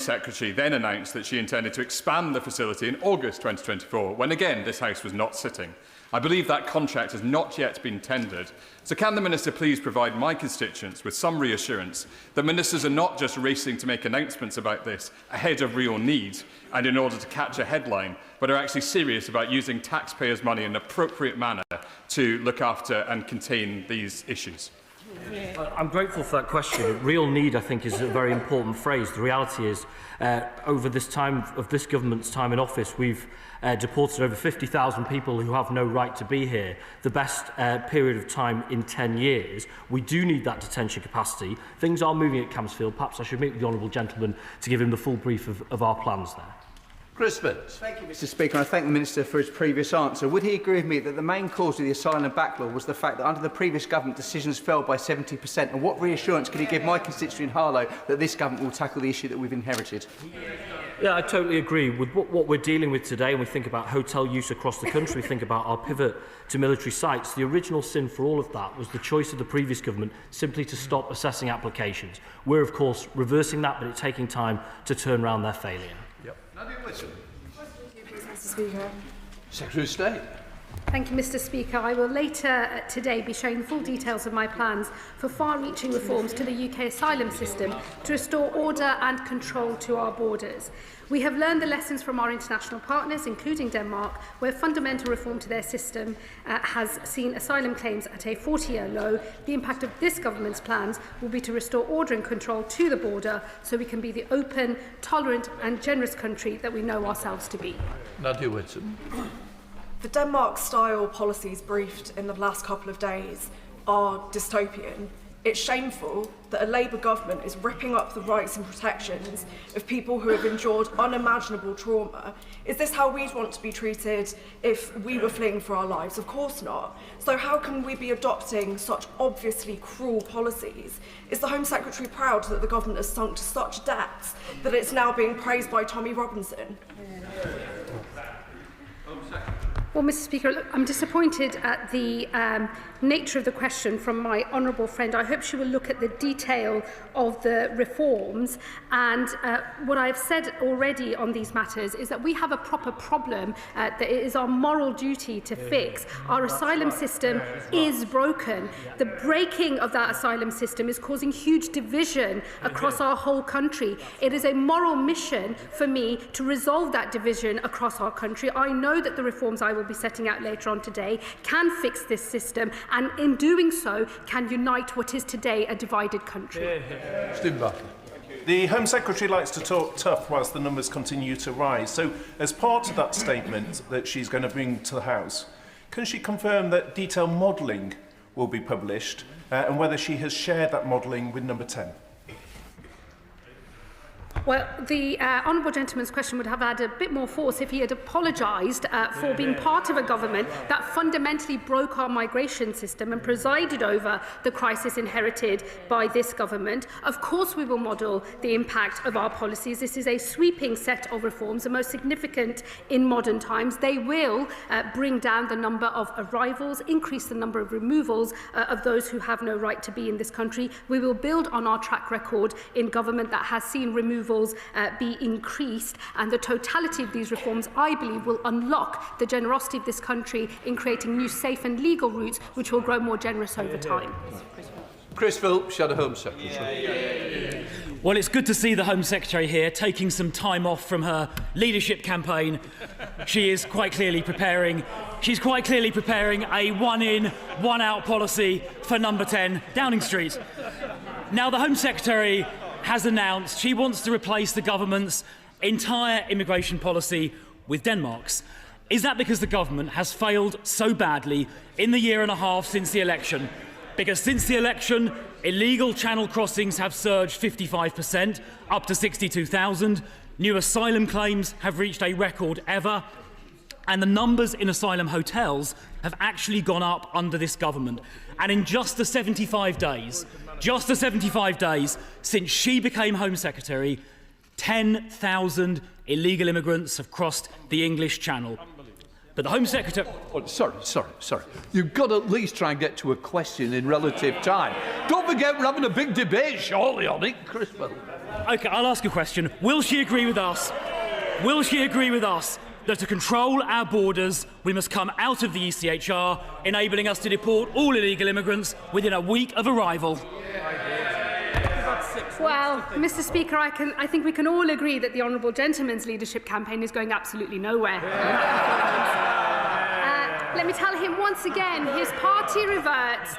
Secretary then announced that she intended to expand the facility in August 2024, when again this House was not sitting. I believe that contract has not yet been tendered. So can the Minister please provide my constituents with some reassurance that ministers are not just racing to make announcements about this ahead of real need and in order to catch a headline, but are actually serious about using taxpayers' money in an appropriate manner to look after and contain these issues? I'm grateful for that question. Real need, I think, is a very important phrase. The reality is, over this time of this government's time in office, we've deported over 50,000 people who have no right to be here, the best period of time in 10 years. We do need that detention capacity. Things are moving at Campsfield. Perhaps I should meet with the honourable gentleman to give him the full brief of our plans there. Thank you, Mr. Speaker, and I thank the Minister for his previous answer. Would he agree with me that the main cause of the asylum backlog was the fact that under the previous government decisions fell by 70%? And what reassurance can he give my constituent in Harlow that this government will tackle the issue that we've inherited? Yeah, I totally agree with what we're dealing with today. When we think about hotel use across the country, we think about our pivot to military sites. The original sin for all of that was the choice of the previous government simply to stop assessing applications. We're, of course, reversing that, but it's taking time to turn around their failure. Mr. Speaker. Secretary of State. Thank you, Mr. Speaker. I will later today be showing the full details of my plans for far-reaching reforms to the UK asylum system to restore order and control to our borders. We have learned the lessons from our international partners, including Denmark, where fundamental reform to their system has seen asylum claims at a 40-year low. The impact of this government's plans will be to restore order and control to the border so we can be the open, tolerant and generous country that we know ourselves to be. Nadia Whitson. The Denmark-style policies briefed in the last couple of days are dystopian. It's shameful that a Labour government is ripping up the rights and protections of people who have endured unimaginable trauma. Is this how we'd want to be treated if we were fleeing for our lives? Of course not. So how can we be adopting such obviously cruel policies? Is the Home Secretary proud that the government has sunk to such depths that it's now being praised by Tommy Robinson? Well, Mr. Speaker, look, I'm disappointed at the nature of the question from my honourable friend. I hope she will look at the detail of the reforms. And what I've said already on these matters is that we have a proper problem that it is our moral duty to fix. Our asylum system is broken. The breaking of that asylum system is causing huge division across our whole country. It is a moral mission for me to resolve that division across our country. I know that the reforms I will be setting out later on today can fix this system, and in doing so can unite what is today a divided country. The Home Secretary likes to talk tough whilst the numbers continue to rise. So as part of that statement that she's going to bring to the House, can she confirm that detailed modelling will be published and whether she has shared that modelling with Number 10? Well, the honourable gentleman's question would have had a bit more force if he had apologised for being part of a government that fundamentally broke our migration system and presided over the crisis inherited by this government. Of course we will model the impact of our policies. This is a sweeping set of reforms, the most significant in modern times. They will bring down the number of arrivals, increase the number of removals of those who have no right to be in this country. We will build on our track record in government that has seen removals be increased, and the totality of these reforms, I believe, will unlock the generosity of this country in creating new safe and legal routes which will grow more generous over time. Chris Philp, Shadow Home Secretary. Well, it's good to see the Home Secretary here taking some time off from her leadership campaign. She is quite clearly preparing. She's quite clearly preparing a one-in, one-out policy for Number 10 Downing Street. Now, the Home Secretary has announced she wants to replace the government's entire immigration policy with Denmark's. Is that because the government has failed so badly in the year and a half since the election? Because since the election, illegal channel crossings have surged 55%, up to 62,000. New asylum claims have reached a record ever. And the numbers in asylum hotels have actually gone up under this government. And in just the 75 days since she became Home Secretary, 10,000 illegal immigrants have crossed the English Channel. But the Home Secretary... Oh, sorry. You've got to at least try and get to a question in relative time. Don't forget we're having a big debate shortly on it, Chris. OK, I'll ask a question. Will she agree with us? Will she agree with us that to control our borders, we must come out of the ECHR, enabling us to deport all illegal immigrants within a week of arrival? Well, Mr. Speaker, I think we can all agree that the Honourable Gentleman's leadership campaign is going absolutely nowhere. Let me tell him once again, his party reverts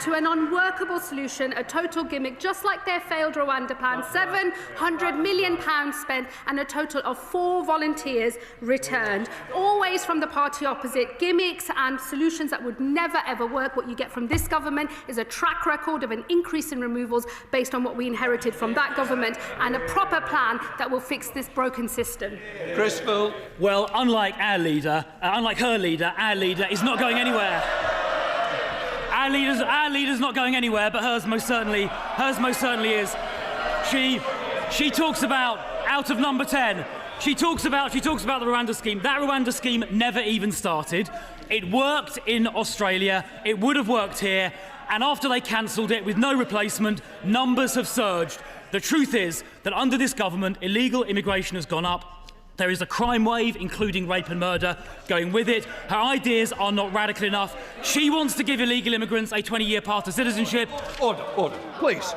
to an unworkable solution, a total gimmick, just like their failed Rwanda plan, £700 million spent and a total of 4 volunteers returned. Always from the party opposite, gimmicks and solutions that would never ever work. What you get from this government is a track record of an increase in removals based on what we inherited from that government and a proper plan that will fix this broken system. Chris Philp. Well, unlike her leader is not going anywhere. Our leader's not going anywhere, but hers most certainly is. She talks about out of number 10. She talks about the Rwanda scheme. That Rwanda scheme never even started. It worked in Australia. It would have worked here. And after they cancelled it with no replacement, numbers have surged. The truth is that under this government, illegal immigration has gone up. There is a crime wave, including rape and murder, going with it. Her ideas are not radical enough. She wants to give illegal immigrants a 20-year path to citizenship. Order, please.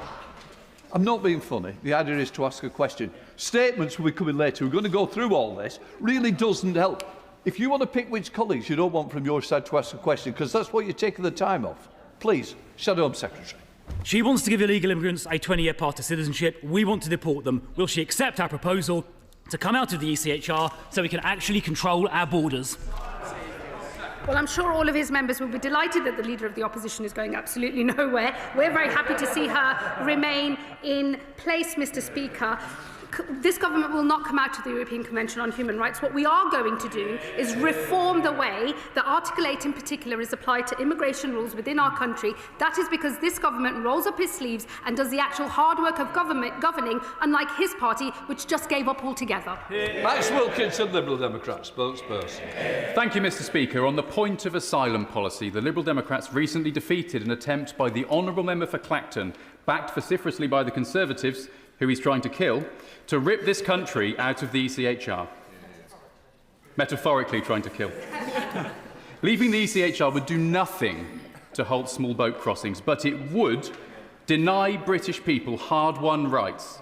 I'm not being funny. The idea is to ask a question. Statements will be coming later. We're going to go through all this. Really doesn't help. If you want to pick which colleagues you don't want from your side to ask a question, because that's what you're taking the time off. Please, Shadow Home Secretary. She wants to give illegal immigrants a 20-year path to citizenship. We want to deport them. Will she accept our proposal to come out of the ECHR so we can actually control our borders? Well, I'm sure all of his members will be delighted that the Leader of the Opposition is going absolutely nowhere. We're very happy to see her remain in place, Mr. Speaker. This government will not come out of the European Convention on Human Rights. What we are going to do is reform the way that Article 8 in particular is applied to immigration rules within our country. That is because this government rolls up its sleeves and does the actual hard work of governing, unlike his party, which just gave up altogether. Max Wilkinson, Liberal Democrat, spokesperson. Thank you, Mr. Speaker. On the point of asylum policy, the Liberal Democrats recently defeated an attempt by the Honourable Member for Clacton, backed vociferously by the Conservatives, who he's trying to kill, to rip this country out of the ECHR. Metaphorically trying to kill. Leaving the ECHR would do nothing to halt small boat crossings, but it would deny British people hard-won rights.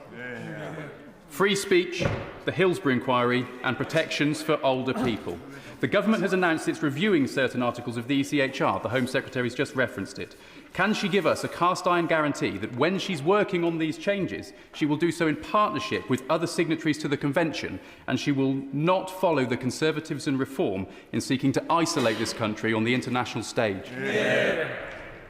Free speech, the Hillsborough inquiry, and protections for older people. The government has announced it's reviewing certain articles of the ECHR. The Home Secretary's just referenced it. Can she give us a cast-iron guarantee that when she's working on these changes, she will do so in partnership with other signatories to the Convention, and she will not follow the Conservatives and Reform in seeking to isolate this country on the international stage?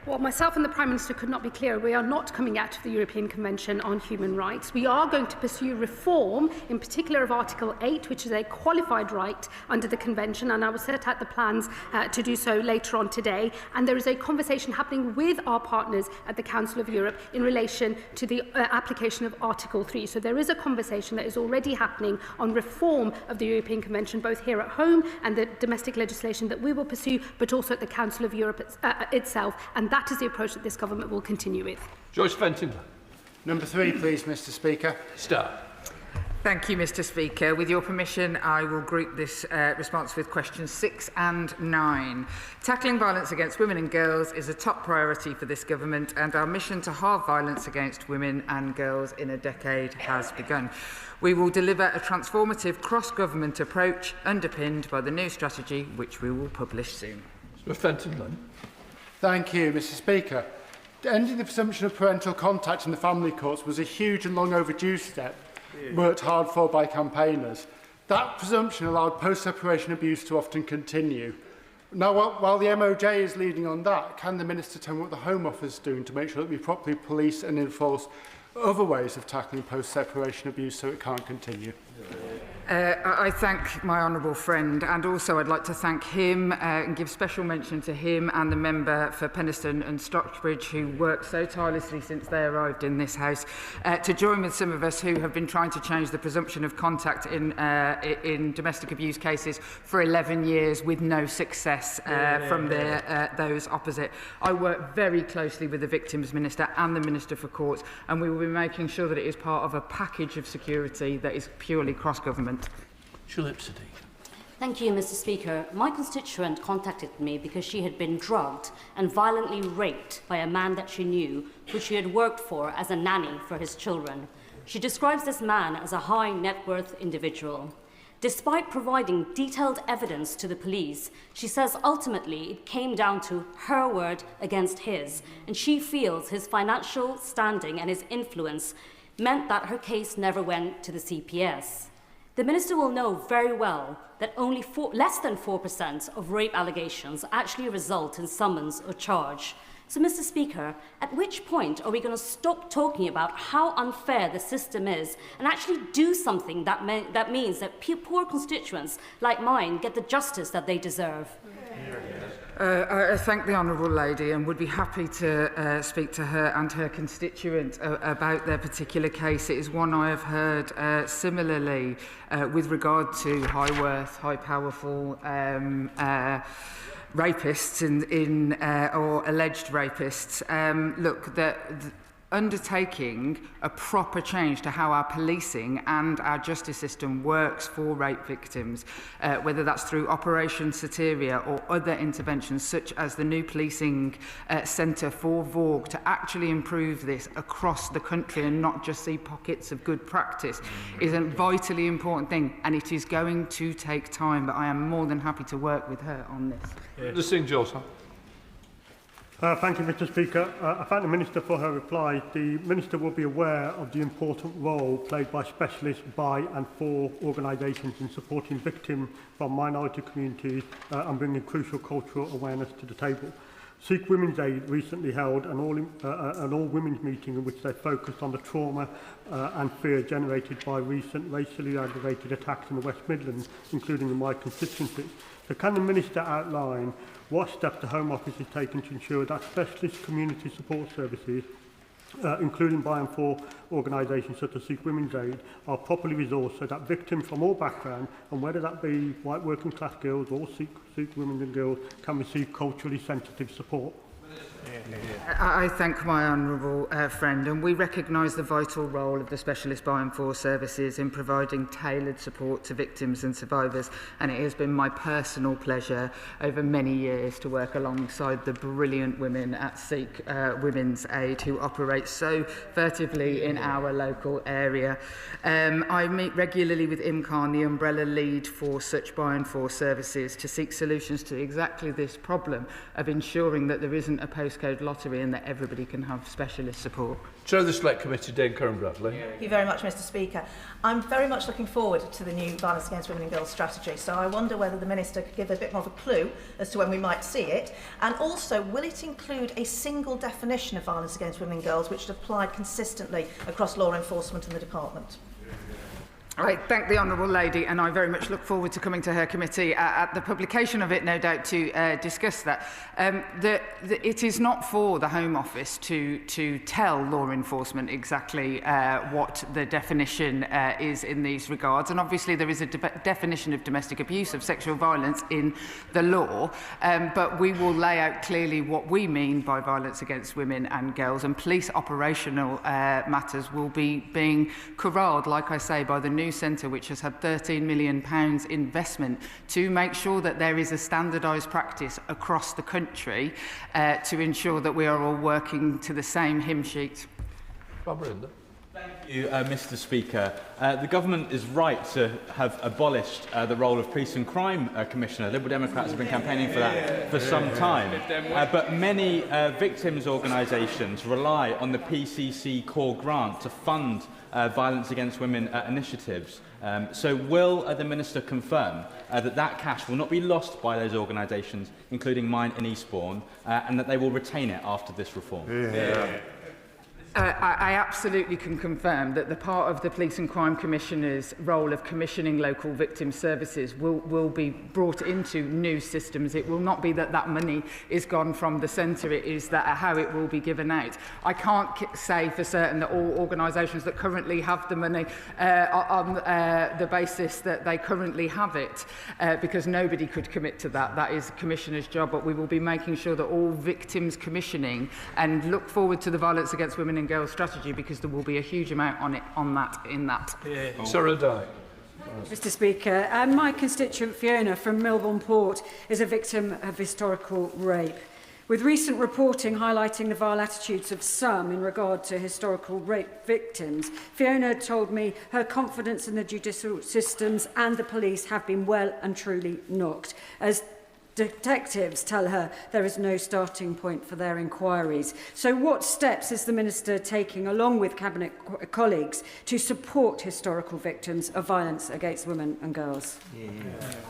Well, myself and the Prime Minister could not be clearer. We are not coming out of the European Convention on Human Rights. We are going to pursue reform, in particular of Article 8, which is a qualified right under the Convention, and I will set out the plans to do so later on today. And there is a conversation happening with our partners at the Council of Europe in relation to the application of Article 3. So there is a conversation that is already happening on reform of the European Convention, both here at home and the domestic legislation that we will pursue, but also at the Council of Europe itself. And that is the approach that this government will continue with. Joyce Fenton. Number 3, please, Mr. Speaker. Start. Thank you, Mr. Speaker. With your permission, I will group this response with questions 6 and 9. Tackling violence against women and girls is a top priority for this government, and our mission to halve violence against women and girls in a decade has begun. We will deliver a transformative cross-government approach underpinned by the new strategy, which we will publish soon. Mr. Fenton. Thank you, Mr. Speaker. Ending the presumption of parental contact in the family courts was a huge and long overdue step, worked hard for by campaigners. That presumption allowed post-separation abuse to often continue. Now, while the MOJ is leading on that, can the Minister tell me what the Home Office is doing to make sure that we properly police and enforce other ways of tackling post-separation abuse so it can't continue? I thank my honourable friend, and also I'd like to thank him and give special mention to him and the member for Penistone and Stockbridge, who worked so tirelessly since they arrived in this House, to join with some of us who have been trying to change the presumption of contact in domestic abuse cases for 11 years with no success from those opposite. I work very closely with the Victims Minister and the Minister for Courts, and we will be making sure that it is part of a package of security that is purely cross-government. Thank you, Mr. Speaker. My constituent contacted me because she had been drugged and violently raped by a man that she knew, who she had worked for as a nanny for his children. She describes this man as a high net worth individual. Despite providing detailed evidence to the police, she says ultimately it came down to her word against his, and she feels his financial standing and his influence meant that her case never went to the CPS. The Minister will know very well that only less than 4% of rape allegations actually result in summons or charge. So, Mr. Speaker, at which point are we going to stop talking about how unfair the system is and actually do something that means that poor constituents like mine get the justice that they deserve? I thank the honourable lady and would be happy to speak to her and her constituent about their particular case. It is one I have heard similarly with regard to high worth, high powerful rapists or alleged rapists. Look, undertaking a proper change to how our policing and our justice system works for rape victims, whether that's through Operation Soteria or other interventions such as the new policing centre for Vogue, to actually improve this across the country and not just see pockets of good practice, is a vitally important thing, and it is going to take time, but I am more than happy to work with her on this. Thank you, Mr. Speaker. I thank the Minister for her reply. The Minister will be aware of the important role played by specialists by and for organisations in supporting victims from minority communities and bringing crucial cultural awareness to the table. Sikh Women's Aid recently held an all-women's meeting in which they focused on the trauma and fear generated by recent racially aggravated attacks in the West Midlands, including in my constituency. So can the Minister outline what steps the Home Office has taken to ensure that specialist community support services, including by and for organisations such as Sikh Women's Aid, are properly resourced so that victims from all backgrounds, and whether that be white working class girls or Sikh women and girls, can receive culturally sensitive support? I thank my honourable friend, and we recognise the vital role of the specialist by and for services in providing tailored support to victims and survivors, and it has been my personal pleasure over many years to work alongside the brilliant women at Sikh Women's Aid who operate so furtively in our local area. I meet regularly with IMCAN, the umbrella lead for such by and for services, to seek solutions to exactly this problem of ensuring that there isn't a postcode lottery and that everybody can have specialist support. Chair of the Select Committee, Dame Karen Bradley. Thank you very much, Mr. Speaker. I'm very much looking forward to the new Violence Against Women and Girls strategy, so I wonder whether the Minister could give a bit more of a clue as to when we might see it, and also will it include a single definition of violence against women and girls which is applied consistently across law enforcement and the Department? I thank the honourable lady, and I very much look forward to coming to her committee at the publication of it, no doubt, to discuss that. It is not for the Home Office to tell law enforcement exactly what the definition is in these regards, and obviously there is a definition of domestic abuse, of sexual violence in the law, but we will lay out clearly what we mean by violence against women and girls, and police operational matters will be being corralled, like I say, by the new centre, which has had £13 million investment to make sure that there is a standardised practice across the country to ensure that we are all working to the same hymn sheet. Thank you, Mr. Speaker. The government is right to have abolished the role of Police and Crime Commissioner. Liberal Democrats have been campaigning for that for some time. But many victims' organisations rely on the PCC core grant to fund violence against women initiatives. So will the Minister confirm that cash will not be lost by those organisations, including mine in Eastbourne, and that they will retain it after this reform? I absolutely can confirm that the part of the Police and Crime Commissioner's role of commissioning local victim services will be brought into new systems. It will not be that that money is gone from the centre, it is that how it will be given out. I can't say for certain that all organisations that currently have the money on the basis that they currently have it, because nobody could commit to that. That is the Commissioner's job, but we will be making sure that all victims commissioning, and look forward to the Violence Against Women and Girls strategy, because there will be a huge amount in that. Yeah. Sarah Dye. Mr Speaker, my constituent Fiona from Milbourne Port is a victim of historical rape. With recent reporting highlighting the vile attitudes of some in regard to historical rape victims, Fiona told me her confidence in the judicial systems and the police have been well and truly knocked, as detectives tell her there is no starting point for their inquiries. So what steps is the Minister taking, along with Cabinet colleagues, to support historical victims of violence against women and girls?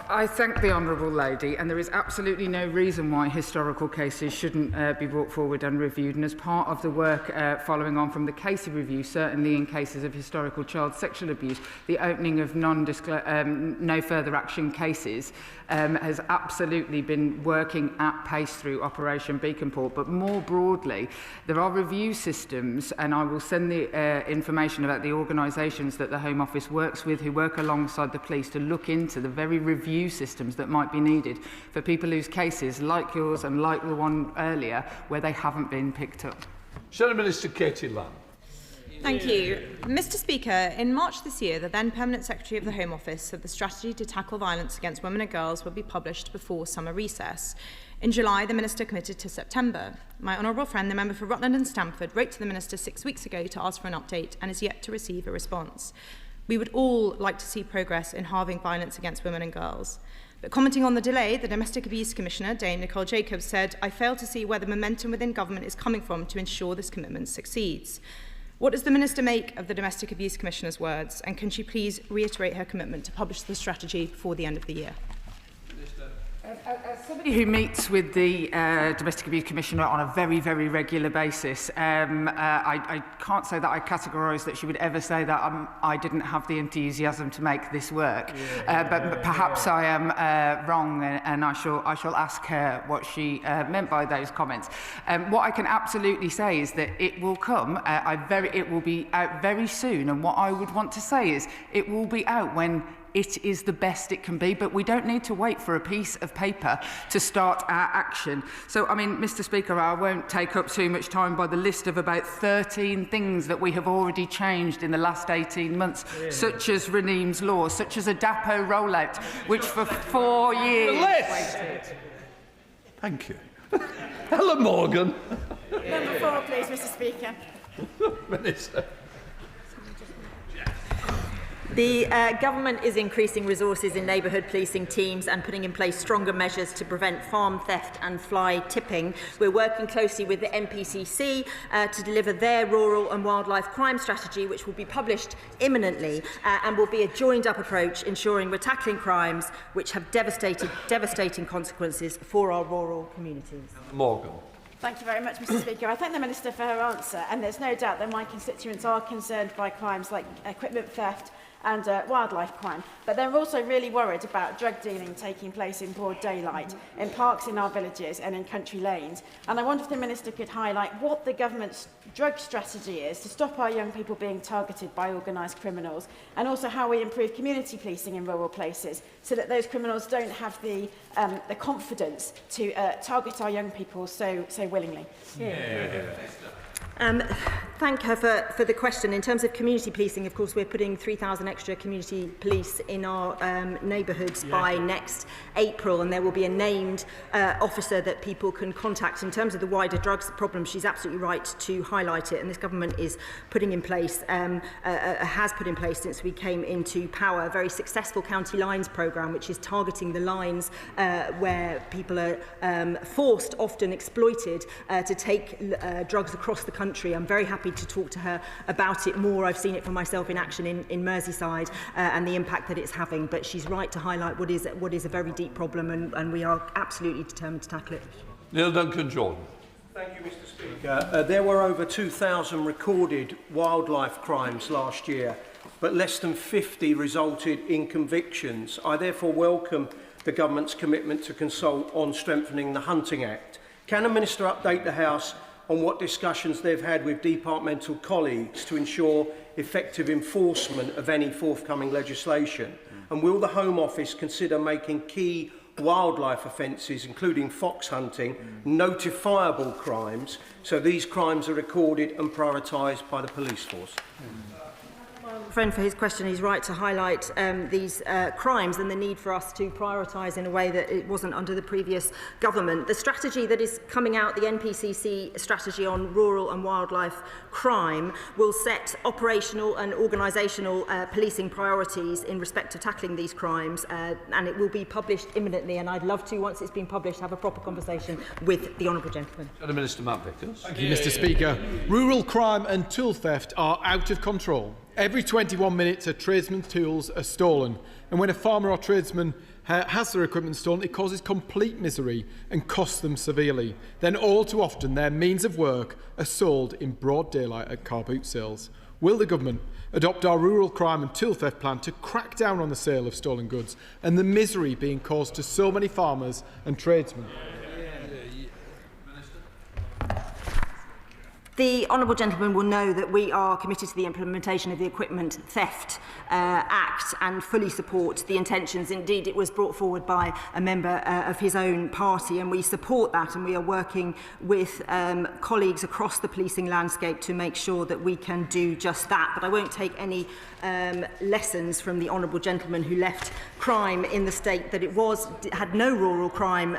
I thank the Honourable Lady, and there is absolutely no reason why historical cases shouldn't be brought forward and reviewed. And as part of the work following on from the Casey review, certainly in cases of historical child sexual abuse, the opening of no further action cases has absolutely been working at pace through Operation Beaconport. But more broadly, there are review systems, and I will send the information about the organisations that the Home Office works with, who work alongside the police, to look into the very review systems that might be needed for people whose cases, like yours and like the one earlier, where they haven't been picked up. Shadow Minister Katie Lamb. Thank you. Mr Speaker, in March this year, the then Permanent Secretary of the Home Office said the strategy to tackle violence against women and girls would be published before summer recess. In July, the Minister committed to September. My honourable friend, the member for Rutland and Stamford, wrote to the Minister 6 weeks ago to ask for an update and is yet to receive a response. We would all like to see progress in halving violence against women and girls. But commenting on the delay, the Domestic Abuse Commissioner, Dame Nicole Jacobs, said, "I fail to see where the momentum within government is coming from to ensure this commitment succeeds." What does the Minister make of the Domestic Abuse Commissioner's words, and can she please reiterate her commitment to publish the strategy before the end of the year? As somebody who meets with the Domestic Abuse Commissioner on a very, very regular basis, I can't say that I categorise that she would ever say that I didn't have the enthusiasm to make this work. But perhaps I am wrong, and I shall ask her what she meant by those comments. What I can absolutely say is that it will come. It will be out very soon, and what I would want to say is it will be out when it is the best it can be, but we don't need to wait for a piece of paper to start our action. So, I mean, Mr Speaker, I won't take up too much time by the list of about 13 things that we have already changed in the last 18 months, such as Raneem's Law, such as a DAPO rollout, which for 4 years waited. Thank you. Helen Morgan. Number 4, please, Mr Speaker. Minister. The government is increasing resources in neighbourhood policing teams and putting in place stronger measures to prevent farm theft and fly tipping. We're working closely with the NPCC to deliver their rural and wildlife crime strategy, which will be published imminently and will be a joined-up approach ensuring we're tackling crimes which have devastating consequences for our rural communities. Morgan. Thank you very much, Mr Speaker. I thank the Minister for her answer, and there's no doubt that my constituents are concerned by crimes like equipment theft and wildlife crime, but they're also really worried about drug dealing taking place in broad daylight, in parks in our villages and in country lanes. And I wonder if the Minister could highlight what the government's drug strategy is to stop our young people being targeted by organised criminals, and also how we improve community policing in rural places so that those criminals don't have the confidence to target our young people so willingly. Thank her for the question. In terms of community policing, of course, we're putting 3,000 extra community police in our neighbourhoods by next April, and there will be a named officer that people can contact. In terms of the wider drugs problem, she's absolutely right to highlight it, and this government is putting in place, has put in place since we came into power, a very successful County Lines programme, which is targeting the lines where people are forced, often exploited, to take drugs across the country. I'm very happy to talk to her about it more. I've seen it for myself in action in Merseyside and the impact that it's having, but she's right to highlight what is a very deep problem, and we are absolutely determined to tackle it. Neil Duncan Jordan. Thank you, Mr. Speaker. There were over 2,000 recorded wildlife crimes last year, but less than 50 resulted in convictions. I therefore welcome the Government's commitment to consult on strengthening the Hunting Act. Can the Minister update the House on what discussions they've had with departmental colleagues to ensure effective enforcement of any forthcoming legislation? And will the Home Office consider making key wildlife offences, including fox hunting, notifiable crimes, so these crimes are recorded and prioritised by the police force? Friend for his question, he's right to highlight these crimes and the need for us to prioritise in a way that it wasn't under the previous government. The strategy that is coming out, the NPCC strategy on rural and wildlife crime, will set operational and organisational policing priorities in respect of tackling these crimes, and it will be published imminently, and I'd love to, once it's been published, have a proper conversation with the honourable gentleman. Minister Matt Vickers. Thank you, Mr. Speaker. Rural crime and tool theft are out of control. Every 21 minutes, a tradesman's tools are stolen. And when a farmer or tradesman has their equipment stolen, it causes complete misery and costs them severely. Then all too often, their means of work are sold in broad daylight at car boot sales. Will the Government adopt our rural crime and tool theft plan to crack down on the sale of stolen goods and the misery being caused to so many farmers and tradesmen? The honourable gentleman will know that we are committed to the implementation of the Equipment Theft Act and fully support the intentions. Indeed, it was brought forward by a member of his own party, and we support that, and we are working with colleagues across the policing landscape to make sure that we can do just that. But I won't take any lessons from the honourable gentleman who left crime in the state that it was, had no rural crime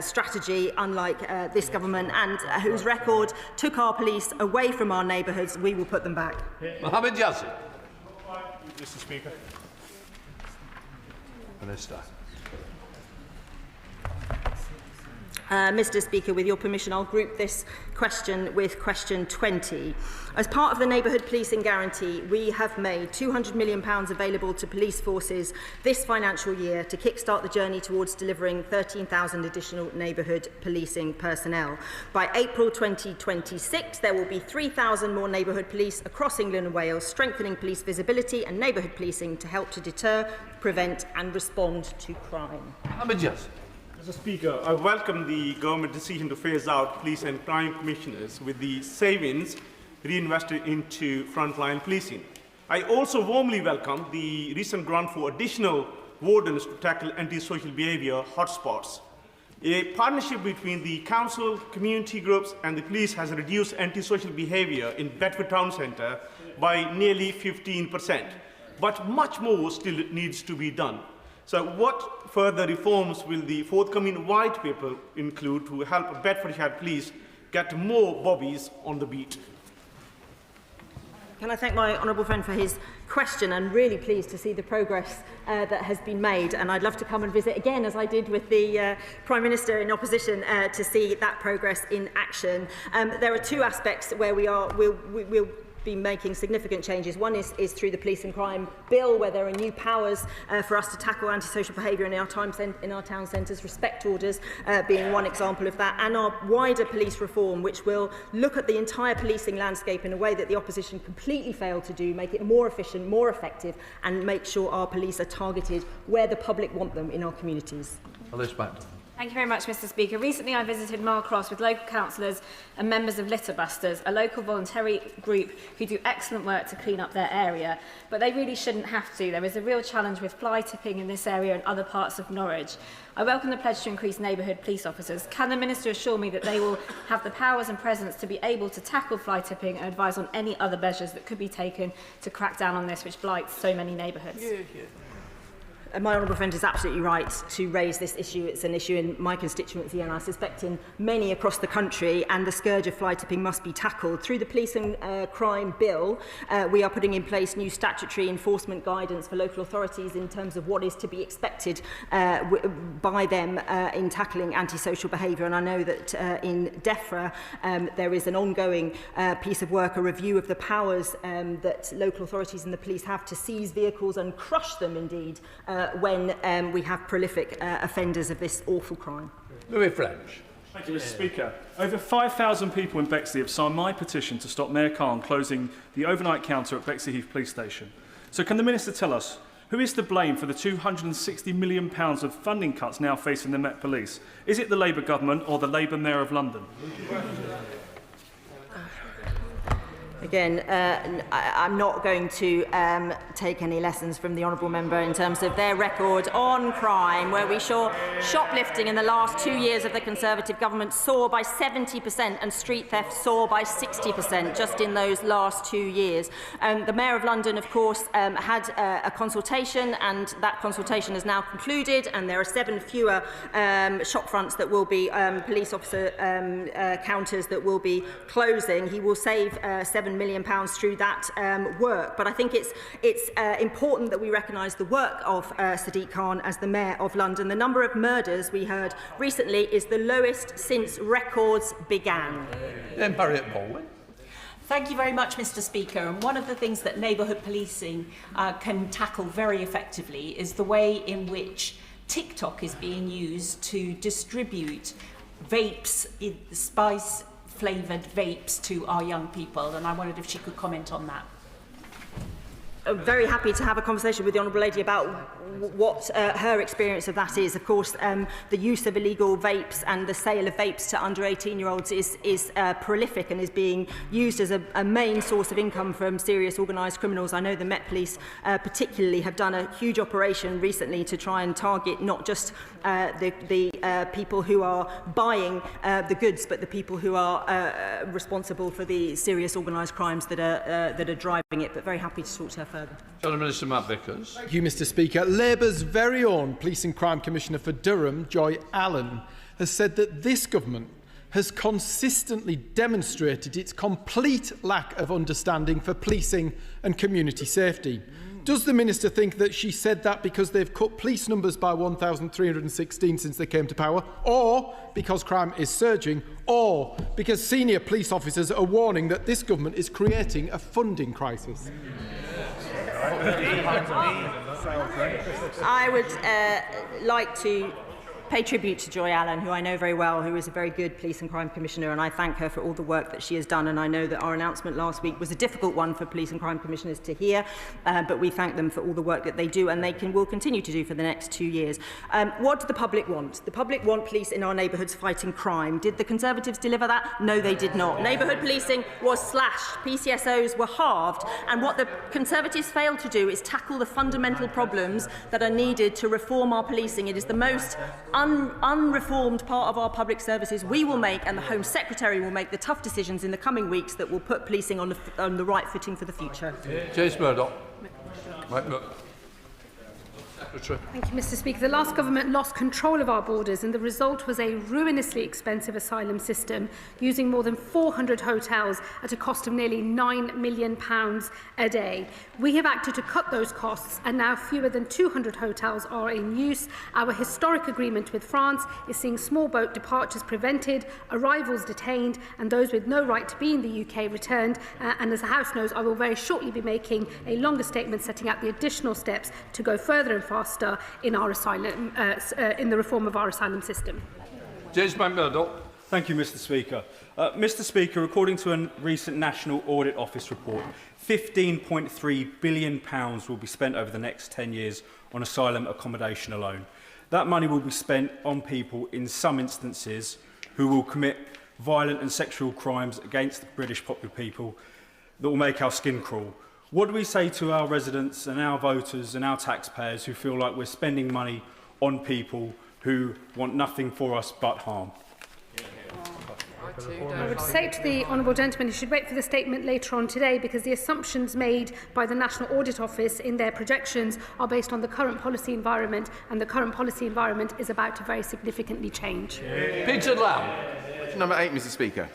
strategy, unlike this government, and whose record took our police away from our neighbourhoods. We will put them back. Mohammed Yazid. Mr. Speaker. Minister. Mr. Speaker, with your permission, I'll group this question with question 20. As part of the Neighbourhood Policing Guarantee, we have made £200 million available to police forces this financial year to kickstart the journey towards delivering 13,000 additional neighbourhood policing personnel. By April 2026, there will be 3,000 more neighbourhood police across England and Wales, strengthening police visibility and neighbourhood policing to help to deter, prevent and respond to crime. Mr. Speaker, I welcome the government decision to phase out police and crime commissioners with the savings reinvested into frontline policing. I also warmly welcome the recent grant for additional wardens to tackle antisocial behaviour hotspots. A partnership between the council, community groups and the police has reduced antisocial behaviour in Bedford Town Centre by nearly 15%, but much more still needs to be done. So what further reforms will the forthcoming white paper include to help Bedfordshire Police get more bobbies on the beat? Can I thank my honourable friend for his question? I'm really pleased to see the progress that has been made, and I'd love to come and visit again, as I did with the Prime Minister in opposition, to see that progress in action. There are two aspects where we'll be making significant changes. One is through the Police and Crime Bill, where there are new powers for us to tackle antisocial behaviour in our town centres, respect orders being one example of that, and our wider police reform, which will look at the entire policing landscape in a way that the opposition completely failed to do, make it more efficient, more effective, and make sure our police are targeted where the public want them in our communities. Thank you very much, Mr. Speaker. Recently, I visited Marlcross with local councillors and members of Litterbusters, a local voluntary group who do excellent work to clean up their area. But they really shouldn't have to. There is a real challenge with fly tipping in this area and other parts of Norwich. I welcome the pledge to increase neighbourhood police officers. Can the Minister assure me that they will have the powers and presence to be able to tackle fly tipping and advise on any other measures that could be taken to crack down on this, which blights so many neighbourhoods? My honourable friend is absolutely right to raise this issue. It's an issue in my constituency, and I suspect in many across the country, and the scourge of fly tipping must be tackled. Through the Police and Crime Bill, we are putting in place new statutory enforcement guidance for local authorities in terms of what is to be expected by them in tackling antisocial behaviour. And I know that in DEFRA there is an ongoing piece of work, a review of the powers that local authorities and the police have to seize vehicles and crush them, indeed, when we have prolific offenders of this awful crime. Louis French. Thank you, Mr. Speaker. Over 5,000 people in Bexley have signed my petition to stop Mayor Khan closing the overnight counter at Bexley Heath Police Station. So can the Minister tell us who is to blame for the £260 million of funding cuts now facing the Met Police? Is it the Labour government or the Labour Mayor of London? Again, I'm not going to take any lessons from the honourable member in terms of their record on crime, where we saw shoplifting in the last 2 years of the Conservative government soar by 70% and street theft soar by 60% just in those last 2 years. The Mayor of London, of course, had a consultation, and that consultation has now concluded, and there are 7 fewer shop fronts that will be police officer counters that will be closing. He will save £7 million through that work. But I think it's important that we recognise the work of Sadiq Khan as the Mayor of London. The number of murders we heard recently is the lowest since records began. Harriet Baldwin. Thank you very much, Mr. Speaker. And one of the things that neighbourhood policing can tackle very effectively is the way in which TikTok is being used to distribute vapes, spice-flavoured vapes to our young people, and I wondered if she could comment on that. I'm very happy to have a conversation with the Honourable Lady about what her experience of that is. Of course, the use of illegal vapes and the sale of vapes to under 18-year-olds is prolific and is being used as a main source of income from serious organised criminals. I know the Met Police particularly have done a huge operation recently to try and target not just the people who are buying the goods, but the people who are responsible for the serious organised crimes that are driving it. But very happy to talk to her further. Minister Matt Vickers. Thank you, Mr. Speaker. Labour's very own Police and Crime Commissioner for Durham, Joy Allen, has said that this government has consistently demonstrated its complete lack of understanding for policing and community safety. Does the Minister think that she said that because they've cut police numbers by 1,316 since they came to power, or because crime is surging, or because senior police officers are warning that this government is creating a funding crisis? I would like to pay tribute to Joy Allen, who I know very well, who is a very good Police and Crime Commissioner, and I thank her for all the work that she has done. And I know that our announcement last week was a difficult one for Police and Crime Commissioners to hear, but we thank them for all the work that they do, and they will continue to do for the next 2 years. What do the public want? The public want police in our neighbourhoods fighting crime. Did the Conservatives deliver that? No, they did not. Neighbourhood policing was slashed. PCSOs were halved. And what the Conservatives failed to do is tackle the fundamental problems that are needed to reform our policing. It is the most unreformed part of our public services. We will make, and the Home Secretary will make, the tough decisions in the coming weeks that will put policing on the right footing for the future. James Murdoch. Thank you, Mr. Speaker. The last government lost control of our borders, and the result was a ruinously expensive asylum system, using more than 400 hotels at a cost of nearly £9 million a day. We have acted to cut those costs, and now fewer than 200 hotels are in use. Our historic agreement with France is seeing small boat departures prevented, arrivals detained, and those with no right to be in the UK returned. And as the House knows, I will very shortly be making a longer statement setting out the additional steps to go further and faster in our asylum, in the reform of our asylum system. James Murdoch. Thank you, Mr. Speaker. Mr. Speaker, according to a recent National Audit Office report, £15.3 billion will be spent over the next 10 years on asylum accommodation alone. That money will be spent on people, in some instances, who will commit violent and sexual crimes against the British popular people that will make our skin crawl. What do we say to our residents and our voters and our taxpayers who feel like we're spending money on people who want nothing for us but harm? I would say to the honourable gentleman he should wait for the statement later on today, because the assumptions made by the National Audit Office in their projections are based on the current policy environment, and the current policy environment is about to very significantly change. Peter Lamb. Number 8, Mr. Speaker.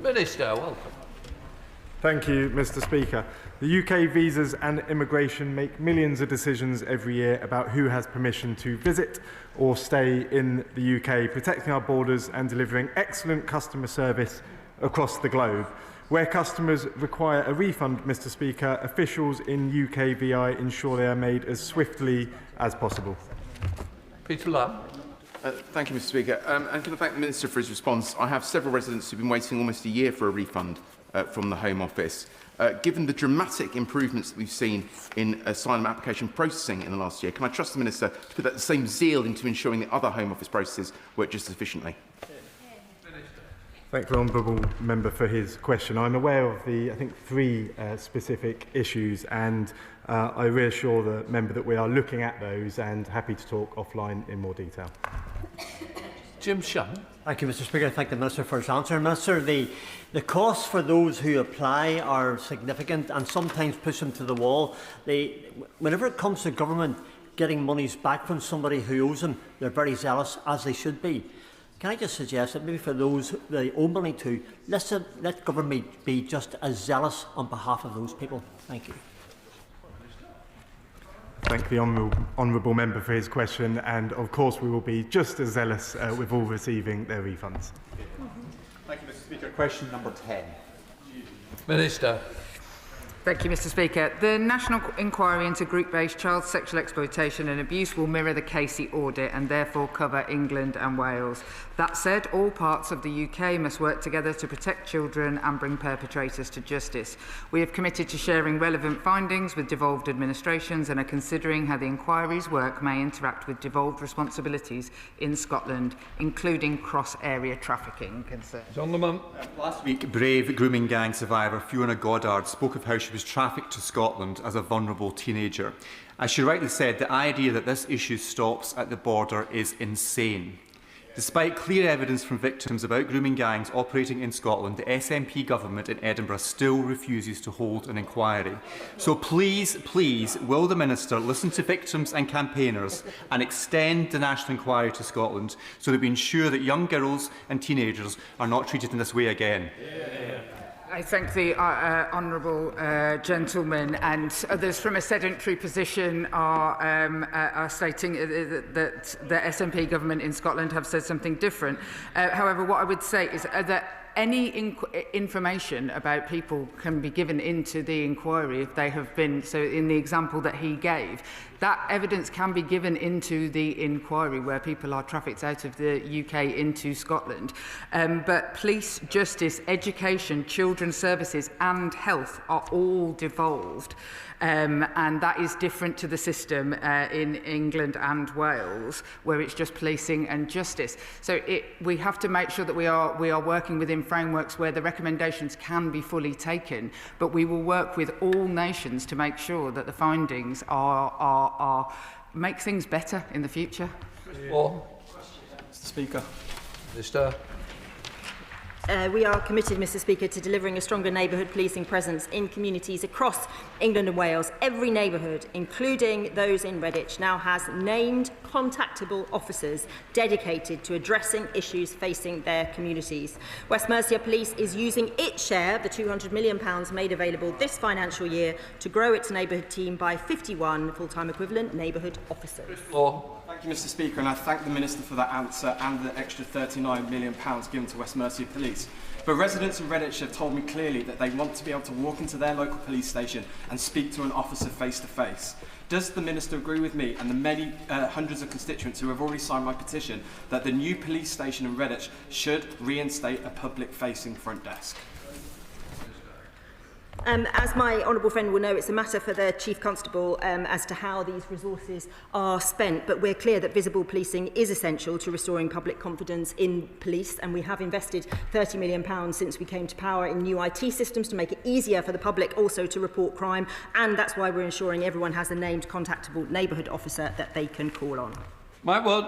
Minister, welcome. Thank you, Mr. Speaker. The UK Visas and Immigration make millions of decisions every year about who has permission to visit or stay in the UK, protecting our borders and delivering excellent customer service across the globe. Where customers require a refund, Mr. Speaker, officials in UKVI ensure they are made as swiftly as possible. Peter Lamb. Thank you, Mr. Speaker. And can I thank the Minister for his response? I have several residents who've been waiting almost a year for a refund from the Home Office. Given the dramatic improvements that we've seen in asylum application processing in the last year, can I trust the Minister to put that same zeal into ensuring that other Home Office processes work just as efficiently? Thank the honourable member for his question. I'm aware of the, I think, 3 specific issues, and I reassure the member that we are looking at those and happy to talk offline in more detail. Jim Shum. Thank you, Mr. Speaker. I thank the Minister for his answer. Minister, the costs for those who apply are significant and sometimes push them to the wall. Whenever it comes to government getting monies back from somebody who owes them, they're very zealous, as they should be. Can I just suggest that maybe for those they owe money to, let government be just as zealous on behalf of those people? Thank you. Thank the honourable member for his question, and of course we will be just as zealous with all receiving their refunds. Thank you, Mr. Speaker. Question number 10. Minister. Thank you, Mr. Speaker. The National Inquiry into Group-Based Child Sexual Exploitation and Abuse will mirror the Casey audit and therefore cover England and Wales. That said, all parts of the UK must work together to protect children and bring perpetrators to justice. We have committed to sharing relevant findings with devolved administrations and are considering how the inquiry's work may interact with devolved responsibilities in Scotland, including cross-area trafficking concerns. Last week, brave grooming gang survivor Fiona Goddard spoke of how she was trafficked to Scotland as a vulnerable teenager. As she rightly said, the idea that this issue stops at the border is insane. Despite clear evidence from victims about grooming gangs operating in Scotland, the SNP government in Edinburgh still refuses to hold an inquiry. So please, please, will the Minister listen to victims and campaigners and extend the national inquiry to Scotland so that we ensure that young girls and teenagers are not treated in this way again? I thank the honourable gentleman, and others from a sedentary position are stating that the SNP government in Scotland have said something different. However, what I would say is that any information about people can be given into the inquiry if they have been, so in the example that he gave, that evidence can be given into the inquiry where people are trafficked out of the UK into Scotland. But police, justice, education, children's services and health are all devolved. And that is different to the system in England and Wales, where it's just policing and justice. So we have to make sure that we are working within frameworks where the recommendations can be fully taken, but we will work with all nations to make sure that the findings make things better in the future. Mr. Speaker. Minister. We are committed, Mr. Speaker, to delivering a stronger neighbourhood policing presence in communities across England and Wales. Every neighbourhood, including those in Redditch, now has named contactable officers dedicated to addressing issues facing their communities. West Mercia Police is using its share of the £200 million made available this financial year to grow its neighbourhood team by 51 full-time equivalent neighbourhood officers. Thank you, Mr. Speaker, and I thank the Minister for that answer and the extra £39 million given to West Mercia Police. But residents in Redditch have told me clearly that they want to be able to walk into their local police station and speak to an officer face to face. Does the Minister agree with me and the many hundreds of constituents who have already signed my petition that the new police station in Redditch should reinstate a public-facing front desk? As my honourable friend will know, it's a matter for the Chief Constable as to how these resources are spent, but we're clear that visible policing is essential to restoring public confidence in police, and we have invested £30 million since we came to power in new IT systems to make it easier for the public also to report crime, and that's why we're ensuring everyone has a named contactable neighbourhood officer that they can call on. Mike Ward.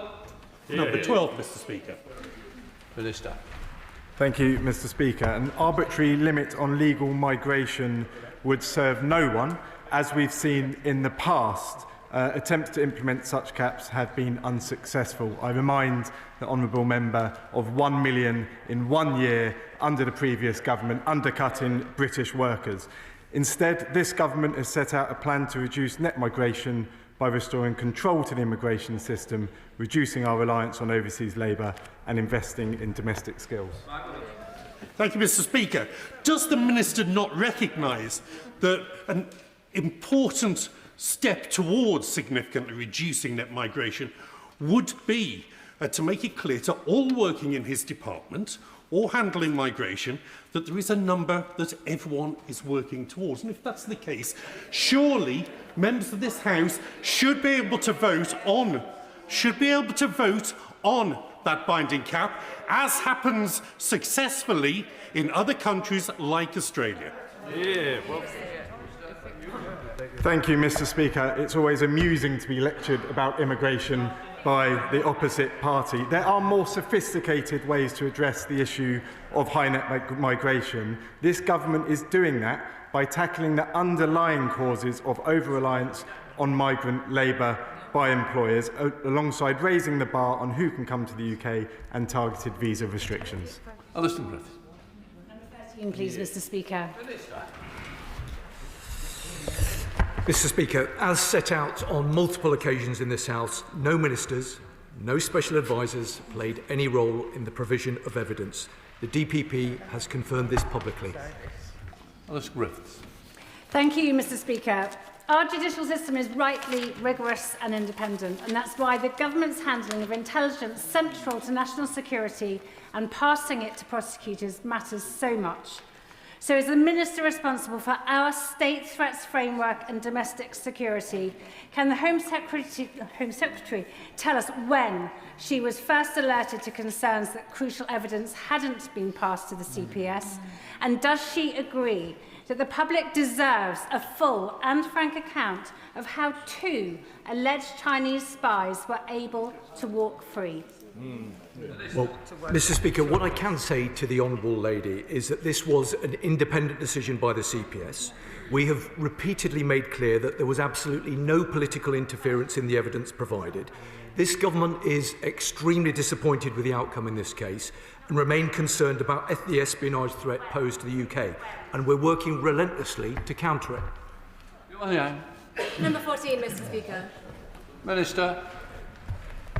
Number 12, Mr. Speaker. Minister. Thank you, Mr. Speaker. An arbitrary limit on legal migration would serve no one. As we've seen in the past, attempts to implement such caps have been unsuccessful. I remind the honourable member of 1 million in 1 year under the previous government, undercutting British workers. Instead, this government has set out a plan to reduce net migration by restoring control to the immigration system, reducing our reliance on overseas labour and investing in domestic skills. Thank you, Mr. Speaker. Does the Minister not recognise that an important step towards significantly reducing net migration would be to make it clear to all working in his department or handling migration that there is a number that everyone is working towards. And if that's the case, surely members of this House should be able to vote on that binding cap, as happens successfully in other countries like Australia. Yeah, well, thank you, Mr. Speaker. It's always amusing to be lectured about immigration by the opposite party. There are more sophisticated ways to address the issue of high net migration. This government is doing that by tackling the underlying causes of over-reliance on migrant labour by employers, alongside raising the bar on who can come to the UK and targeted visa restrictions. Alison Griffiths. Number 13, please, Mr. Speaker. Mr. Speaker, as set out on multiple occasions in this House, no ministers, no special advisers played any role in the provision of evidence. The DPP has confirmed this publicly. Alison Griffiths. Thank you, Mr. Speaker. Our judicial system is rightly rigorous and independent, and that's why the government's handling of intelligence central to national security and passing it to prosecutors matters so much. So as the Minister responsible for our state threats framework and domestic security, can the Home Secretary tell us when she was first alerted to concerns that crucial evidence hadn't been passed to the CPS? And does she agree that the public deserves a full and frank account of how 2 alleged Chinese spies were able to walk free? Well, Mr. Speaker, what I can say to the Honourable Lady is that this was an independent decision by the CPS. We have repeatedly made clear that there was absolutely no political interference in the evidence provided. This government is extremely disappointed with the outcome in this case and remain concerned about the espionage threat posed to the UK, and we're working relentlessly to counter it. Number 14, Mr. Speaker. Minister.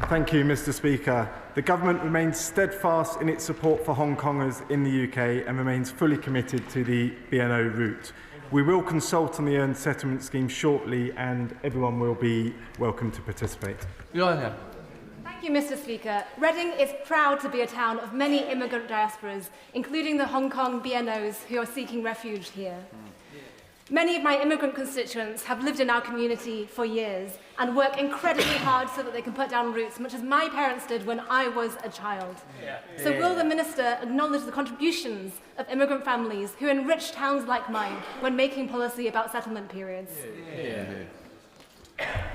Thank you, Mr. Speaker. The government remains steadfast in its support for Hong Kongers in the UK and remains fully committed to the BNO route. We will consult on the earned settlement scheme shortly, and everyone will be welcome to participate. Thank you, Mr. Speaker. Reading is proud to be a town of many immigrant diasporas, including the Hong Kong BNOs who are seeking refuge here. Many of my immigrant constituents have lived in our community for years and work incredibly hard so that they can put down roots, much as my parents did when I was a child. So will the Minister acknowledge the contributions of immigrant families who enrich towns like mine when making policy about settlement periods?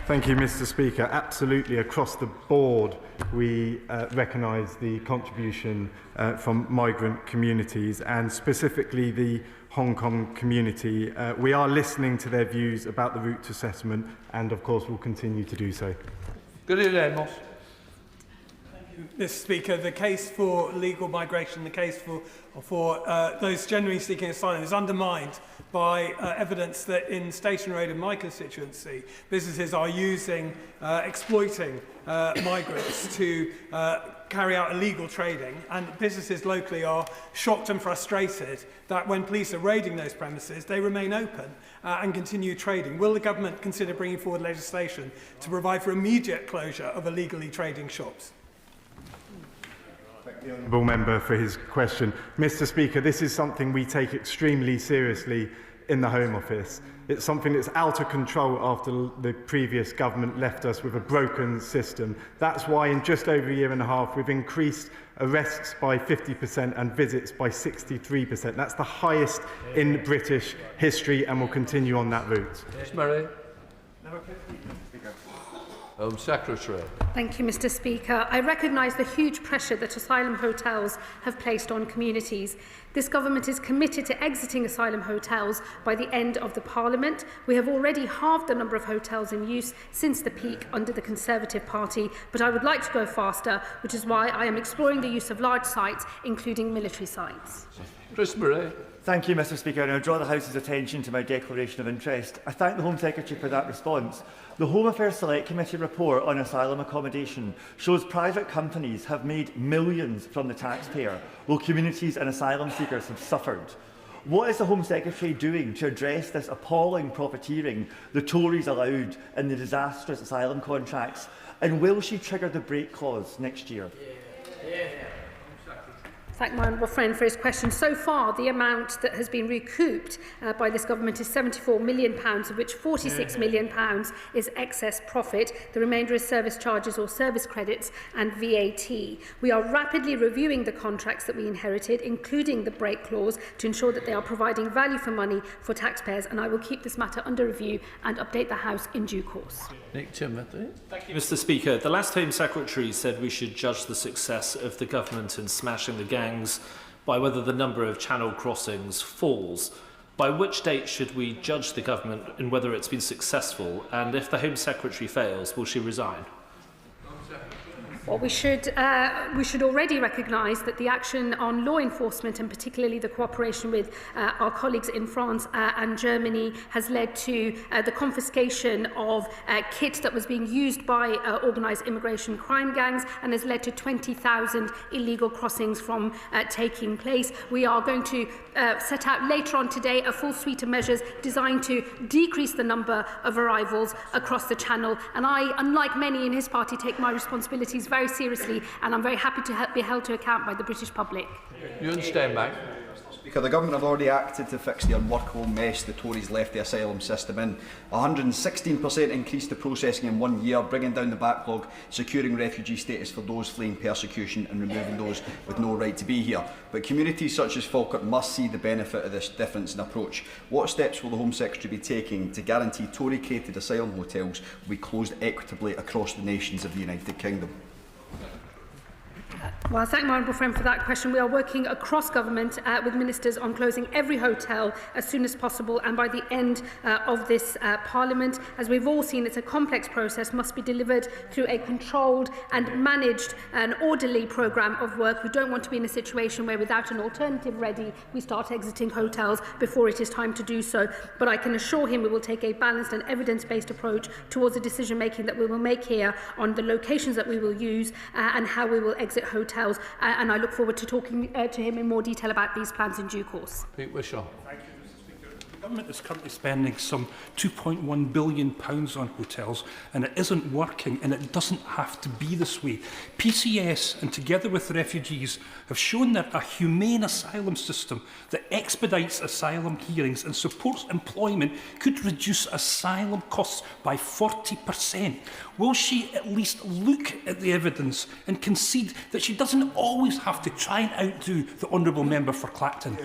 Thank you, Mr. Speaker. Absolutely, across the board, we recognise the contribution from migrant communities, and specifically the Hong Kong community. We are listening to their views about the route to settlement, and of course will continue to do so. Mr. Speaker, the case for legal migration, the case for those genuinely seeking asylum is undermined by evidence that in Station Road in my constituency, businesses are exploiting migrants to carry out illegal trading, and businesses locally are shocked and frustrated that when police are raiding those premises, they remain open and continue trading. Will the government consider bringing forward legislation to provide for immediate closure of illegally trading shops? The honourable member for his question. Mr. Speaker, this is something we take extremely seriously in the Home Office. It's something that's out of control after the previous government left us with a broken system. That's why in just over a year and a half we've increased arrests by 50% and visits by 63%. That's the highest in British history, and will continue on that route. Murray. Home Secretary. Thank you, Mr. Speaker. I recognise the huge pressure that asylum hotels have placed on communities. This government is committed to exiting asylum hotels by the end of the Parliament. We have already halved the number of hotels in use since the peak under the Conservative Party, but I would like to go faster, which is why I am exploring the use of large sites, including military sites. Chris Murray. Thank you, Mr. Speaker, and I draw the House's attention to my declaration of interest. I thank the Home Secretary for that response. The Home Affairs Select Committee report on asylum accommodation shows private companies have made millions from the taxpayer, while communities and asylum seekers have suffered. What is the Home Secretary doing to address this appalling profiteering the Tories allowed in the disastrous asylum contracts? And will she trigger the break clause next year? Thank my honourable friend for his question. So far, the amount that has been recouped by this government is £74 million, of which £46 million is excess profit. The remainder is service charges or service credits and VAT. We are rapidly reviewing the contracts that we inherited, including the break clause, to ensure that they are providing value for money for taxpayers, and I will keep this matter under review and update the House in due course. Nick Timothy. Thank you, Mr. Speaker. The last Home Secretary said we should judge the success of the government in smashing the gangs by whether the number of channel crossings falls. By which date should we judge the government in whether it's been successful? And if the Home Secretary fails, will she resign? Well, we should already recognise that the action on law enforcement, and particularly the cooperation with our colleagues in France and Germany, has led to the confiscation of kit that was being used by organised immigration crime gangs, and has led to 20,000 illegal crossings from taking place. We are going to set out later on today a full suite of measures designed to decrease the number of arrivals across the Channel. And I, unlike many in his party, take my responsibilities very seriously, and I'm very happy to be held to account by the British public. Ewan Steinbach. Speaker, the government have already acted to fix the unworkable mess the Tories left the asylum system in. 116% increased the processing in 1 year, bringing down the backlog, securing refugee status for those fleeing persecution and removing those with no right to be here. But communities such as Falkirk must see the benefit of this difference in approach. What steps will the Home Secretary be taking to guarantee Tory-created asylum hotels will be closed equitably across the nations of the United Kingdom? Well, I thank my honourable friend for that question. We are working across government with ministers on closing every hotel as soon as possible and by the end of this Parliament. As we've all seen, it's a complex process, must be delivered through a controlled and managed and orderly programme of work. We don't want to be in a situation where, without an alternative ready, we start exiting hotels before it is time to do so. But I can assure him we will take a balanced and evidence-based approach towards the decision-making that we will make here on the locations that we will use and how we will exit hotels, and I look forward to talking to him in more detail about these plans in due course. Pete Wishaw. Thank you, Mr. Speaker. The government is currently spending some £2.1 billion on hotels, and it isn't working, and it doesn't have to be this way. PCS, and together with refugees, have shown that a humane asylum system that expedites asylum hearings and supports employment could reduce asylum costs by 40%. Will she at least look at the evidence and concede that she doesn't always have to try and outdo the honourable member for Clacton?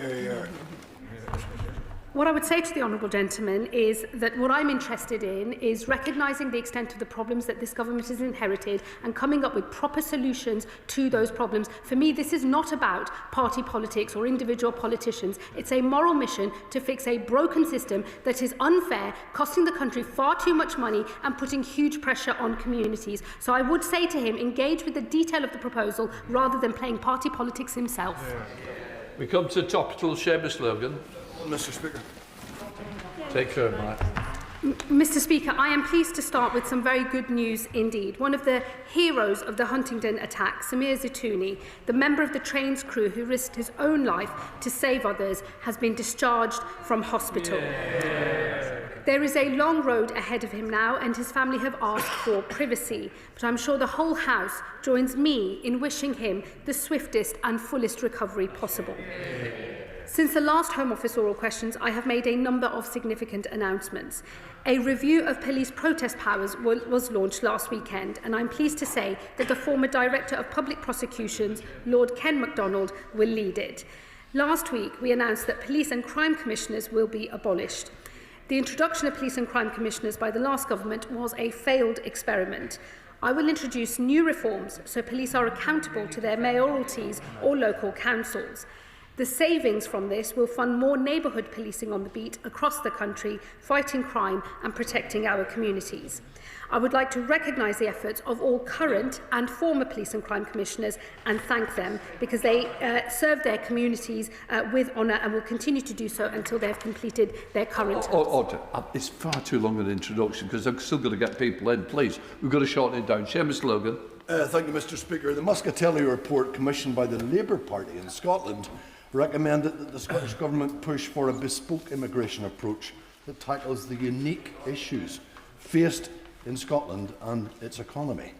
What I would say to the honourable gentleman is that what I'm interested in is recognising the extent of the problems that this government has inherited and coming up with proper solutions to those problems. For me, this is not about party politics or individual politicians. It's a moral mission to fix a broken system that is unfair, costing the country far too much money and putting huge pressure on communities. So I would say to him, engage with the detail of the proposal rather than playing party politics himself. We come to topical Seamus Logan. Mr. Speaker. Take care, Mark. Mr. Speaker, I am pleased to start with some very good news indeed. One of the heroes of the Huntingdon attack, Samir Zitouni, the member of the train's crew who risked his own life to save others, has been discharged from hospital. There is a long road ahead of him now, and his family have asked for privacy. But I'm sure the whole House joins me in wishing him the swiftest and fullest recovery possible. Since the last Home Office oral questions, I have made a number of significant announcements. A review of police protest powers was launched last weekend, and I'm pleased to say that the former Director of Public Prosecutions, Lord Ken MacDonald, will lead it. Last week, we announced that police and crime commissioners will be abolished. The introduction of police and crime commissioners by the last government was a failed experiment. I will introduce new reforms so police are accountable to their mayoralties or local councils. The savings from this will fund more neighbourhood policing on the beat across the country, fighting crime and protecting our communities. I would like to recognise the efforts of all current and former police and crime commissioners and thank them because they serve their communities with honour and will continue to do so until they have completed their current terms. Order. It's far too long an introduction because I'm still going to get people in. Please, we've got to shorten it down. Seamus Logan. Thank you, Mr. Speaker. The Muscatelli report commissioned by the Labour Party in Scotland recommended that the Scottish Government push for a bespoke immigration approach that tackles the unique issues faced in Scotland and its economy.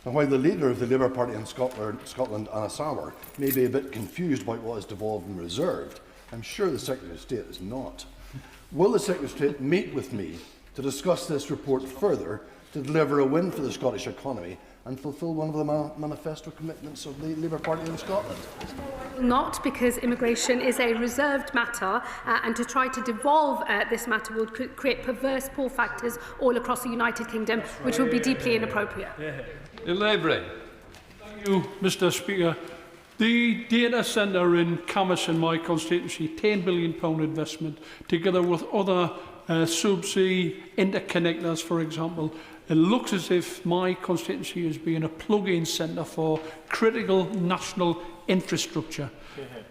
And while the leader of the Labour Party in Scotland, Anna Sauer, may be a bit confused about what is devolved and reserved, I'm sure the Secretary of State is not. Will the Secretary of State meet with me to discuss this report further to deliver a win for the Scottish economy and fulfil one of the manifesto commitments of the Labour Party in Scotland? Not, because immigration is a reserved matter and to try to devolve this matter would create perverse pull factors all across the United Kingdom, which would be deeply inappropriate. Labour. Thank you, Mr. Speaker. The data centre in Camas in my constituency, £10 billion investment, together with other subsea interconnectors, for example. It looks as if my constituency is being a plug-in centre for critical national infrastructure.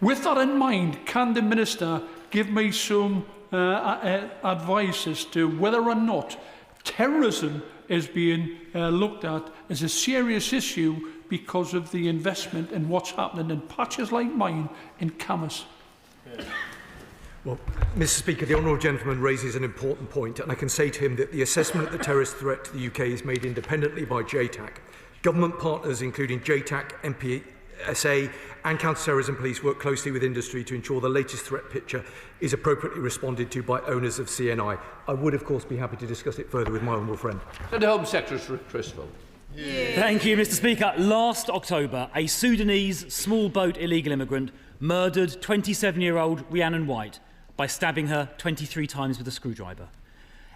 With that in mind, can the Minister give me some advice as to whether or not terrorism is being looked at as a serious issue because of the investment in what's happening in patches like mine in Camas? Well, Mr. Speaker, the honourable gentleman raises an important point, and I can say to him that the assessment of the terrorist threat to the UK is made independently by JTAC. Government partners, including JTAC, MPSA and counter-terrorism police, work closely with industry to ensure the latest threat picture is appropriately responded to by owners of CNI. I would, of course, be happy to discuss it further with my honourable friend. And the Home Secretary, Christopher. Thank you, Mr. Speaker. Last October, a Sudanese small boat illegal immigrant murdered 27-year-old Rhiannon White by stabbing her 23 times with a screwdriver.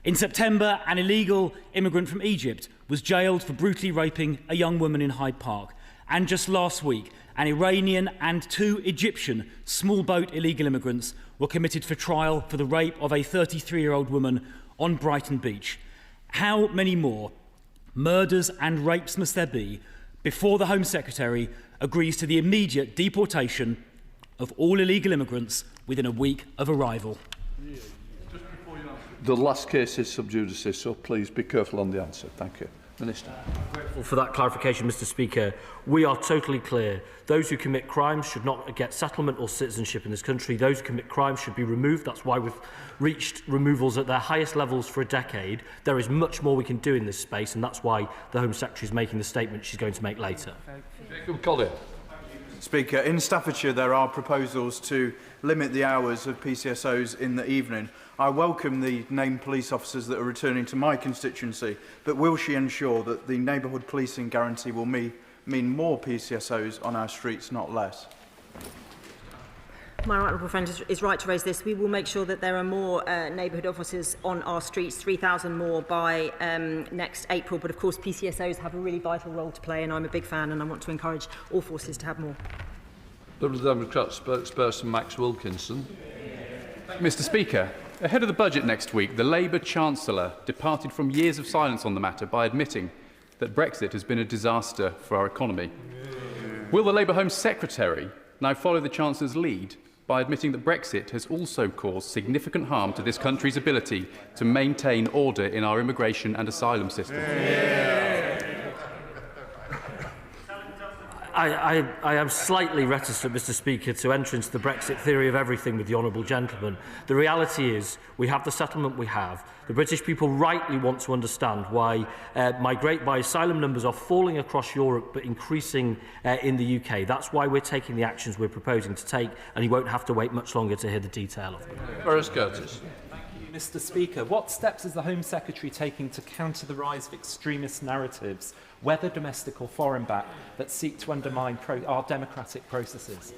In September, an illegal immigrant from Egypt was jailed for brutally raping a young woman in Hyde Park. And just last week, an Iranian and 2 Egyptian small boat illegal immigrants were committed for trial for the rape of a 33-year-old woman on Brighton Beach. How many more murders and rapes must there be before the Home Secretary agrees to the immediate deportation of all illegal immigrants within a week of arrival? The last case is sub judice, so please be careful on the answer. Thank you. Minister. Well, for that clarification, Mr. Speaker, we are totally clear. Those who commit crimes should not get settlement or citizenship in this country. Those who commit crimes should be removed. That's why we've reached removals at their highest levels for a decade. There is much more we can do in this space, and that's why the Home Secretary is making the statement she's going to make later. Colin. Speaker, in Staffordshire there are proposals to limit the hours of PCSOs in the evening. I welcome the named police officers that are returning to my constituency, but will she ensure that the neighbourhood policing guarantee will mean more PCSOs on our streets, not less? My honourable friend is right to raise this. We will make sure that there are more neighbourhood officers on our streets, 3,000 more by next April. But of course, PCSOs have a really vital role to play, and I'm a big fan, and I want to encourage all forces to have more. Liberal Democrat spokesperson Max Wilkinson. Mr. Speaker, ahead of the budget next week, the Labour Chancellor departed from years of silence on the matter by admitting that Brexit has been a disaster for our economy. Will the Labour Home Secretary now follow the Chancellor's lead by admitting that Brexit has also caused significant harm to this country's ability to maintain order in our immigration and asylum system? I am slightly reticent, Mr. Speaker, to enter into the Brexit theory of everything with the honourable gentleman. The reality is we have the settlement we have. The British people rightly want to understand why asylum numbers are falling across Europe but increasing in the UK. That's why we're taking the actions we're proposing to take, and he won't have to wait much longer to hear the detail of them. Boris Curtis. Mr. Speaker, what steps is the Home Secretary taking to counter the rise of extremist narratives, whether domestic or foreign-backed, that seek to undermine our democratic processes?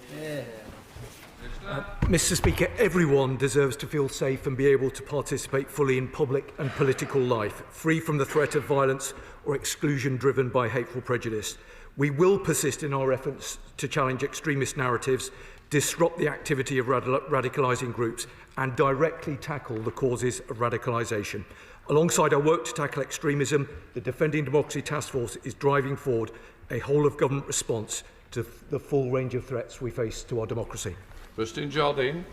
Mr. Speaker, everyone deserves to feel safe and be able to participate fully in public and political life, free from the threat of violence or exclusion driven by hateful prejudice. We will persist in our efforts to challenge extremist narratives, disrupt the activity of radicalising groups and directly tackle the causes of radicalisation. Alongside our work to tackle extremism, the Defending Democracy Task Force is driving forward a whole-of-government response to the full range of threats we face to our democracy. Christine Jardine.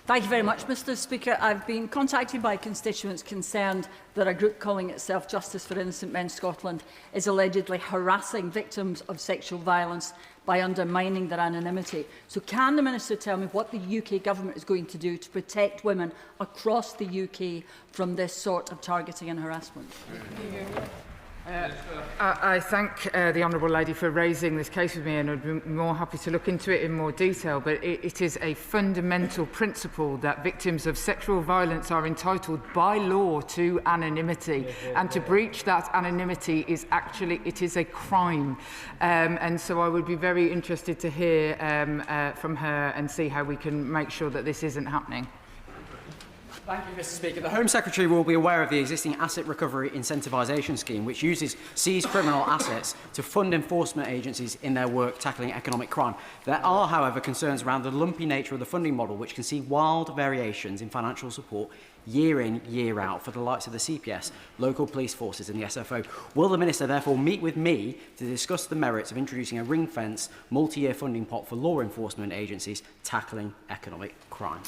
Thank you very much, Mr Speaker. I've been contacted by constituents concerned that a group calling itself Justice for Innocent Men Scotland is allegedly harassing victims of sexual violence by undermining their anonymity. So can the Minister tell me what the UK Government is going to do to protect women across the UK from this sort of targeting and harassment? I thank the Honourable Lady for raising this case with me, and I'd be more happy to look into it in more detail, but it is a fundamental principle that victims of sexual violence are entitled by law to anonymity, and to breach that anonymity is actually, it is a crime. And so I would be very interested to hear from her and see how we can make sure that this isn't happening. Thank you, Mr Speaker. The Home Secretary will be aware of the existing asset recovery incentivisation scheme, which uses seized criminal assets to fund enforcement agencies in their work tackling economic crime. There are, however, concerns around the lumpy nature of the funding model, which can see wild variations in financial support year in, year out for the likes of the CPS, local police forces and the SFO. Will the Minister therefore meet with me to discuss the merits of introducing a ring-fence, multi-year funding pot for law enforcement agencies tackling economic crime?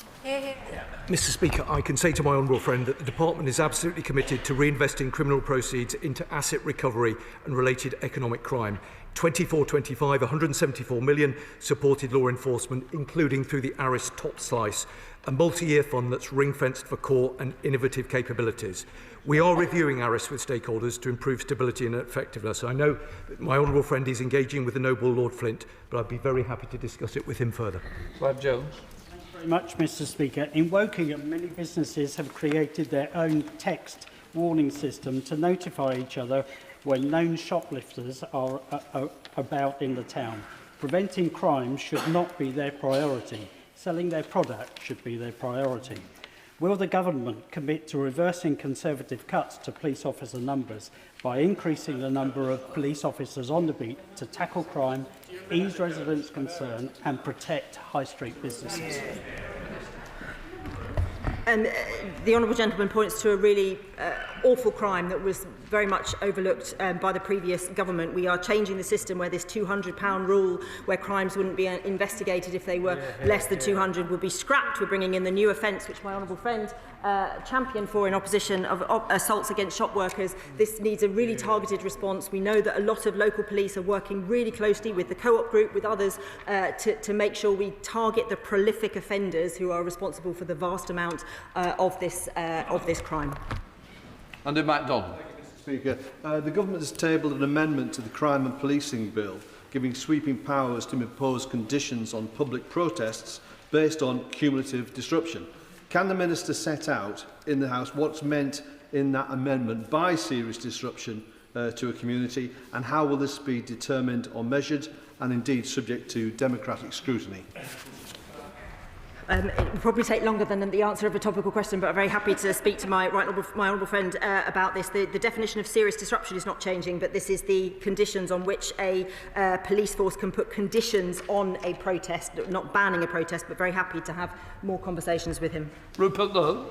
Mr Speaker, I can say to my honourable friend that the Department is absolutely committed to reinvesting criminal proceeds into asset recovery and related economic crime. 24-25, 174 million supported law enforcement, including through the ARIS top slice, a multi-year fund that's ring-fenced for core and innovative capabilities. We are reviewing ARIS with stakeholders to improve stability and effectiveness. I know that my honourable friend is engaging with the noble Lord Flint, but I'd be very happy to discuss it with him further. Clive Jones. Thank you very much, Mr Speaker. In Wokingham, many businesses have created their own text warning system to notify each other when known shoplifters are about in the town. Preventing crime should not be their priority. Selling their product should be their priority. Will the Government commit to reversing Conservative cuts to police officer numbers by increasing the number of police officers on the beat to tackle crime, ease residents' concern and protect high street businesses? The honourable gentleman points to a really awful crime that was very much overlooked by the previous government. We are changing the system where this £200 rule, where crimes wouldn't be investigated if they were less than 200, would be scrapped. We're bringing in the new offence, which my honourable friend championed for in opposition of assaults against shop workers. This needs a really targeted response. We know that a lot of local police are working really closely with the co-op group, with others, to make sure we target the prolific offenders who are responsible for the vast amount of this crime. Under MacDonald. Speaker, the Government has tabled an amendment to the Crime and Policing Bill, giving sweeping powers to impose conditions on public protests based on cumulative disruption. Can the Minister set out in the House what's meant in that amendment by serious disruption to a community, and how will this be determined or measured, and indeed subject to democratic scrutiny? It will probably take longer than the answer of a topical question, but I'm very happy to speak to my honourable friend about this. The definition of serious disruption is not changing, but this is the conditions on which a police force can put conditions on a protest, not banning a protest, but very happy to have more conversations with him. Rupert Lowe.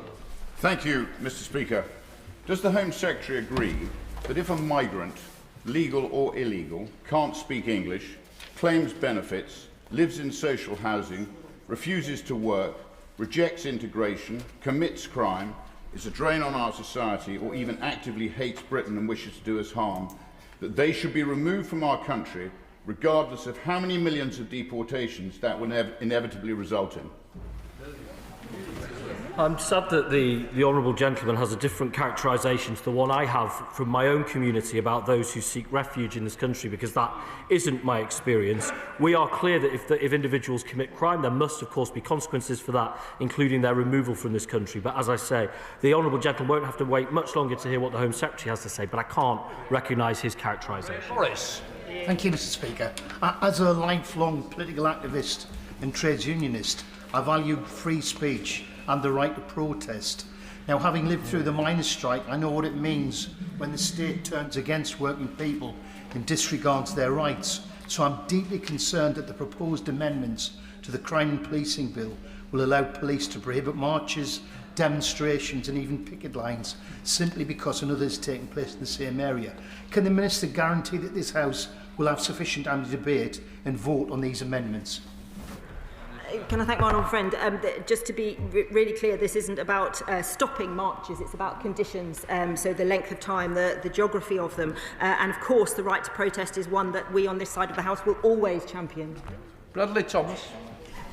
Thank you, Mr Speaker. Does the Home Secretary agree that if a migrant, legal or illegal, can't speak English, claims benefits, lives in social housing, refuses to work, rejects integration, commits crime, is a drain on our society, or even actively hates Britain and wishes to do us harm, that they should be removed from our country, regardless of how many millions of deportations that will inevitably result in? I'm sad that the honourable gentleman has a different characterisation to the one I have from my own community about those who seek refuge in this country, because that isn't my experience. We are clear that if individuals commit crime, there must of course be consequences for that, including their removal from this country. But as I say, the honourable gentleman won't have to wait much longer to hear what the Home Secretary has to say, but I can't recognise his characterisation. Morris. Thank you, Mr Speaker. As a lifelong political activist and trades unionist, I value free speech and the right to protest. Now, having lived through the miners' strike, I know what it means when the state turns against working people and disregards their rights. So I'm deeply concerned that the proposed amendments to the Crime and Policing Bill will allow police to prohibit marches, demonstrations and even picket lines simply because another is taking place in the same area. Can the Minister guarantee that this House will have sufficient time to debate and vote on these amendments? Can I thank my honourable friend? Just to be really clear, this isn't about stopping marches, it's about conditions, so the length of time, the geography of them, and of course the right to protest is one that we on this side of the House will always champion. Bradley Thomas.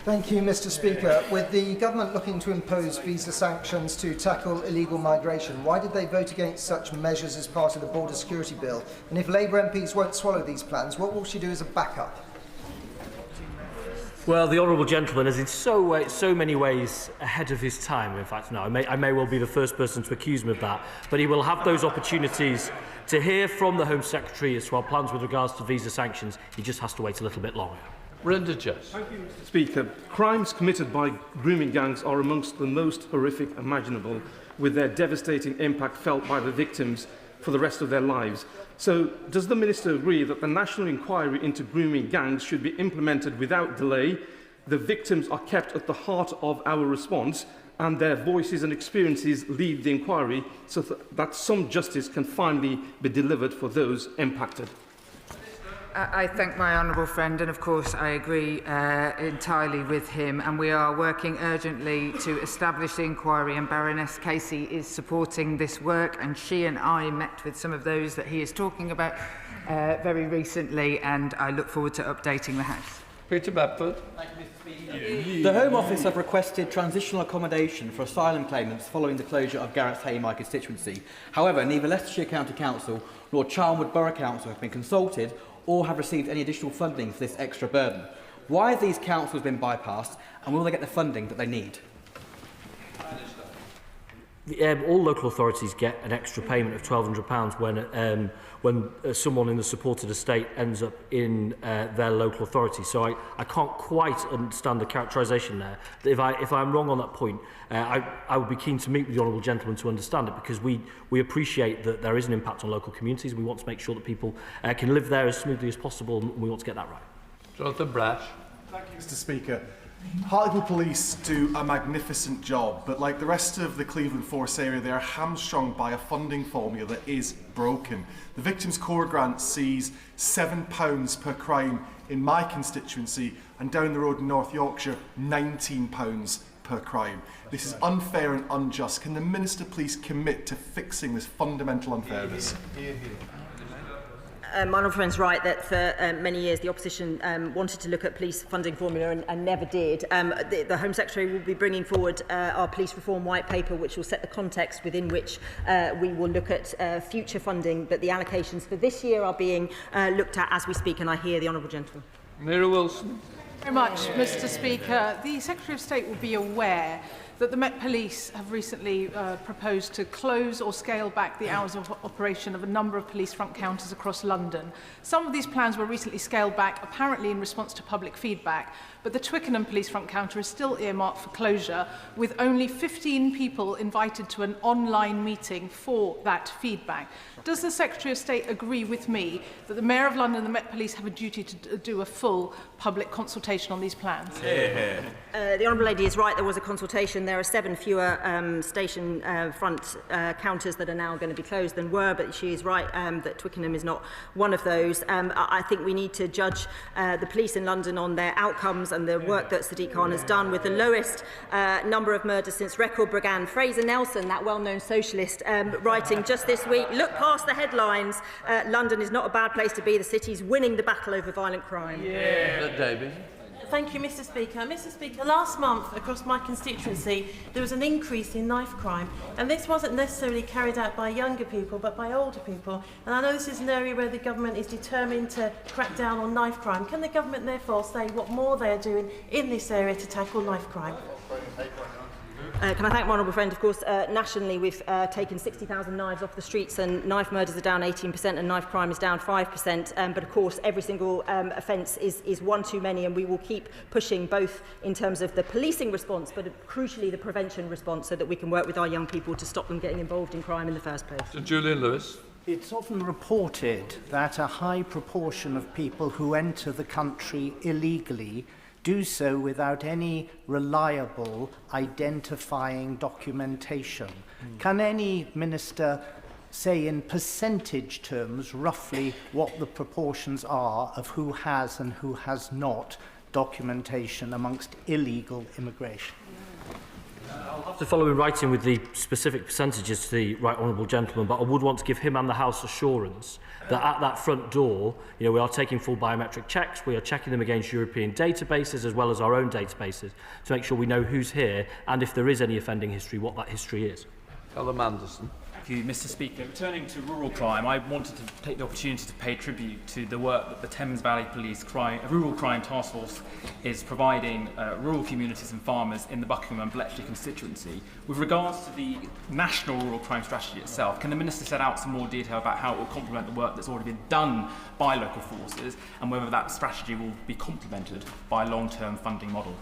Thank you, Mr. Speaker. With the government looking to impose visa sanctions to tackle illegal migration, why did they vote against such measures as part of the border security bill? And if Labour MPs won't swallow these plans, what will she do as a backup? Well, the honourable gentleman is in so many ways ahead of his time. In fact, no, I may well be the first person to accuse him of that. But he will have those opportunities to hear from the Home Secretary as to our plans with regards to visa sanctions. He just has to wait a little bit longer. Brenda Jess. Thank you, Mr. Speaker. Crimes committed by grooming gangs are amongst the most horrific imaginable, with their devastating impact felt by the victims for the rest of their lives. So, does the Minister agree that the national inquiry into grooming gangs should be implemented without delay, the victims are kept at the heart of our response, and their voices and experiences lead the inquiry so that some justice can finally be delivered for those impacted? I thank my honourable friend, and of course I agree entirely with him, and we are working urgently to establish the inquiry, and Baroness Casey is supporting this work, and she and I met with some of those that he is talking about very recently, and I look forward to updating the House. Peter Bedford. The Home Office have requested transitional accommodation for asylum claimants following the closure of Garrett's Hay, my constituency. However, neither Leicestershire County Council nor Charnwood Borough Council have been consulted or have received any additional funding for this extra burden. Why have these councils been bypassed, and will they get the funding that they need? All local authorities get an extra payment of £1,200 when someone in the supported estate ends up in their local authority. So I can't quite understand the characterisation there. If I'm wrong on that point, I would be keen to meet with the honourable gentleman to understand it, because we appreciate that there is an impact on local communities. We want to make sure that people can live there as smoothly as possible, and we want to get that right. Jonathan Brash. Thank you, Mr. Speaker. Hartlepool Police do a magnificent job, but like the rest of the Cleveland Force area, they are hamstrung by a funding formula that is broken. The Victims Core Grant sees £7 per crime in my constituency, and down the road in North Yorkshire, £19 per crime. This is unfair and unjust. Can the Minister please commit to fixing this fundamental unfairness? My honourable friend's right that for many years the opposition wanted to look at police funding formula and never did. The Home Secretary will be bringing forward our police reform white paper, which will set the context within which we will look at future funding, but the allocations for this year are being looked at as we speak, and I hear the honourable gentleman. Mira Wilson. Very much, Mr. Speaker. The Secretary of State will be aware that the Met Police have recently proposed to close or scale back the hours of operation of a number of police front counters across London. Some of these plans were recently scaled back, apparently in response to public feedback, but the Twickenham police front counter is still earmarked for closure, with only 15 people invited to an online meeting for that feedback. Does the Secretary of State agree with me that the Mayor of London and the Met Police have a duty to do a full public consultation on these plans? The Honourable Lady is right, there was a consultation. There are 7 fewer station front counters that are now going to be closed than were, but she is right that Twickenham is not one of those. I think we need to judge the police in London on their outcomes and the work that Sadiq Khan has done, with the lowest number of murders since record Brigand. Fraser Nelson, that well-known socialist, writing just this week, look past the headlines, London is not a bad place to be, the city's winning the battle over violent crime. David. Thank you, Mr. Speaker. Mr. Speaker, last month across my constituency there was an increase in knife crime, and this wasn't necessarily carried out by younger people but by older people, and I know this is an area where the government is determined to crack down on knife crime. Can the government therefore say what more they are doing in this area to tackle knife crime? Can I thank my honourable friend? Of course, nationally we've taken 60,000 knives off the streets, and knife murders are down 18% and knife crime is down 5%. But of course, every single offence is one too many, and we will keep pushing both in terms of the policing response, but crucially the prevention response, so that we can work with our young people to stop them getting involved in crime in the first place. Julian Lewis. It's often reported that a high proportion of people who enter the country illegally do so without any reliable identifying documentation. Can any minister say in percentage terms roughly what the proportions are of who has and who has not documentation amongst illegal immigration? I'll have to follow in writing with the specific percentages to the right honourable gentleman, but I would want to give him and the House assurance that at that front door, we are taking full biometric checks, we are checking them against European databases as well as our own databases to make sure we know who's here and if there is any offending history, what that history is. Callum Anderson. Thank you, Mr. Speaker. Returning to rural crime, I wanted to take the opportunity to pay tribute to the work that the Thames Valley Police Rural Crime Task Force is providing rural communities and farmers in the Buckingham and Bletchley constituency. With regards to the national rural crime strategy itself, can the Minister set out some more detail about how it will complement the work that's already been done by local forces and whether that strategy will be complemented by a long-term funding model?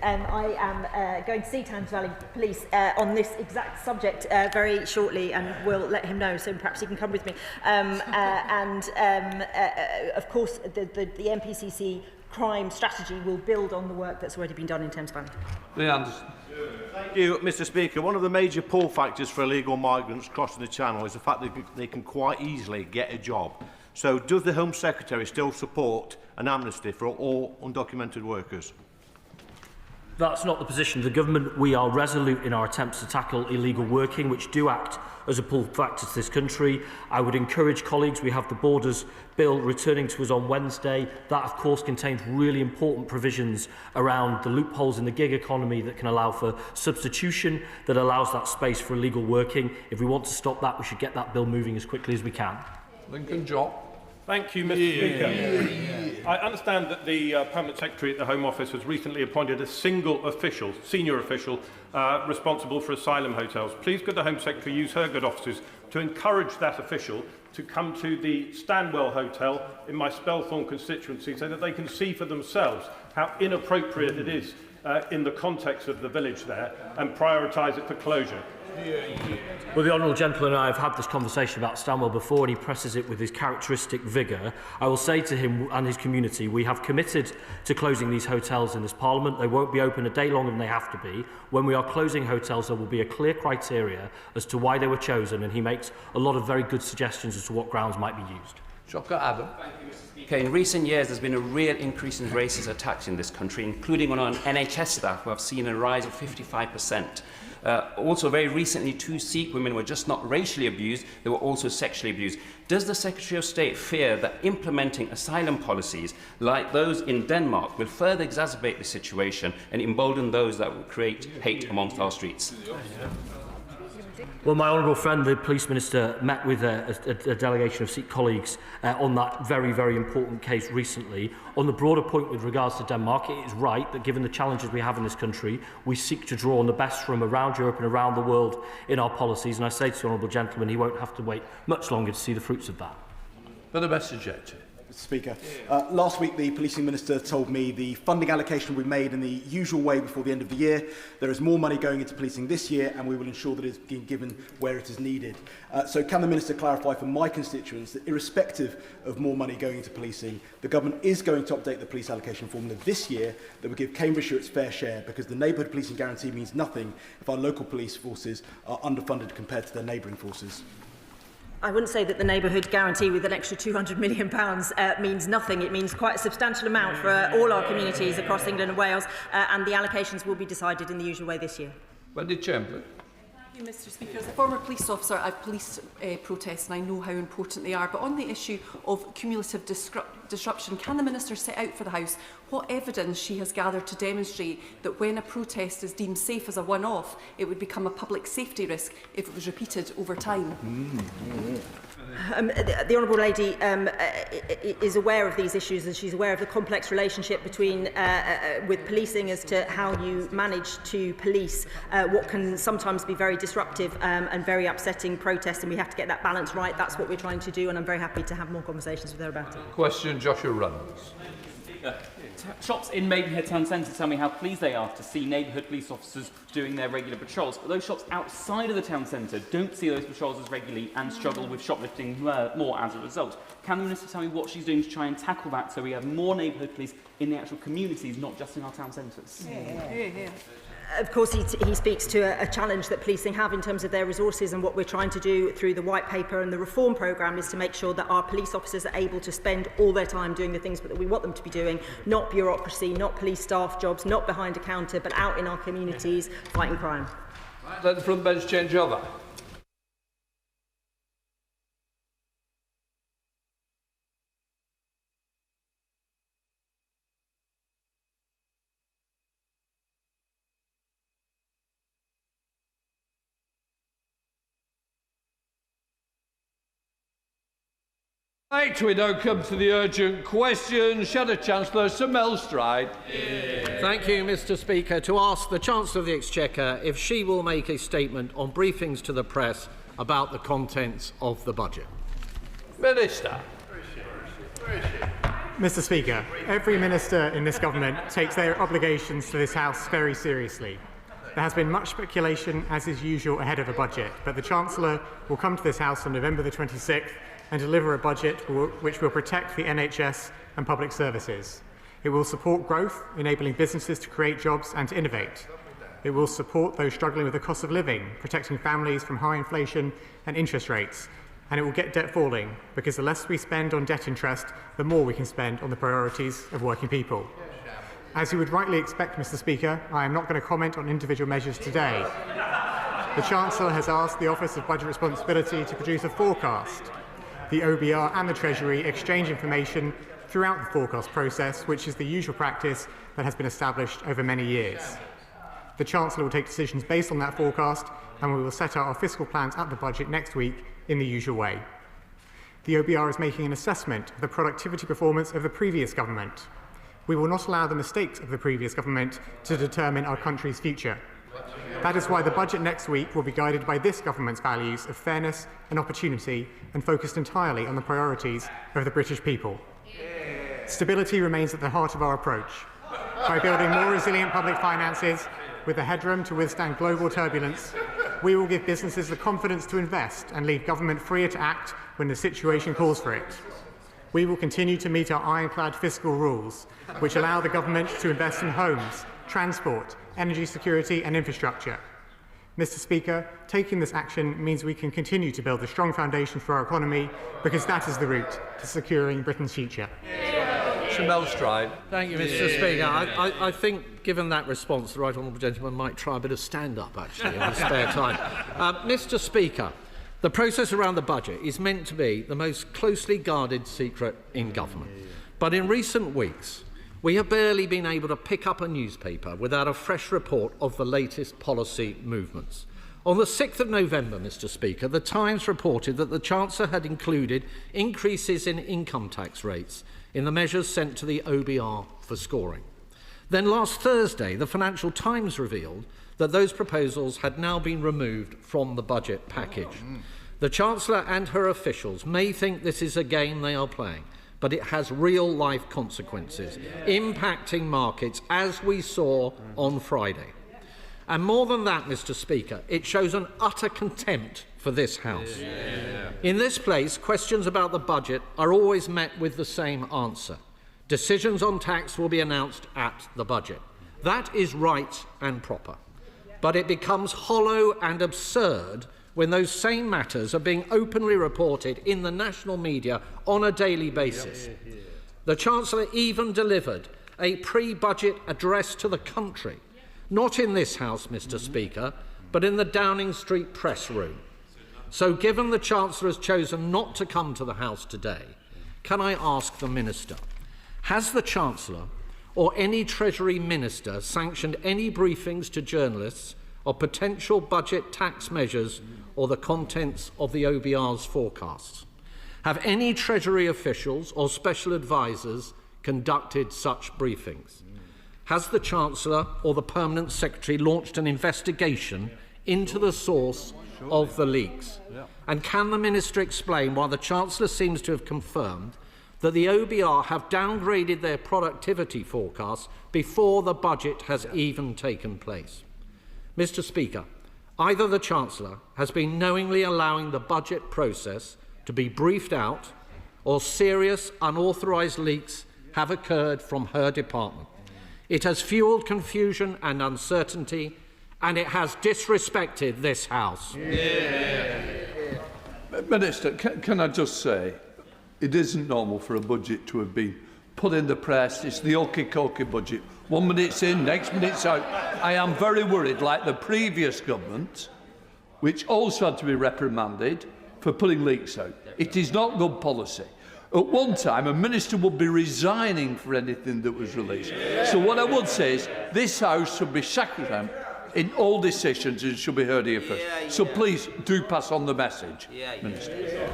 I am going to see Thames Valley Police on this exact subject very shortly, and we'll let him know, so perhaps he can come with me. Of course, the MPCC crime strategy will build on the work that's already been done in Thames Valley. Anderson. Thank you, Mr. Speaker. One of the major pull factors for illegal migrants crossing the Channel is the fact that they can quite easily get a job. So does the Home Secretary still support an amnesty for all undocumented workers? That's not the position of the government. We are resolute in our attempts to tackle illegal working, which do act as a pull factor to this country. I would encourage colleagues, we have the Borders Bill returning to us on Wednesday. That, of course, contains really important provisions around the loopholes in the gig economy that can allow for substitution, that allows that space for illegal working. If we want to stop that, we should get that bill moving as quickly as we can. Lincoln John. Thank you, Mr. Speaker. I understand that the Permanent Secretary at the Home Office has recently appointed a single official, senior official, responsible for asylum hotels. Please could the Home Secretary use her good offices to encourage that official to come to the Stanwell Hotel in my Spelthorne constituency so that they can see for themselves how inappropriate it is in the context of the village there and prioritise it for closure. Well, the honourable gentleman and I have had this conversation about Stanwell before, and he presses it with his characteristic vigour. I will say to him and his community, we have committed to closing these hotels in this Parliament. They won't be open a day longer than they have to be. When we are closing hotels, there will be a clear criteria as to why they were chosen, and he makes a lot of very good suggestions as to what grounds might be used. Shocker Adam. Okay, in recent years, there's been a real increase in racist attacks in this country, including on our NHS staff, who have seen a rise of 55%. Also, very recently, 2 Sikh women were just not racially abused, they were also sexually abused. Does the Secretary of State fear that implementing asylum policies like those in Denmark will further exacerbate the situation and embolden those that will create hate amongst our streets? Well, my honourable friend, the Police Minister, met with a delegation of Sikh colleagues on that very, very important case recently. On the broader point with regards to Denmark, it is right that given the challenges we have in this country, we seek to draw on the best from around Europe and around the world in our policies. And I say to the honourable gentleman, he won't have to wait much longer to see the fruits of that. For the message, Mr. Speaker. Last week, the Policing Minister told me the funding allocation will be made in the usual way before the end of the year. There is more money going into policing this year, and we will ensure that it is being given where it is needed. So can the Minister clarify for my constituents that irrespective of more money going into policing, the Government is going to update the police allocation formula this year that will give Cambridgeshire its fair share, because the neighbourhood policing guarantee means nothing if our local police forces are underfunded compared to their neighbouring forces? I wouldn't say that the neighbourhood guarantee with an extra £200 million means nothing. It means quite a substantial amount for all our communities across England and Wales, and the allocations will be decided in the usual way this year. Wendy Chamberlain. Thank you, Mr. Speaker. As a former police officer, I've policed protests and I know how important they are. But on the issue of cumulative disruption, can the Minister set out for the House what evidence she has gathered to demonstrate that when a protest is deemed safe as a one-off, it would become a public safety risk if it was repeated over time? The Honourable Lady is aware of these issues, and she's aware of the complex relationship between with policing as to how you manage to police what can sometimes be very disruptive and very upsetting protests, and we have to get that balance right. That's what we're trying to do, and I'm very happy to have more conversations with her about it. Question, Joshua Reynolds. Speaker. Shops in Maidenhead Town Centre tell me how pleased they are to see neighbourhood police officers doing their regular patrols, but those shops outside of the town centre don't see those patrols as regularly and struggle with shoplifting more as a result. Can the Minister tell me what she's doing to try and tackle that so we have more neighbourhood police in the actual communities, not just in our town centres? Of course, he speaks to a challenge that policing have in terms of their resources, and what we're trying to do through the White Paper and the reform programme is to make sure that our police officers are able to spend all their time doing the things that we want them to be doing, not bureaucracy, not police staff jobs, not behind a counter, but out in our communities fighting crime. Let the front bench change over. Right, we now come to the urgent question. Shadow Chancellor Sir Mel Stride. Thank you, Mr. Speaker. To ask the Chancellor of the Exchequer if she will make a statement on briefings to the press about the contents of the budget. Minister. Mr. Speaker, every minister in this government takes their obligations to this House very seriously. There has been much speculation, as is usual, ahead of a budget, but the Chancellor will come to this House on November the 26th and deliver a budget which will protect the NHS and public services. It will support growth, enabling businesses to create jobs and to innovate. It will support those struggling with the cost of living, protecting families from high inflation and interest rates. And it will get debt falling, because the less we spend on debt interest, the more we can spend on the priorities of working people. As you would rightly expect, Mr. Speaker, I am not going to comment on individual measures today. The Chancellor has asked the Office of Budget Responsibility to produce a forecast. The OBR and the Treasury exchange information throughout the forecast process, which is the usual practice that has been established over many years. The Chancellor will take decisions based on that forecast, and we will set out our fiscal plans at the budget next week in the usual way. The OBR is making an assessment of the productivity performance of the previous government. We will not allow the mistakes of the previous government to determine our country's future. That is why the budget next week will be guided by this government's values of fairness and opportunity, and focused entirely on the priorities of the British people. Stability remains at the heart of our approach. By building more resilient public finances with the headroom to withstand global turbulence, we will give businesses the confidence to invest and leave government freer to act when the situation calls for it. We will continue to meet our ironclad fiscal rules, which allow the government to invest in homes, transport, energy security and infrastructure. Mr. Speaker, taking this action means we can continue to build a strong foundation for our economy, because that is the route to securing Britain's future. Sir Mel Stride. Thank you, Mr. Speaker. I think, given that response, the right honourable gentleman might try a bit of stand-up, actually, in his spare time. Mr. Speaker, the process around the budget is meant to be the most closely guarded secret in government. But in recent weeks, we have barely been able to pick up a newspaper without a fresh report of the latest policy movements. On the 6th of November, Mr. Speaker, the Times reported that the Chancellor had included increases in income tax rates in the measures sent to the OBR for scoring. Then last Thursday, the Financial Times revealed that those proposals had now been removed from the budget package. The Chancellor and her officials may think this is a game they are playing, but it has real-life consequences, impacting markets, as we saw on Friday. And more than that, Mr. Speaker, it shows an utter contempt for this House. In this place, questions about the budget are always met with the same answer. Decisions on tax will be announced at the budget. That is right and proper. But it becomes hollow and absurd when those same matters are being openly reported in the national media on a daily basis. The Chancellor even delivered a pre-budget address to the country, not in this House, Mr. Speaker, but in the Downing Street press room. So given the Chancellor has chosen not to come to the House today, can I ask the Minister, has the Chancellor or any Treasury Minister sanctioned any briefings to journalists of potential budget tax measures or the contents of the OBR's forecasts? Have any Treasury officials or special advisers conducted such briefings? Has the Chancellor or the Permanent Secretary launched an investigation into the source of the leaks? And can the Minister explain why the Chancellor seems to have confirmed that the OBR have downgraded their productivity forecasts before the budget has even taken place. Mr. Speaker, either the Chancellor has been knowingly allowing the budget process to be briefed out, or serious unauthorised leaks have occurred from her department. It has fuelled confusion and uncertainty, and it has disrespected this House. Minister, can I just say, it isn't normal for a budget to have been put in the press. It's the okey-cokey budget. 1 minute's in, next minute's out. I am very worried, like the previous government, which also had to be reprimanded for putting leaks out. It is not good policy. At one time, a minister would be resigning for anything that was released. So what I would say is, this House should be sacrosanct in all decisions and should be heard here first. So please do pass on the message, Minister.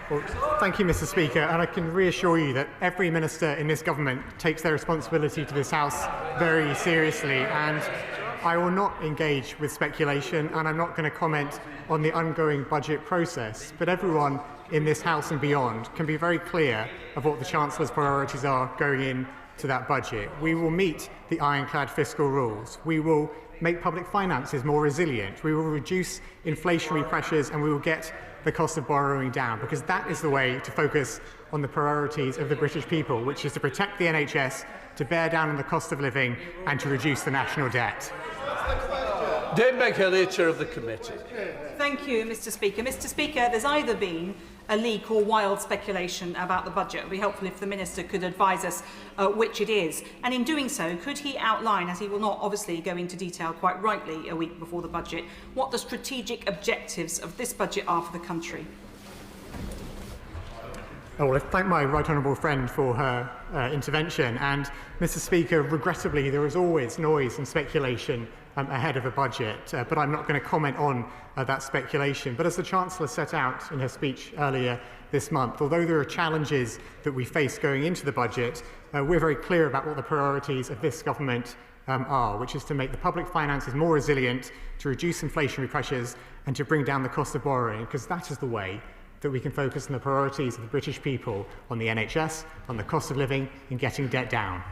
Well, thank you, Mr. Speaker, and I can reassure you that every minister in this government takes their responsibility to this House very seriously, and I will not engage with speculation, and I'm not going to comment on the ongoing budget process. But everyone in this House and beyond can be very clear of what the Chancellor's priorities are going into that budget. We will meet the ironclad fiscal rules. We will make public finances more resilient. We will reduce inflationary pressures, and we will get the cost of borrowing down, because that is the way to focus on the priorities of the British people, which is to protect the NHS, to bear down on the cost of living, and to reduce the national debt. Dame Beckelly, Chair of the Committee. Thank you, Mr. Speaker. Mr. Speaker, there's either been a leak or wild speculation about the budget. It would be helpful if the Minister could advise us which it is. And in doing so, could he outline, as he will not obviously go into detail quite rightly a week before the budget, what the strategic objectives of this budget are for the country? Oh, well, I thank my right honourable friend for her intervention. And, Mr. Speaker, regrettably, there is always noise and speculation ahead of a budget, but I'm not going to comment on that speculation. But as the Chancellor set out in her speech earlier this month, although there are challenges that we face going into the budget, we're very clear about what the priorities of this government are, which is to make the public finances more resilient, to reduce inflationary pressures, and to bring down the cost of borrowing, because that is the way that we can focus on the priorities of the British people, on the NHS, on the cost of living, and getting debt down.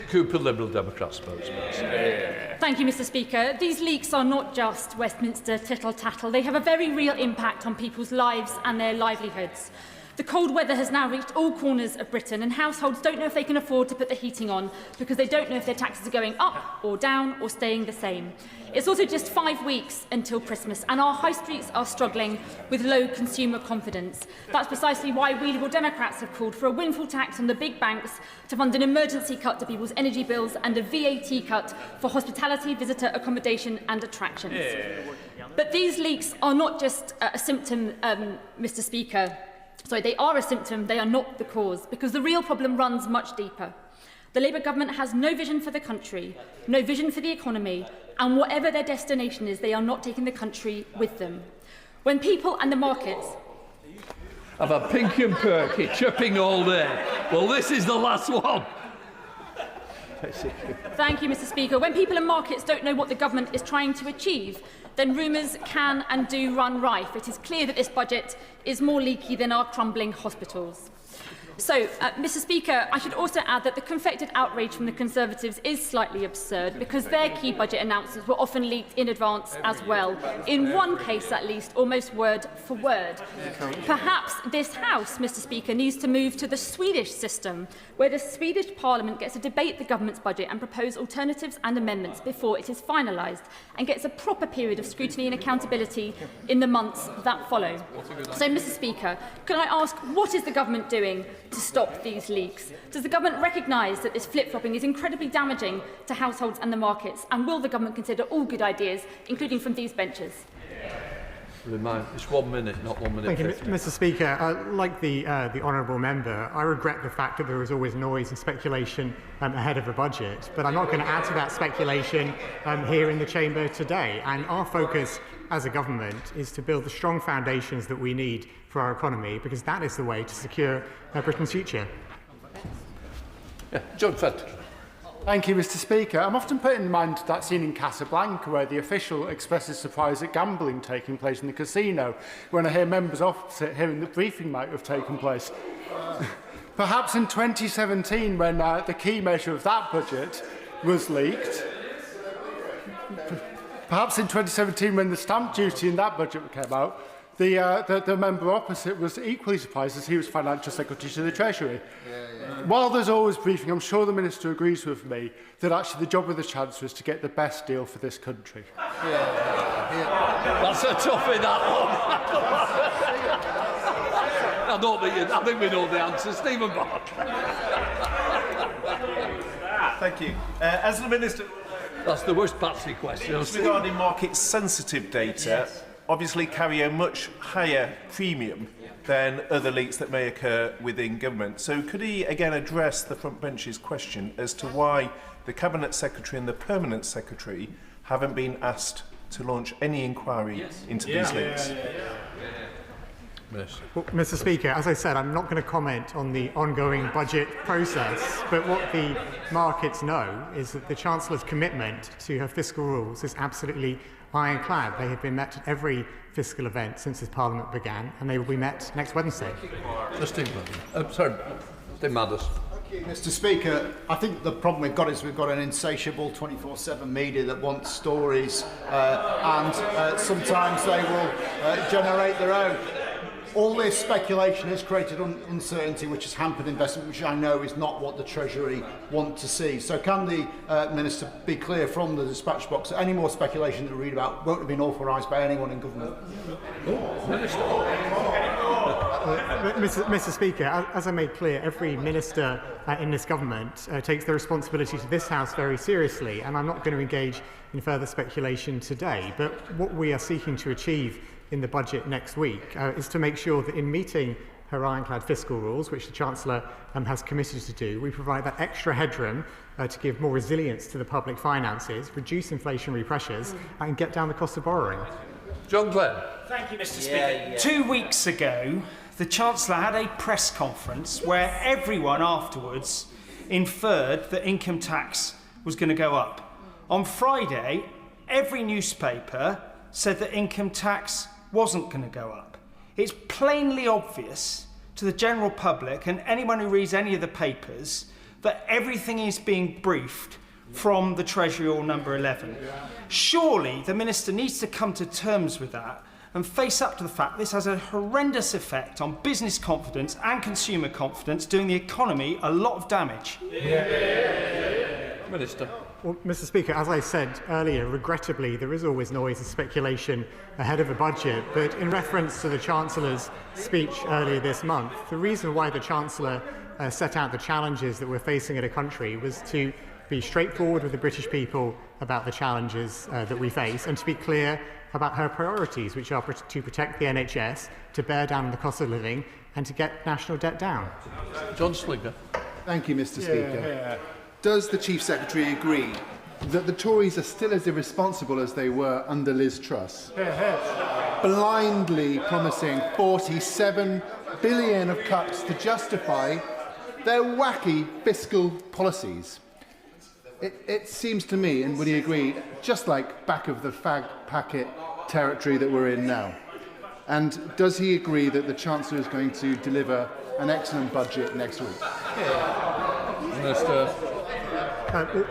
Cooper, Liberal Democrat spokesperson. Thank you, Mr. Speaker. These leaks are not just Westminster tittle-tattle. They have a very real impact on people's lives and their livelihoods. The cold weather has now reached all corners of Britain, and households don't know if they can afford to put the heating on because they don't know if their taxes are going up or down or staying the same. It's also just 5 weeks until Christmas, and our high streets are struggling with low consumer confidence. That's precisely why we Liberal Democrats have called for a windfall tax on the big banks to fund an emergency cut to people's energy bills and a VAT cut for hospitality, visitor accommodation and attractions. But these leaks are not just a symptom, Mr. Speaker. Sorry, they are a symptom, they are not the cause, because the real problem runs much deeper. The Labour government has no vision for the country, no vision for the economy, and whatever their destination is, they are not taking the country with them. When people and the markets... I've had Pinky and Perky chipping all day. Well, this is the last one. Thank you, Mr. Speaker. When people and markets don't know what the government is trying to achieve, then rumours can and do run rife. It is clear that this budget is more leaky than our crumbling hospitals. So, Mr. Speaker, I should also add that the confected outrage from the Conservatives is slightly absurd because their key budget announcements were often leaked in advance as well. In one case, at least, almost word for word. Perhaps this House, Mr. Speaker, needs to move to the Swedish system, where the Swedish Parliament gets to debate the government's budget and propose alternatives and amendments before it is finalised, and gets a proper period of scrutiny and accountability in the months that follow. So, Mr. Speaker, can I ask, what is the government doing to stop these leaks? Does the government recognise that this flip-flopping is incredibly damaging to households and the markets? And will the government consider all good ideas, including from these benches? It's 1 minute, not 1 minute. Thank you, Mr. Speaker. Like the honourable member, I regret the fact that there is always noise and speculation ahead of a budget, but I'm not going to add to that speculation here in the chamber today. And our focus as a government is to build the strong foundations that we need for our economy, because that is the way to secure Britain's future. John Fenton. Thank you, Mr. Speaker. I'm often put in mind that scene in Casablanca where the official expresses surprise at gambling taking place in the casino, when I hear members opposite hearing the briefing might have taken place. Perhaps in 2017, when the key measure of that budget was leaked. Perhaps in 2017, when the stamp duty in that budget came out, the member opposite was equally surprised as he was Financial Secretary to the Treasury. While there's always briefing, I'm sure the Minister agrees with me that actually the job of the Chancellor is to get the best deal for this country. That's a toughie, that one. I think we know the answer. Stephen Barker. Thank you. As the Minister... That's the worst Patsy question. Regarding market-sensitive data, obviously carry a much higher premium than other leaks that may occur within government. So could he again address the front bench's question as to why the Cabinet Secretary and the Permanent Secretary haven't been asked to launch any inquiry into these leaks? Well, Mr. Speaker, as I said, I'm not going to comment on the ongoing budget process, but what the markets know is that the Chancellor's commitment to her fiscal rules is absolutely ironclad. They have been met at every fiscal event since this Parliament began, and they will be met next Wednesday. Steve Madders. Mr. Speaker, I think the problem we've got is we've got an insatiable 24/7 media that wants stories, and sometimes they will generate their own. All this speculation has created uncertainty, which has hampered investment, which I know is not what the Treasury want to see. So can the Minister be clear from the dispatch box that any more speculation that we read about won't have been authorised by anyone in government? Mr. Speaker, as I made clear, every minister in this government takes their responsibility to this House very seriously, and I'm not going to engage in further speculation today. But what we are seeking to achieve in the budget next week is to make sure that in meeting her ironclad fiscal rules, which the Chancellor has committed to do, we provide that extra headroom to give more resilience to the public finances, reduce inflationary pressures, and get down the cost of borrowing. John Glenn. Thank you, Mr. Speaker. 2 weeks ago, the Chancellor had a press conference where everyone afterwards inferred that income tax was going to go up. On Friday, every newspaper said that income tax wasn't going to go up. It's plainly obvious to the general public and anyone who reads any of the papers that everything is being briefed from the Treasury or Number 11. Surely the Minister needs to come to terms with that and face up to the fact this has a horrendous effect on business confidence and consumer confidence, doing the economy a lot of damage. Minister. Well, Mr. Speaker, as I said earlier, regrettably, there is always noise and speculation ahead of a budget. But in reference to the Chancellor's speech earlier this month, the reason why the Chancellor set out the challenges that we're facing in a country was to be straightforward with the British people about the challenges that we face and to be clear about her priorities, which are to protect the NHS, to bear down on the cost of living and to get national debt down. John Slinger. Thank you, Mr. Speaker. Does the Chief Secretary agree that the Tories are still as irresponsible as they were under Liz Truss? Blindly promising 47 billion of cuts to justify their wacky fiscal policies. It seems to me, and would he agree, just like back of the fag packet territory that we're in now. And does he agree that the Chancellor is going to deliver an excellent budget next week?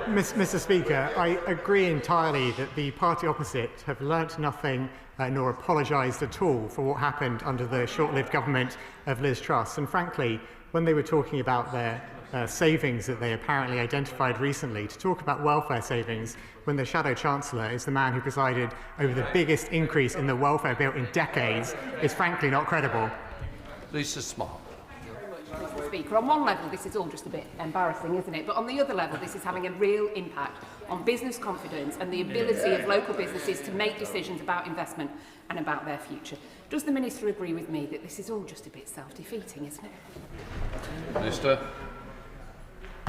Mr. Speaker, I agree entirely that the party opposite have learnt nothing nor apologised at all for what happened under the short-lived government of Liz Truss. And frankly, when they were talking about their savings that they apparently identified recently, to talk about welfare savings when the Shadow Chancellor is the man who presided over the biggest increase in the welfare bill in decades is frankly not credible. Lisa Smart. Mr. Speaker, on one level this is all just a bit embarrassing, isn't it? But on the other level this is having a real impact on business confidence and the ability of local businesses to make decisions about investment and about their future. Does the Minister agree with me that this is all just a bit self-defeating, isn't it? Minister.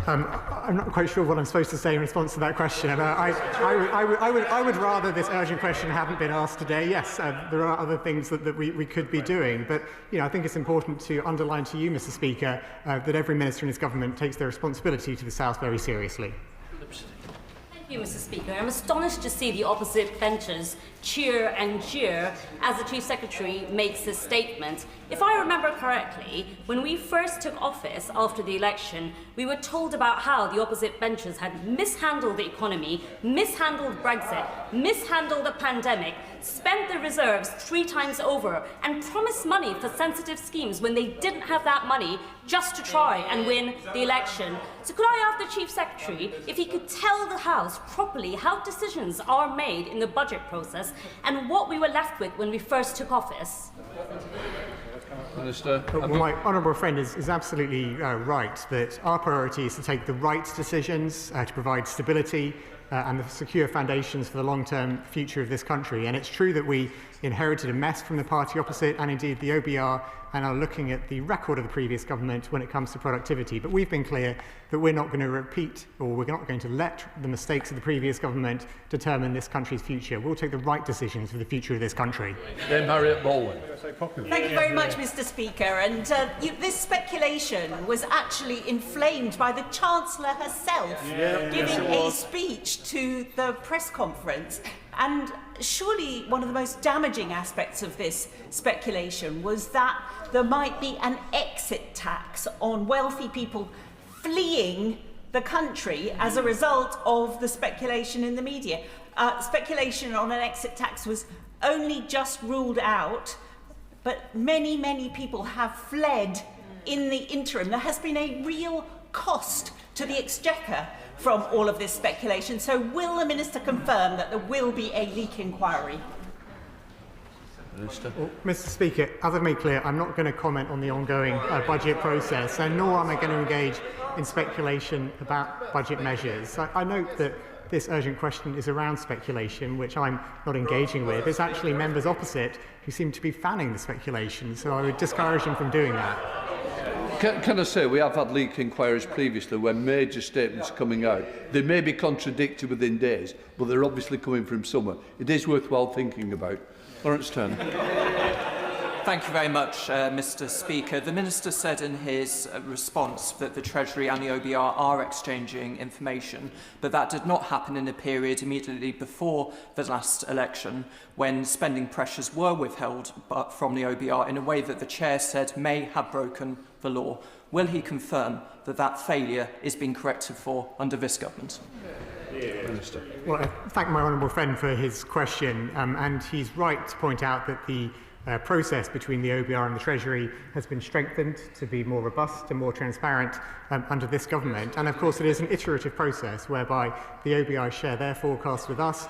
I'm not quite sure what I'm supposed to say in response to that question. I would rather this urgent question hadn't been asked today. Yes, there are other things that we could be doing, but I think it's important to underline to you, Mr. Speaker, that every minister in his government takes their responsibility to this House very seriously. Thank you, Mr. Speaker. I'm astonished to see the opposite benches cheer and jeer as the Chief Secretary makes this statement. If I remember correctly, when we first took office after the election, we were told about how the opposite benches had mishandled the economy, mishandled Brexit, mishandled the pandemic, spent the reserves 3 times over, and promised money for sensitive schemes when they didn't have that money just to try and win the election. So could I ask the Chief Secretary if he could tell the House properly how decisions are made in the budget process and what we were left with when we first took office? Minister. Well, my honourable friend is absolutely right that our priority is to take the right decisions to provide stability and the secure foundations for the long-term future of this country. And it's true that we inherited a mess from the party opposite and indeed the OBR and are looking at the record of the previous government when it comes to productivity. But we've been clear that we're not going to repeat or we're not going to let the mistakes of the previous government determine this country's future. We'll take the right decisions for the future of this country. Then Harriet Baldwin. Thank you very much, Mr. Speaker. And this speculation was actually inflamed by the Chancellor herself giving a speech to the press conference. And surely one of the most damaging aspects of this speculation was that there might be an exit tax on wealthy people fleeing the country as a result of the speculation in the media. Speculation on an exit tax was only just ruled out, but many, many people have fled in the interim. There has been a real cost to the Exchequer from all of this speculation. So will the Minister confirm that there will be a leak inquiry? Well, Mr. Speaker, as I've made clear, I'm not going to comment on the ongoing budget process, and nor am I going to engage in speculation about budget measures. I note that this urgent question is around speculation, which I'm not engaging with. It's actually members opposite who seem to be fanning the speculation, so I would discourage them from doing that. Can I say, we have had leak inquiries previously when major statements are coming out. They may be contradicted within days, but they're obviously coming from somewhere. It is worthwhile thinking about. Lawrence Turner. Thank you very much, Mr. Speaker. The Minister said in his response that the Treasury and the OBR are exchanging information, but that did not happen in a period immediately before the last election when spending pressures were withheld from the OBR in a way that the Chair said may have broken the law. Will he confirm that that failure is being corrected for under this government? Well, I thank my honourable friend for his question, and he's right to point out that the process between the OBR and the Treasury has been strengthened to be more robust and more transparent under this government. And of course it is an iterative process whereby the OBR share their forecasts with us,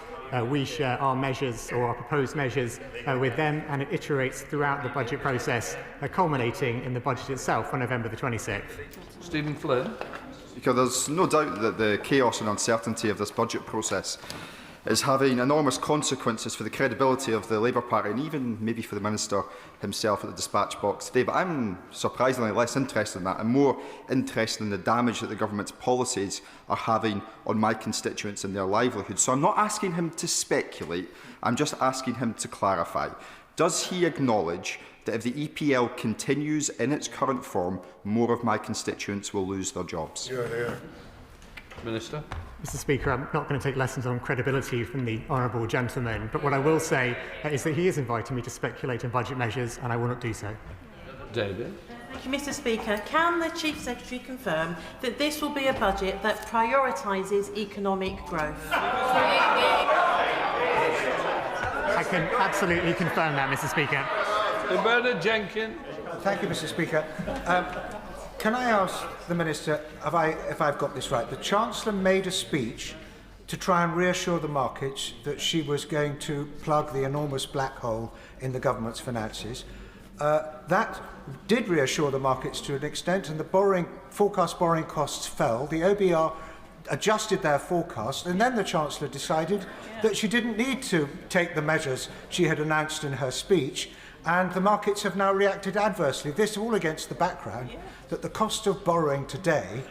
we share our measures or our proposed measures with them, and it iterates throughout the budget process, culminating in the budget itself on November the 26th. Stephen Flynn. Because there's no doubt that the chaos and uncertainty of this budget process is having enormous consequences for the credibility of the Labour Party and even maybe for the Minister himself at the dispatch box today. But I'm surprisingly less interested in that. I'm more interested in the damage that the government's policies are having on my constituents and their livelihoods. So I'm not asking him to speculate, I'm just asking him to clarify. Does he acknowledge that if the EPL continues in its current form, more of my constituents will lose their jobs? Minister. Mr. Speaker, I'm not going to take lessons on credibility from the honourable gentleman, but what I will say is that he is inviting me to speculate on budget measures, and I will not do so. David. Thank you, Mr. Speaker. Can the Chief Secretary confirm that this will be a budget that prioritises economic growth? I can absolutely confirm that, Mr. Speaker. Bernard Jenkins. Thank you, Mr. Speaker. Can I ask the Minister, if I've got this right, the Chancellor made a speech to try and reassure the markets that she was going to plug the enormous black hole in the government's finances. That did reassure the markets to an extent, and the forecast borrowing costs fell. The OBR adjusted their forecast, and then the Chancellor decided that she didn't need to take the measures she had announced in her speech, and the markets have now reacted adversely. This all against the background that the cost of borrowing today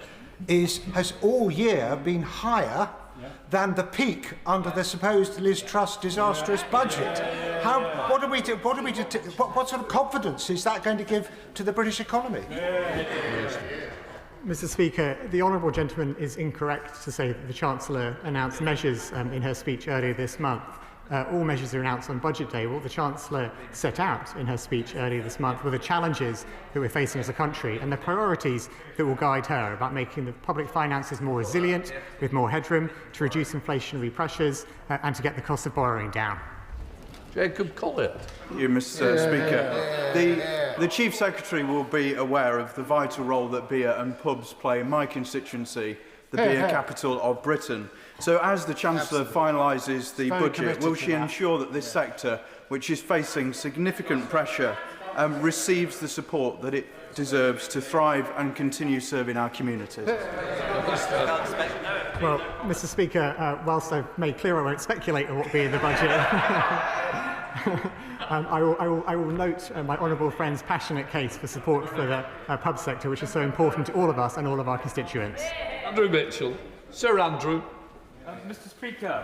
has all year been higher than the peak under the supposed Liz Truss disastrous budget. What sort of confidence is that going to give to the British economy? Mr. Speaker, the honourable gentleman is incorrect to say that the Chancellor announced measures in her speech earlier this month. All measures are announced on Budget Day. What the Chancellor set out in her speech earlier this month were the challenges that we're facing as a country and the priorities that will guide her about making the public finances more resilient, with more headroom, to reduce inflationary pressures and to get the cost of borrowing down. Jacob Collier. Thank you, Mr. Speaker. The Chief Secretary will be aware of the vital role that beer and pubs play in my constituency, the beer capital of Britain. So as the Chancellor finalises the budget, will she ensure that this sector, which is facing significant pressure, receives the support that it deserves to thrive and continue serving our communities? Well, Mr. Speaker, whilst I've made clear I won't speculate on what will be in the budget, I will note my honourable friend's passionate case for support for the pub sector, which is so important to all of us and all of our constituents. Andrew Mitchell. Sir Andrew. Mr. Speaker,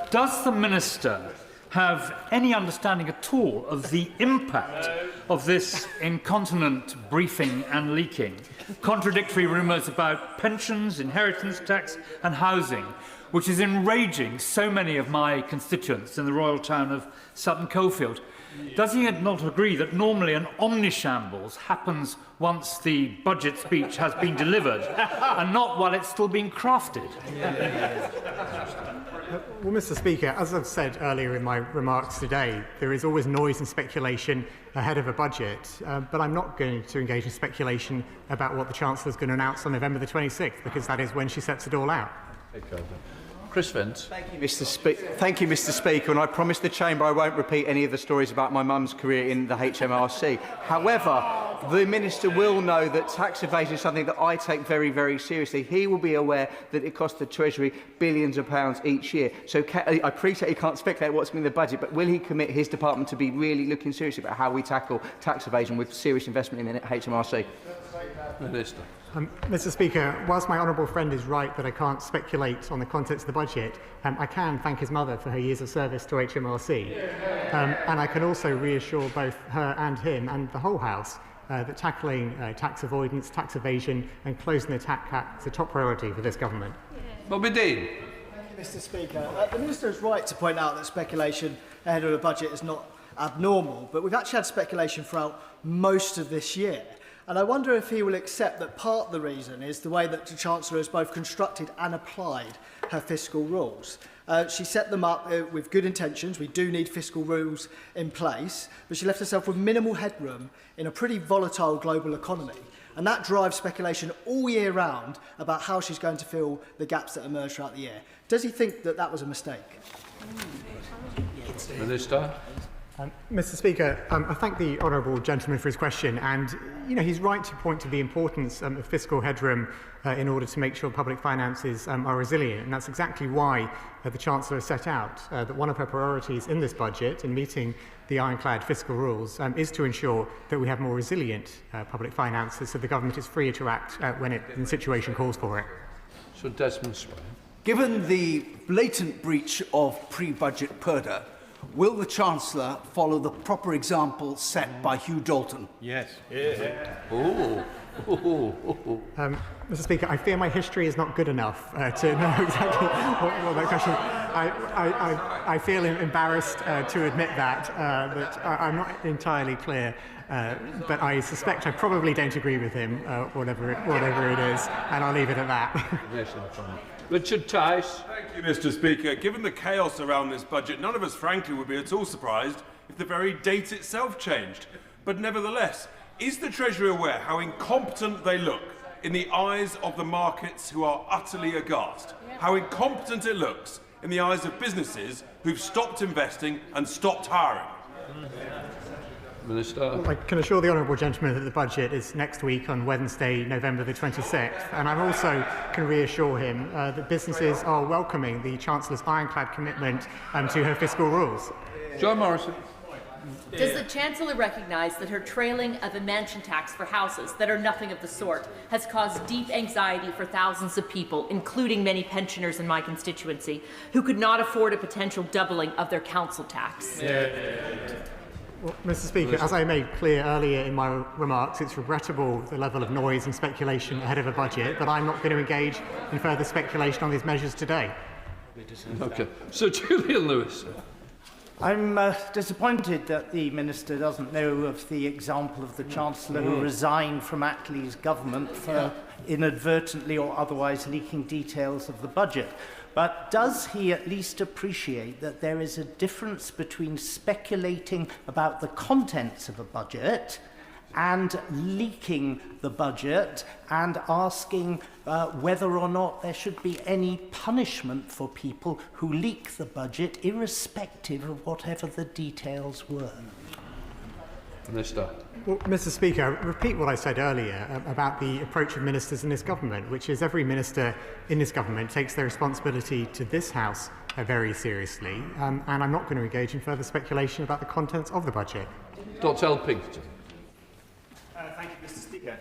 does the Minister have any understanding at all of the impact of this incontinent briefing and leaking? Contradictory rumours about pensions, inheritance tax and housing, which is enraging so many of my constituents in the royal town of Sutton Coldfield. Does he not agree that normally an omnishambles happens once the budget speech has been delivered and not while it's still being crafted? Well, Mr. Speaker, as I've said earlier in my remarks today, there is always noise and speculation ahead of a budget, but I'm not going to engage in speculation about what the Chancellor is going to announce on November the 26th, because that is when she sets it all out. Chris Vance. Thank you, Mr. Speaker, and I promise the Chamber I won't repeat any of the stories about my mum's career in the HMRC. However, the Minister will know that tax evasion is something that I take very, very seriously. He will be aware that it costs the Treasury billions of pounds each year. So I appreciate he can't speculate what's in the budget, but will he commit his department to be really looking seriously about how we tackle tax evasion with serious investment in the HMRC? Minister. Mr. Speaker, whilst my honourable friend is right that I can't speculate on the contents of the budget, I can thank his mother for her years of service to HMRC. And I can also reassure both her and him and the whole House that tackling tax avoidance, tax evasion and closing the tax gap is a top priority for this government. Bobby Dean. Thank you, Mr. Speaker. The Minister is right to point out that speculation ahead of the budget is not abnormal, but we've actually had speculation throughout most of this year. And I wonder if he will accept that part of the reason is the way that the Chancellor has both constructed and applied her fiscal rules. She set them up with good intentions. We do need fiscal rules in place, but she left herself with minimal headroom in a pretty volatile global economy. And that drives speculation all year round about how she's going to fill the gaps that emerge throughout the year. Does he think that that was a mistake? Minister. Mr. Speaker, I thank the honourable gentleman for his question, and he's right to point to the importance of fiscal headroom in order to make sure public finances are resilient, and that's exactly why the Chancellor has set out that one of her priorities in this budget in meeting the ironclad fiscal rules is to ensure that we have more resilient public finances so the government is freer to act when the situation calls for it. So Desmond Swayne. Given the blatant breach of pre-budget purdah, will the Chancellor follow the proper example set by Hugh Dalton? Yes. Mr. Speaker, I fear my history is not good enough to know exactly what that question. I feel embarrassed to admit that I'm not entirely clear, but I suspect I probably don't agree with him, whatever it is, and I'll leave it at that. Richard Tice. Thank you, Mr. Speaker. Given the chaos around this budget, none of us, frankly, would be at all surprised if the very date itself changed. But nevertheless, is the Treasury aware how incompetent they look in the eyes of the markets who are utterly aghast? How incompetent it looks in the eyes of businesses who've stopped investing and stopped hiring? Minister. I can assure the honourable gentleman that the budget is next week on Wednesday, November the 26th, and I also can reassure him that businesses are welcoming the Chancellor's ironclad commitment to her fiscal rules. John Morrison. Does the Chancellor recognise that her trailing of a mansion tax for houses that are nothing of the sort has caused deep anxiety for thousands of people, including many pensioners in my constituency, who could not afford a potential doubling of their council tax? Well, Mr. Speaker, as I made clear earlier in my remarks, it's regrettable the level of noise and speculation ahead of a budget, but I'm not going to engage in further speculation on these measures today. Okay. So, Julian Lewis. I'm disappointed that the Minister doesn't know of the example of the Chancellor who resigned from Attlee's government for inadvertently or otherwise leaking details of the budget. But does he at least appreciate that there is a difference between speculating about the contents of a budget and leaking the budget and asking whether or not there should be any punishment for people who leak the budget, irrespective of whatever the details were? Minister. Well, Mr. Speaker, I repeat what I said earlier about the approach of ministers in this government, which is every minister in this government takes their responsibility to this House very seriously, and I'm not going to engage in further speculation about the contents of the budget. Dr. L. Pinkerton. Thank you, Mr. Speaker.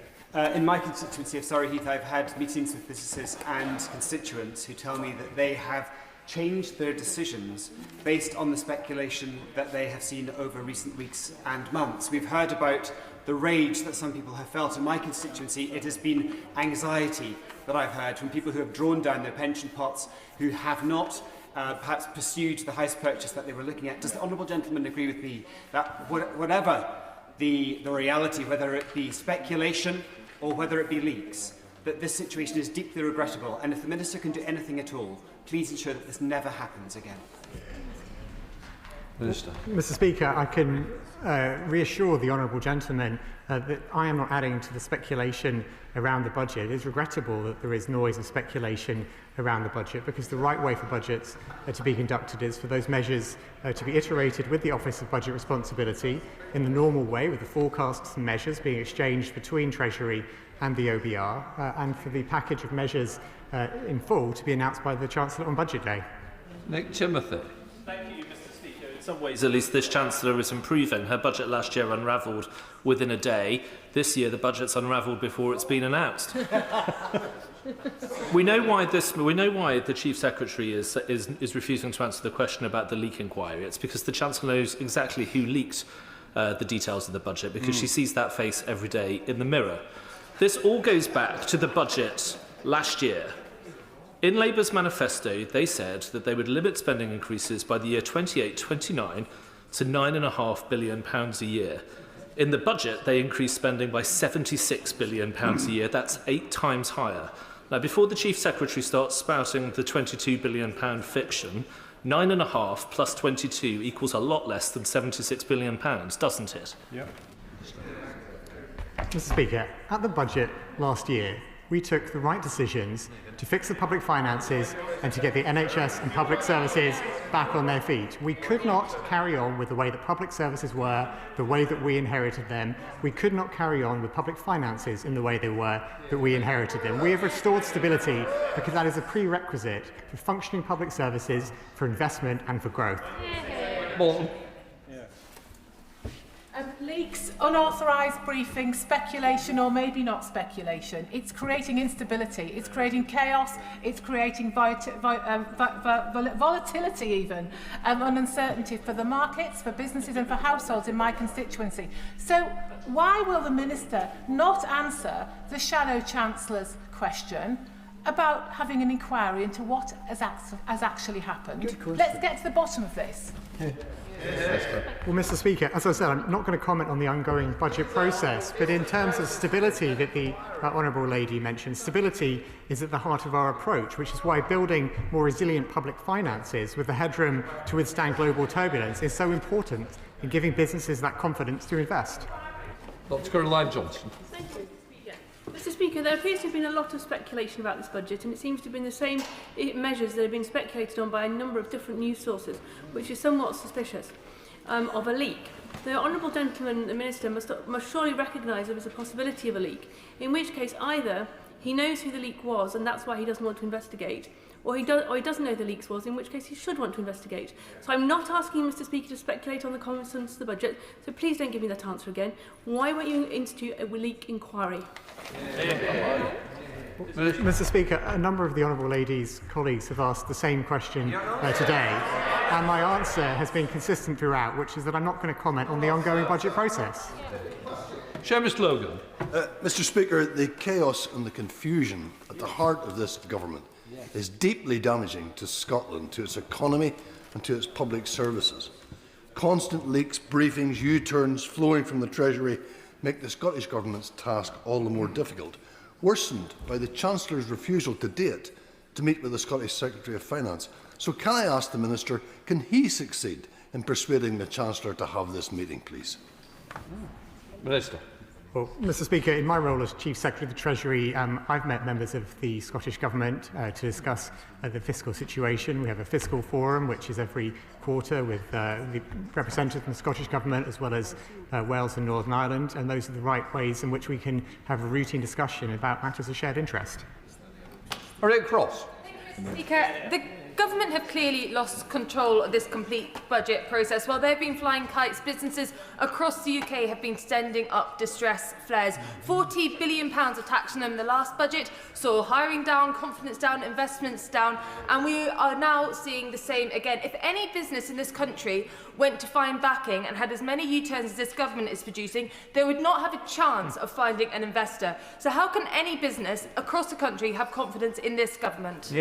In my constituency of Surrey Heath, I've had meetings with businesses and constituents who tell me that they have changed their decisions based on the speculation that they have seen over recent weeks and months. We've heard about the rage that some people have felt. In my constituency, it has been anxiety that I've heard from people who have drawn down their pension pots, who have not perhaps pursued the house purchase that they were looking at. Does the honourable gentleman agree with me that whatever the reality, whether it be speculation or whether it be leaks, that this situation is deeply regrettable, and if the Minister can do anything at all, please ensure that this never happens again? Minister. Mr. Speaker, I can reassure the honourable gentleman that I am not adding to the speculation around the budget. It is regrettable that there is noise and speculation around the budget, because the right way for budgets to be conducted is for those measures to be iterated with the Office of Budget Responsibility in the normal way, with the forecasts and measures being exchanged between Treasury and the OBR, and for the package of measures in full to be announced by the Chancellor on Budget Day. Nick Timothy. Thank you, Mr. Speaker. In some ways, at least, this Chancellor is improving. Her budget last year unravelled within a day. This year, the budget's unravelled before it's been announced. We know why the Chief Secretary is refusing to answer the question about the leak inquiry. It's because the Chancellor knows exactly who leaked the details of the budget, because she sees that face every day in the mirror. This all goes back to the budget last year. In Labour's manifesto, they said that they would limit spending increases by the year 28-29 to £9.5 billion a year. In the budget, they increased spending by £76 billion a year. That's 8 times higher. Now, before the Chief Secretary starts spouting the £22 billion fiction, 9.5 plus 22 equals a lot less than £76 billion, doesn't it? Yep. Mr. Speaker, at the budget last year, we took the right decisions to fix the public finances and to get the NHS and public services back on their feet. We could not carry on with the way that public services were, the way that we inherited them. We could not carry on with public finances in the way they were that we inherited them. We have restored stability because that is a prerequisite for functioning public services, for investment and for growth. Morton. Leaks, unauthorised briefing, speculation or maybe not speculation. It's creating instability, it's creating chaos, it's creating volatility even, and uncertainty for the markets, for businesses and for households in my constituency. So why will the Minister not answer the Shadow Chancellor's question about having an inquiry into what has actually happened? Let's get to the bottom of this. Well, Mr. Speaker, as I said, I'm not going to comment on the ongoing budget process, but in terms of stability that the Honourable Lady mentioned, stability is at the heart of our approach, which is why building more resilient public finances with the headroom to withstand global turbulence is so important in giving businesses that confidence to invest. Dr. Caroline Johnson. Thank you, Speaker. Mr. Speaker, there appears to have been a lot of speculation about this budget, and it seems to have been the same measures that have been speculated on by a number of different news sources, which is somewhat suspicious of a leak. The Honourable Gentleman, the Minister, must surely recognise there was a possibility of a leak, in which case either he knows who the leak was and that's why he doesn't want to investigate, or he doesn't know the leaks was, in which case he should want to investigate. So I'm not asking Mr. Speaker to speculate on the contents of the budget, so please don't give me that answer again. Why won't you institute a leak inquiry? Mr. Speaker, a number of the Honourable Lady's colleagues have asked the same question today. And my answer has been consistent throughout, which is that I'm not going to comment on the ongoing budget process. Seamus Logan. Mr. Speaker, the chaos and the confusion at the heart of this government is deeply damaging to Scotland, to its economy and to its public services. Constant leaks, briefings, U-turns flowing from the Treasury make the Scottish Government's task all the more difficult, worsened by the Chancellor's refusal to date to meet with the Scottish Secretary of Finance. So can I ask the Minister, can he succeed in persuading the Chancellor to have this meeting, please? Minister. Well, Mr. Speaker, in my role as Chief Secretary of the Treasury, I've met members of the Scottish Government to discuss the fiscal situation. We have a fiscal forum, which is every quarter, with the representatives from the Scottish Government as well as Wales and Northern Ireland, and those are the right ways in which we can have a routine discussion about matters of shared interest. Rick Cross. Speaker, the government have clearly lost control of this complete budget process. While they've been flying kites, businesses across the UK have been sending up distress flares. £40 billion of tax on them in the last budget saw hiring down, confidence down, investments down, and we are now seeing the same again. If any business in this country went to find backing and had as many U-turns as this government is producing, they would not have a chance of finding an investor. So how can any business across the country have confidence in this government?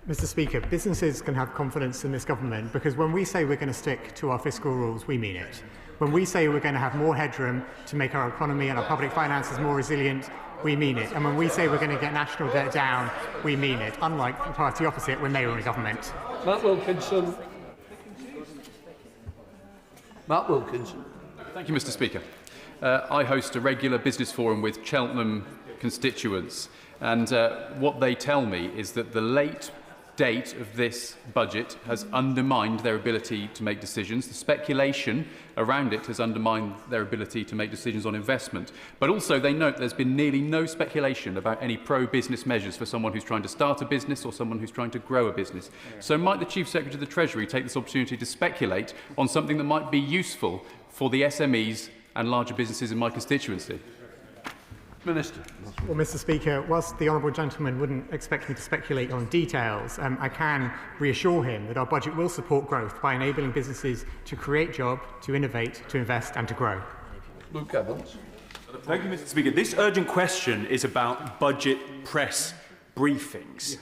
Mr. Speaker, businesses can have confidence in this government because when we say we're going to stick to our fiscal rules, we mean it. When we say we're going to have more headroom to make our economy and our public finances more resilient, we mean it. And when we say we're going to get national debt down, we mean it, unlike the party opposite when they were in government. Matt Wilkinson. Matt Wilkinson. Thank you, Mr. Speaker. I host a regular business forum with Cheltenham constituents, and what they tell me is that the late date of this budget has undermined their ability to make decisions. The speculation around it has undermined their ability to make decisions on investment. But also they note there's been nearly no speculation about any pro-business measures for someone who's trying to start a business or someone who's trying to grow a business. So might the Chief Secretary of the Treasury take this opportunity to speculate on something that might be useful for the SMEs and larger businesses in my constituency? Minister. Well, Mr. Speaker, whilst the honourable gentleman wouldn't expect me to speculate on details, I can reassure him that our budget will support growth by enabling businesses to create jobs, to innovate, to invest and to grow. Luke Evans. Thank you, Mr. Speaker. This urgent question is about budget press briefings.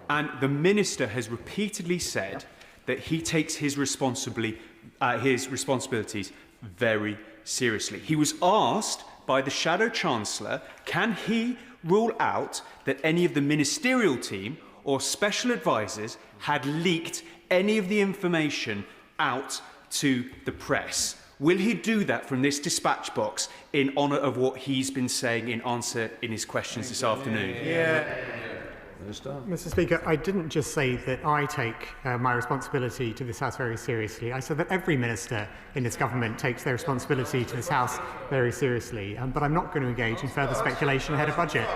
And the Minister has repeatedly said that he takes his responsibilities very seriously. He was asked by the Shadow Chancellor, can he rule out that any of the ministerial team or special advisers had leaked any of the information out to the press? Will he do that from this dispatch box in honour of what he's been saying in answer in his questions this afternoon? Mr. Speaker, I didn't just say that I take my responsibility to this House very seriously. I said that every minister in this government takes their responsibility to this House very seriously. But I'm not going to engage in further speculation ahead of budget.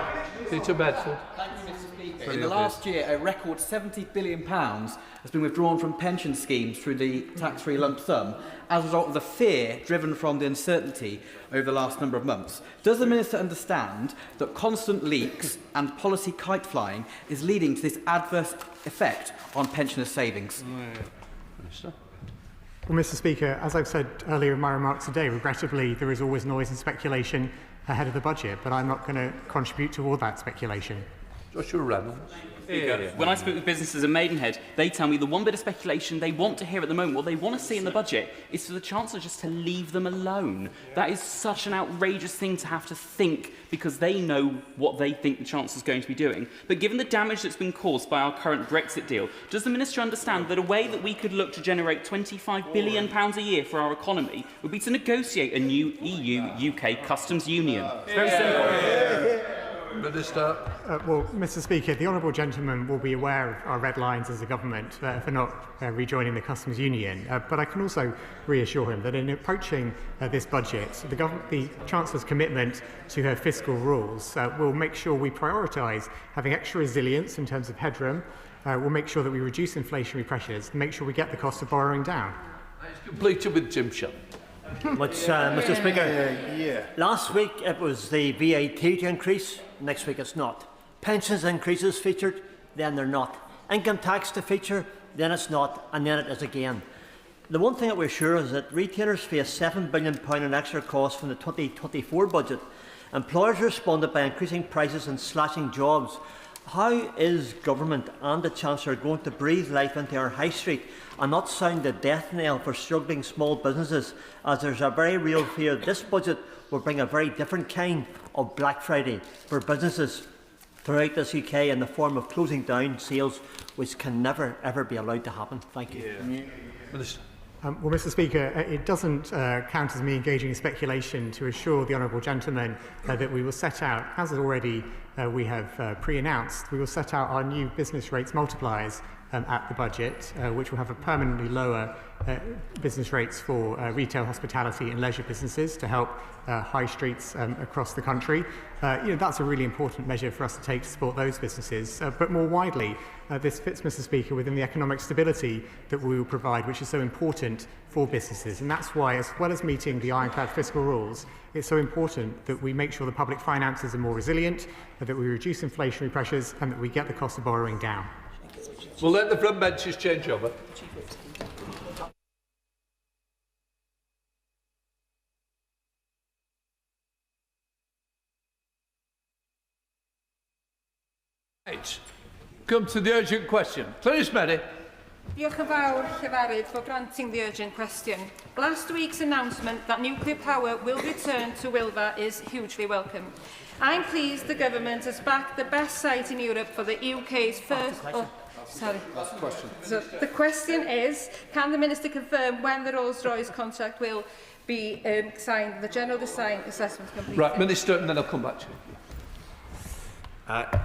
Peter Bedford. Thank you, Mr. Speaker. In the last year, a record £70 billion has been withdrawn from pension schemes through the tax-free lump sum as a result of the fear driven from the uncertainty over the last number of months. Does the Minister understand that constant leaks and policy kite flying is leading to this adverse effect on pensioners' savings? Well, Mr. Speaker, as I've said earlier in my remarks today, regrettably, there is always noise and speculation ahead of the budget, but I'm not going to contribute to all that speculation. Joshua Reynolds. When I speak with businesses in Maidenhead, they tell me the one bit of speculation they want to hear at the moment, what they want to see in the budget, is for the Chancellor just to leave them alone. That is such an outrageous thing to have to think, because they know what they think the Chancellor's going to be doing. But given the damage that's been caused by our current Brexit deal, does the Minister understand that a way that we could look to generate £25 billion a year for our economy would be to negotiate a new EU-UK customs union? It's very simple. Minister. Well, Mr. Speaker, the honourable gentleman will be aware of our red lines as a government for not rejoining the customs union. But I can also reassure him that in approaching this budget, the Chancellor's commitment to her fiscal rules will make sure we prioritise having extra resilience in terms of headroom. We'll make sure that we reduce inflationary pressures and make sure we get the cost of borrowing down. It's completed with Jim Shutt. Mr. Speaker, last week it was the VAT to increase, next week it's not. Pensions increases featured, then they're not. Income tax to feature, then it's not, and then it is again. The one thing that we're sure is that retailers face £7 billion in extra costs from the 2024 budget. Employers responded by increasing prices and slashing jobs. How is government and the Chancellor going to breathe life into our high street and not sound the death knell for struggling small businesses, as there's a very real fear this budget will bring a very different kind of Black Friday for businesses throughout this UK in the form of closing down sales, which can never ever be allowed to happen? Thank you. Well, Mr. Speaker, it doesn't count as me engaging in speculation to assure the honourable gentleman that we will set out, as already we have pre-announced, we will set out our new business rates multipliers at the budget, which will have a permanently lower business rates for retail, hospitality and leisure businesses to help high streets across the country. That's a really important measure for us to take to support those businesses. But more widely, this fits, Mr. Speaker, within the economic stability that we will provide, which is so important for businesses. And that's why, as well as meeting the ironclad fiscal rules, it's so important that we make sure the public finances are more resilient, that we reduce inflationary pressures and that we get the cost of borrowing down. We'll let the front benches change over. Right. Come to the urgent question. Clearest Mary. Diolch yn fawr, Llefarydd, for granting the urgent question. Last week's announcement that nuclear power will return to Wilfa is hugely welcome. I'm pleased the government has backed the best site in Europe for the UK's first... Last question. So the question is, can the Minister confirm when the Rolls-Royce contract will be signed, the General Design Assessment completed? Right, Minister, and then I'll come back to you.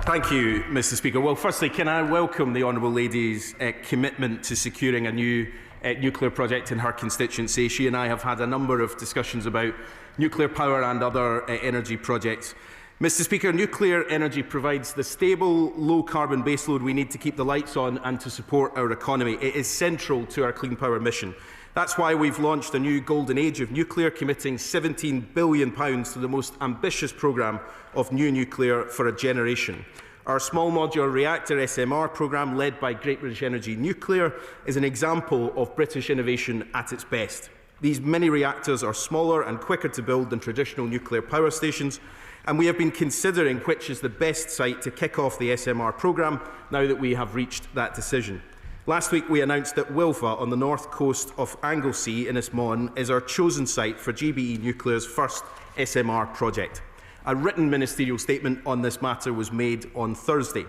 Thank you, Mr. Speaker. Well, firstly, can I welcome the Honourable Lady's commitment to securing a new nuclear project in her constituency. She and I have had a number of discussions about nuclear power and other energy projects. Mr. Speaker, nuclear energy provides the stable, low-carbon baseload we need to keep the lights on and to support our economy. It is central to our clean power mission. That's why we've launched a new golden age of nuclear, committing £17 billion to the most ambitious programme of new nuclear for a generation. Our small modular reactor SMR programme, led by Great British Energy Nuclear, is an example of British innovation at its best. These mini reactors are smaller and quicker to build than traditional nuclear power stations, and we have been considering which is the best site to kick off the SMR programme now that we have reached that decision. Last week we announced that Wilfa, on the north coast of Anglesey in Ismon, is our chosen site for GBE Nuclear's first SMR project. A written ministerial statement on this matter was made on Thursday.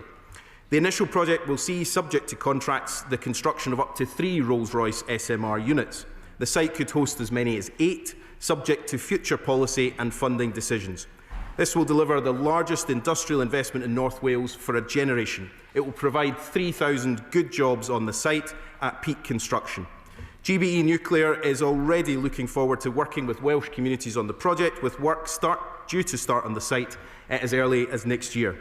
The initial project will see, subject to contracts, the construction of up to 3 Rolls-Royce SMR units. The site could host as many as 8, subject to future policy and funding decisions. This will deliver the largest industrial investment in North Wales for a generation. It will provide 3,000 good jobs on the site at peak construction. GBE Nuclear is already looking forward to working with Welsh communities on the project, with work due to start on the site as early as next year.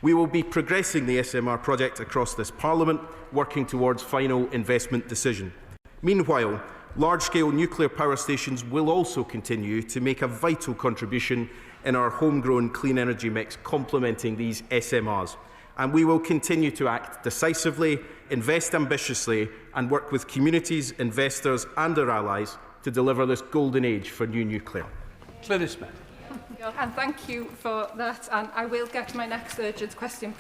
We will be progressing the SMR project across this Parliament, working towards final investment decision. Meanwhile, large-scale nuclear power stations will also continue to make a vital contribution in our homegrown clean energy mix, complementing these SMRs. And we will continue to act decisively, invest ambitiously, and work with communities, investors and our allies to deliver this golden age for new nuclear. Glynis Smith. And thank you for that, and I will get my next urgent question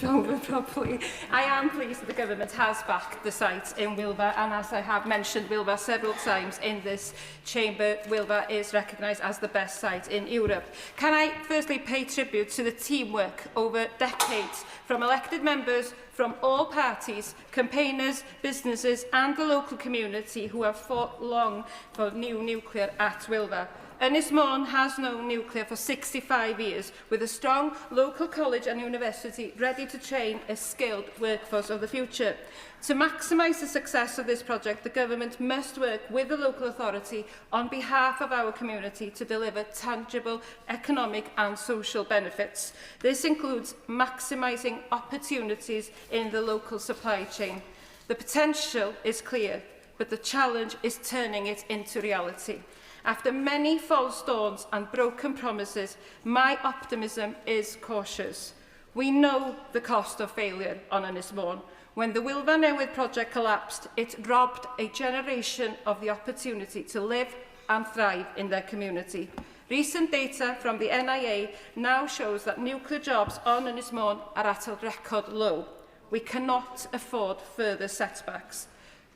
over properly. I am pleased that the government has backed the site in Wilfa, and as I have mentioned Wilfa several times in this chamber, Wilfa is recognised as the best site in Europe. Can I firstly pay tribute to the teamwork over decades from elected members from all parties, campaigners, businesses and the local community who have fought long for new nuclear at Wilfa. Ynys has known nuclear for 65 years, with a strong local college and university ready to train a skilled workforce of the future. To maximise the success of this project, the government must work with the local authority on behalf of our community to deliver tangible economic and social benefits. This includes maximising opportunities in the local supply chain. The potential is clear, but the challenge is turning it into reality. After many false dawns and broken promises, my optimism is cautious. We know the cost of failure on Ynys Môn. When the Wilfa Newydd project collapsed, it robbed a generation of the opportunity to live and thrive in their community. Recent data from the NIA now shows that nuclear jobs on Ynys Môn are at a record low. We cannot afford further setbacks.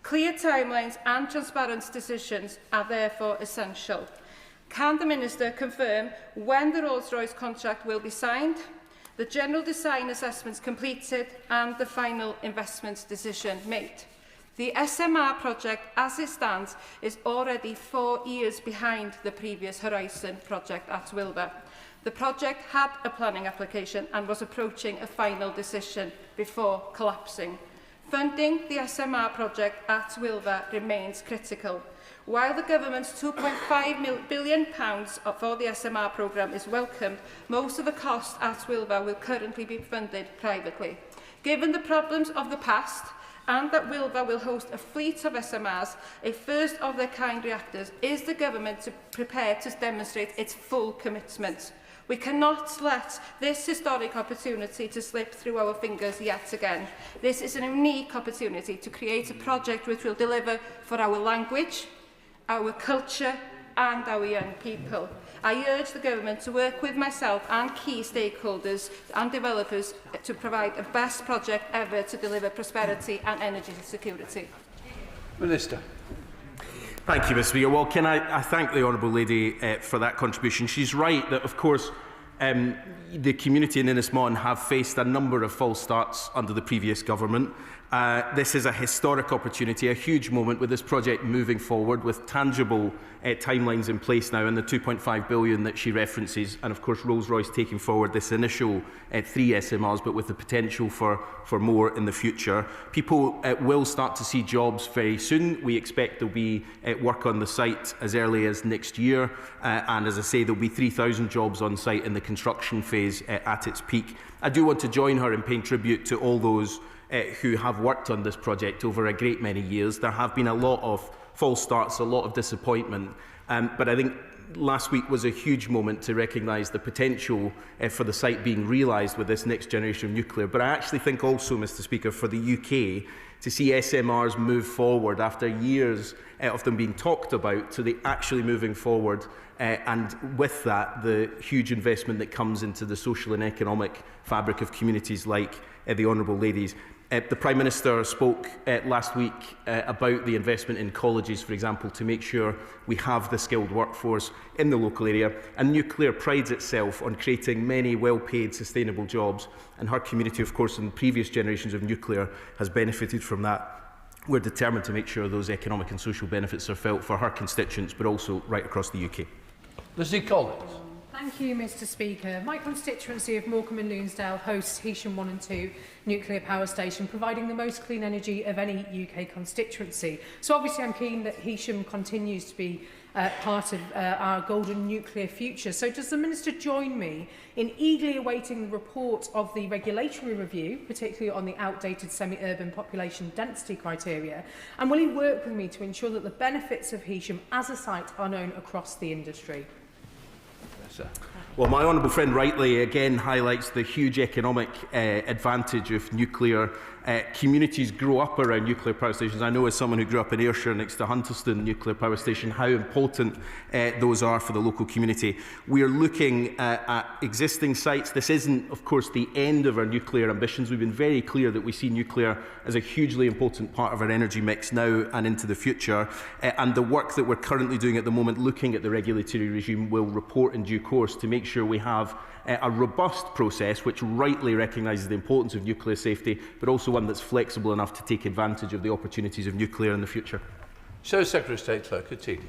Clear timelines and transparent decisions are therefore essential. Can the Minister confirm when the Rolls-Royce contract will be signed, the general design assessments completed and the final investment decision made? The SMR project, as it stands, is already 4 years behind the previous Horizon project at Wilfa. The project had a planning application and was approaching a final decision before collapsing. Funding the SMR project at Wilfa remains critical. While the government's £2.5 billion for the SMR programme is welcomed, most of the cost at Wilfa will currently be funded privately. Given the problems of the past, and that Wilfa will host a fleet of SMRs, a first-of-their-kind reactors, is the government prepared to demonstrate its full commitment? We cannot let this historic opportunity to slip through our fingers yet again. This is a unique opportunity to create a project which will deliver for our language, our culture and our young people. I urge the government to work with myself and key stakeholders and developers to provide the best project ever to deliver prosperity and energy security. Minister. Thank you, Mr. Speaker. Well, can I thank the Honourable Lady for that contribution. She's right that, of course, the community in Ynys Môn have faced a number of false starts under the previous government. This is a historic opportunity, a huge moment with this project moving forward with tangible timelines in place now, and the £2.5 billion that she references, and of course Rolls-Royce taking forward this initial 3 SMRs, but with the potential for more in the future. People will start to see jobs very soon. We expect there'll be work on the site as early as next year, and as I say, there'll be 3,000 jobs on site in the construction phase at its peak. I do want to join her in paying tribute to all those who have worked on this project over a great many years. There have been a lot of false starts, a lot of disappointment, but I think last week was a huge moment to recognise the potential for the site being realised with this next generation of nuclear. But I actually think also, Mr. Speaker, for the UK to see SMRs move forward after years of them being talked about to the actually moving forward, and with that the huge investment that comes into the social and economic fabric of communities like the Honourable Ladies. The Prime Minister spoke last week about the investment in colleges, for example, to make sure we have the skilled workforce in the local area. And nuclear prides itself on creating many well-paid, sustainable jobs. And her community, of course, in previous generations of nuclear has benefited from that. We're determined to make sure those economic and social benefits are felt for her constituents, but also right across the UK. Lizzie Collins. Thank you, Mr. Speaker. My constituency of Morecambe and Loonsdale hosts Heysham 1 and 2 nuclear power station, providing the most clean energy of any UK constituency. So obviously I'm keen that Heysham continues to be part of our golden nuclear future. So does the Minister join me in eagerly awaiting the report of the regulatory review, particularly on the outdated semi-urban population density criteria? And will he work with me to ensure that the benefits of Heysham as a site are known across the industry? Well, my honourable friend rightly again highlights the huge economic advantage of nuclear. Communities grow up around nuclear power stations. I know, as someone who grew up in Ayrshire next to Hunterston nuclear power station, how important those are for the local community. We are looking at existing sites. This isn't, of course, the end of our nuclear ambitions. We've been very clear that we see nuclear as a hugely important part of our energy mix now and into the future. And the work that we're currently doing at the moment, looking at the regulatory regime, will report in due course to make sure we have a robust process which rightly recognises the importance of nuclear safety, but also one that's flexible enough to take advantage of the opportunities of nuclear in the future. Home Secretary State Clerk Atilia.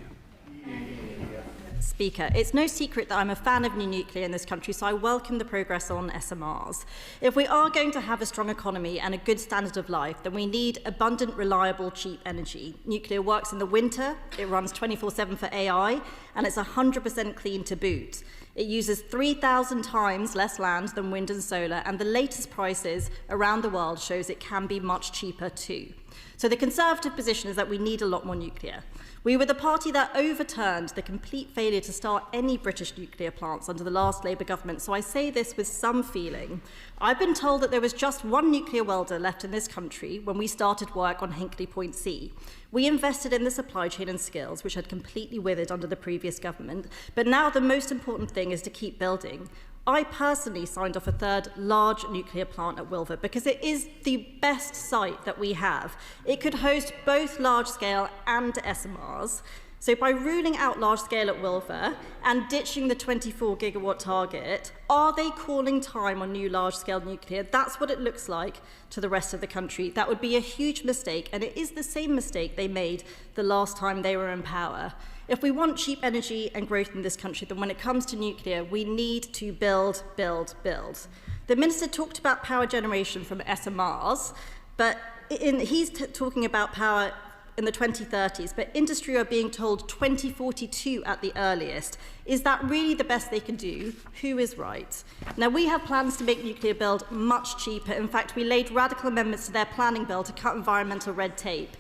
Speaker, it's no secret that I'm a fan of new nuclear in this country, so I welcome the progress on SMRs. If we are going to have a strong economy and a good standard of life, then we need abundant, reliable, cheap energy. Nuclear works in the winter, it runs 24/7 for AI, and it's 100% clean to boot. It uses 3,000 times less land than wind and solar, and the latest prices around the world shows it can be much cheaper too. So the Conservative position is that we need a lot more nuclear. We were the party that overturned the complete failure to start any British nuclear plants under the last Labour government, so I say this with some feeling. I've been told that there was just one nuclear welder left in this country when we started work on Hinkley Point C. We invested in the supply chain and skills, which had completely withered under the previous government, but now the most important thing is to keep building. I personally signed off a third large nuclear plant at Wilver because it is the best site that we have. It could host both large-scale and SMRs. So by ruling out large-scale at Wilver and ditching the 24-gigawatt target, are they calling time on new large-scale nuclear? That's what it looks like to the rest of the country. That would be a huge mistake, and it is the same mistake they made the last time they were in power. If we want cheap energy and growth in this country, then when it comes to nuclear, we need to build, build, build. The Minister talked about power generation from SMRs, but he's talking about power in the 2030s, but industry are being told 2042 at the earliest. Is that really the best they can do? Who is right? Now, we have plans to make nuclear build much cheaper. In fact, we laid radical amendments to their planning bill to cut environmental red tape.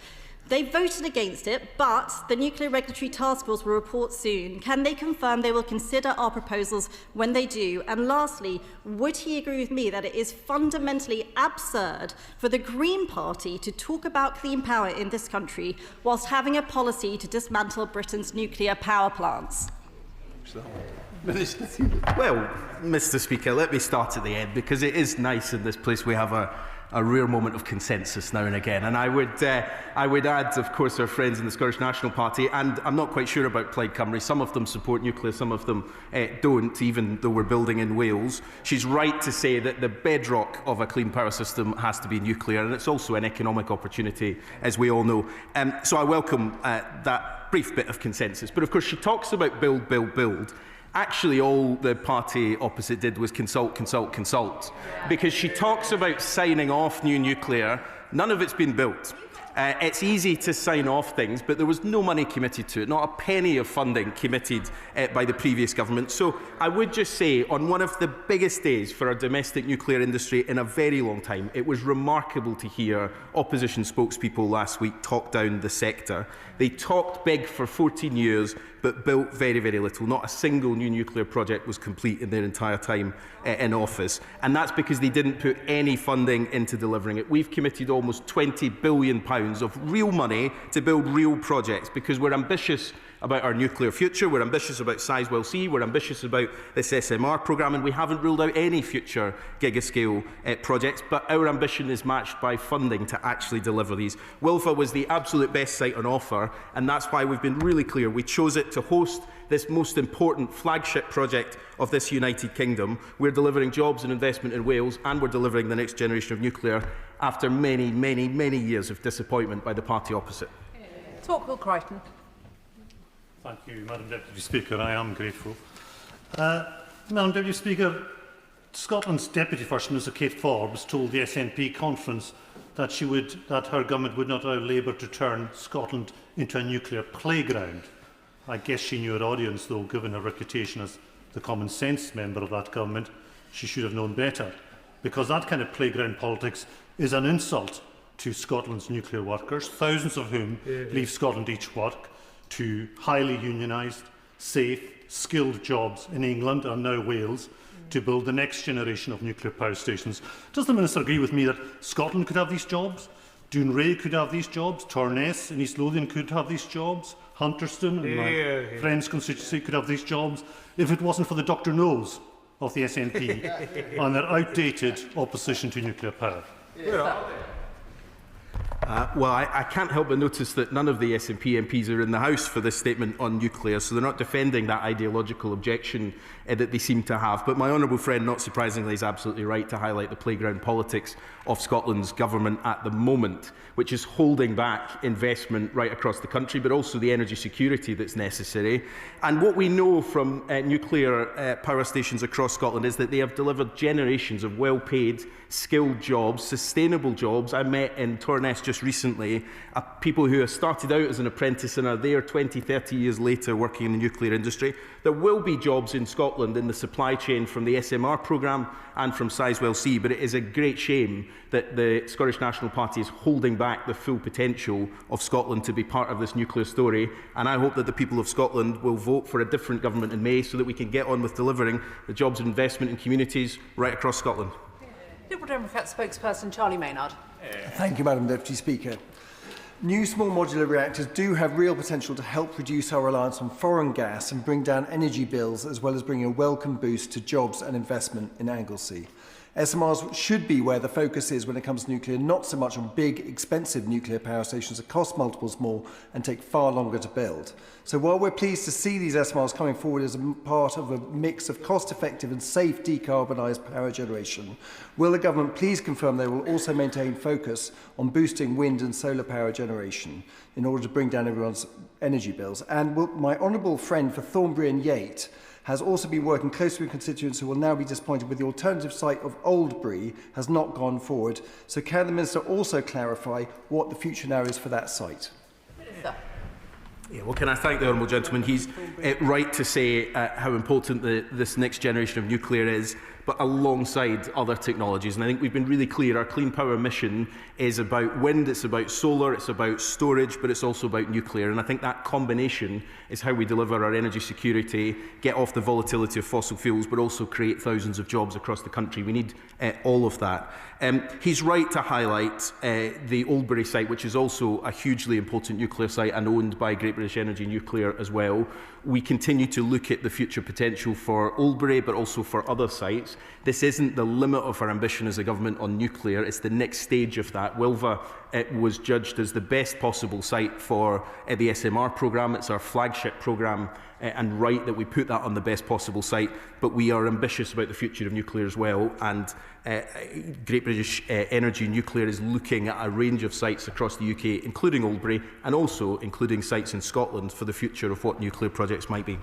They voted against it, but the Nuclear Regulatory Task Force will report soon. Can they confirm they will consider our proposals when they do? And lastly, would he agree with me that it is fundamentally absurd for the Green Party to talk about clean power in this country whilst having a policy to dismantle Britain's nuclear power plants? Well, Mr. Speaker, let me start at the end, because it is nice in this place we have a rare moment of consensus now and again. And I would add, of course, our friends in the Scottish National Party, and I'm not quite sure about Plaid Cymru. Some of them support nuclear, some of them don't, even though we're building in Wales. She's right to say that the bedrock of a clean power system has to be nuclear, and it's also an economic opportunity, as we all know. So I welcome that brief bit of consensus. But of course, she talks about build, build, build. Actually, all the party opposite did was consult, consult, consult. Because she talks about signing off new nuclear. None of it's been built. It's easy to sign off things, but there was no money committed to it, not a penny of funding committed by the previous government. So I would just say, on one of the biggest days for our domestic nuclear industry in a very long time, it was remarkable to hear opposition spokespeople last week talk down the sector. They talked big for 14 years, but built very, very little. Not a single new nuclear project was complete in their entire time in office. And that's because they didn't put any funding into delivering it. We've committed almost £20 billion of real money to build real projects, because we're ambitious about our nuclear future, we're ambitious about Sizewell C, we're ambitious about this SMR programme, and we haven't ruled out any future gigascale projects, but our ambition is matched by funding to actually deliver these. Wilfa was the absolute best site on offer, and that's why we've been really clear. We chose it to host this most important flagship project of this United Kingdom. We're delivering jobs and investment in Wales, and we're delivering the next generation of nuclear after many, many, many years of disappointment by the party opposite. Will Crichton. Thank you, Madam Deputy Speaker. I am grateful. Madam Deputy Speaker, Scotland's Deputy First Minister Kate Forbes told the SNP conference that her government would not allow Labour to turn Scotland into a nuclear playground. I guess she knew her audience, though, given her reputation as the common sense member of that government, she should have known better, because that kind of playground politics is an insult to Scotland's nuclear workers, thousands of whom leave Scotland each work to highly unionised, safe, skilled jobs in England and now Wales to build the next generation of nuclear power stations. Does the Minister agree with me that Scotland could have these jobs? Dounreay could have these jobs, Torness in East Lothian could have these jobs, Hunterston in my friend's constituency could have these jobs, if it wasn't for the Dr. No's of the SNP and their outdated opposition to nuclear power? Well, I can't help but notice that none of the SNP MPs are in the House for this statement on nuclear, so they're not defending that ideological objection that they seem to have. But my honourable friend, not surprisingly, is absolutely right to highlight the playground politics of Scotland's government at the moment, which is holding back investment right across the country, but also the energy security that's necessary. And what we know from nuclear power stations across Scotland is that they have delivered generations of well-paid, skilled jobs, sustainable jobs. I met in Torness just just recently, people who have started out as an apprentice and are there 20, 30 years later working in the nuclear industry. There will be jobs in Scotland in the supply chain from the SMR programme and from Sizewell C, but it is a great shame that the Scottish National Party is holding back the full potential of Scotland to be part of this nuclear story, and I hope that the people of Scotland will vote for a different government in May so that we can get on with delivering the jobs and investment in communities right across Scotland. Liberal Democrat spokesperson Charlie Maynard. Thank you, Madam Deputy Speaker. New small modular reactors do have real potential to help reduce our reliance on foreign gas and bring down energy bills, as well as bring a welcome boost to jobs and investment in Anglesey. SMRs should be where the focus is when it comes to nuclear, not so much on big, expensive nuclear power stations that cost multiples more and take far longer to build. So while we're pleased to see these SMRs coming forward as a part of a mix of cost-effective and safe decarbonised power generation, will the government please confirm they will also maintain focus on boosting wind and solar power generation in order to bring down everyone's energy bills? And will my honourable friend for Thornbury and Yate has also been working closely with constituents who will now be disappointed with the alternative site of Oldbury has not gone forward. So can the Minister also clarify what the future now is for that site? Yeah, well, can I thank the honourable gentleman? He's right to say how important this next generation of nuclear is, but alongside other technologies. And I think we've been really clear. Our clean power mission is about wind, it's about solar, it's about storage, but it's also about nuclear. And I think that combination is how we deliver our energy security, get off the volatility of fossil fuels, but also create thousands of jobs across the country. We need all of that. He's right to highlight the Oldbury site, which is also a hugely important nuclear site and owned by Great British Energy Nuclear as well. We continue to look at the future potential for Oldbury, but also for other sites. This isn't the limit of our ambition as a government on nuclear, it's the next stage of that. Wilva was judged as the best possible site for the SMR programme. It's our flagship programme, and right that we put that on the best possible site, but we are ambitious about the future of nuclear as well, and Great British Energy Nuclear is looking at a range of sites across the UK, including Oldbury, and also including sites in Scotland for the future of what nuclear projects might be.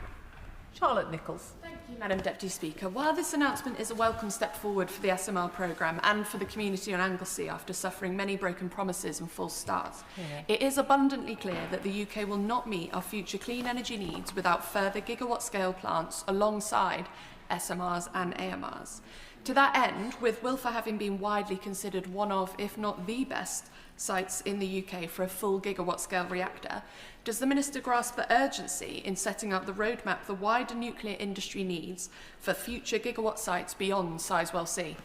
Charlotte Nichols. Thank you, Madam Deputy Speaker. While this announcement is a welcome step forward for the SMR programme and for the community on Anglesey after suffering many broken promises and false starts, it is abundantly clear that the UK will not meet our future clean energy needs without further gigawatt-scale plants alongside SMRs and AMRs. To that end, with Wilfer having been widely considered one of, if not the best, sites in the UK for a full gigawatt-scale reactor, does the Minister grasp the urgency in setting out the roadmap the wider nuclear industry needs for future gigawatt sites beyond Sizewell C?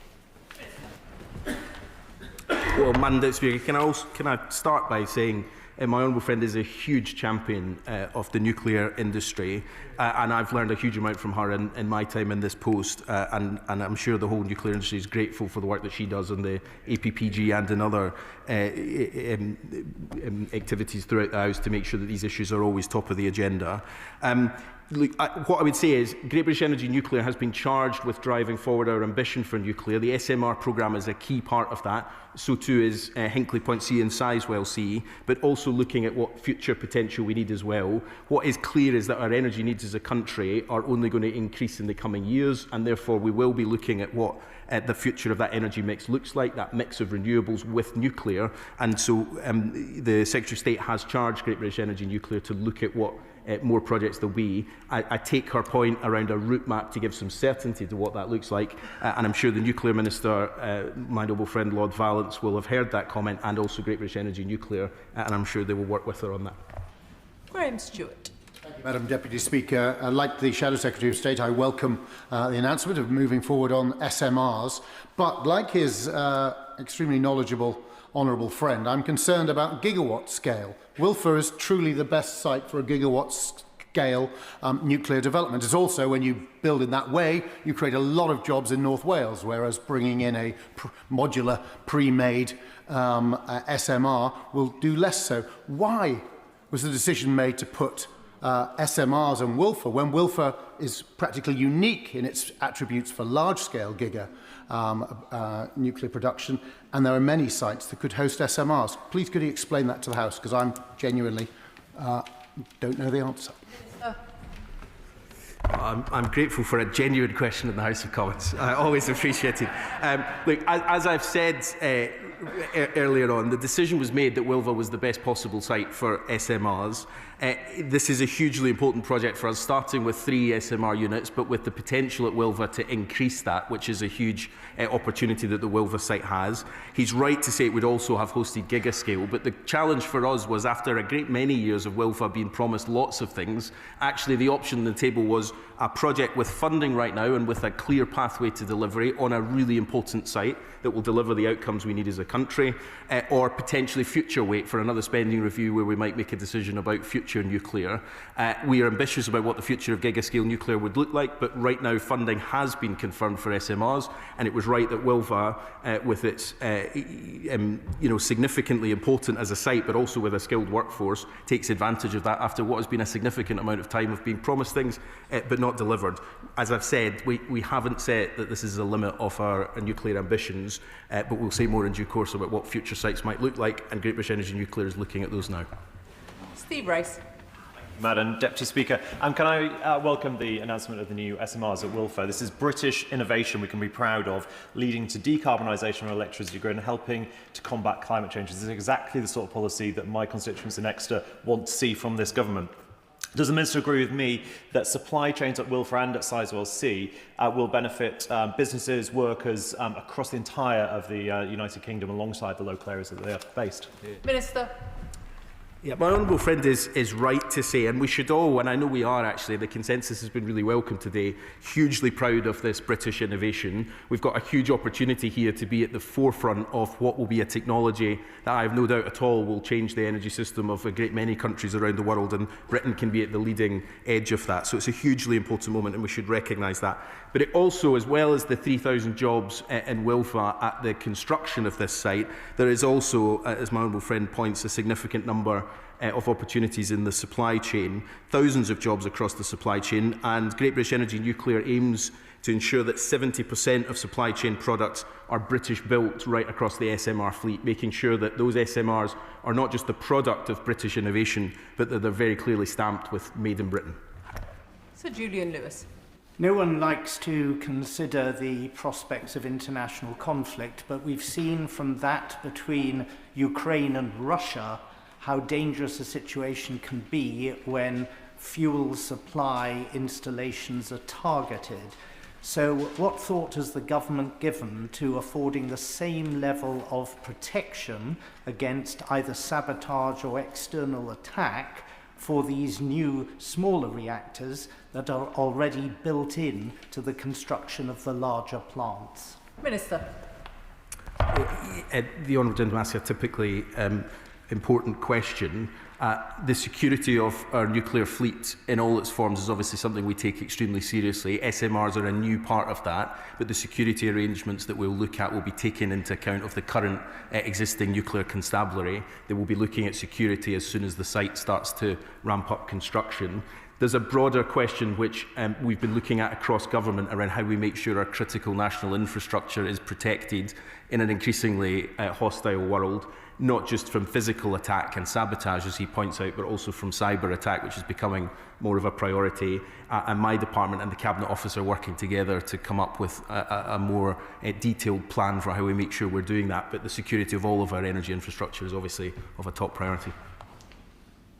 Well, Madam Deputy Speaker, can I start by saying my honourable friend is a huge champion of the nuclear industry, and I've learned a huge amount from her in my time in this post, and I'm sure the whole nuclear industry is grateful for the work that she does in the APPG and in other activities throughout the House to make sure that these issues are always top of the agenda. Look, what I would say is Great British Energy Nuclear has been charged with driving forward our ambition for nuclear. The SMR programme is a key part of that. So too is Hinkley Point C and Sizewell C, but also looking at what future potential we need as well. What is clear is that our energy needs as a country are only going to increase in the coming years, and therefore we will be looking at what the future of that energy mix looks like, that mix of renewables with nuclear. And so the Secretary of State has charged Great British Energy Nuclear to look at what more projects there'll be. I take her point around a route map to give some certainty to what that looks like, and I'm sure the Nuclear Minister, my noble friend Lord Valence, will have heard that comment, and also Great British Energy Nuclear, and I'm sure they will work with her on that. Graham Stewart. Madam Deputy Speaker, like the Shadow Secretary of State, I welcome the announcement of moving forward on SMRs, but like his extremely knowledgeable honourable friend, I'm concerned about gigawatt scale. Wilfer is truly the best site for a gigawatt scale nuclear development. It's also, when you build in that way, you create a lot of jobs in North Wales, whereas bringing in a modular, pre-made SMR will do less so. Why was the decision made to put SMRs and Wilfer, when Wilfer is practically unique in its attributes for large-scale giga nuclear production, and there are many sites that could host SMRs? Please could you explain that to the House, because I'm genuinely don't know the answer. I'm grateful for a genuine question in the House of Commons. I always appreciate it. Look, as I've said earlier on, the decision was made that Wilva was the best possible site for SMRs. This is a hugely important project for us, starting with 3 SMR units, but with the potential at Wilva to increase that, which is a huge opportunity that the Wilva site has. He's right to say it would also have hosted gigascale, but the challenge for us was, after a great many years of Wilva being promised lots of things, actually the option on the table was a project with funding right now and with a clear pathway to delivery on a really important site that will deliver the outcomes we need as a country, or potentially future wait for another spending review where we might make a decision about future nuclear. We are ambitious about what the future of gigascale nuclear would look like, but right now funding has been confirmed for SMRs, and it was right that Wilva, with its significantly important as a site, but also with a skilled workforce, takes advantage of that after what has been a significant amount of time of being promised things, but not delivered. As I've said, we haven't said that this is the limit of our nuclear ambitions, but we'll say more in due course about what future sites might look like, and Great British Energy Nuclear is looking at those now. Steve Rice. Madam Deputy Speaker, can I welcome the announcement of the new SMRs at Wilfa? This is British innovation we can be proud of, leading to decarbonisation of our electricity grid and helping to combat climate change. This is exactly the sort of policy that my constituents in Exeter want to see from this government. Does the Minister agree with me that supply chains at Wilfa and at Sizewell C will benefit businesses, workers across the entire of the United Kingdom alongside the local areas that they are based? Minister. Yeah, my honourable friend is right to say, and we should all, and I know we are actually, the consensus has been really welcome today, hugely proud of this British innovation. We've got a huge opportunity here to be at the forefront of what will be a technology that I have no doubt at all will change the energy system of a great many countries around the world, and Britain can be at the leading edge of that. So it's a hugely important moment and we should recognise that. But it also, as well as the 3,000 jobs in Wilfa at the construction of this site, there is also, as my honourable friend points, a significant number of opportunities in the supply chain, thousands of jobs across the supply chain, and Great British Energy Nuclear aims to ensure that 70% of supply chain products are British built right across the SMR fleet, making sure that those SMRs are not just the product of British innovation, but that they're very clearly stamped with Made in Britain. Sir Julian Lewis. No one likes to consider the prospects of international conflict, but we've seen from that between Ukraine and Russia how dangerous a situation can be when fuel supply installations are targeted. So what thought has the government given to affording the same level of protection against either sabotage or external attack for these new smaller reactors that are already built in to the construction of the larger plants? Minister. The honourable gentleman asks a typically important question. The security of our nuclear fleet in all its forms is obviously something we take extremely seriously. SMRs are a new part of that, but the security arrangements that we'll look at will be taken into account of the current existing nuclear constabulary. They will be looking at security as soon as the site starts to ramp up construction. There's a broader question which we've been looking at across government around how we make sure our critical national infrastructure is protected in an increasingly hostile world, not just from physical attack and sabotage, as he points out, but also from cyber attack, which is becoming more of a priority. And my department and the Cabinet Office are working together to come up with a more detailed plan for how we make sure we're doing that. But the security of all of our energy infrastructure is obviously of a top priority.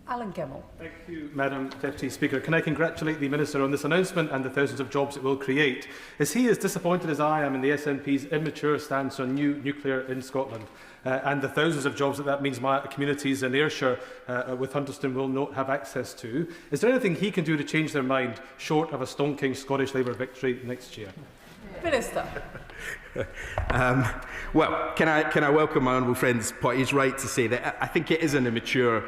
Alan Gemmell. Thank you, Madam Deputy Speaker. Can I congratulate the Minister on this announcement and the thousands of jobs it will create? Is he as disappointed as I am in the SNP's immature stance on new nuclear in Scotland? And the thousands of jobs that means my communities in Ayrshire with Hunterston will not have access to? Is there anything he can do to change their mind short of a stonking Scottish Labour victory next year? Minister. Well, can I welcome my honourable friend's point? He's right to say that I think it is an immature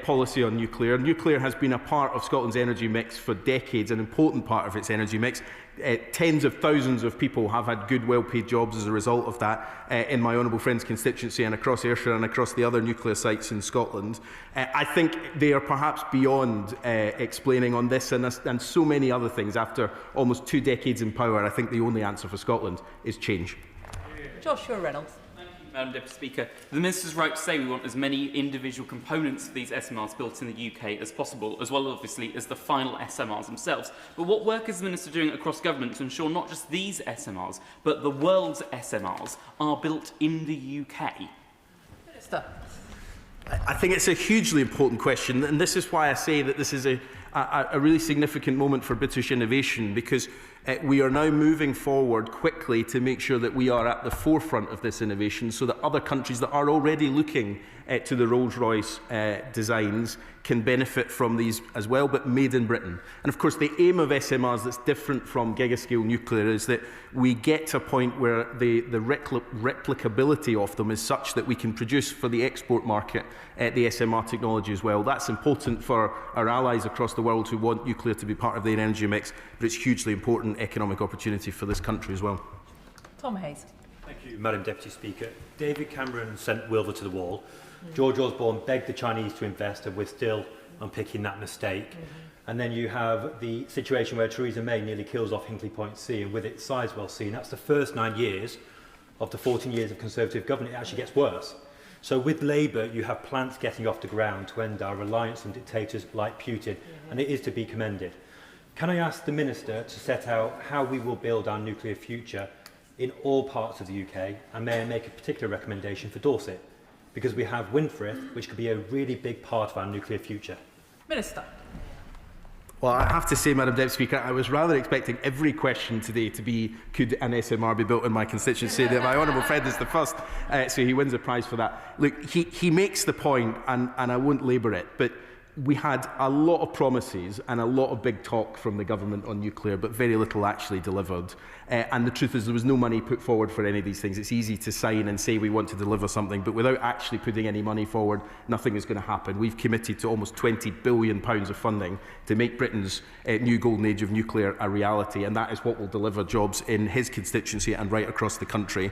policy on nuclear. Nuclear has been a part of Scotland's energy mix for decades, an important part of its energy mix. Tens of thousands of people have had good, well-paid jobs as a result of that in my honourable friend's constituency and across Ayrshire and across the other nuclear sites in Scotland. I think they are perhaps beyond explaining on this and so many other things. After almost 2 decades in power, I think the only answer for Scotland is change. Joshua Reynolds. Madam Deputy Speaker, the Minister's right to say we want as many individual components of these SMRs built in the UK as possible, as well obviously as the final SMRs themselves. But what work is the Minister doing across government to ensure not just these SMRs, but the world's SMRs are built in the UK? Minister. I think it's a hugely important question, and this is why I say that this is a really significant moment for British innovation, because we are now moving forward quickly to make sure that we are at the forefront of this innovation, so that other countries that are already looking to the Rolls-Royce designs can benefit from these as well, but made in Britain. And of course, the aim of SMRs that's different from gigascale nuclear is that we get to a point where the replicability of them is such that we can produce for the export market the SMR technology as well. That's important for our allies across the world who want nuclear to be part of their energy mix, but it's hugely important economic opportunity for this country as well. Tom Hayes. Thank you, Madam Deputy Speaker. David Cameron sent Wilver to the wall. George Osborne begged the Chinese to invest, and we're still unpicking that mistake. And then you have the situation where Theresa May nearly kills off Hinkley Point C, and with it Sizewell C. And that's the first 9 years of the 14 years of Conservative government. It actually gets worse. So with Labour, you have plans getting off the ground to end our reliance on dictators like Putin, and it is to be commended. Can I ask the Minister to set out how we will build our nuclear future in all parts of the UK, and may I make a particular recommendation for Dorset? Because we have Windfrith, which could be a really big part of our nuclear future. Minister. Well, I have to say, Madam Deputy Speaker, I was rather expecting every question today to be, could an SMR be built in my constituency? That my honourable friend is the first, so he wins a prize for that. Look, he makes the point, and I won't labour it, but we had a lot of promises and a lot of big talk from the government on nuclear, but very little actually delivered. And the truth is there was no money put forward for any of these things. It's easy to sign and say we want to deliver something, but without actually putting any money forward, nothing is going to happen. We've committed to almost £20 billion of funding to make Britain's new golden age of nuclear a reality, and that is what will deliver jobs in his constituency and right across the country.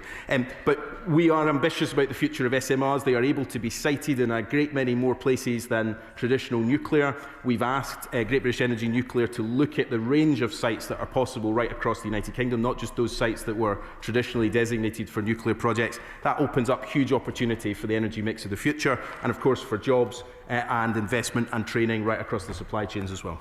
But we are ambitious about the future of SMRs. They are able to be sited in a great many more places than traditional nuclear. We've asked Great British Energy Nuclear to look at the range of sites that are possible right across the United Kingdom, not just those sites that were traditionally designated for nuclear projects. That opens up huge opportunity for the energy mix of the future, and of course for jobs and investment and training right across the supply chains as well.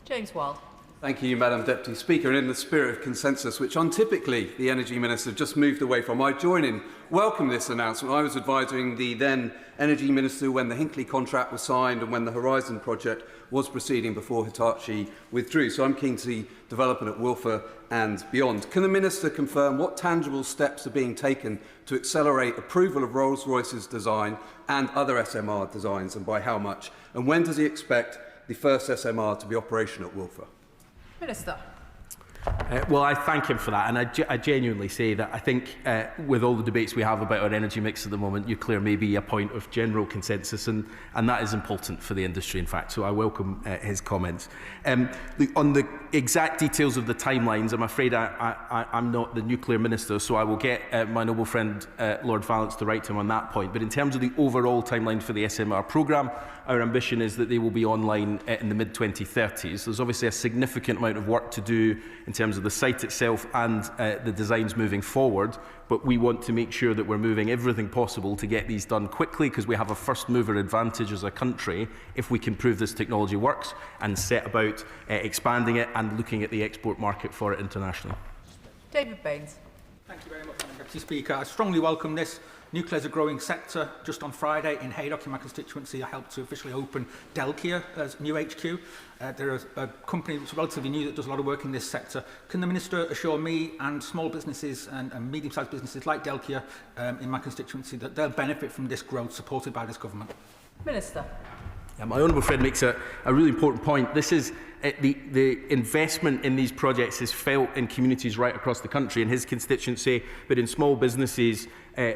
James Wild. Thank you, Madam Deputy Speaker. And in the spirit of consensus, which untypically the Energy Minister just moved away from, I join in welcome this announcement. I was advising the then Energy Minister when the Hinkley contract was signed and when the Horizon project was proceeding before Hitachi withdrew. So I'm keen to see development at Wilfer and beyond. Can the Minister confirm what tangible steps are being taken to accelerate approval of Rolls-Royce's design and other SMR designs, and by how much? And when does he expect the first SMR to be operational at Wilfer? Minister. Well, I thank him for that, and I genuinely say that I think with all the debates we have about our energy mix at the moment, nuclear may be a point of general consensus, and that is important for the industry, in fact, so I welcome his comments. On the exact details of the timelines, I'm afraid I'm not the nuclear minister, so I will get my noble friend Lord Valence to write to him on that point. But in terms of the overall timeline for the SMR programme, our ambition is that they will be online in the mid-2030s. There's obviously a significant amount of work to do in terms of the site itself and the designs moving forward, but we want to make sure that we're moving everything possible to get these done quickly, because we have a first mover advantage as a country if we can prove this technology works and set about expanding it and looking at the export market for it internationally. David Baines. Thank you very much, Madam Deputy Speaker. I strongly welcome this. Nuclear is a growing sector. Just on Friday in Haydock, in my constituency, I helped to officially open Delkia as new HQ. They're a company that's relatively new that does a lot of work in this sector. Can the Minister assure me and small businesses and medium-sized businesses like Delkia in my constituency that they'll benefit from this growth supported by this government? Minister. Yeah, my honourable friend makes a really important point. This is the investment in these projects is felt in communities right across the country, in his constituency, but in small businesses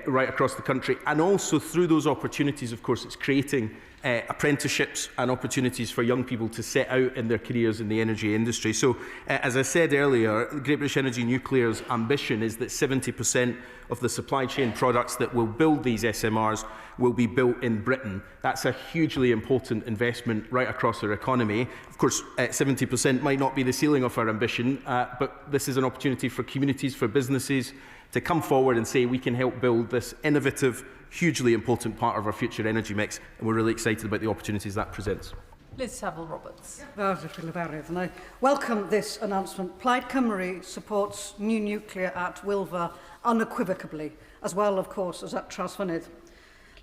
right across the country. And also through those opportunities, of course, it's creating apprenticeships and opportunities for young people to set out in their careers in the energy industry. So, as I said earlier, Great British Energy Nuclear's ambition is that 70% of the supply chain products that will build these SMRs will be built in Britain. That's a hugely important investment right across our economy. Of course, 70% might not be the ceiling of our ambition, but this is an opportunity for communities, for businesses, to come forward and say we can help build this innovative, hugely important part of our future energy mix, and we're really excited about the opportunities that presents. Liz Saville-Roberts. And I welcome this announcement. Plaid Cymru supports new nuclear at Wilfer unequivocally, as well, of course, as at Trawsfynydd.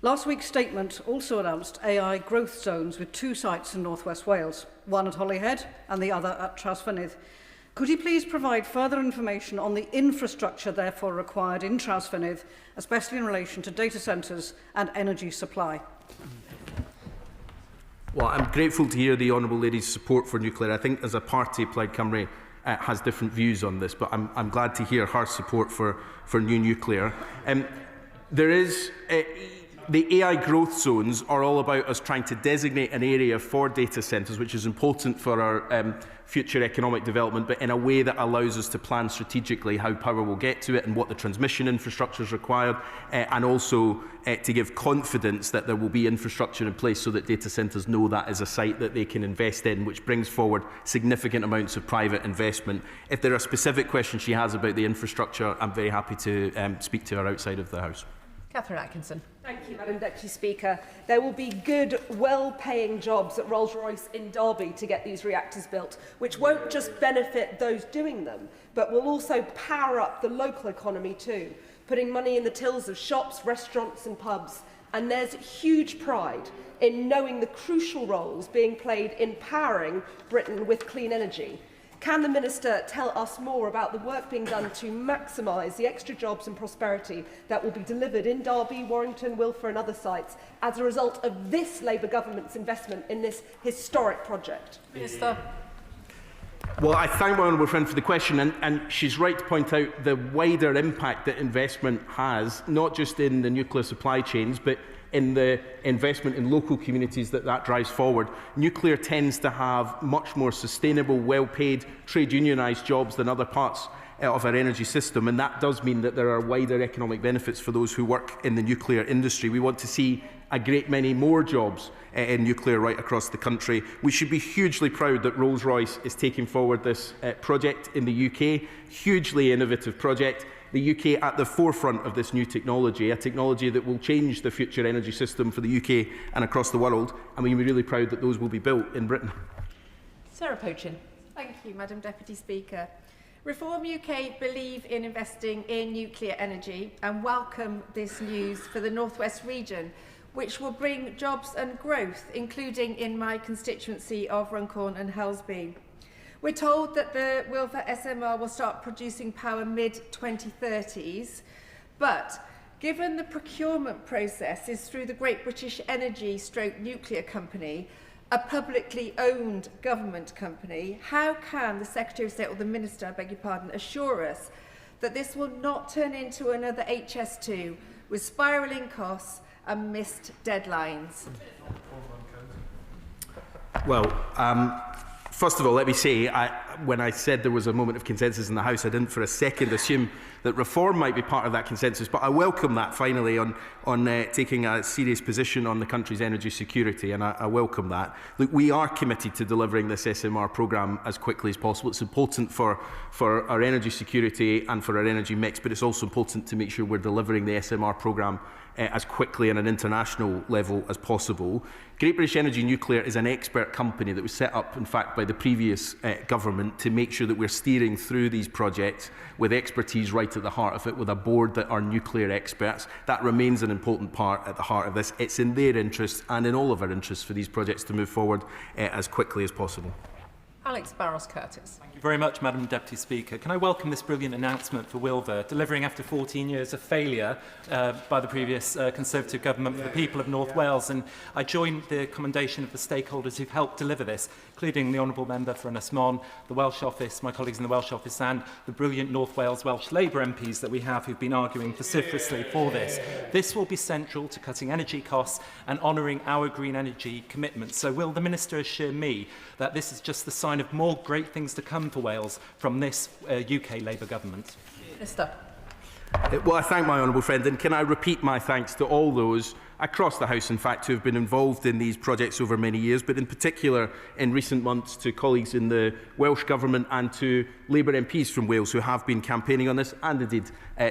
Last week's statement also announced AI growth zones with 2 sites in North West Wales, one at Holyhead and the other at Trawsfynydd. Could you please provide further information on the infrastructure therefore required in Trawsfynydd, especially in relation to data centres and energy supply? Well, I'm grateful to hear the Honourable Lady's support for nuclear. I think as a party, Plaid Cymru has different views on this, but I'm glad to hear her support for new nuclear. There is... The AI growth zones are all about us trying to designate an area for data centres, which is important for our future economic development, but in a way that allows us to plan strategically how power will get to it and what the transmission infrastructure is required, and also to give confidence that there will be infrastructure in place so that data centres know that is a site that they can invest in, which brings forward significant amounts of private investment. If there are specific questions she has about the infrastructure, I'm very happy to speak to her outside of the House. Catherine Atkinson. Thank you, Madam Deputy Speaker. There will be good, well-paying jobs at Rolls-Royce in Derby to get these reactors built, which won't just benefit those doing them, but will also power up the local economy too, putting money in the tills of shops, restaurants and pubs. And there's huge pride in knowing the crucial roles being played in powering Britain with clean energy. Can the Minister tell us more about the work being done to maximise the extra jobs and prosperity that will be delivered in Derby, Warrington, Wilfer and other sites as a result of this Labour government's investment in this historic project? Minister. Well, I thank my honourable friend for the question, and she's right to point out the wider impact that investment has, not just in the nuclear supply chains, but in the investment in local communities that drives forward. Nuclear tends to have much more sustainable, well-paid, trade unionised jobs than other parts of our energy system, and that does mean that there are wider economic benefits for those who work in the nuclear industry. We want to see a great many more jobs in nuclear right across the country. We should be hugely proud that Rolls-Royce is taking forward this project in the UK, hugely innovative project. The UK at the forefront of this new technology, a technology that will change the future energy system for the UK and across the world, and we're really proud that those will be built in Britain. Sarah Pochin. Thank you, Madam Deputy Speaker. Reform UK believe in investing in nuclear energy and welcome this news for the North West region, which will bring jobs and growth, including in my constituency of Runcorn and Helsby. We're told that the Wilfer SMR will start producing power mid-2030s, but given the procurement process is through the Great British Energy / Nuclear Company, a publicly owned government company, how can the Secretary of State or the Minister, I beg your pardon, assure us that this will not turn into another HS2 with spiralling costs and missed deadlines? Well, first of all, let me say, when I said there was a moment of consensus in the House, I didn't for a second assume that reform might be part of that consensus, but I welcome that finally on taking a serious position on the country's energy security, and I welcome that. Look, we are committed to delivering this SMR programme as quickly as possible. It's important for our energy security and for our energy mix, but it's also important to make sure we're delivering the SMR programme as quickly on an international level as possible. Great British Energy Nuclear is an expert company that was set up, in fact, by the previous government to make sure that we're steering through these projects with expertise right at the heart of it, with a board that are nuclear experts. That remains an important part at the heart of this. It's in their interest and in all of our interests for these projects to move forward as quickly as possible. Alex Barros-Curtis. Thank you very much, Madam Deputy Speaker. Can I welcome this brilliant announcement for Wilfer, delivering after 14 years of failure by the previous Conservative government for the people of North Wales. And I join the commendation of the stakeholders who've helped deliver this, including the Honourable Member for Ynys Môn, the Welsh Office, my colleagues in the Welsh Office, and the brilliant North Wales Welsh Labour MPs that we have who've been arguing vociferously for this. This will be central to cutting energy costs and honouring our green energy commitments. So will the Minister assure me that this is just the sign of more great things to come for Wales from this UK Labour government? Minister. Well, I thank my honourable friend, and can I repeat my thanks to all those across the House, in fact, who have been involved in these projects over many years, but in particular in recent months to colleagues in the Welsh Government and to Labour MPs from Wales who have been campaigning on this, and indeed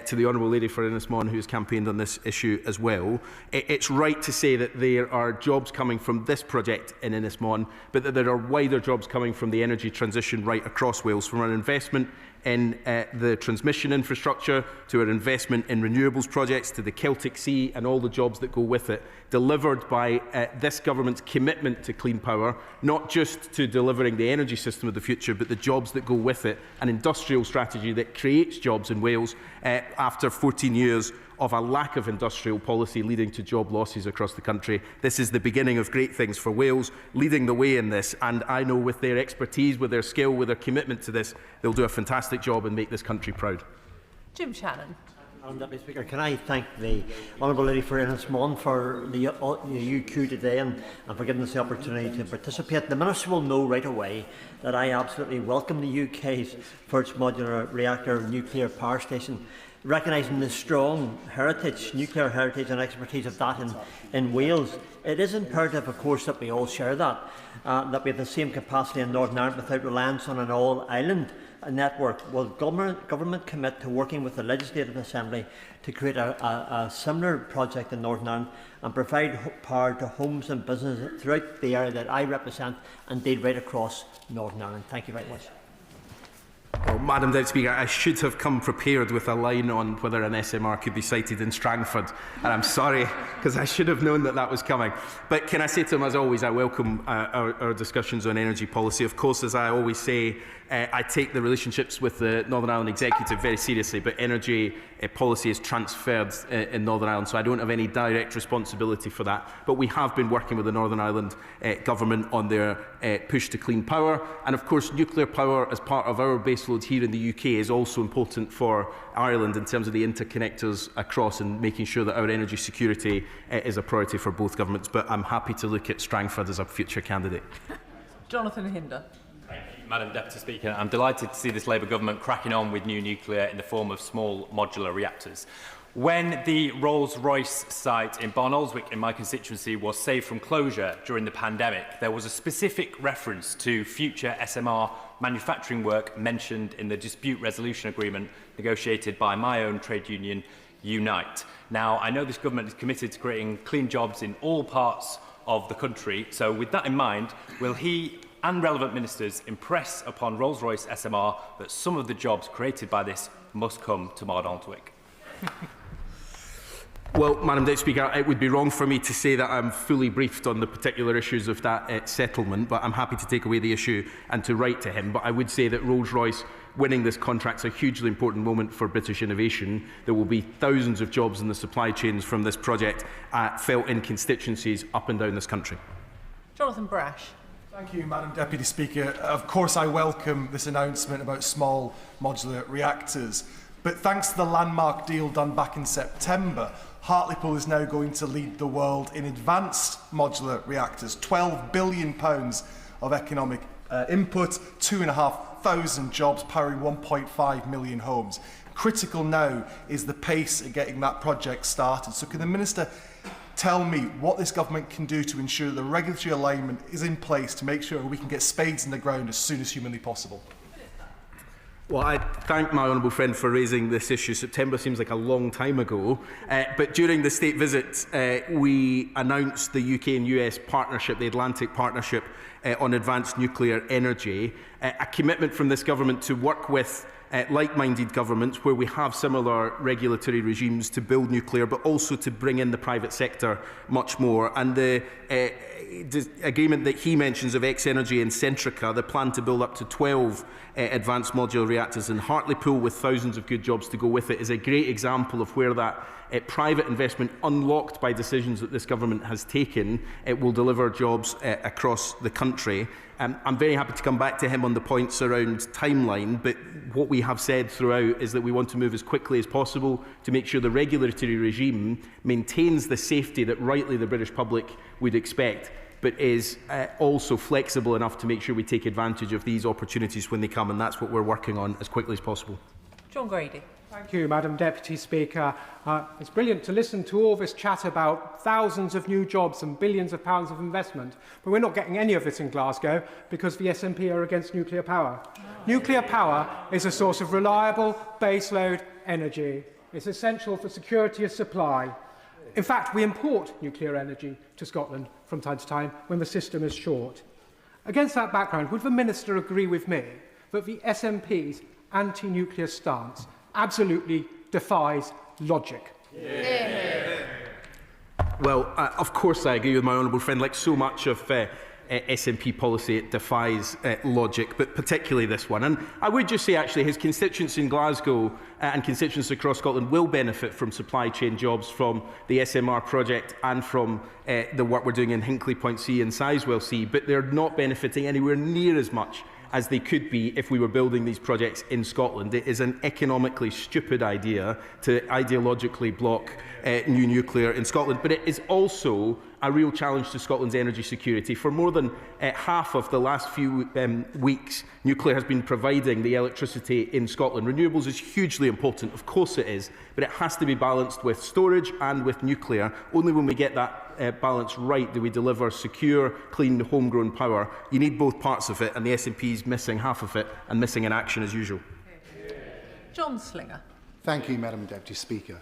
to the Honourable Lady for Ynys Môn who has campaigned on this issue as well. It's right to say that there are jobs coming from this project in Ynys Môn, but that there are wider jobs coming from the energy transition right across Wales, from our investment in the transmission infrastructure to our investment investment in renewables projects, to the Celtic Sea and all the jobs that go with it, delivered by this government's commitment to clean power, not just to delivering the energy system of the future, but the jobs that go with it, an industrial strategy that creates jobs in Wales after 14 years of a lack of industrial policy leading to job losses across the country. This is the beginning of great things for Wales, leading the way in this, and I know with their expertise, with their skill, with their commitment to this, they'll do a fantastic job and make this country proud. Jim Shannon. Madam Deputy Speaker, can I thank the Honourable Lady for Innismon for the UQ today and for giving us the opportunity to participate. The Minister will know right away that I absolutely welcome the UK's first modular reactor nuclear power station, recognising the strong heritage, nuclear heritage and expertise of that in Wales. It is imperative, of course, that we all share that we have the same capacity in Northern Ireland without reliance on an all-island network. Will government commit to working with the Legislative Assembly to create a similar project in Northern Ireland and provide power to homes and businesses throughout the area that I represent and indeed right across Northern Ireland? Thank you very much. Well, Madam Deputy Speaker, I should have come prepared with a line on whether an SMR could be sited in Strangford, and I'm sorry, because I should have known that that was coming. But can I say to him, as always, I welcome our discussions on energy policy. Of course, as I always say, I take the relationships with the Northern Ireland Executive very seriously, but energy policy is transferred in Northern Ireland, so I don't have any direct responsibility for that. But we have been working with the Northern Ireland Government on their push to clean power, and of course nuclear power as part of our baseload here in the UK is also important for Ireland in terms of the interconnectors across and making sure that our energy security is a priority for both governments. But I'm happy to look at Strangford as a future candidate. Jonathan Hinder. Madam Deputy Speaker, I'm delighted to see this Labour government cracking on with new nuclear in the form of small modular reactors. When the Rolls-Royce site in Barnoldswick in my constituency was saved from closure during the pandemic, there was a specific reference to future SMR manufacturing work mentioned in the dispute resolution agreement negotiated by my own trade union, Unite. Now, I know this government is committed to creating clean jobs in all parts of the country, so with that in mind, will he and relevant ministers impress upon Rolls-Royce SMR that some of the jobs created by this must come to Barnoldswick? Well, Madam Deputy Speaker, it would be wrong for me to say that I'm fully briefed on the particular issues of that settlement, but I'm happy to take away the issue and to write to him. But I would say that Rolls-Royce winning this contract is a hugely important moment for British innovation. There will be thousands of jobs in the supply chains from this project felt in constituencies up and down this country. Jonathan Brash. Thank you, Madam Deputy Speaker. Of course, I welcome this announcement about small modular reactors. But thanks to the landmark deal done back in September, Hartlepool is now going to lead the world in advanced modular reactors. £12 billion of economic input, 2,500 jobs, powering 1.5 million homes. Critical now is the pace of getting that project started. So can the Minister tell me what this government can do to ensure that the regulatory alignment is in place to make sure we can get spades in the ground as soon as humanly possible? Well, I thank my honourable friend for raising this issue. September seems like a long time ago, but during the state visit we announced the UK and US partnership, the Atlantic Partnership on advanced nuclear energy, a commitment from this government to work with like-minded governments where we have similar regulatory regimes to build nuclear, but also to bring in the private sector much more. And the agreement that he mentions of X-Energy and Centrica, the plan to build up to 12 advanced modular reactors in Hartlepool with thousands of good jobs to go with it, is a great example of where that private investment unlocked by decisions that this government has taken will deliver jobs across the country. I'm very happy to come back to him on the points around timeline, but what we have said throughout is that we want to move as quickly as possible to make sure the regulatory regime maintains the safety that rightly the British public would expect, but is also flexible enough to make sure we take advantage of these opportunities when they come, and that's what we're working on as quickly as possible. John Grady. Thank you, Madam Deputy Speaker. It's brilliant to listen to all this chat about thousands of new jobs and billions of pounds of investment, but we're not getting any of it in Glasgow because the SNP are against nuclear power. Nuclear power is a source of reliable baseload energy. It's essential for security of supply. In fact, we import nuclear energy to Scotland from time to time when the system is short. Against that background, would the Minister agree with me that the SNP's anti-nuclear stance absolutely defies logic. Well, of course I agree with my honourable friend. Like so much of SNP policy, it defies logic, but particularly this one. And I would just say, actually, his constituents in Glasgow and constituents across Scotland will benefit from supply chain jobs from the SMR project and from the work we're doing in Hinkley Point C and Sizewell C, but they're not benefiting anywhere near as much as they could be if we were building these projects in Scotland. It is an economically stupid idea to ideologically block new nuclear in Scotland, but it is also a real challenge to Scotland's energy security. For more than half of the last few weeks, nuclear has been providing the electricity in Scotland. Renewables is hugely important, of course it is, but it has to be balanced with storage and with nuclear. Only when we get that balance right do we deliver secure, clean, homegrown power. You need both parts of it, and the SNP is missing half of it and missing in action as usual. John Slinger. Thank you, Madam Deputy Speaker.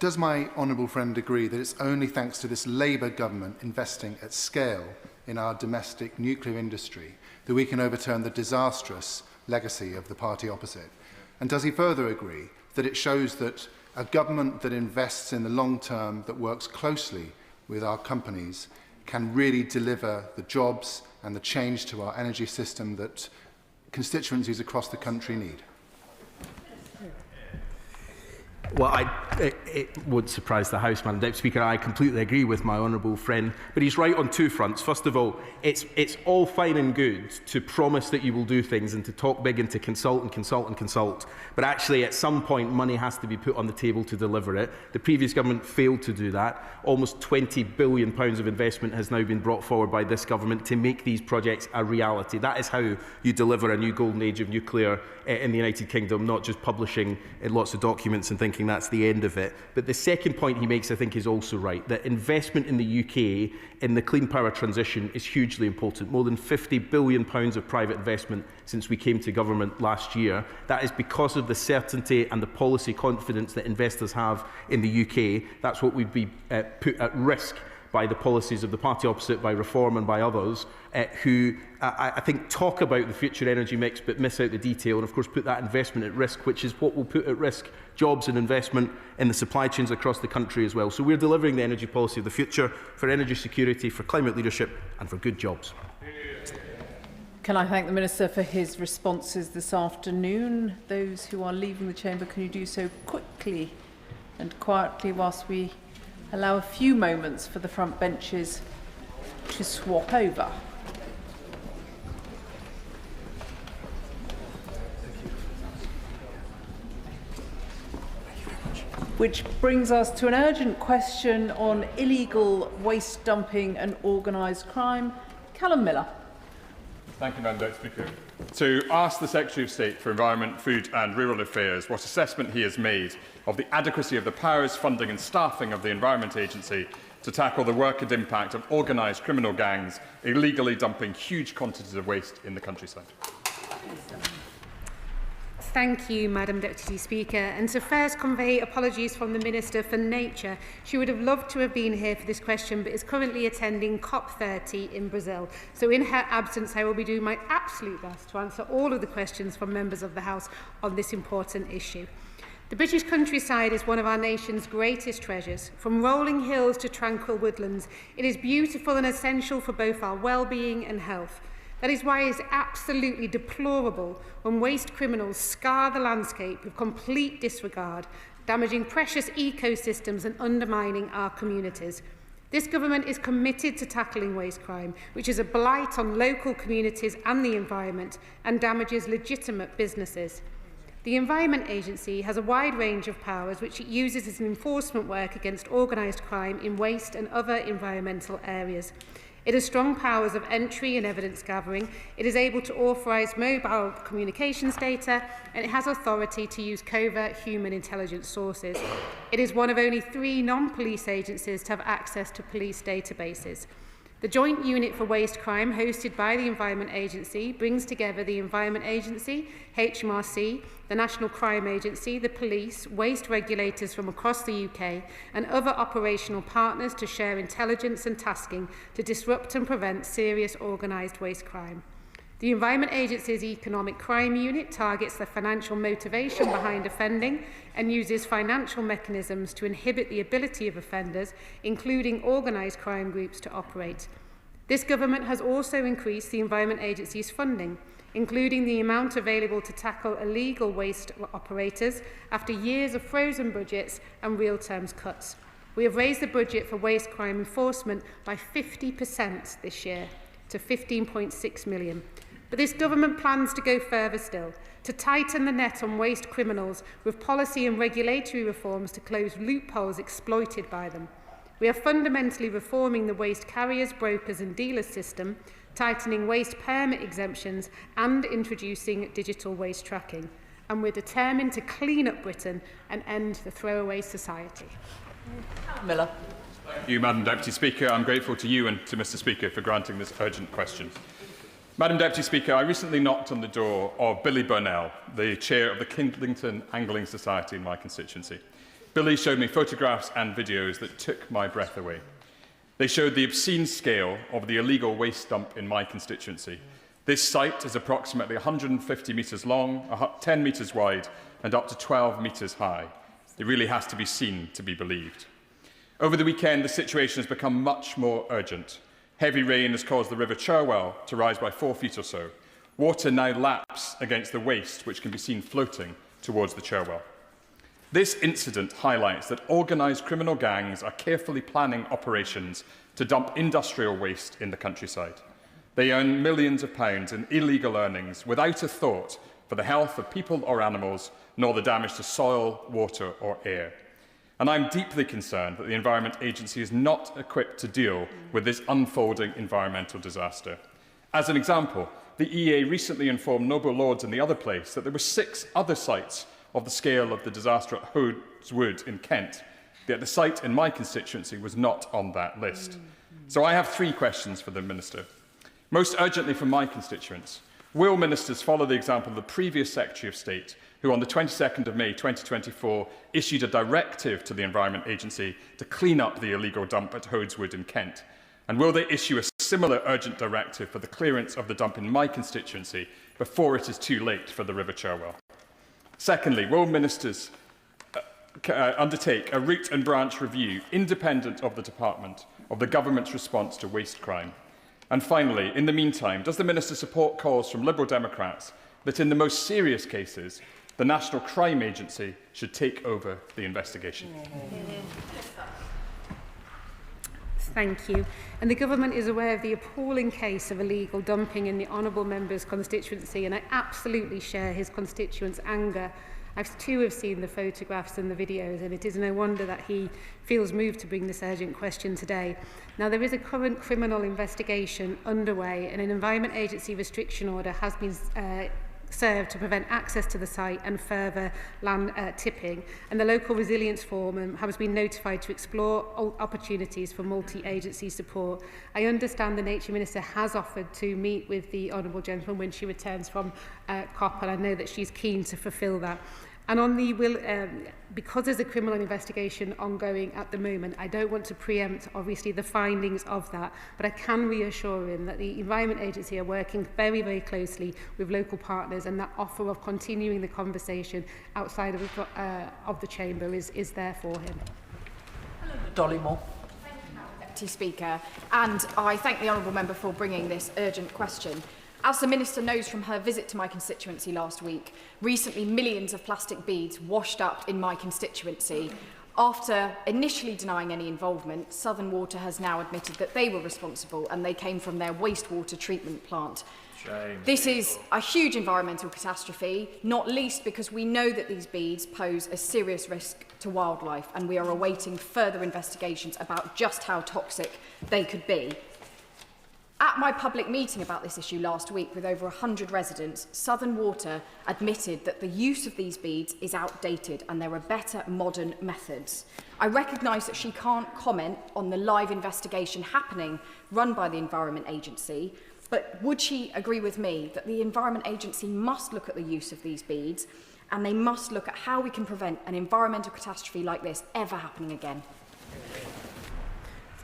Does my honourable friend agree that it's only thanks to this Labour government investing at scale in our domestic nuclear industry that we can overturn the disastrous legacy of the party opposite? And does he further agree that it shows that a government that invests in the long term, that works closely with our companies, can really deliver the jobs and the change to our energy system that constituencies across the country need? Well, it would surprise the House, Madam Deputy Speaker. I completely agree with my honourable friend, but he's right on two fronts. First of all, it's all fine and good to promise that you will do things and to talk big and to consult and consult and consult, but actually at some point money has to be put on the table to deliver it. The previous government failed to do that. Almost £20 billion of investment has now been brought forward by this government to make these projects a reality. That is how you deliver a new golden age of nuclear in the United Kingdom, not just publishing lots of documents and thinking that's the end of it. But the second point he makes, I think, is also right, that investment in the UK in the clean power transition is hugely important. More than £50 billion of private investment since we came to government last year. That is because of the certainty and the policy confidence that investors have in the UK. That's what would be put at risk by the policies of the party opposite, by Reform and by others, who I think talk about the future energy mix but miss out the detail and of course put that investment at risk, which is what will put at risk jobs and investment in the supply chains across the country as well. So we're delivering the energy policy of the future for energy security, for climate leadership and for good jobs. Can I thank the Minister for his responses this afternoon? Those who are leaving the chamber, can you do so quickly and quietly whilst we allow a few moments for the front benches to swap over? Which brings us to an urgent question on illegal waste dumping and organised crime. Callum Miller. Thank you, Madam Deputy Speaker. To ask the Secretary of State for Environment, Food and Rural Affairs what assessment he has made of the adequacy of the powers, funding and staffing of the Environment Agency to tackle the work and impact of organised criminal gangs illegally dumping huge quantities of waste in the countryside. Thank you, Madam Deputy Speaker. And to first convey apologies from the Minister for Nature. She would have loved to have been here for this question, but is currently attending COP30 in Brazil. So in her absence, I will be doing my absolute best to answer all of the questions from members of the House on this important issue. The British countryside is one of our nation's greatest treasures. From rolling hills to tranquil woodlands, it is beautiful and essential for both our well-being and health. That is why it is absolutely deplorable when waste criminals scar the landscape with complete disregard, damaging precious ecosystems and undermining our communities. This government is committed to tackling waste crime, which is a blight on local communities and the environment and damages legitimate businesses. The Environment Agency has a wide range of powers which it uses as an enforcement work against organised crime in waste and other environmental areas. It has strong powers of entry and evidence gathering. It is able to authorise mobile communications data, and it has authority to use covert human intelligence sources. It is one of only 3 non-police agencies to have access to police databases. The Joint Unit for Waste Crime, hosted by the Environment Agency, brings together the Environment Agency, HMRC, the National Crime Agency, the police, waste regulators from across the UK, and other operational partners to share intelligence and tasking to disrupt and prevent serious organised waste crime. The Environment Agency's Economic Crime Unit targets the financial motivation behind offending and uses financial mechanisms to inhibit the ability of offenders, including organised crime groups, to operate. This government has also increased the Environment Agency's funding, including the amount available to tackle illegal waste operators after years of frozen budgets and real terms cuts. We have raised the budget for waste crime enforcement by 50% this year to £15.6 million. But this government plans to go further still, to tighten the net on waste criminals with policy and regulatory reforms to close loopholes exploited by them. We are fundamentally reforming the waste carriers, brokers and dealers system, tightening waste permit exemptions and introducing digital waste tracking. And we're determined to clean up Britain and end the throwaway society. Miller. Thank you, Madam Deputy Speaker. I'm grateful to you and to Mr Speaker for granting this urgent question. Madam Deputy Speaker, I recently knocked on the door of Billy Burnell, the chair of the Kidlington Angling Society in my constituency. Billy showed me photographs and videos that took my breath away. They showed the obscene scale of the illegal waste dump in my constituency. This site is approximately 150 metres long, 10 metres wide and up to 12 metres high. It really has to be seen to be believed. Over the weekend, the situation has become much more urgent. Heavy rain has caused the River Cherwell to rise by 4 feet or so. Water now laps against the waste, which can be seen floating towards the Cherwell. This incident highlights that organised criminal gangs are carefully planning operations to dump industrial waste in the countryside. They earn millions of pounds in illegal earnings without a thought for the health of people or animals, nor the damage to soil, water or air. And I'm deeply concerned that the Environment Agency is not equipped to deal with this unfolding environmental disaster. As an example, the EA recently informed Noble Lords and the other place that there were 6 other sites of the scale of the disaster at Hodes Wood in Kent, yet the site in my constituency was not on that list. So I have 3 questions for the Minister. Most urgently from my constituents, will ministers follow the example of the previous Secretary of State, who on the 22nd of May 2024 issued a directive to the Environment Agency to clean up the illegal dump at Hodes Wood in Kent? And will they issue a similar urgent directive for the clearance of the dump in my constituency before it is too late for the River Cherwell? Secondly, will ministers undertake a root and branch review, independent of the department, of the government's response to waste crime? And finally, in the meantime, does the minister support calls from Liberal Democrats that in the most serious cases, the National Crime Agency should take over the investigation? Thank you. And the government is aware of the appalling case of illegal dumping in the honourable member's constituency, and I absolutely share his constituents' anger. I too have seen the photographs and the videos, and it is no wonder that he feels moved to bring this urgent question today. Now, there is a current criminal investigation underway, and an Environment Agency restriction order has been served to prevent access to the site and further land tipping, and the local resilience forum has been notified to explore opportunities for multi-agency support. I understand the Nature Minister has offered to meet with the Honourable Gentleman when she returns from COP, and I know that she's keen to fulfil that. And on the because there's a criminal investigation ongoing at the moment, I don't want to preempt, obviously, the findings of that, but I can reassure him that the Environment Agency are working very, very closely with local partners, and that offer of continuing the conversation outside of the chamber is there for him. Dolly Moore. Deputy Speaker, and I thank the honourable member for bringing this urgent question. As the Minister knows from her visit to my constituency last week, recently millions of plastic beads washed up in my constituency. After initially denying any involvement, Southern Water has now admitted that they were responsible and they came from their wastewater treatment plant. Shame. This is a huge environmental catastrophe, not least because we know that these beads pose a serious risk to wildlife, and we are awaiting further investigations about just how toxic they could be. At my public meeting about this issue last week with over 100 residents, Southern Water admitted that the use of these beads is outdated and there are better modern methods. I recognise that she can't comment on the live investigation happening run by the Environment Agency, but would she agree with me that the Environment Agency must look at the use of these beads, and they must look at how we can prevent an environmental catastrophe like this ever happening again?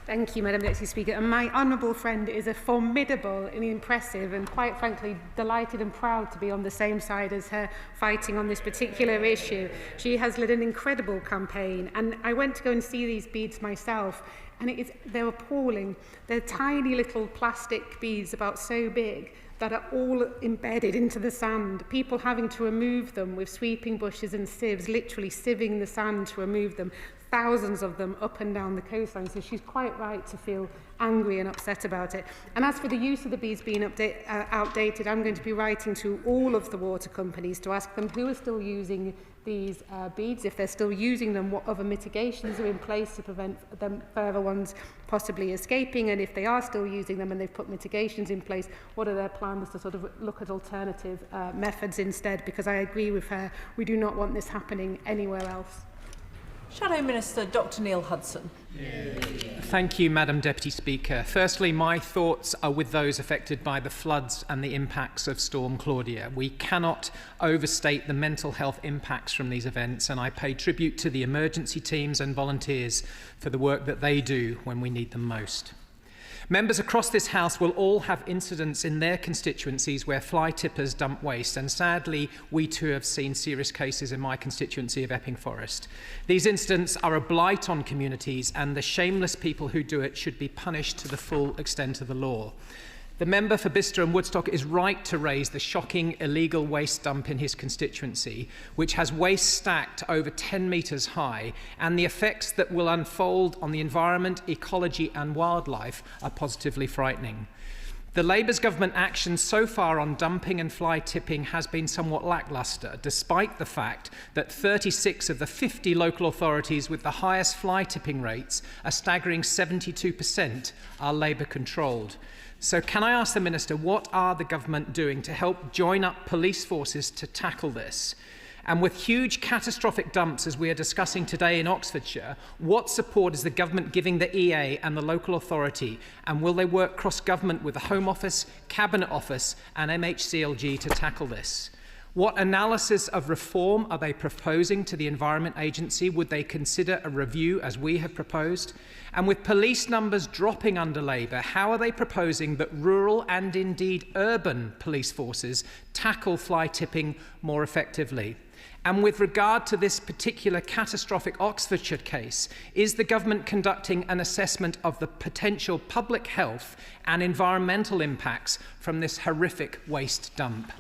Thank you, Madam Deputy Speaker. And my honourable friend is a formidable and impressive and, quite frankly, delighted and proud to be on the same side as her fighting on this particular issue. She has led an incredible campaign, and I went to go and see these beads myself, and they're appalling. They're tiny little plastic beads about so big that are all embedded into the sand. People having to remove them with sweeping brushes and sieves, literally sieving the sand to remove them. Thousands of them up and down the coastline. So she's quite right to feel angry and upset about it. And as for the use of the beads being outdated, I'm going to be writing to all of the water companies to ask them who are still using these beads. If they're still using them, what other mitigations are in place to prevent them further ones possibly escaping, and if they are still using them and they've put mitigations in place, what are their plans to sort of look at alternative methods instead? Because I agree with her, we do not want this happening anywhere else. Shadow Minister Dr Neil Hudson. Thank you, Madam Deputy Speaker. Firstly, my thoughts are with those affected by the floods and the impacts of Storm Claudia. We cannot overstate the mental health impacts from these events, and I pay tribute to the emergency teams and volunteers for the work that they do when we need them most. Members across this House will all have incidents in their constituencies where fly tippers dump waste, and sadly we too have seen serious cases in my constituency of Epping Forest. These incidents are a blight on communities, and the shameless people who do it should be punished to the full extent of the law. The member for Bicester and Woodstock is right to raise the shocking illegal waste dump in his constituency, which has waste stacked over 10 metres high, and the effects that will unfold on the environment, ecology and wildlife are positively frightening. The Labour's government action so far on dumping and fly tipping has been somewhat lacklustre, despite the fact that 36 of the 50 local authorities with the highest fly tipping rates, a staggering 72%, are Labour controlled. So can I ask the Minister, what are the government doing to help join up police forces to tackle this? And with huge catastrophic dumps, as we are discussing today in Oxfordshire, what support is the government giving the EA and the local authority? And will they work cross-government with the Home Office, Cabinet Office and MHCLG to tackle this? What analysis of reform are they proposing to the Environment Agency? Would they consider a review as we have proposed? And with police numbers dropping under Labour, how are they proposing that rural and indeed urban police forces tackle fly tipping more effectively? And with regard to this particular catastrophic Oxfordshire case, is the government conducting an assessment of the potential public health and environmental impacts from this horrific waste dump?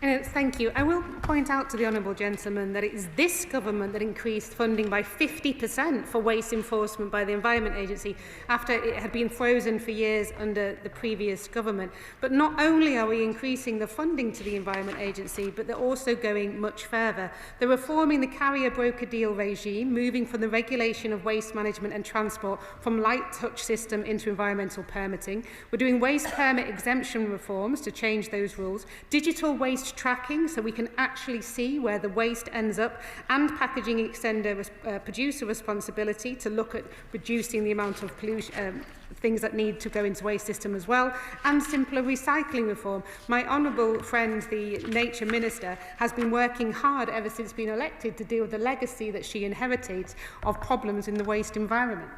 Thank you. I will point out to the honourable gentleman that it is this government that increased funding by 50% for waste enforcement by the Environment Agency after it had been frozen for years under the previous government. But not only are we increasing the funding to the Environment Agency, but they're also going much further. They're reforming the carrier broker deal regime, moving from the regulation of waste management and transport from light touch system into environmental permitting. We're doing waste permit exemption reforms to change those rules, digital waste tracking so we can actually see where the waste ends up, and packaging extender producer responsibility to look at reducing the amount of pollution, things that need to go into waste system as well, and simpler recycling reform. My honourable friend, the Nature Minister, has been working hard ever since being elected to deal with the legacy that she inherited of problems in the waste environment.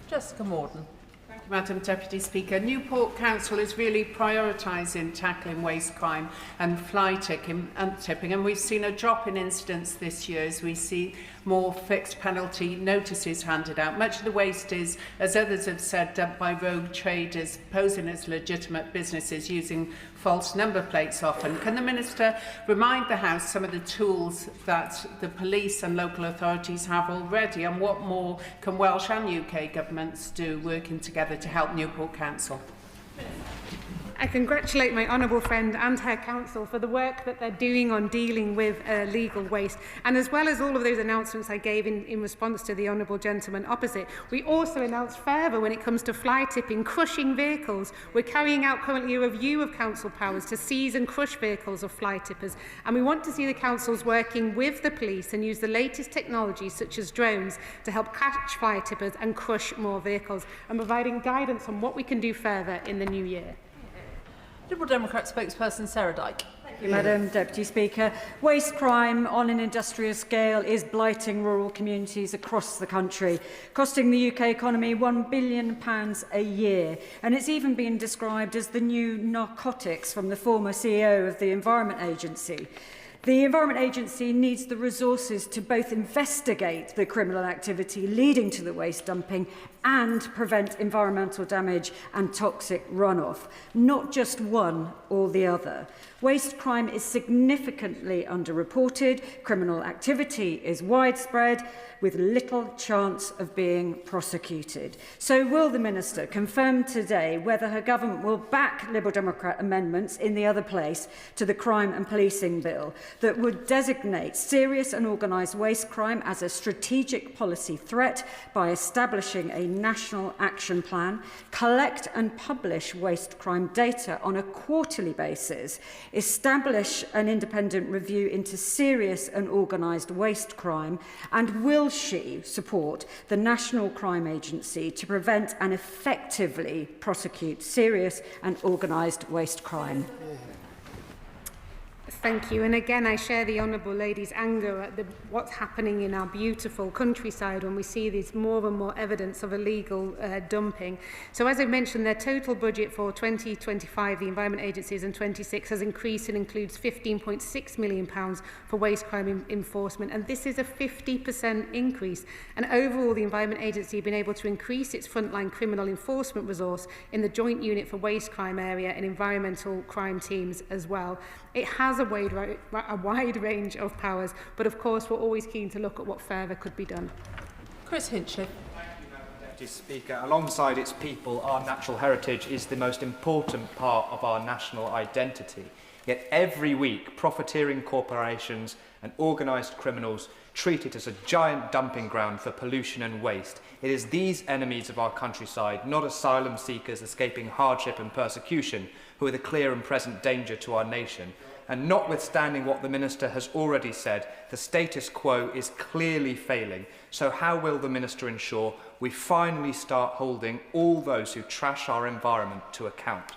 Jessica Morden. Madam Deputy Speaker, Newport Council is really prioritising tackling waste crime and fly tipping, and we've seen a drop in incidents this year as we see more fixed penalty notices handed out. Much of the waste is, as others have said, dumped by rogue traders posing as legitimate businesses using false number plates often. Can the Minister remind the House some of the tools that the police and local authorities have already, and what more can Welsh and UK governments do working together to help Newport Council? I congratulate my honourable friend and her council for the work that they're doing on dealing with legal waste, and as well as all of those announcements I gave in response to the honourable gentleman opposite, we also announced further when it comes to fly tipping, crushing vehicles. We're carrying out currently a review of council powers to seize and crush vehicles of fly tippers, and we want to see the councils working with the police and use the latest technologies such as drones to help catch fly tippers and crush more vehicles, and providing guidance on what we can do further in the new year. Liberal Democrat spokesperson Sarah Dyke. Madam Deputy Speaker. Waste crime on an industrial scale is blighting rural communities across the country, costing the UK economy £1 billion a year. And it's even been described as the new narcotics from the former CEO of the Environment Agency. The Environment Agency needs the resources to both investigate the criminal activity leading to the waste dumping and prevent environmental damage and toxic runoff, not just one or the other. Waste crime is significantly underreported, criminal activity is widespread, with little chance of being prosecuted. So will the Minister confirm today whether her government will back Liberal Democrat amendments in the other place to the Crime and Policing Bill that would designate serious and organised waste crime as a strategic policy threat by establishing a national action plan, collect and publish waste crime data on a quarterly basis, establish an independent review into serious and organised waste crime, and will she support the National Crime Agency to prevent and effectively prosecute serious and organised waste crime? Thank you. And again, I share the Honourable Lady's anger at what's happening in our beautiful countryside when we see these more and more evidence of illegal dumping. So as I mentioned, their total budget for 2025, the Environment Agencies, and 26 has increased and includes £15.6 million for waste crime enforcement. And this is a 50% increase. And overall, the Environment Agency has been able to increase its frontline criminal enforcement resource in the Joint Unit for Waste Crime Area and environmental crime teams as well. It has a wide range of powers, but of course we're always keen to look at what further could be done. Chris Hinchliffe. Deputy Speaker, alongside its people, our natural heritage is the most important part of our national identity. Yet every week, profiteering corporations and organised criminals treat it as a giant dumping ground for pollution and waste. It is these enemies of our countryside, not asylum seekers escaping hardship and persecution, who are the clear and present danger to our nation. And notwithstanding what the Minister has already said, the status quo is clearly failing. So how will the Minister ensure we finally start holding all those who trash our environment to account?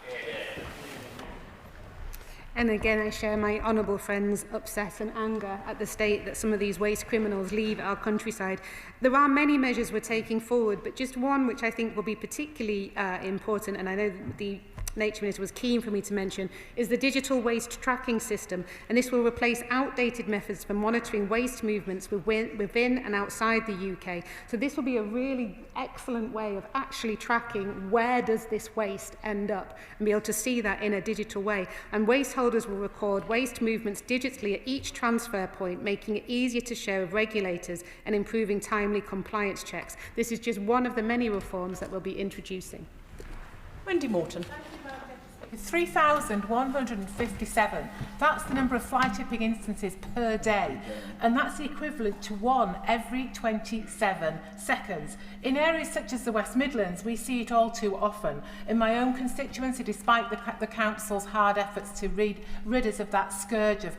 And again, I share my honourable friend's upset and anger at the state that some of these waste criminals leave our countryside. There are many measures we're taking forward, but just one which I think will be particularly important, and I know the Nature Minister was keen for me to mention, is the digital waste tracking system. And this will replace outdated methods for monitoring waste movements within and outside the UK. So this will be a really excellent way of actually tracking where does this waste end up and be able to see that in a digital way. And waste holders will record waste movements digitally at each transfer point, making it easier to share with regulators and improving timely compliance checks. This is just one of the many reforms that we'll be introducing. Wendy Morton. 3,157. That's the number of fly tipping instances per day, and that's the equivalent to one every 27 seconds. In areas such as the West Midlands, we see it all too often. In my own constituency, despite the council's hard efforts to rid us of that scourge of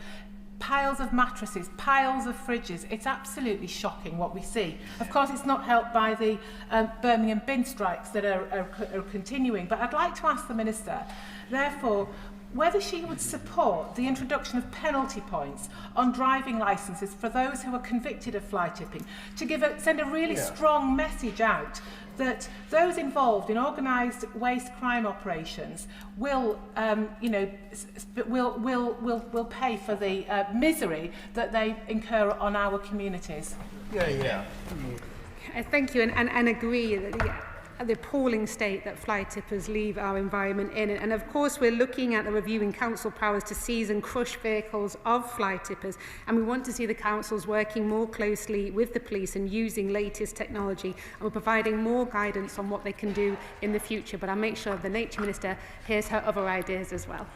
piles of mattresses, piles of fridges. It's absolutely shocking what we see. Of course, it's not helped by the Birmingham bin strikes that are continuing, but I'd like to ask the Minister, therefore, whether she would support the introduction of penalty points on driving licences for those who are convicted of fly tipping, to send a really strong message out that those involved in organised waste crime operations will pay for the misery that they incur on our communities. Thank you, and agree that the appalling state that fly tippers leave our environment in. And of course, we're looking at the reviewing council powers to seize and crush vehicles of fly tippers. And we want to see the councils working more closely with the police and using latest technology. And we're providing more guidance on what they can do in the future. But I'll make sure the Nature Minister hears her other ideas as well.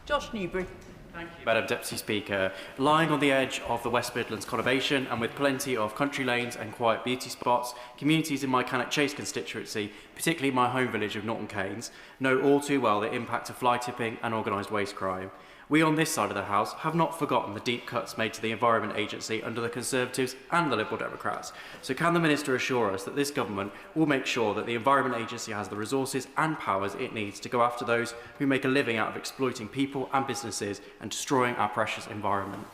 Josh Newbury. Thank you, Madam Deputy Speaker. Lying on the edge of the West Midlands conurbation and with plenty of country lanes and quiet beauty spots, communities in my Cannock Chase constituency, particularly my home village of Norton Keynes, know all too well the impact of fly tipping and organised waste crime. We on this side of the House have not forgotten the deep cuts made to the Environment Agency under the Conservatives and the Liberal Democrats. So can the Minister assure us that this government will make sure that the Environment Agency has the resources and powers it needs to go after those who make a living out of exploiting people and businesses and destroying our precious environment?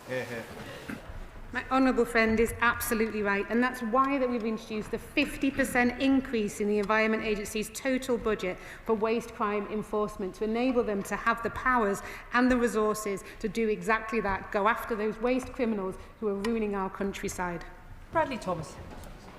My honourable friend is absolutely right, and that's why that we've introduced the 50% increase in the Environment Agency's total budget for waste crime enforcement to enable them to have the powers and the resources to do exactly that, go after those waste criminals who are ruining our countryside. Bradley Thomas.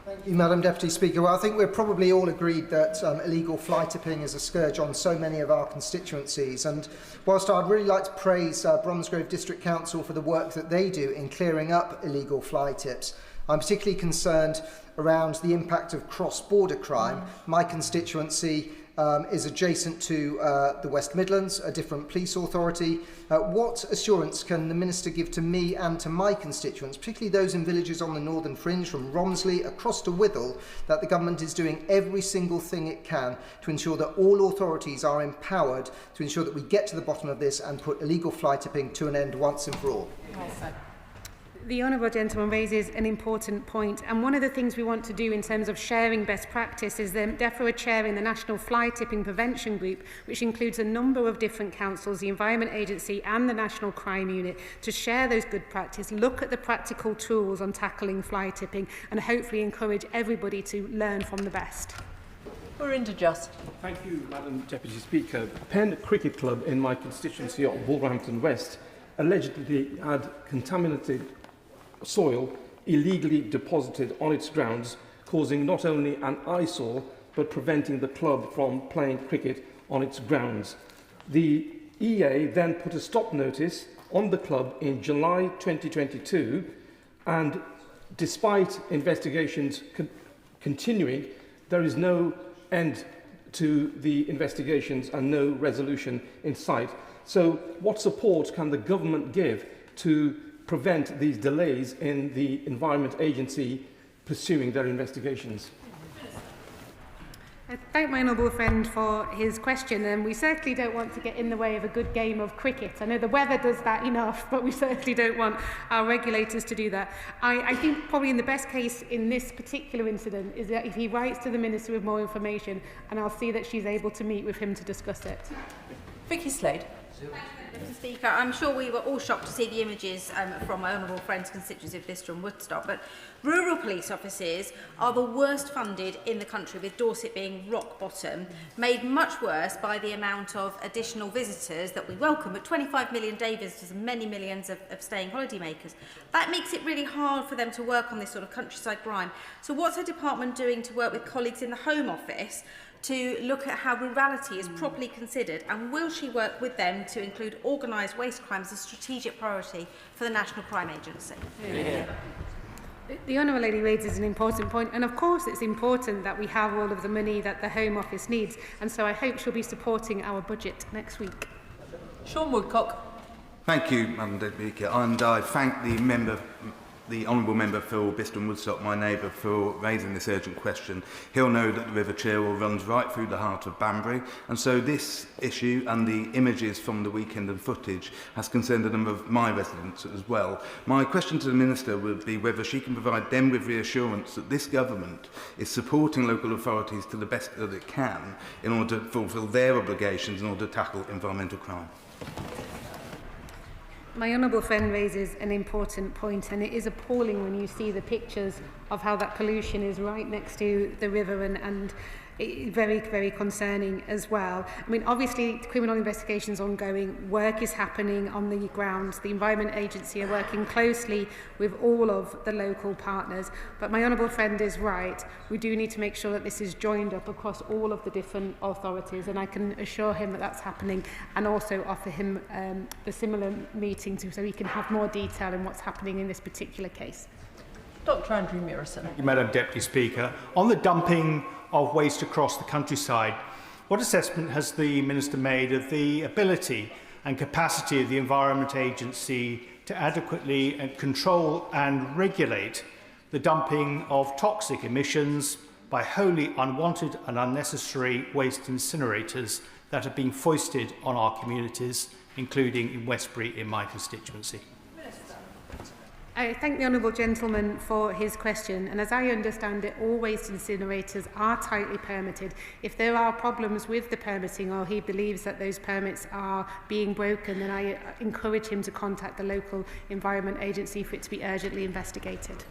Thank you, Madam Deputy Speaker. Well, I think we're probably all agreed that illegal fly tipping is a scourge on so many of our constituencies. And whilst I'd really like to praise Bromsgrove District Council for the work that they do in clearing up illegal fly tips, I'm particularly concerned around the impact of cross-border crime. My constituency is adjacent to the West Midlands, a different police authority. What assurance can the Minister give to me and to my constituents, particularly those in villages on the northern fringe from Romsley across to Withell, that the government is doing every single thing it can to ensure that all authorities are empowered to ensure that we get to the bottom of this and put illegal fly tipping to an end once and for all? The honourable gentleman raises an important point, and one of the things we want to do in terms of sharing best practice is therefore we're chairing the National Fly Tipping Prevention Group, which includes a number of different councils, the Environment Agency and the National Crime Unit, to share those good practice, look at the practical tools on tackling fly tipping, and hopefully encourage everybody to learn from the best. Merinda Just. Thank you, Madam Deputy Speaker. Penn Cricket Club in my constituency of Wolverhampton West allegedly had contaminated soil illegally deposited on its grounds, causing not only an eyesore but preventing the club from playing cricket on its grounds. The EA then put a stop notice on the club in July 2022, and despite investigations continuing, there is no end to the investigations and no resolution in sight. So what support can the government give to prevent these delays in the Environment Agency pursuing their investigations? I thank my honourable friend for his question, and we certainly don't want to get in the way of a good game of cricket. I know the weather does that enough, but we certainly don't want our regulators to do that. I think probably in the best case in this particular incident is that if he writes to the Minister with more information, and I'll see that she's able to meet with him to discuss it. Vicky Slade. Mr. Speaker, I'm sure we were all shocked to see the images from my honourable friend's constituency of Bicester and Woodstock, but rural police offices are the worst funded in the country, with Dorset being rock bottom, made much worse by the amount of additional visitors that we welcome, but 25 million day visitors and many millions of staying holidaymakers. That makes it really hard for them to work on this sort of countryside crime. So what's her department doing to work with colleagues in the Home Office to look at how rurality is properly considered, and will she work with them to include organised waste crime as a strategic priority for the National Crime Agency? The Honourable Lady raises an important point, and of course it's important that we have all of the money that the Home Office needs, and so I hope she'll be supporting our budget next week. Sean Woodcock. Thank you, Madam Deputy Speaker, and I thank the Honourable Member for Bicester and Woodstock, my neighbour, for raising this urgent question. He'll know that the River Cherwell runs right through the heart of Banbury, and so this issue and the images from the weekend and footage has concerned a number of my residents as well. My question to the Minister would be whether she can provide them with reassurance that this government is supporting local authorities to the best that it can in order to fulfil their obligations in order to tackle environmental crime. My honourable friend raises an important point, and it is appalling when you see the pictures of how that pollution is right next to the river, and very, very concerning as well. I mean, obviously, criminal investigations ongoing, work is happening on the ground. The Environment Agency are working closely with all of the local partners. But my honourable friend is right. We do need to make sure that this is joined up across all of the different authorities, and I can assure him that that's happening, and also offer him the similar meeting so he can have more detail in what's happening in this particular case. Dr. Andrew Murison. Thank you, Madam Deputy Speaker. On the dumping of waste across the countryside, what assessment has the Minister made of the ability and capacity of the Environment Agency to adequately control and regulate the dumping of toxic emissions by wholly unwanted and unnecessary waste incinerators that are being foisted on our communities including in Westbury in my constituency? I thank the honourable gentleman for his question, and as I understand it, all waste incinerators are tightly permitted. If there are problems with the permitting or he believes that those permits are being broken, then I encourage him to contact the local Environment Agency for it to be urgently investigated.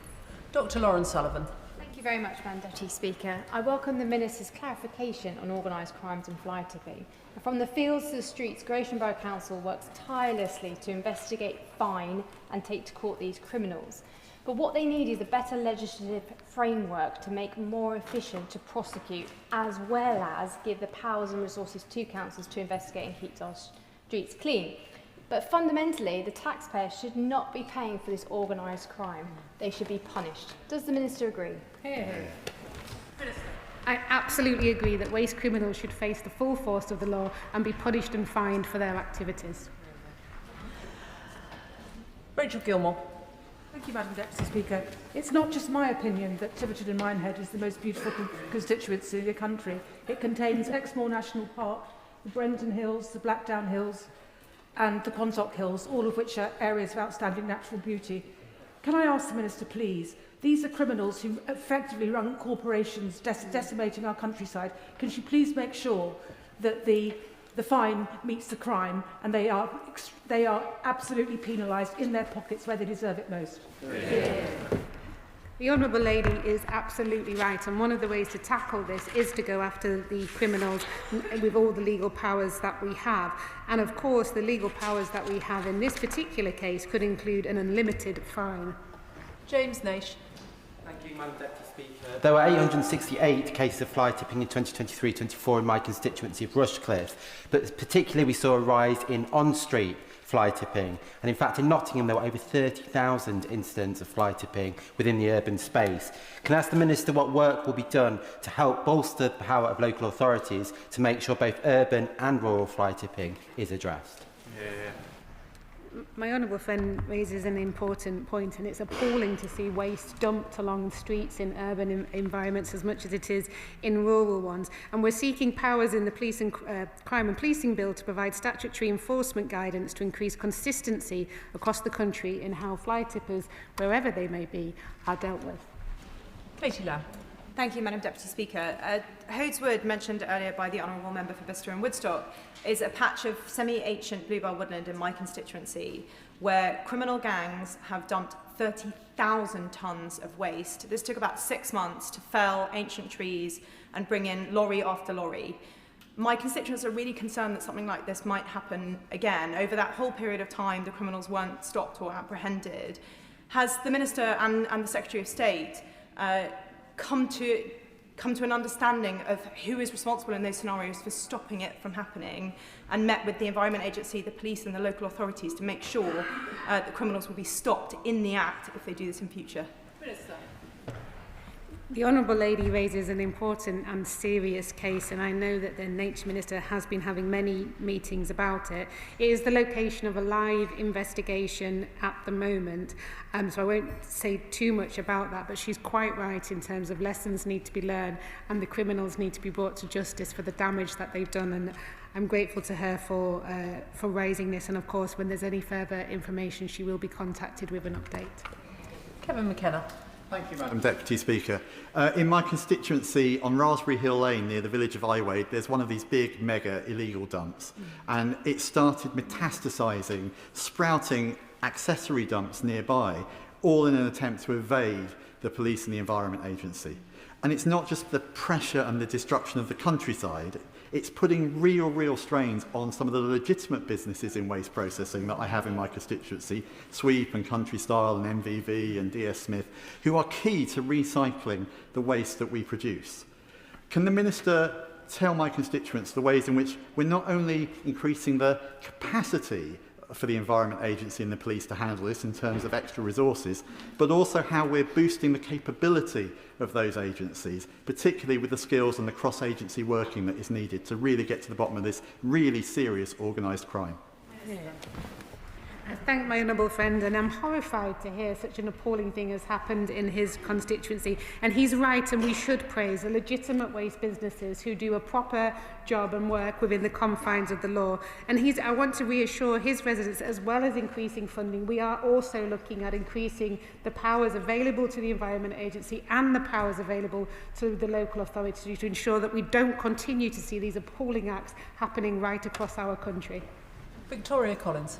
Dr Lawrence Sullivan. Thank you very much, Madam Deputy Speaker. I welcome the Minister's clarification on organised crimes and fly tipping. From the fields to the streets, Gratian Borough Council works tirelessly to investigate, fine and take to court these criminals. But what they need is a better legislative framework to make more efficient to prosecute, as well as give the powers and resources to councils to investigate and keep our streets clean. But fundamentally, the taxpayer should not be paying for this organised crime. They should be punished. Does the Minister agree? I absolutely agree that waste criminals should face the full force of the law and be punished and fined for their activities. Rachel Gilmore. Thank you, Madam Deputy Speaker. It's not just my opinion that Tiverton and Minehead is the most beautiful constituency in the country. It contains Exmoor National Park, the Brenton Hills, the Blackdown Hills and the Quantock Hills, all of which are areas of outstanding natural beauty. Can I ask the Minister, please, these are criminals who effectively run corporations decimating our countryside. Can she please make sure that the fine meets the crime and they are absolutely penalised in their pockets where they deserve it most? The Honourable Lady is absolutely right, and one of the ways to tackle this is to go after the criminals with all the legal powers that we have. And of course, the legal powers that we have in this particular case could include an unlimited fine. James Naish. Thank you, Madam Deputy Speaker. There were 868 cases of fly tipping in 2023-24 in my constituency of Rushcliffe, but particularly we saw a rise in on-street fly tipping, and in fact in Nottingham there were over 30,000 incidents of fly tipping within the urban space. Can I ask the Minister what work will be done to help bolster the power of local authorities to make sure both urban and rural fly tipping is addressed? My honourable friend raises an important point, and it's appalling to see waste dumped along streets in urban environments as much as it is in rural ones. And we're seeking powers in the Police and Crime and Policing Bill to provide statutory enforcement guidance to increase consistency across the country in how fly tippers, wherever they may be, are dealt with. Katie Lamb. Thank you, Madam Deputy Speaker. Hodes Wood, mentioned earlier by the Honourable Member for Bicester and Woodstock, is a patch of semi-ancient bluebell woodland in my constituency where criminal gangs have dumped 30,000 tonnes of waste. This took about 6 months to fell ancient trees and bring in lorry after lorry. My constituents are really concerned that something like this might happen again. Over that whole period of time, the criminals weren't stopped or apprehended. Has the Minister and the Secretary of State come to an understanding of who is responsible in those scenarios for stopping it from happening, and met with the Environment Agency, the police and the local authorities to make sure that criminals will be stopped in the act if they do this in future? Minister. The Honourable Lady raises an important and serious case, and I know that the Nature Minister has been having many meetings about it. It is the location of a live investigation at the moment, so I won't say too much about that, but she's quite right in terms of lessons need to be learned and the criminals need to be brought to justice for the damage that they've done, and I'm grateful to her for raising this, and of course when there's any further information she will be contacted with an update. Kevin McKenna. Thank you, Madam Deputy Speaker. In my constituency on Raspberry Hill Lane near the village of Iwade, there's one of these big mega illegal dumps, and it started metastasising, sprouting accessory dumps nearby, all in an attempt to evade the police and the Environment Agency. And it's not just the pressure and the destruction of the countryside, it's putting real strains on some of the legitimate businesses in waste processing that I have in my constituency, Sweep and Country Style and MVV and DS Smith, who are key to recycling the waste that we produce. Can the Minister tell my constituents the ways in which we're not only increasing the capacity for the Environment Agency and the police to handle this in terms of extra resources, but also how we're boosting the capability of those agencies, particularly with the skills and the cross-agency working that is needed to really get to the bottom of this really serious organised crime? I thank my honourable friend, and I'm horrified to hear such an appalling thing has happened in his constituency. And he's right, and we should praise the legitimate waste businesses who do a proper job and work within the confines of the law. And I want to reassure his residents, as well as increasing funding, we are also looking at increasing the powers available to the Environment Agency and the powers available to the local authority to ensure that we don't continue to see these appalling acts happening right across our country. Victoria Collins.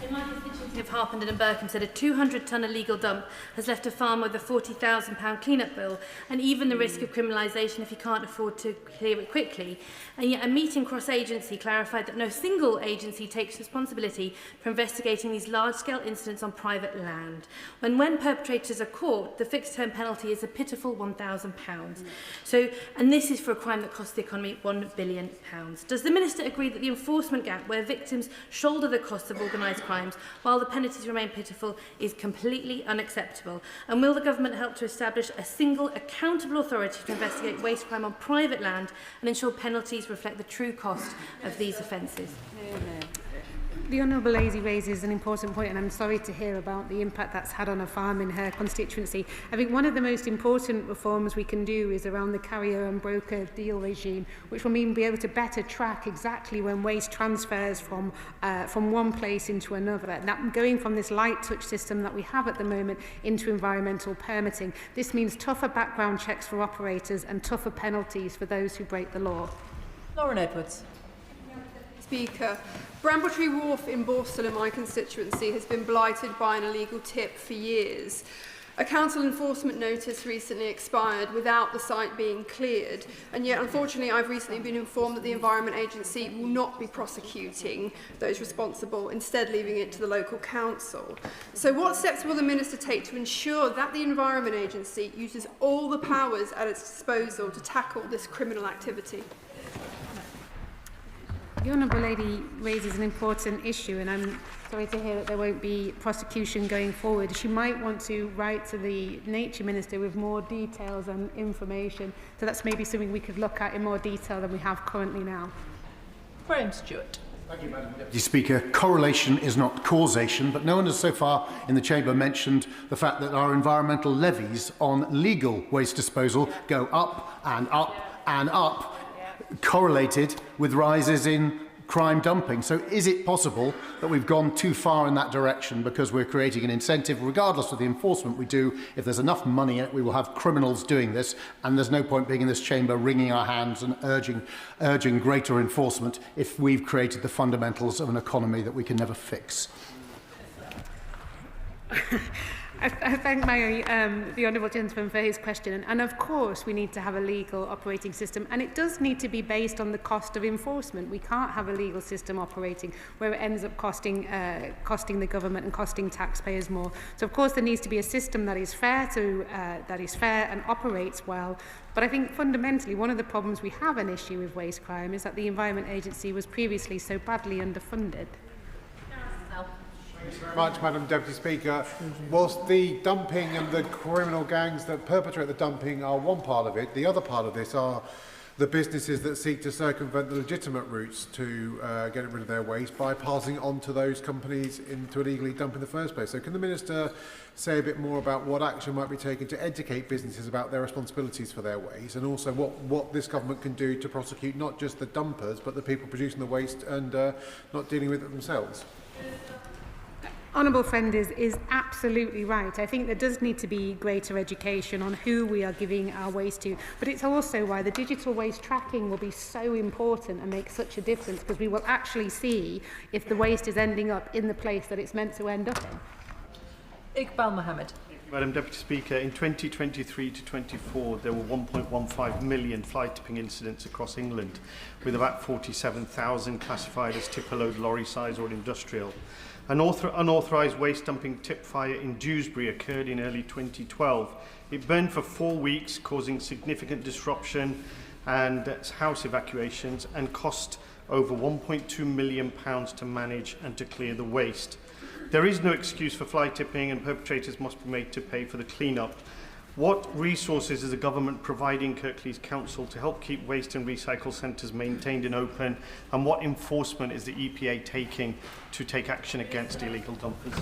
In my constituency of Harpenden and Berkhamsted, a 200-tonne illegal dump has left a farmer with a £40,000 clean-up bill and even the risk of criminalisation if he can't afford to clear it quickly. And yet a meeting cross-agency clarified that no single agency takes responsibility for investigating these large-scale incidents on private land. When perpetrators are caught, the fixed-term penalty is a pitiful £1,000. And this is for a crime that costs the economy £1 billion. Does the Minister agree that the enforcement gap, where victims shoulder the costs of organised crimes while the penalties remain pitiful, is completely unacceptable? And will the government help to establish a single accountable authority to investigate waste crime on private land and ensure penalties reflect the true cost of these offences? The Honourable Lady raises an important point, and I'm sorry to hear about the impact that's had on a farm in her constituency. I think one of the most important reforms we can do is around the carrier and broker deal regime, which will mean be able to better track exactly when waste transfers from one place into another. And that going from this light touch system that we have at the moment into environmental permitting. This means tougher background checks for operators and tougher penalties for those who break the law. Lauren Edwards. Speaker, Brambletree Wharf in Borstal in my constituency has been blighted by an illegal tip for years. A council enforcement notice recently expired without the site being cleared, and yet unfortunately I've recently been informed that the Environment Agency will not be prosecuting those responsible, instead leaving it to the local council. So what steps will the Minister take to ensure that the Environment Agency uses all the powers at its disposal to tackle this criminal activity? The Honourable Lady raises an important issue, and I'm sorry to hear that there won't be prosecution going forward. She might want to write to the Nature Minister with more details and information. So that's maybe something we could look at in more detail than we have currently now. Graham Stewart. Thank you, Madam Deputy Speaker. Correlation is not causation, but no one has so far in the Chamber mentioned the fact that our environmental levies on legal waste disposal go up and up and up, correlated with rises in crime dumping. So is it possible that we've gone too far in that direction because we're creating an incentive, regardless of the enforcement we do? If there's enough money in it, we will have criminals doing this, and there's no point being in this chamber wringing our hands and urging greater enforcement if we've created the fundamentals of an economy that we can never fix. I thank the Honourable Gentleman for his question. And of course, we need to have a legal operating system. And it does need to be based on the cost of enforcement. We can't have a legal system operating where it ends up costing the government and costing taxpayers more. So, of course, there needs to be a system that is fair and operates well. But I think fundamentally, one of the problems we have an issue with waste crime is that the Environment Agency was previously so badly underfunded. Thank you very much, Madam Deputy Speaker. Whilst the dumping and the criminal gangs that perpetrate the dumping are one part of it, the other part of this are the businesses that seek to circumvent the legitimate routes to get rid of their waste by passing on to those companies to illegally dump in the first place. So can the Minister say a bit more about what action might be taken to educate businesses about their responsibilities for their waste, and also what this government can do to prosecute not just the dumpers but the people producing the waste and not dealing with it themselves? Honourable friend is absolutely right. I think there does need to be greater education on who we are giving our waste to, but it's also why the digital waste tracking will be so important and make such a difference, because we will actually see if the waste is ending up in the place that it's meant to end up in. Iqbal Mohammed. Madam Deputy Speaker, in 2023 to 24, there were 1.15 million fly tipping incidents across England, with about 47,000 classified as tip-a-load lorry size or industrial. An unauthorised waste dumping tip fire in Dewsbury occurred in early 2012. It burned for 4 weeks, causing significant disruption and house evacuations, and cost over £1.2 million to manage and to clear the waste. There is no excuse for fly tipping, and perpetrators must be made to pay for the clean-up. What resources is the government providing Kirklees Council to help keep waste and recycle centres maintained and open, and what enforcement is the EPA taking to take action against illegal dumpers?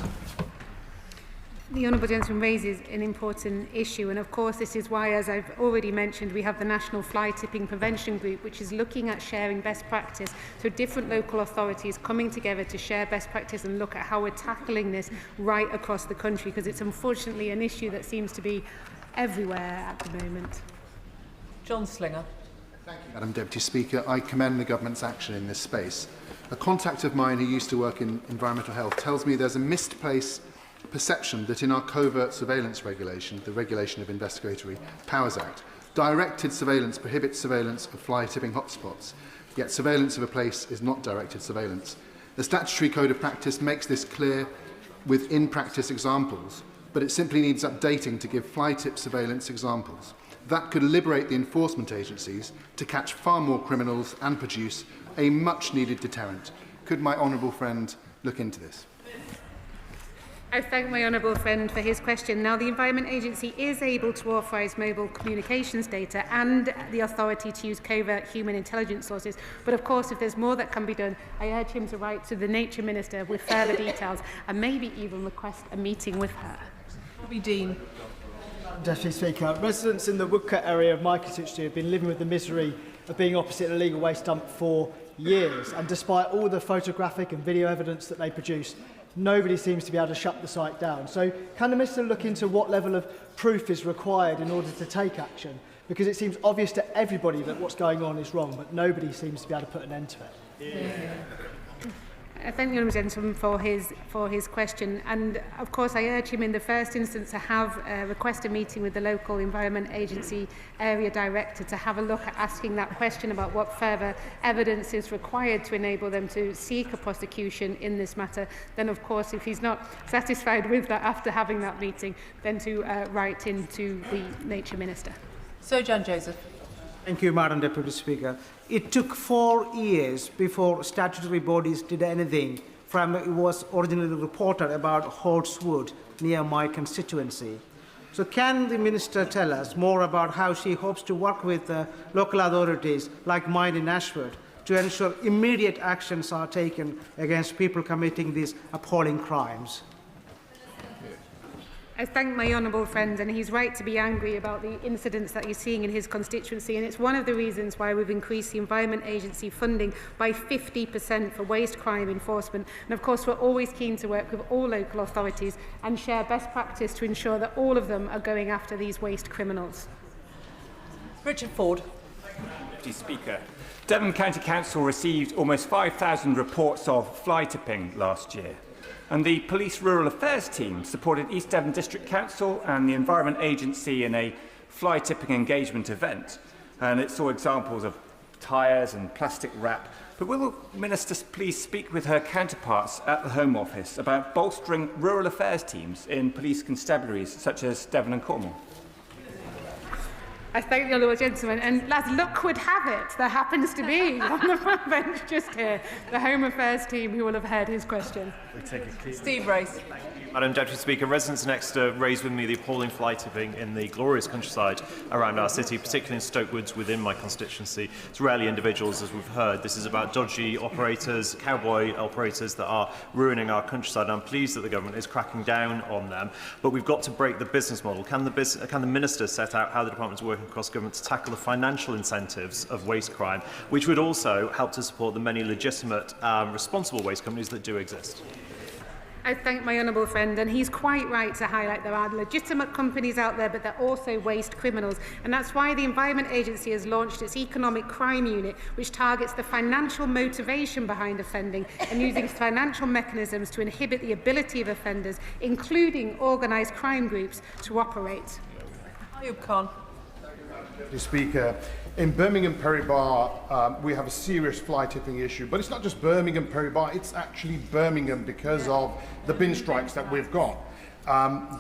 The Honourable Gentleman raises an important issue, and of course this is why, as I've already mentioned, we have the National Fly Tipping Prevention Group, which is looking at sharing best practice, so different local authorities coming together to share best practice and look at how we're tackling this right across the country, because it's unfortunately an issue that seems to be everywhere at the moment. John Slinger. Thank you, Madam Deputy Speaker. I commend the government's action in this space. A contact of mine who used to work in environmental health tells me there's a misplaced perception that in our covert surveillance regulation, the Regulation of Investigatory Powers Act, directed surveillance prohibits surveillance of fly tipping hotspots, yet surveillance of a place is not directed surveillance. The statutory code of practice makes this clear with in-practice examples, but it simply needs updating to give fly tip surveillance examples. That could liberate the enforcement agencies to catch far more criminals and produce a much-needed deterrent. Could my honourable friend look into this? I thank my honourable friend for his question. Now, the Environment Agency is able to authorise mobile communications data and the authority to use covert human intelligence sources. But of course, if there's more that can be done, I urge him to write to the Nature Minister with further details and maybe even request a meeting with her. Bobby Dean. Deputy Speaker, residents in the Woodcote area of my constituency have been living with the misery of being opposite an illegal waste dump for years, and despite all the photographic and video evidence that they produce, nobody seems to be able to shut the site down. So can the Minister look into what level of proof is required in order to take action? Because it seems obvious to everybody that what's going on is wrong, but nobody seems to be able to put an end to it. Yeah. I thank the Honourable Gentleman for his question, and of course I urge him in the first instance to request a meeting with the local Environment Agency area director to have a look at asking that question about what further evidence is required to enable them to seek a prosecution in this matter. Then of course, if he's not satisfied with that after having that meeting, then to write into the Nature Minister. Sir John Joseph. Thank you, Madam Deputy Speaker. It took 4 years before statutory bodies did anything from it was originally reported about Hoteswood near my constituency. So can the Minister tell us more about how she hopes to work with local authorities like mine in Ashford to ensure immediate actions are taken against people committing these appalling crimes? I thank my honourable friend, and he's right to be angry about the incidents that he's seeing in his constituency, and it's one of the reasons why we've increased the Environment Agency funding by 50% for waste crime enforcement. And of course, we're always keen to work with all local authorities and share best practice to ensure that all of them are going after these waste criminals. Richard Ford. Deputy Speaker, Devon County Council received almost 5,000 reports of fly tipping last year. And the Police Rural Affairs team supported East Devon District Council and the Environment Agency in a fly tipping engagement event. And it saw examples of tyres and plastic wrap. But will the Minister please speak with her counterparts at the Home Office about bolstering rural affairs teams in police constabularies such as Devon and Cornwall? I thank the honourable gentleman, and as luck would have it, there happens to be on the front bench just here the Home Affairs team who will have heard his question. Steve Race. Madam Deputy Speaker, residents next raised with me the appalling fly tipping in the glorious countryside around our city, particularly in Stoke Woods within my constituency. It's rarely individuals, as we've heard. This is about dodgy operators, cowboy operators that are ruining our countryside. And I'm pleased that the government is cracking down on them, but we've got to break the business model. Can the Minister set out how the department is working across government to tackle the financial incentives of waste crime, which would also help to support the many legitimate, responsible waste companies that do exist? I thank my honourable friend, and he's quite right to highlight there are legitimate companies out there, but they're also waste criminals. And that's why the Environment Agency has launched its Economic Crime Unit, which targets the financial motivation behind offending and using financial mechanisms to inhibit the ability of offenders, including organised crime groups, to operate. Ayub Khan. Mr. Speaker, in Birmingham Perry-Barr, we have a serious fly tipping issue, but it's not just Birmingham Perry-Barr, it's actually Birmingham because of the bin strikes that we've got.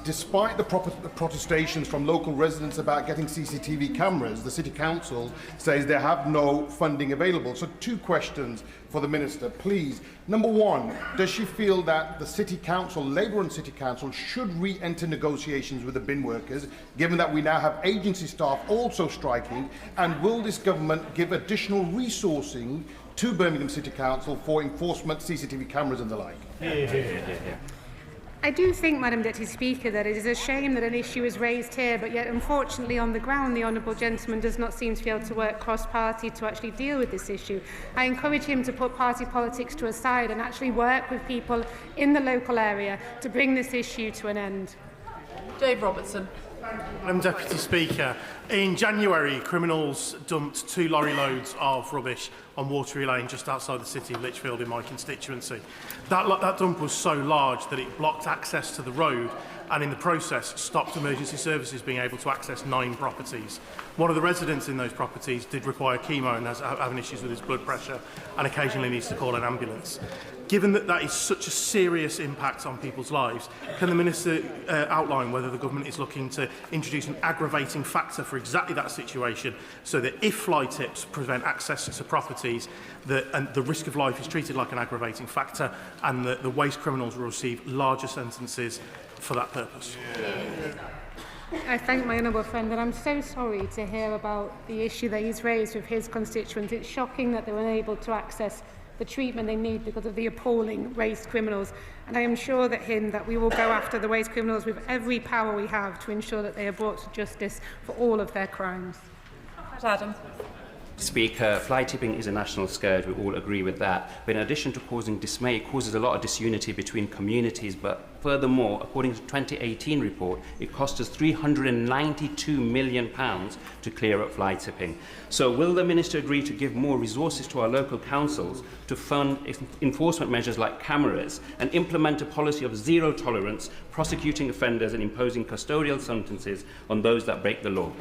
Despite the protestations from local residents about getting CCTV cameras, the City Council says they have no funding available. So 2 questions for the Minister, please. Number 1, does she feel that the City Council, Labour and City Council, should re-enter negotiations with the bin workers, given that we now have agency staff also striking? And will this government give additional resourcing to Birmingham City Council for enforcement, CCTV cameras and the like? I do think, Madam Deputy Speaker, that it is a shame that an issue is raised here, but yet unfortunately on the ground the Honourable Gentleman does not seem to be able to work cross-party to actually deal with this issue. I encourage him to put party politics to a side and actually work with people in the local area to bring this issue to an end. Dave Robertson. Madam Deputy Speaker, in January, criminals dumped 2 lorry loads of rubbish on Watery Lane just outside the city of Lichfield in my constituency. That dump was so large that it blocked access to the road and in the process stopped emergency services being able to access 9 properties. One of the residents in those properties did require chemo and has having issues with his blood pressure and occasionally needs to call an ambulance. Given that that is such a serious impact on people's lives, can the Minister outline whether the government is looking to introduce an aggravating factor for exactly that situation, so that if fly tips prevent access to properties, and the risk of life is treated like an aggravating factor, and the waste criminals will receive larger sentences for that purpose? I thank my honourable friend, and I'm so sorry to hear about the issue that he's raised with his constituents. It's shocking that they were unable to access the treatment they need because of the appalling waste criminals. And I am sure that we will go after the waste criminals with every power we have to ensure that they are brought to justice for all of their crimes. Adam. Speaker, fly tipping is a national scourge, we all agree with that. But in addition to causing dismay, it causes a lot of disunity between communities. But furthermore, according to the 2018 report, it cost us £392 million to clear up fly tipping. So will the Minister agree to give more resources to our local councils to fund enforcement measures like cameras and implement a policy of zero tolerance, prosecuting offenders and imposing custodial sentences on those that break the law?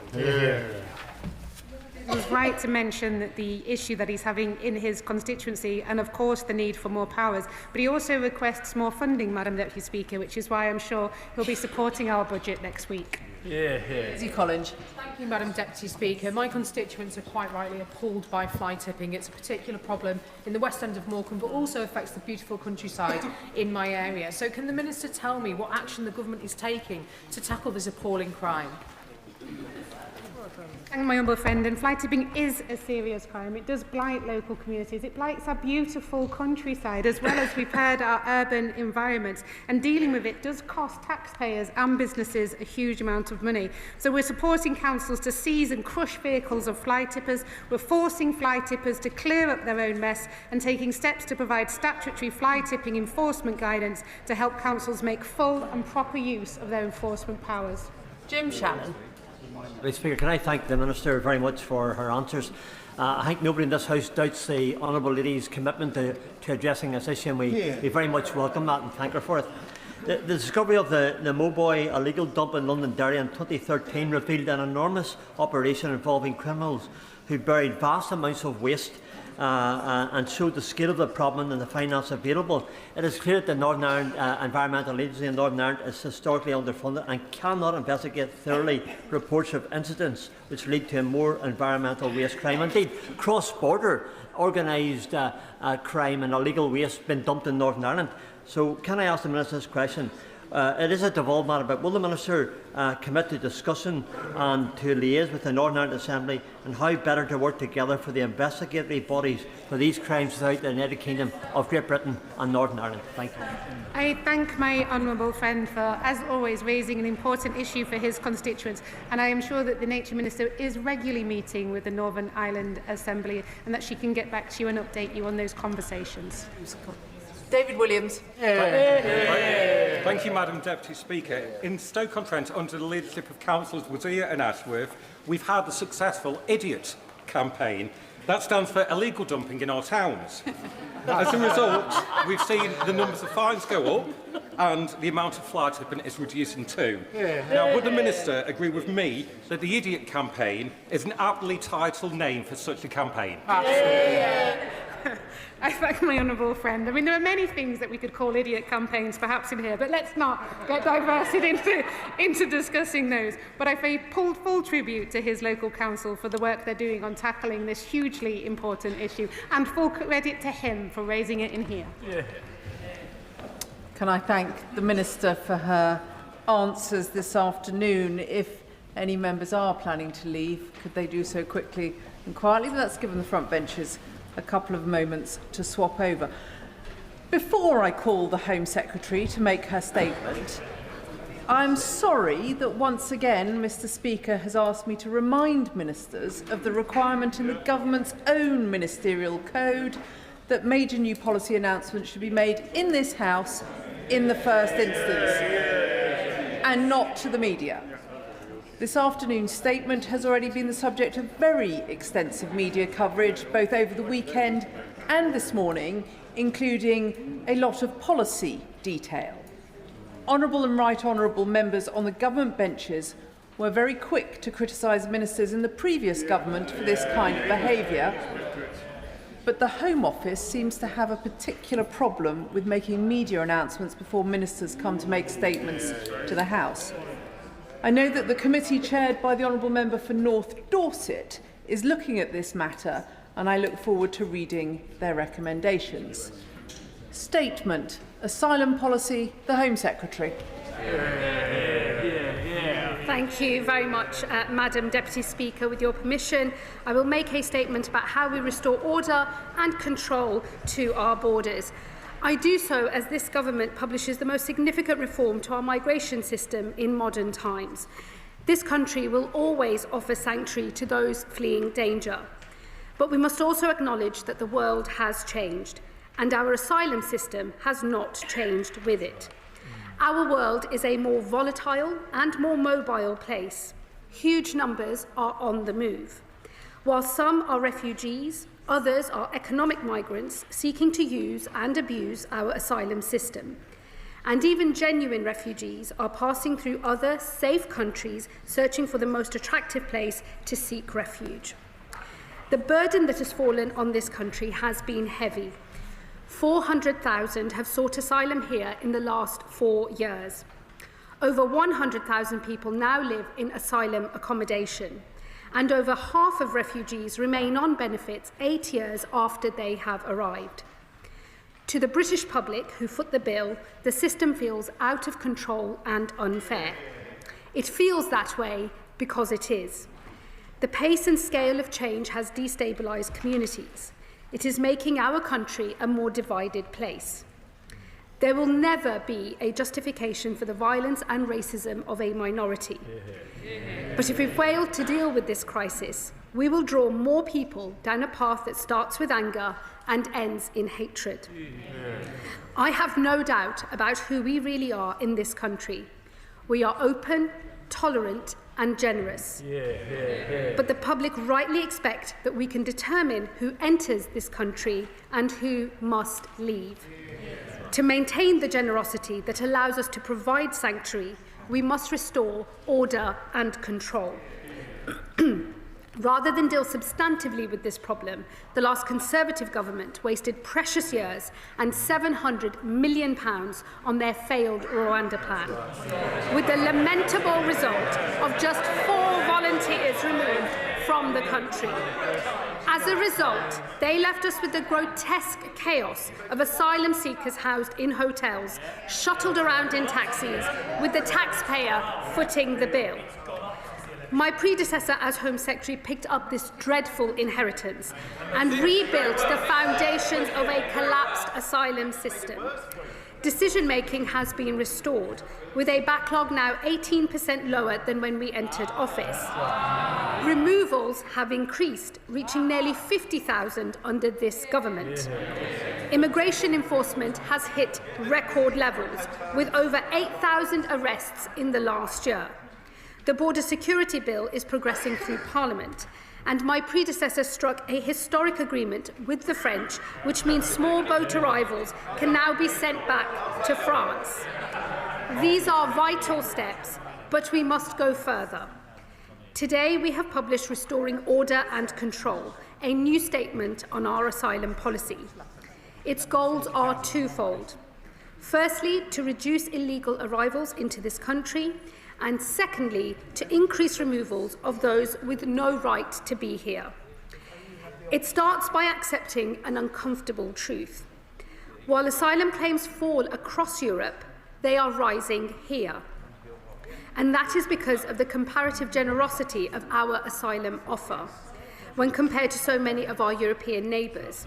He was right to mention that the issue that he's having in his constituency and, of course, the need for more powers. But he also requests more funding, Madam Deputy Speaker, which is why I'm sure he'll be supporting our budget next week. Izzy Collins. Thank you, Madam Deputy Speaker. My constituents are quite rightly appalled by fly tipping. It's a particular problem in the west end of Morecambe, but also affects the beautiful countryside in my area. So can the Minister tell me what action the government is taking to tackle this appalling crime? And my humble friend, and fly tipping is a serious crime. It does blight local communities. It blights our beautiful countryside, as well as we've heard our urban environments. And dealing with it does cost taxpayers and businesses a huge amount of money. So we're supporting councils to seize and crush vehicles of fly tippers. We're forcing fly tippers to clear up their own mess and taking steps to provide statutory fly tipping enforcement guidance to help councils make full and proper use of their enforcement powers. Jim Shannon. Mr. Speaker, can I thank the Minister very much for her answers. I think nobody in this House doubts the Honourable Lady's commitment to addressing this issue, and we very much welcome that and thank her for it. The discovery of the Mowboy illegal dump in Londonderry in 2013 revealed an enormous operation involving criminals who buried vast amounts of waste and showed the scale of the problem and the finance available. It is clear that the Northern Ireland Environmental Agency in Northern Ireland is historically underfunded and cannot investigate thoroughly reports of incidents which lead to more environmental waste crime. Indeed, cross-border organised crime and illegal waste been dumped in Northern Ireland. So can I ask the Minister this question? It is a devolved matter, but will the Minister commit to discussing and to liaise with the Northern Ireland Assembly on how better to work together for the investigatory bodies for these crimes throughout the United Kingdom of Great Britain and Northern Ireland? Thank you. I thank my honourable friend for, as always, raising an important issue for his constituents, and I am sure that the Nature Minister is regularly meeting with the Northern Ireland Assembly and that she can get back to you and update you on those conversations. David Williams. Thank you, Madam Deputy Speaker. In Stoke-on-Trent, under the leadership of Councillors Wazir and Ashworth, we've had the successful IDIOT campaign. That stands for illegal dumping in our towns. As a result, we've seen the numbers of fines go up and the amount of fly tipping is reducing too. Now, would the Minister agree with me that the IDIOT campaign is an aptly titled name for such a campaign? Absolutely. I thank my honourable friend. I mean, there are many things that we could call idiot campaigns perhaps in here, but let's not get diverted into discussing those. But I pay full tribute to his local council for the work they're doing on tackling this hugely important issue, and full credit to him for raising it in here. Yeah. Can I thank the Minister for her answers this afternoon? If any members are planning to leave, could they do so quickly and quietly? But that's given the front benches a couple of moments to swap over. Before I call the Home Secretary to make her statement, I'm sorry that once again Mr. Speaker has asked me to remind ministers of the requirement in the government's own ministerial code that major new policy announcements should be made in this House in the first instance and not to the media. This afternoon's statement has already been the subject of very extensive media coverage, both over the weekend and this morning, including a lot of policy detail. Honourable and right honourable members on the government benches were very quick to criticise ministers in the previous government for this kind of behaviour, but the Home Office seems to have a particular problem with making media announcements before ministers come to make statements to the House. I know that the committee chaired by the Honourable Member for North Dorset is looking at this matter, and I look forward to reading their recommendations. Statement: Asylum Policy, the Home Secretary. Thank you very much, Madam Deputy Speaker. With your permission, I will make a statement about how we restore order and control to our borders. I do so as this government publishes the most significant reform to our migration system in modern times. This country will always offer sanctuary to those fleeing danger. But we must also acknowledge that the world has changed, and our asylum system has not changed with it. Our world is a more volatile and more mobile place. Huge numbers are on the move. While some are refugees, others are economic migrants seeking to use and abuse our asylum system. And even genuine refugees are passing through other safe countries searching for the most attractive place to seek refuge. The burden that has fallen on this country has been heavy. 400,000 have sought asylum here in the last 4 years. Over 100,000 people now live in asylum accommodation, and over half of refugees remain on benefits 8 years after they have arrived. To the British public who foot the bill, the system feels out of control and unfair. It feels that way because it is. The pace and scale of change has destabilised communities. It is making our country a more divided place. There will never be a justification for the violence and racism of a minority. But if we fail to deal with this crisis, we will draw more people down a path that starts with anger and ends in hatred. I have no doubt about who we really are in this country. We are open, tolerant, and generous. But the public rightly expect that we can determine who enters this country and who must leave. To maintain the generosity that allows us to provide sanctuary, we must restore order and control. Rather than deal substantively with this problem, the last Conservative government wasted precious years and £700 million on their failed Rwanda plan, with the lamentable result of just 4 volunteers removed from the country. As a result, they left us with the grotesque chaos of asylum seekers housed in hotels, shuttled around in taxis, with the taxpayer footing the bill. My predecessor as Home Secretary picked up this dreadful inheritance and rebuilt the foundations of a collapsed asylum system. Decision-making has been restored, with a backlog now 18% lower than when we entered office. Removals have increased, reaching nearly 50,000 under this government. Immigration enforcement has hit record levels, with over 8,000 arrests in the last year. The Border Security Bill is progressing through Parliament, and my predecessor struck a historic agreement with the French, which means small boat arrivals can now be sent back to France. These are vital steps, but we must go further. Today we have published Restoring Order and Control, a new statement on our asylum policy. Its goals are twofold. Firstly, to reduce illegal arrivals into this country, and secondly, to increase removals of those with no right to be here. It starts by accepting an uncomfortable truth. While asylum claims fall across Europe, they are rising here. And that is because of the comparative generosity of our asylum offer when compared to so many of our European neighbours.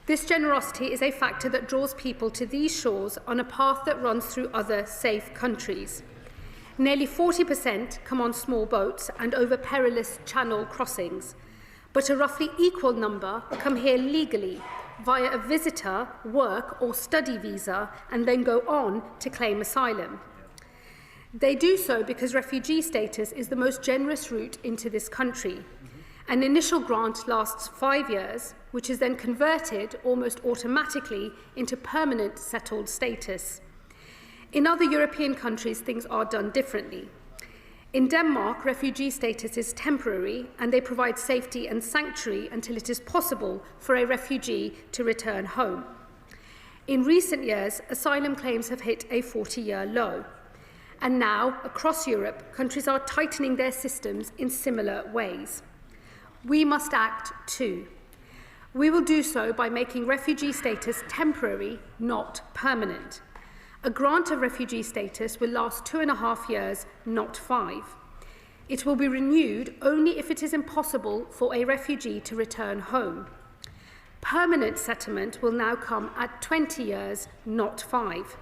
This generosity is a factor that draws people to these shores on a path that runs through other safe countries. Nearly 40% come on small boats and over perilous channel crossings, but a roughly equal number come here legally via a visitor, work or study visa and then go on to claim asylum. They do so because refugee status is the most generous route into this country. An initial grant lasts 5 years, which is then converted almost automatically into permanent settled status. In other European countries, things are done differently. In Denmark, refugee status is temporary and they provide safety and sanctuary until it is possible for a refugee to return home. In recent years, asylum claims have hit a 40-year low. And now, across Europe, countries are tightening their systems in similar ways. We must act too. We will do so by making refugee status temporary, not permanent. A grant of refugee status will last 2.5 years, not 5. It will be renewed only if it is impossible for a refugee to return home. Permanent settlement will now come at 20 years, not 5.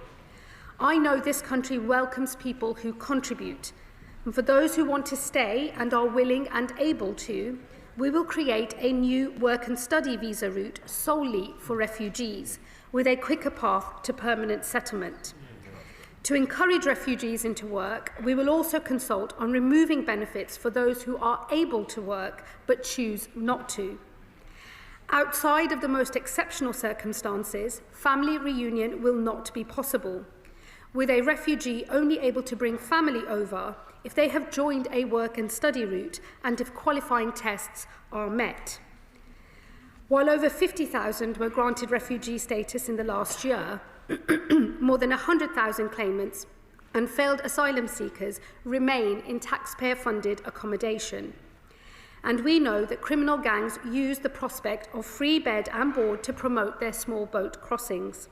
I know this country welcomes people who contribute, and for those who want to stay and are willing and able to, we will create a new work and study visa route solely for refugees, with a quicker path to permanent settlement. To encourage refugees into work, we will also consult on removing benefits for those who are able to work but choose not to. Outside of the most exceptional circumstances, family reunion will not be possible, with a refugee only able to bring family over if they have joined a work and study route and if qualifying tests are met. While over 50,000 were granted refugee status in the last year, more than 100,000 claimants and failed asylum seekers remain in taxpayer-funded accommodation. And we know that criminal gangs use the prospect of free bed and board to promote their small boat crossings.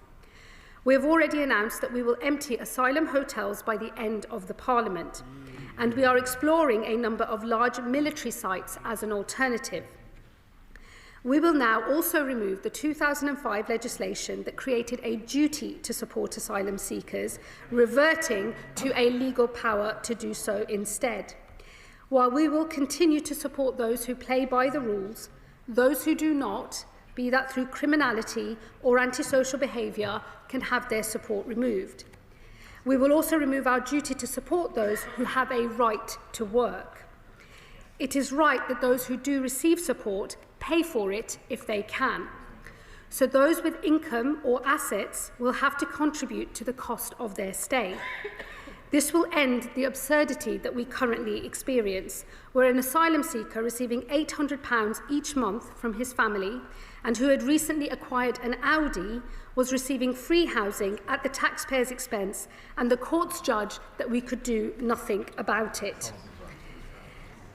We have already announced that we will empty asylum hotels by the end of the Parliament, and we are exploring a number of large military sites as an alternative. We will now also remove the 2005 legislation that created a duty to support asylum seekers, reverting to a legal power to do so instead. While we will continue to support those who play by the rules, those who do not, be that through criminality or antisocial behaviour, can have their support removed. We will also remove our duty to support those who have a right to work. It is right that those who do receive support pay for it if they can. So those with income or assets will have to contribute to the cost of their stay. This will end the absurdity that we currently experience, where an asylum seeker receiving £800 each month from his family and who had recently acquired an Audi was receiving free housing at the taxpayer's expense, and the courts judged that we could do nothing about it.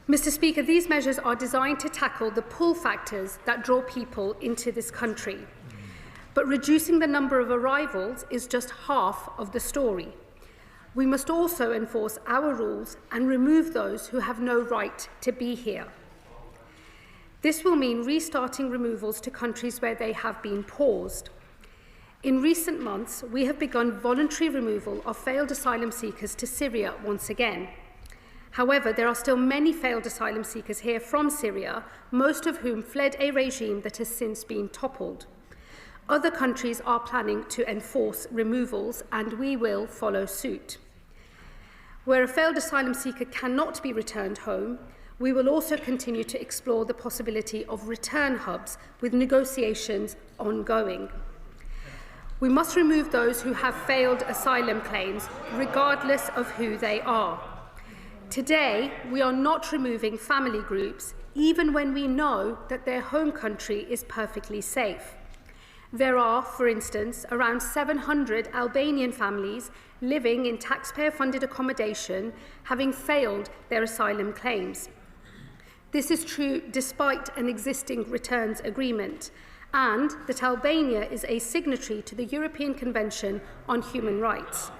Mr. Speaker, these measures are designed to tackle the pull factors that draw people into this country. But reducing the number of arrivals is just half of the story. We must also enforce our rules and remove those who have no right to be here. This will mean restarting removals to countries where they have been paused. In recent months, we have begun voluntary removal of failed asylum seekers to Syria once again. However, there are still many failed asylum seekers here from Syria, most of whom fled a regime that has since been toppled. Other countries are planning to enforce removals, and we will follow suit. Where a failed asylum seeker cannot be returned home, we will also continue to explore the possibility of return hubs, with negotiations ongoing. We must remove those who have failed asylum claims, regardless of who they are. Today, we are not removing family groups, even when we know that their home country is perfectly safe. There are, for instance, around 700 Albanian families living in taxpayer-funded accommodation having failed their asylum claims. This is true despite an existing returns agreement, and that Albania is a signatory to the European Convention on Human Rights.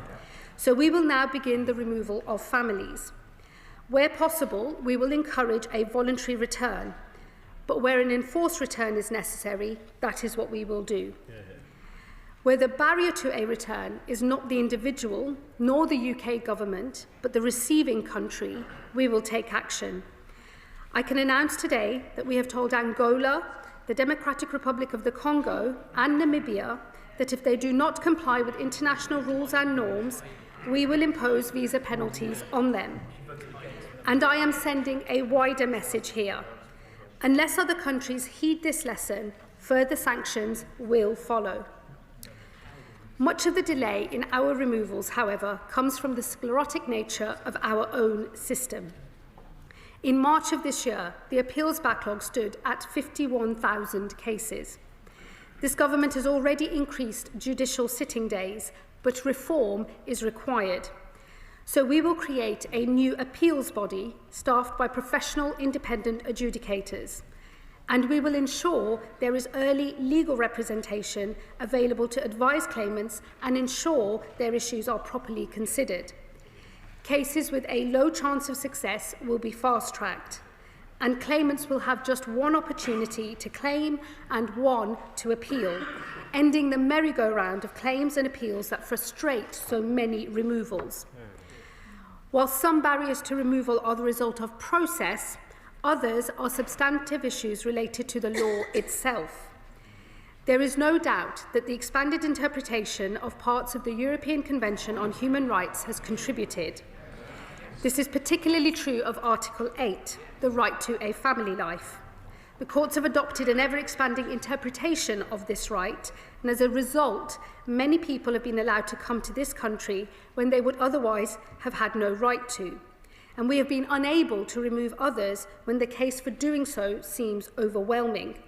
So we will now begin the removal of families. Where possible, we will encourage a voluntary return, but where an enforced return is necessary, that is what we will do. Where the barrier to a return is not the individual nor the UK government, but the receiving country, we will take action. I can announce today that we have told Angola, the Democratic Republic of the Congo, and Namibia that if they do not comply with international rules and norms, we will impose visa penalties on them. And I am sending a wider message here. Unless other countries heed this lesson, further sanctions will follow. Much of the delay in our removals, however, comes from the sclerotic nature of our own system. In March of this year, the appeals backlog stood at 51,000 cases. This government has already increased judicial sitting days, but reform is required. So we will create a new appeals body staffed by professional independent adjudicators. And we will ensure there is early legal representation available to advise claimants and ensure their issues are properly considered. Cases with a low chance of success will be fast-tracked, and claimants will have just one opportunity to claim and one to appeal, ending the merry-go-round of claims and appeals that frustrate so many removals. While some barriers to removal are the result of process, others are substantive issues related to the law itself. There is no doubt that the expanded interpretation of parts of the European Convention on Human Rights has contributed. This is particularly true of Article 8, the right to a family life. The courts have adopted an ever-expanding interpretation of this right, and as a result, many people have been allowed to come to this country when they would otherwise have had no right to. And we have been unable to remove others when the case for doing so seems overwhelming.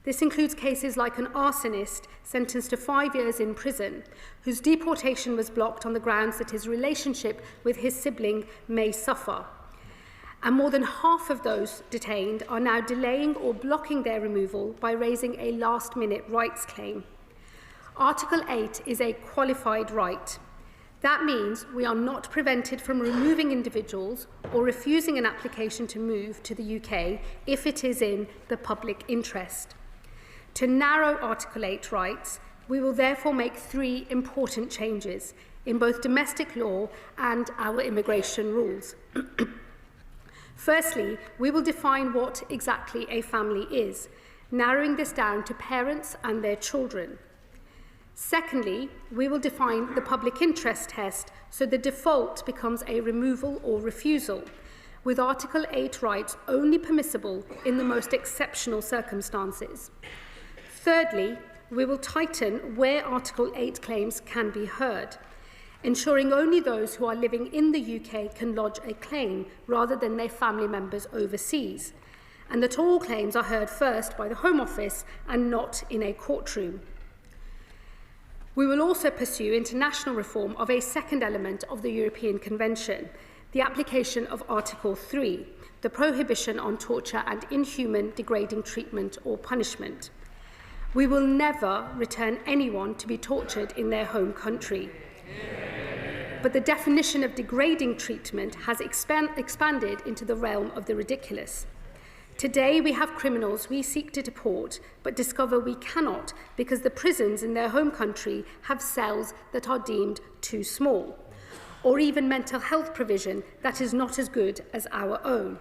This includes cases like an arsonist sentenced to 5 years in prison, whose deportation was blocked on the grounds that his relationship with his sibling may suffer. And more than half of those detained are now delaying or blocking their removal by raising a last-minute rights claim. Article 8 is a qualified right. That means we are not prevented from removing individuals or refusing an application to move to the UK if it is in the public interest. To narrow Article 8 rights, we will therefore make 3 important changes in both domestic law and our immigration rules. Firstly, we will define what exactly a family is, narrowing this down to parents and their children. Secondly, we will define the public interest test so the default becomes a removal or refusal, with Article 8 rights only permissible in the most exceptional circumstances. Thirdly, we will tighten where Article 8 claims can be heard, ensuring only those who are living in the UK can lodge a claim rather than their family members overseas, and that all claims are heard first by the Home Office and not in a courtroom. We will also pursue international reform of a second element of the European Convention, the application of Article 3, the prohibition on torture and inhuman, degrading treatment or punishment. We will never return anyone to be tortured in their home country. But the definition of degrading treatment has expanded into the realm of the ridiculous. Today we have criminals we seek to deport, but discover we cannot because the prisons in their home country have cells that are deemed too small, or even mental health provision that is not as good as our own.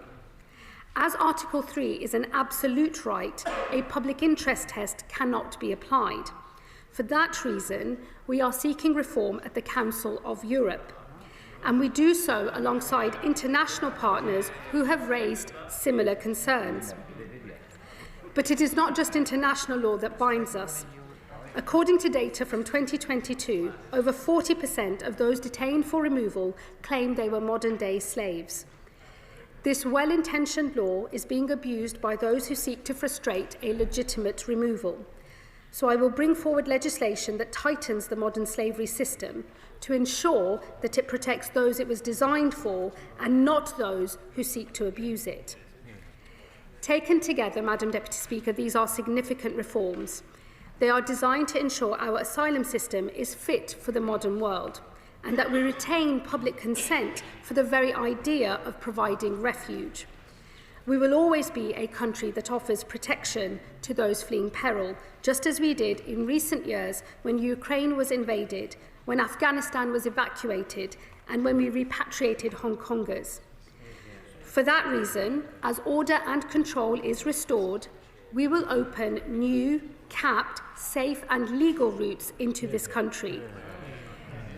As Article 3 is an absolute right, a public interest test cannot be applied. For that reason, we are seeking reform at the Council of Europe, and we do so alongside international partners who have raised similar concerns. But it is not just international law that binds us. According to data from 2022, over 40% of those detained for removal claimed they were modern-day slaves. This well-intentioned law is being abused by those who seek to frustrate a legitimate removal. So I will bring forward legislation that tightens the modern slavery system to ensure that it protects those it was designed for and not those who seek to abuse it. Taken together, Madam Deputy Speaker, these are significant reforms. They are designed to ensure our asylum system is fit for the modern world and that we retain public consent for the very idea of providing refuge. We will always be a country that offers protection to those fleeing peril, just as we did in recent years when Ukraine was invaded, when Afghanistan was evacuated, and when we repatriated Hong Kongers. For that reason, as order and control is restored, we will open new, capped, safe and legal routes into this country.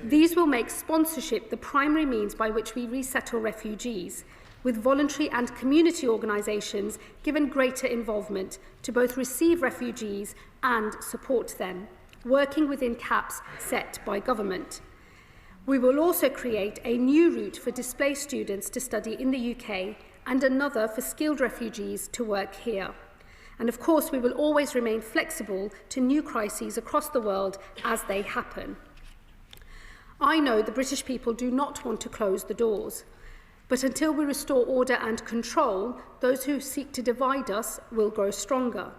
These will make sponsorship the primary means by which we resettle refugees, with voluntary and community organisations given greater involvement to both receive refugees and support them, working within caps set by government. We will also create a new route for displaced students to study in the UK and another for skilled refugees to work here. And of course, we will always remain flexible to new crises across the world as they happen. I know the British people do not want to close the doors. But until we restore order and control, those who seek to divide us will grow stronger.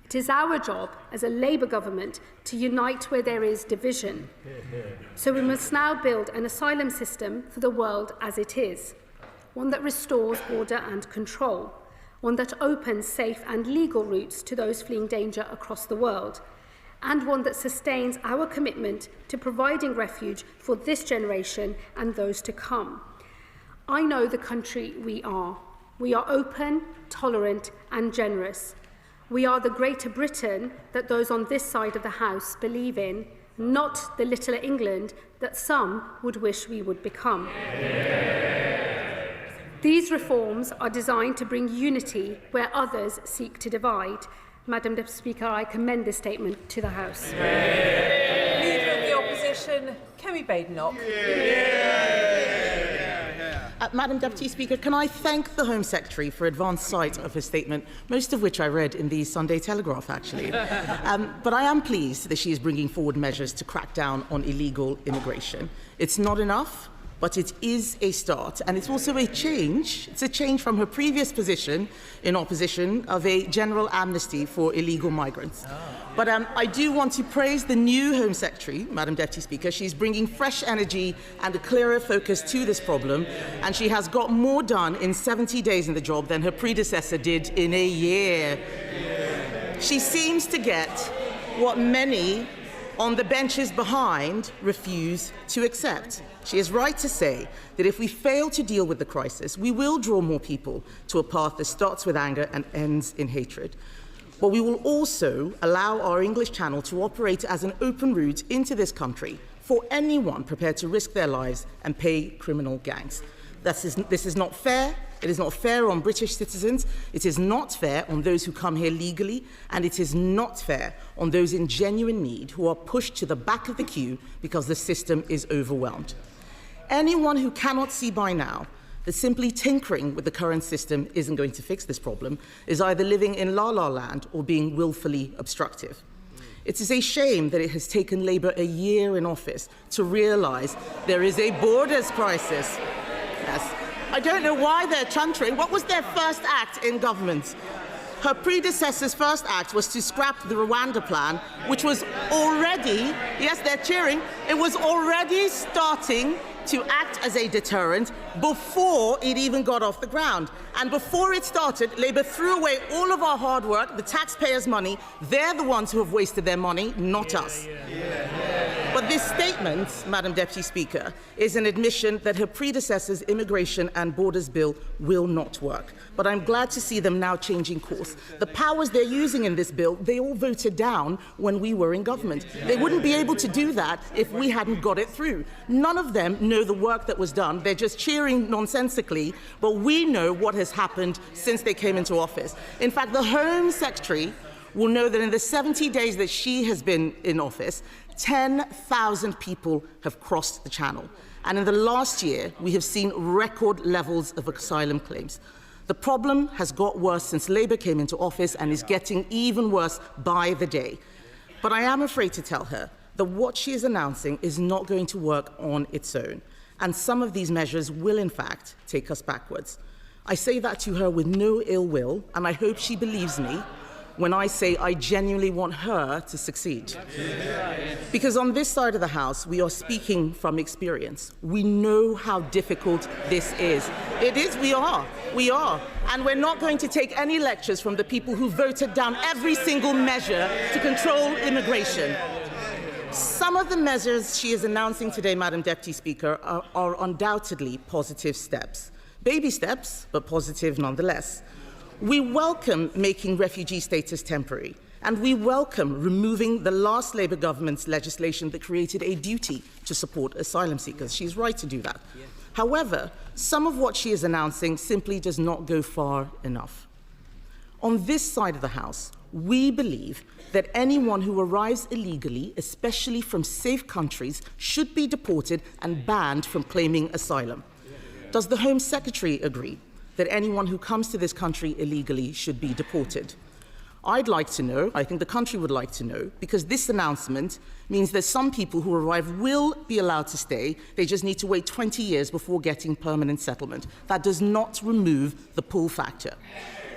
It is our job as a Labour government to unite where there is division. So we must now build an asylum system for the world as it is, one that restores order and control, one that opens safe and legal routes to those fleeing danger across the world, and one that sustains our commitment to providing refuge for this generation and those to come. I know the country we are. We are open, tolerant and generous. We are the Greater Britain that those on this side of the House believe in, not the littler England that some would wish we would become. These reforms are designed to bring unity where others seek to divide. Madam Deputy Speaker, I commend this statement to the House. Leader of the Opposition, Kemi Badenoch. Madam Deputy Speaker, can I thank the Home Secretary for advance sight of her statement, most of which I read in the Sunday Telegraph, actually. But I am pleased that she is bringing forward measures to crack down on illegal immigration. It's not enough, but it is a start. And it's also a change. It's a change from her previous position in opposition of a general amnesty for illegal migrants. But I do want to praise the new Home Secretary, Madam Deputy Speaker. She's bringing fresh energy and a clearer focus to this problem, and she has got more done in 70 days in the job than her predecessor did in a year. She seems to get what many on the benches behind refuse to accept. She is right to say that if we fail to deal with the crisis, we will draw more people to a path that starts with anger and ends in hatred. But we will also allow our English Channel to operate as an open route into this country for anyone prepared to risk their lives and pay criminal gangs. This is not fair. It is not fair on British citizens. It is not fair on those who come here legally. And it is not fair on those in genuine need who are pushed to the back of the queue because the system is overwhelmed. Anyone who cannot see by now that simply tinkering with the current system isn't going to fix this problem is either living in la-la land or being willfully obstructive. It is a shame that it has taken Labour a year in office to realise there is a borders crisis. Yes. I don't know why they're chuntering. What was their first act in government? Her predecessor's first act was to scrap the Rwanda plan, which was already, yes, they're cheering, it was already starting to act as a deterrent before it even got off the ground. And before it started, Labour threw away all of our hard work, the taxpayers' money. They're the ones who have wasted their money, not us. But this statement, Madam Deputy Speaker, is an admission that her predecessor's immigration and borders bill will not work. But I'm glad to see them now changing course. The powers they're using in this bill, they all voted down when we were in government. They wouldn't be able to do that if we hadn't got it through. None of them know the work that was done. They're just cheering nonsensically, but we know what has happened since they came into office. In fact, the Home Secretary will know that in the 70 days that she has been in office, 10,000 people have crossed the Channel. And in the last year, we have seen record levels of asylum claims. The problem has got worse since Labour came into office and is getting even worse by the day. But I am afraid to tell her that what she is announcing is not going to work on its own. And some of these measures will, in fact, take us backwards. I say that to her with no ill will, and I hope she believes me when I say I genuinely want her to succeed. Because on this side of the House, we are speaking from experience. We know how difficult this is. It is, we are. And we're not going to take any lectures from the people who voted down every single measure to control immigration. Some of the measures she is announcing today, Madam Deputy Speaker, are undoubtedly positive steps. Baby steps, but positive nonetheless. We welcome making refugee status temporary, and we welcome removing the last Labour government's legislation that created a duty to support asylum seekers. She's right to do that. Yeah. However, some of what she is announcing simply does not go far enough. On this side of the House, we believe that anyone who arrives illegally, especially from safe countries, should be deported and banned from claiming asylum. Does the Home Secretary agree that anyone who comes to this country illegally should be deported? I'd like to know, I think the country would like to know, because this announcement means that some people who arrive will be allowed to stay. They just need to wait 20 years before getting permanent settlement. That does not remove the pull factor.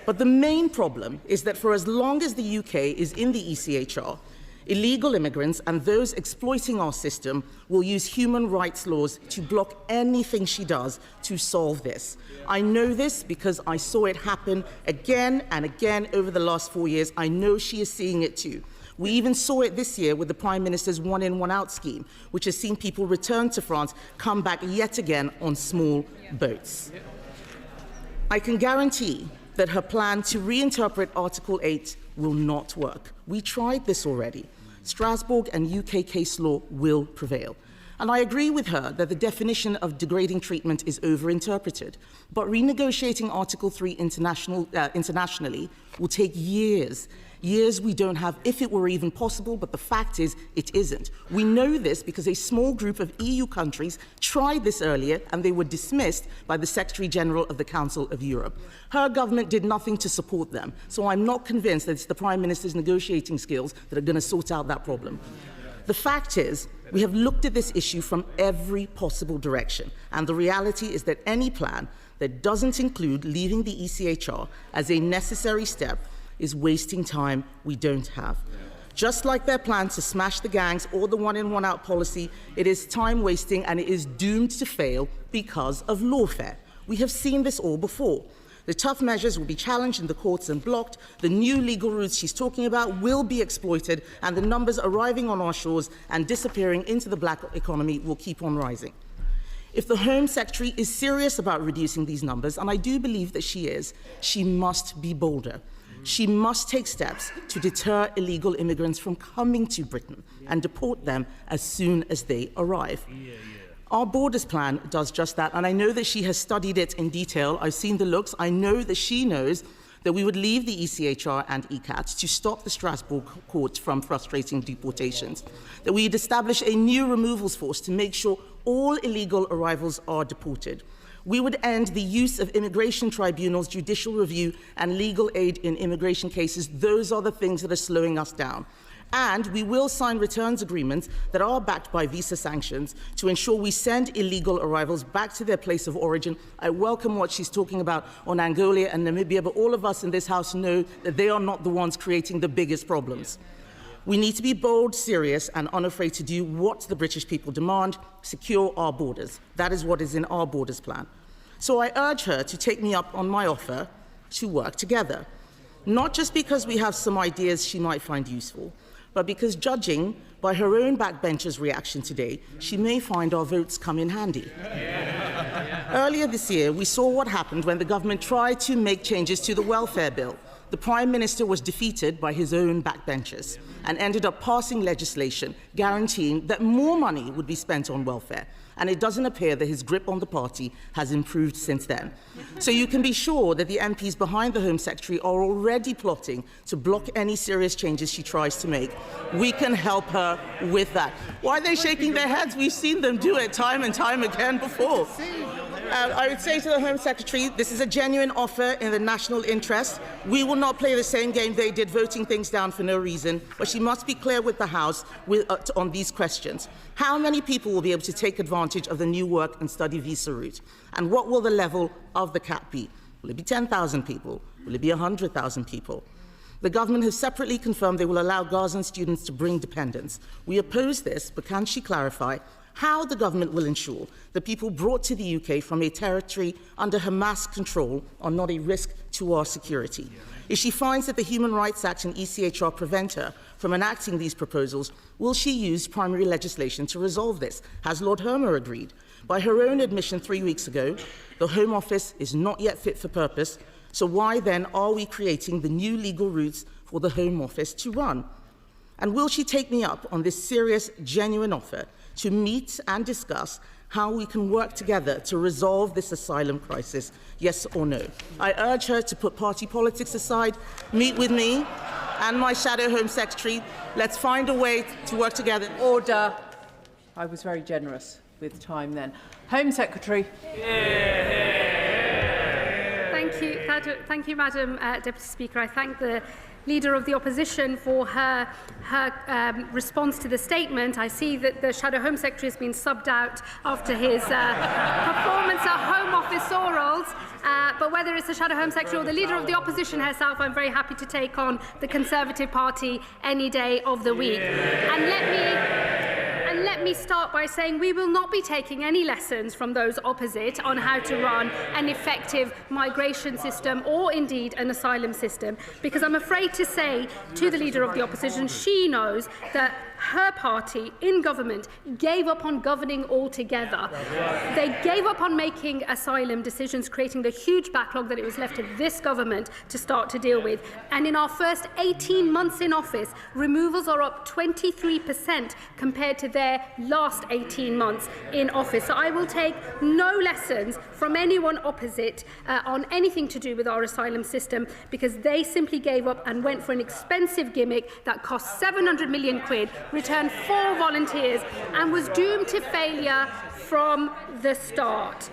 But the main problem is that for as long as the UK is in the ECHR, illegal immigrants and those exploiting our system will use human rights laws to block anything she does to solve this. I know this because I saw it happen again and again over the last 4 years. I know she is seeing it too. We even saw it this year with the Prime Minister's one-in, one-out scheme, which has seen people return to France, come back yet again on small boats. I can guarantee that her plan to reinterpret Article 8 will not work. We tried this already. Strasbourg and UK case law will prevail. And I agree with her that the definition of degrading treatment is overinterpreted. But renegotiating Article 3 internationally will take years. Years we don't have, if it were even possible, but the fact is, it isn't. We know this because a small group of EU countries tried this earlier and they were dismissed by the Secretary-General of the Council of Europe. Her government did nothing to support them, so I'm not convinced that it's the Prime Minister's negotiating skills that are going to sort out that problem. The fact is, we have looked at this issue from every possible direction, and the reality is that any plan that doesn't include leaving the ECHR as a necessary step is wasting time we don't have. Just like their plan to smash the gangs or the one-in, one-out policy, it is time-wasting and it is doomed to fail because of lawfare. We have seen this all before. The tough measures will be challenged in the courts and blocked, the new legal routes she's talking about will be exploited, and the numbers arriving on our shores and disappearing into the black economy will keep on rising. If the Home Secretary is serious about reducing these numbers, and I do believe that she is, she must be bolder. She must take steps to deter illegal immigrants from coming to Britain and deport them as soon as they arrive. Our borders plan does just that, and I know that she has studied it in detail. I've seen the looks. I know that she knows that we would leave the ECHR and ECAT to stop the Strasbourg court from frustrating deportations, that we'd establish a new removals force to make sure all illegal arrivals are deported. We would end the use of immigration tribunals, judicial review, and legal aid in immigration cases. Those are the things that are slowing us down. And we will sign returns agreements that are backed by visa sanctions to ensure we send illegal arrivals back to their place of origin. I welcome what she's talking about on Angola and Namibia, but all of us in this House know that they are not the ones creating the biggest problems. We need to be bold, serious, and unafraid to do what the British people demand: secure our borders. That is what is in our borders plan. So I urge her to take me up on my offer to work together, not just because we have some ideas she might find useful, but because, judging by her own backbenchers' reaction today, she may find our votes come in handy. Earlier this year, we saw what happened when the government tried to make changes to the welfare bill. The Prime Minister was defeated by his own backbenchers and ended up passing legislation guaranteeing that more money would be spent on welfare. and it doesn't appear that his grip on the party has improved since then. So you can be sure that the MPs behind the Home Secretary are already plotting to block any serious changes she tries to make. We can help her with that. Why are they shaking their heads? We've seen them do it time and time again before. I would say to the Home Secretary, this is a genuine offer in the national interest. We will not play the same game they did, voting things down for no reason, but she must be clear with the House on these questions. How many people will be able to take advantage of the new work and study visa route? And what will the level of the cap be? Will it be 10,000 people? Will it be 100,000 people? The government has separately confirmed they will allow Gazan students to bring dependents. We oppose this, but can she clarify how the government will ensure that people brought to the UK from a territory under Hamas control are not a risk to our security? If she finds that the Human Rights Act and ECHR prevent her from enacting these proposals, will she use primary legislation to resolve this? Has Lord Hermer agreed? By her own admission 3 weeks ago, the Home Office is not yet fit for purpose, so why then are we creating the new legal routes for the Home Office to run? And will she take me up on this serious, genuine offer to meet and discuss how we can work together to resolve this asylum crisis, yes or no? I urge her to put party politics aside, meet with me and my Shadow Home Secretary. Let's find a way to work together. Order. I was very generous with time then. Home Secretary. Thank you, Madam Deputy Speaker. I thank the Leader of the Opposition for her response to the statement. I see that the Shadow Home Secretary has been subbed out after his performance at Home Office orals. But whether it's the Shadow Home Secretary or the Leader of the Opposition herself, I'm very happy to take on the Conservative Party any day of the week. And let me start by saying we will not be taking any lessons from those opposite on how to run an effective migration system or indeed an asylum system, because I'm afraid to say to the Leader of the Opposition, she knows that her party in government gave up on governing altogether. They gave up on making asylum decisions, creating the huge backlog that it was left to this government to start to deal with. And in our first 18 months in office, removals are up 23% compared to their last 18 months in office. So I will take no lessons from anyone opposite on anything to do with our asylum system, because they simply gave up and went for an expensive gimmick that cost 700 million quid, returned 4 volunteers and was doomed to failure from the start.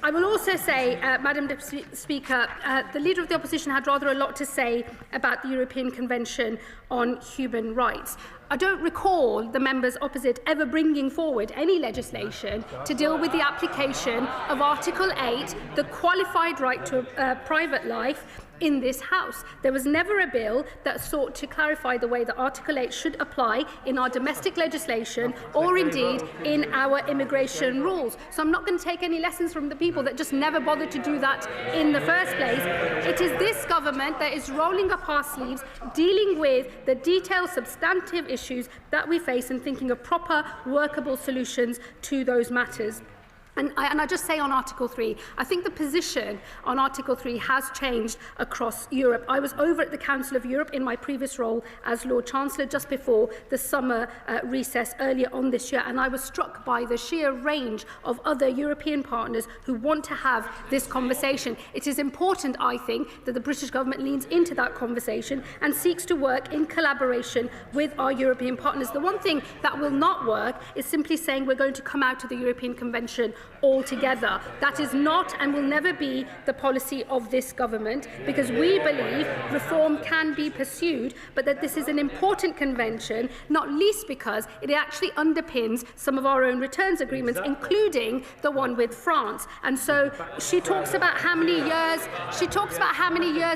I will also say, Madam Deputy Speaker, the Leader of the Opposition had rather a lot to say about the European Convention on Human Rights. I don't recall the members opposite ever bringing forward any legislation to deal with the application of Article 8, the qualified right to private life, in this House. There was never a bill that sought to clarify the way that Article 8 should apply in our domestic legislation or indeed in our immigration rules. So I'm not going to take any lessons from the people that just never bothered to do that in the first place. It is this government that is rolling up our sleeves, dealing with the detailed, substantive issues that we face and thinking of proper, workable solutions to those matters. And I just say on Article 3, I think the position on Article 3 has changed across Europe. I was over at the Council of Europe in my previous role as Lord Chancellor just before the summer recess earlier on this year, and I was struck by the sheer range of other European partners who want to have this conversation. It is important, I think, that the British government leans into that conversation and seeks to work in collaboration with our European partners. The one thing that will not work is simply saying we're going to come out of the European Convention altogether. That is not and will never be the policy of this government, because we believe reform can be pursued, but that this is an important convention, not least because it actually underpins some of our own returns agreements, including the one with France. And so she talks about how many years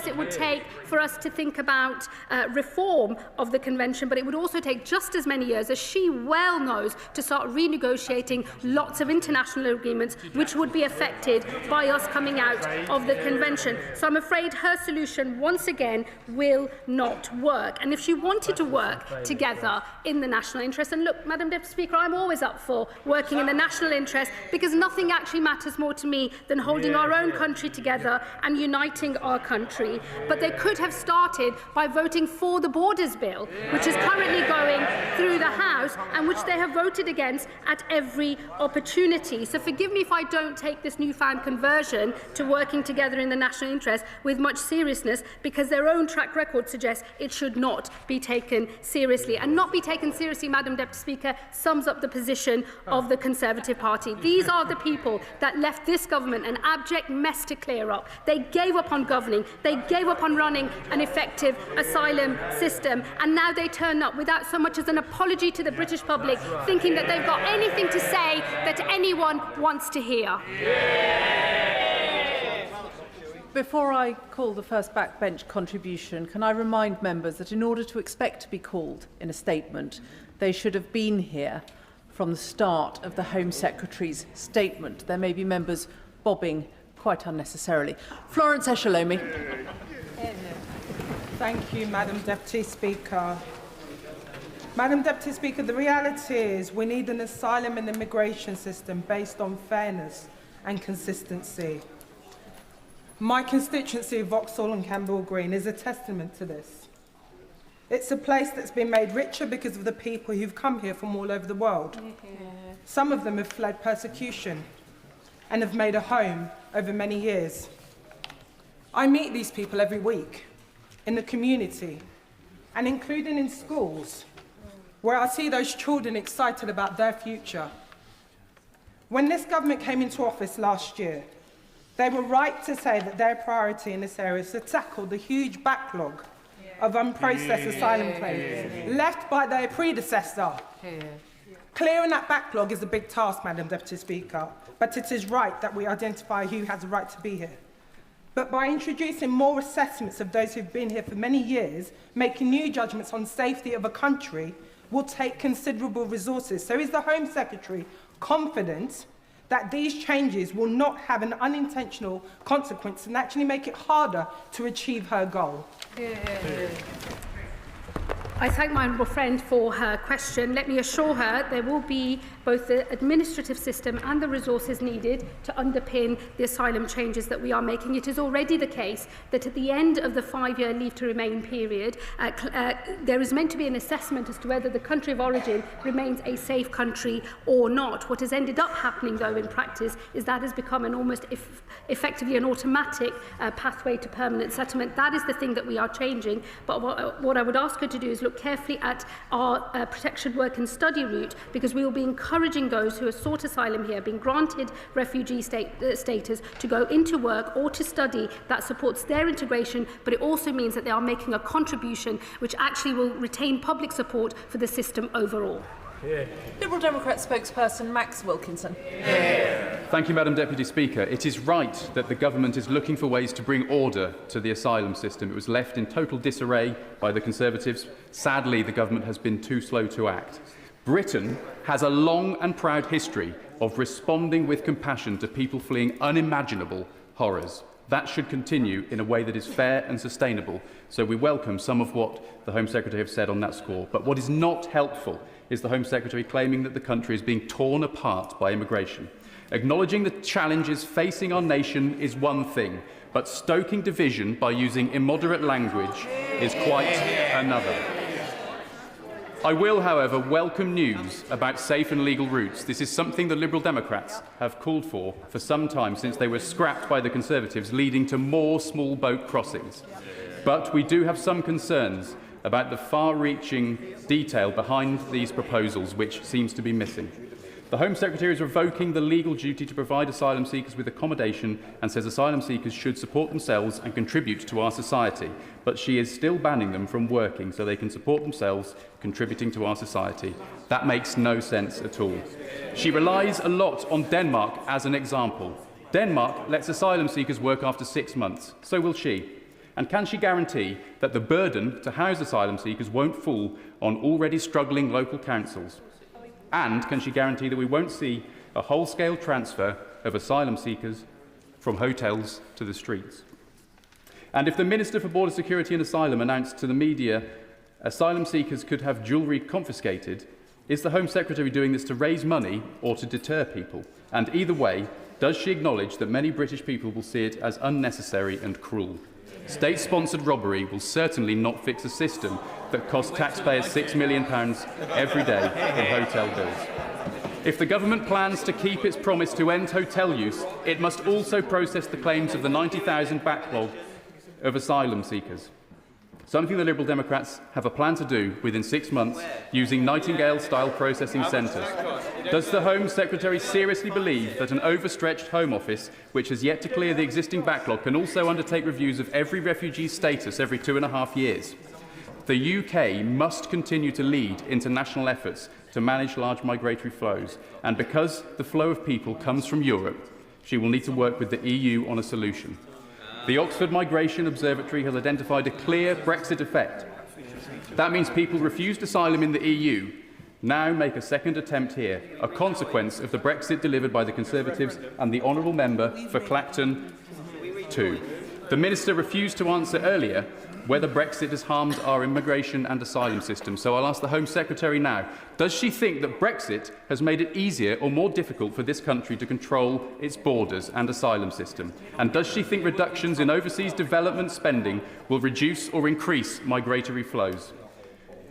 it would take for us to think about reform of the convention, but it would also take just as many years, as she well knows, to start renegotiating lots of international agreements, which would be affected by us coming out of the convention. So I'm afraid her solution, once again, will not work. And if she wanted to work together in the national interest, and look, Madam Deputy Speaker, I'm always up for working in the national interest, because nothing actually matters more to me than holding our own country together and uniting our country. But they could have started by voting for the Borders Bill, which is currently going through the House and which they have voted against at every opportunity. So forgive me if I don't take this newfound conversion to working together in the national interest with much seriousness, because their own track record suggests it should not be taken seriously. And not be taken seriously, Madam Deputy Speaker, sums up the position of the Conservative Party. These are the people that left this government an abject mess to clear up. They gave up on governing, they gave up on running an effective asylum system, and now they turn up without so much as an apology to the British public, thinking that they've got anything to say that anyone wants to hear. Before I call the first backbench contribution, can I remind members that in order to expect to be called in a statement, they should have been here from the start of the Home Secretary's statement. There may be members bobbing quite unnecessarily. Florence Eshalomi. Thank you, Madam Deputy Speaker. Madam Deputy Speaker, the reality is we need an asylum and immigration system based on fairness and consistency. My constituency of Vauxhall and Campbell Green is a testament to this. It's a place that's been made richer because of the people who've come here from all over the world. Some of them have fled persecution and have made a home over many years. I meet these people every week in the community and including in schools, where I see those children excited about their future. When this government came into office last year, they were right to say that their priority in this area is to tackle the huge backlog of unprocessed asylum claims left by their predecessor. Clearing that backlog is a big task, Madam Deputy Speaker, but it is right that we identify who has a right to be here. But by introducing more assessments of those who've been here for many years, making new judgments on safety of a country will take considerable resources. So is the Home Secretary confident that these changes will not have an unintentional consequence and actually make it harder to achieve her goal? I thank my honourable friend for her question. Let me assure her there will be both the administrative system and the resources needed to underpin the asylum changes that we are making. It is already the case that at the end of the 5-year leave to remain period, there is meant to be an assessment as to whether the country of origin remains a safe country or not. What has ended up happening, though, in practice is that has become an almost effectively an automatic pathway to permanent settlement. That is the thing that we are changing. But what I would ask her to do is look carefully at our protection work and study route, because we will be encouraging those who have sought asylum here, being granted refugee status, to go into work or to study that supports their integration, but it also means that they are making a contribution which actually will retain public support for the system overall. Liberal Democrat spokesperson Max Wilkinson. Thank you, Madam Deputy Speaker. It is right that the government is looking for ways to bring order to the asylum system. It was left in total disarray by the Conservatives. Sadly, the government has been too slow to act. Britain has a long and proud history of responding with compassion to people fleeing unimaginable horrors. That should continue in a way that is fair and sustainable. So we welcome some of what the Home Secretary has said on that score. But what is not helpful is the Home Secretary claiming that the country is being torn apart by immigration. Acknowledging the challenges facing our nation is one thing, but stoking division by using immoderate language is quite another. I will, however, welcome news about safe and legal routes. This is something the Liberal Democrats have called for some time, since they were scrapped by the Conservatives, leading to more small boat crossings. But we do have some concerns about the far-reaching detail behind these proposals, which seems to be missing. The Home Secretary is revoking the legal duty to provide asylum seekers with accommodation and says asylum seekers should support themselves and contribute to our society. But she is still banning them from working so they can support themselves, contributing to our society. That makes no sense at all. She relies a lot on Denmark as an example. Denmark lets asylum seekers work after 6 months. So will she. And can she guarantee that the burden to house asylum seekers won't fall on already struggling local councils? And can she guarantee that we won't see a whole-scale transfer of asylum seekers from hotels to the streets. And if the Minister for Border Security and Asylum announced to the media asylum seekers could have jewellery confiscated, is the Home Secretary doing this to raise money or to deter people? And either way, does she acknowledge that many British people will see it as unnecessary and cruel? State-sponsored robbery will certainly not fix a system that costs taxpayers £6 million every day in hotel bills. If the government plans to keep its promise to end hotel use, it must also process the claims of the 90,000 backlog of asylum seekers, something the Liberal Democrats have a plan to do within 6 months using Nightingale-style processing centres. Does the Home Secretary seriously believe that an overstretched Home Office, which has yet to clear the existing backlog, can also undertake reviews of every refugee's status every 2.5 years? The UK must continue to lead international efforts to manage large migratory flows, and because the flow of people comes from Europe, she will need to work with the EU on a solution. The Oxford Migration Observatory has identified a clear Brexit effect. That means people refused asylum in the EU now make a second attempt here, a consequence of the Brexit delivered by the Conservatives and the honourable member for Clacton 2. The Minister refused to answer earlier whether Brexit has harmed our immigration and asylum system. So I'll ask the Home Secretary now, does she think that Brexit has made it easier or more difficult for this country to control its borders and asylum system? And does she think reductions in overseas development spending will reduce or increase migratory flows?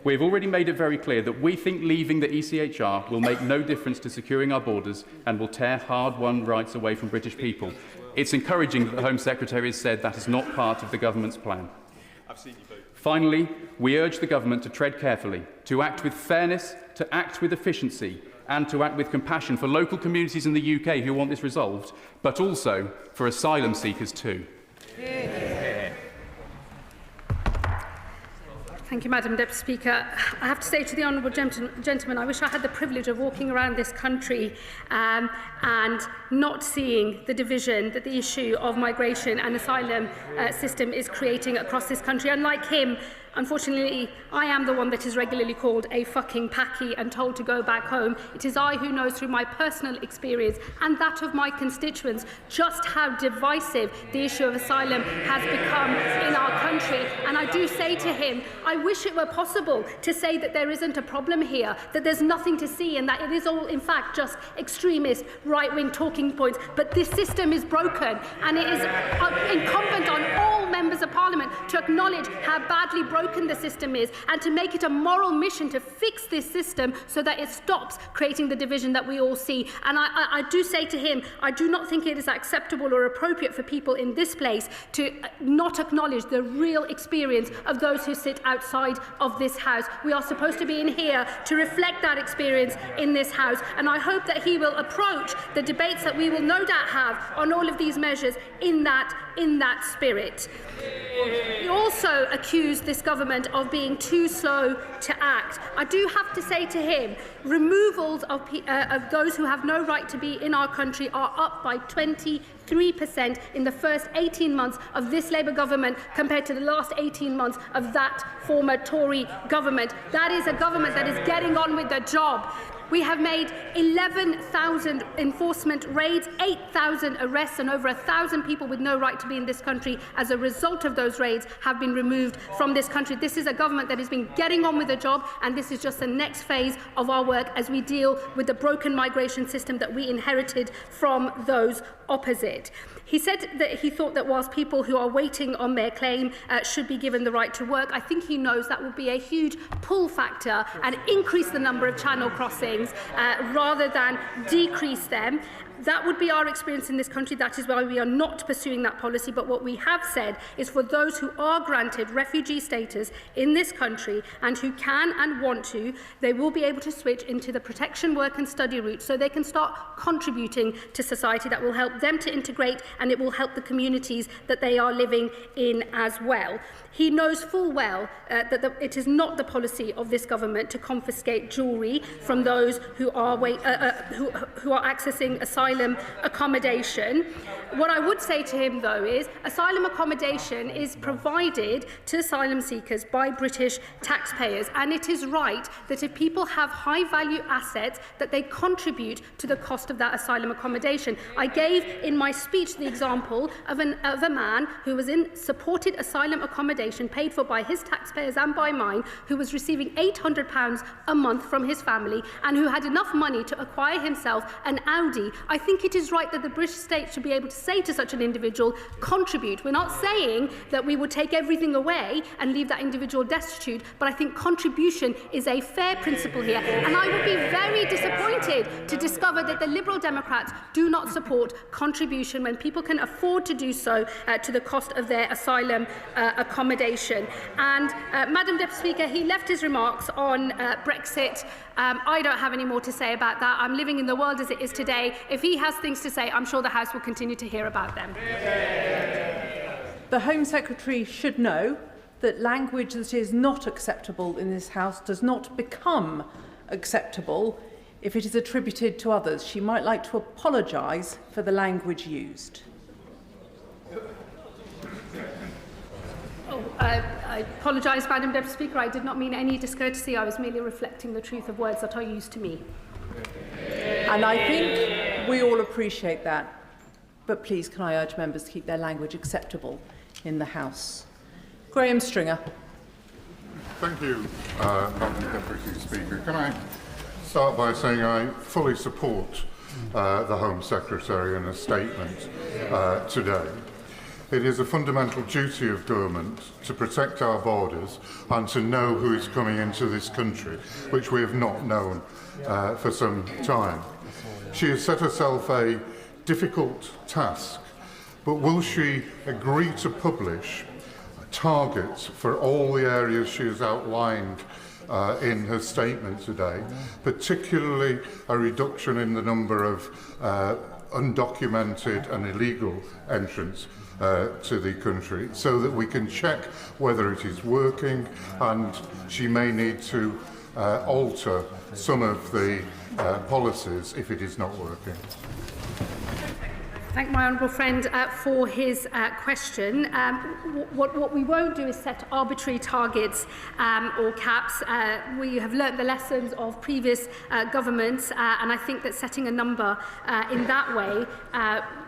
We have already made it very clear that we think leaving the ECHR will make no difference to securing our borders and will tear hard-won rights away from British people. It's encouraging that the Home Secretary has said that is not part of the government's plan. Finally, we urge the government to tread carefully, to act with fairness, to act with efficiency, and to act with compassion for local communities in the UK who want this resolved, but also for asylum seekers too. Thank you, Madam Deputy Speaker. I have to say to the honourable gentleman, I wish I had the privilege of walking around this country and not seeing the division that the issue of migration and asylum system is creating across this country. Unlike him, unfortunately, I am the one that is regularly called a fucking packy and told to go back home. It is I who knows through my personal experience and that of my constituents just how divisive the issue of asylum has become in our country. And I do say to him, I wish it were possible to say that there isn't a problem here, that there's nothing to see and that it is all, in fact, just extremist right-wing talking points. But this system is broken and it is incumbent on all members of Parliament to acknowledge how badly broken the system is and to make it a moral mission to fix this system so that it stops creating the division that we all see. And I do say to him, I do not think it is acceptable or appropriate for people in this place to not acknowledge the real experience of those who sit outside of this House. We are supposed to be in here to reflect that experience in this House, and I hope that he will approach the debates that we will no doubt have on all of these measures in that spirit. He also accused this government of being too slow to act. I do have to say to him, removals of those who have no right to be in our country are up by 23% in the first 18 months of this Labour government compared to the last 18 months of that former Tory government. That is a government that is getting on with the job. We have made 11,000 enforcement raids, 8,000 arrests, and over 1,000 people with no right to be in this country as a result of those raids have been removed from this country. This is a government that has been getting on with the job, and this is just the next phase of our work as we deal with the broken migration system that we inherited from those opposite. He said that he thought that whilst people who are waiting on their claim should be given the right to work, I think he knows that will be a huge pull factor and increase the number of channel crossings rather than decrease them. That would be our experience in this country. That is why we are not pursuing that policy. But what we have said is for those who are granted refugee status in this country and who can and want to, they will be able to switch into the protection work and study route so they can start contributing to society. That will help them to integrate and it will help the communities that they are living in as well. He knows full well that it is not the policy of this government to confiscate jewellery from those who are accessing asylum asylum accommodation. What I would say to him, though, is asylum accommodation is provided to asylum seekers by British taxpayers, and it is right that if people have high-value assets, that they contribute to the cost of that asylum accommodation. I gave in my speech the example of a man who was in supported asylum accommodation paid for by his taxpayers and by mine, who was receiving £800 a month from his family and who had enough money to acquire himself an Audi. I think it is right that the British state should be able to say to such an individual, contribute. We're not saying that we would take everything away and leave that individual destitute, but I think contribution is a fair principle here. And I would be very disappointed to discover that the Liberal Democrats do not support contribution when people can afford to do so to the cost of their asylum accommodation. And Madam Deputy Speaker, he left his remarks on Brexit. I don't have any more to say about that. I'm living in the world as it is today. If he has things to say, I'm sure the House will continue to hear about them. The Home Secretary should know that language that is not acceptable in this House does not become acceptable if it is attributed to others. She might like to apologise for the language used. I apologise, Madam Deputy Speaker. I did not mean any discourtesy. I was merely reflecting the truth of words that are used to me. And I think we all appreciate that. But please, can I urge members to keep their language acceptable in the House? Graham Stringer. Thank you, Madam Deputy Speaker. Can I start by saying I fully support the Home Secretary in a statement today. It is a fundamental duty of government to protect our borders and to know who is coming into this country, which we have not known for some time. She has set herself a difficult task, but will she agree to publish targets for all the areas she has outlined in her statement today, particularly a reduction in the number of undocumented and illegal entrants to the country, so that we can check whether it is working, and she may need to alter some of the policies if it is not working. Thank my honourable friend for his question. What we won't do is set arbitrary targets or caps. We have learnt the lessons of previous governments, and I think that setting a number in that way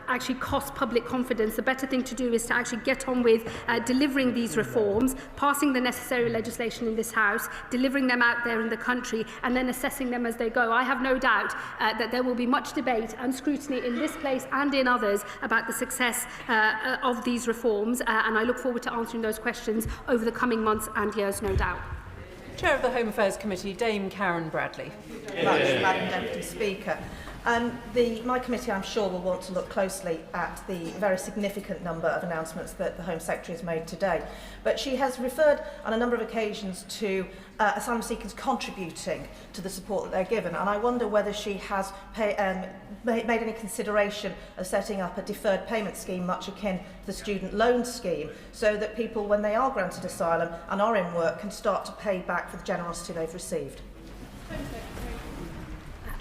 actually costs public confidence. The better thing to do is to actually get on with delivering these reforms, passing the necessary legislation in this House, delivering them out there in the country, and then assessing them as they go. I have no doubt that there will be much debate and scrutiny in this place and in others about the success of these reforms, and I look forward to answering those questions over the coming months and years, no doubt. Chair of the Home Affairs Committee, Dame Karen Bradley. Madam Deputy Speaker. My committee, I'm sure, will want to look closely at the very significant number of announcements that the Home Secretary has made today. But she has referred on a number of occasions to asylum seekers contributing to the support that they're given. And I wonder whether she has made any consideration of setting up a deferred payment scheme much akin to the student loan scheme, so that people, when they are granted asylum and are in work, can start to pay back for the generosity they've received.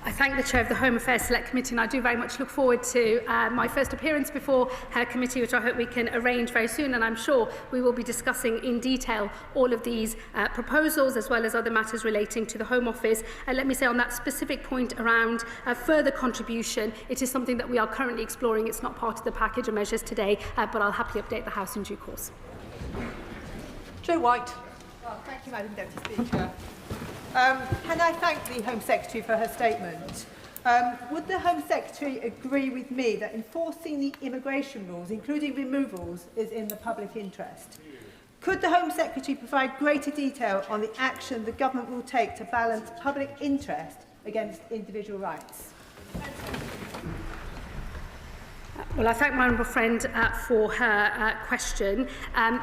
I thank the Chair of the Home Affairs Select Committee, and I do very much look forward to my first appearance before her committee, which I hope we can arrange very soon, and I'm sure we will be discussing in detail all of these proposals, as well as other matters relating to the Home Office. Let me say on that specific point around further contribution, it is something that we are currently exploring. It's not part of the package of measures today, but I'll happily update the House in due course. Joe White. Well, thank you, Madam Deputy Speaker. Can I thank the Home Secretary for her statement? Would the Home Secretary agree with me that enforcing the immigration rules, including removals, is in the public interest? Could the Home Secretary provide greater detail on the action the government will take to balance public interest against individual rights? Well, I thank my honourable friend for her question.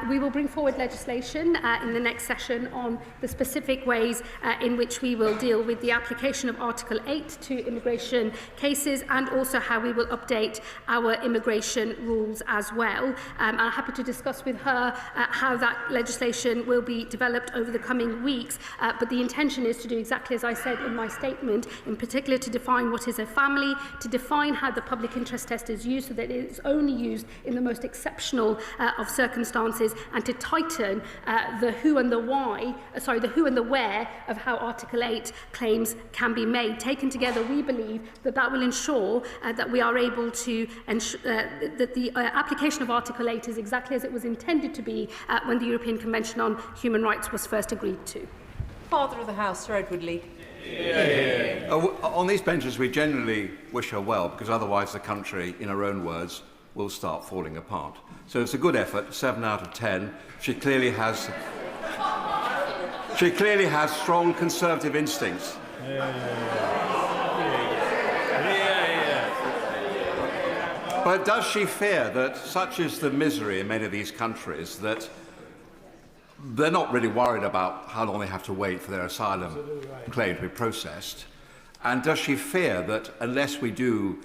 We will bring forward legislation in the next session on the specific ways in which we will deal with the application of Article 8 to immigration cases, and also how we will update our immigration rules as well. I'm happy to discuss with her how that legislation will be developed over the coming weeks, but the intention is to do exactly as I said in my statement, in particular to define what is a family, to define how the public interest test is used so that it is only used in the most exceptional of circumstances, and to tighten the who and the why, the who and the where of how Article 8 claims can be made. Taken together, we believe that that will ensure that we are able to ensure that the application of Article 8 is exactly as it was intended to be when the European Convention on Human Rights was first agreed to. Father of the House, Sir Edward Lee. On these benches, we generally wish her well, because otherwise the country, in her own words, will start falling apart. So it's a good effort, 7 out of 10. She clearly has strong conservative instincts. But does she fear that such is the misery in many of these countries that they're not really worried about how long they have to wait for their asylum claim to be processed? And does she fear that unless we do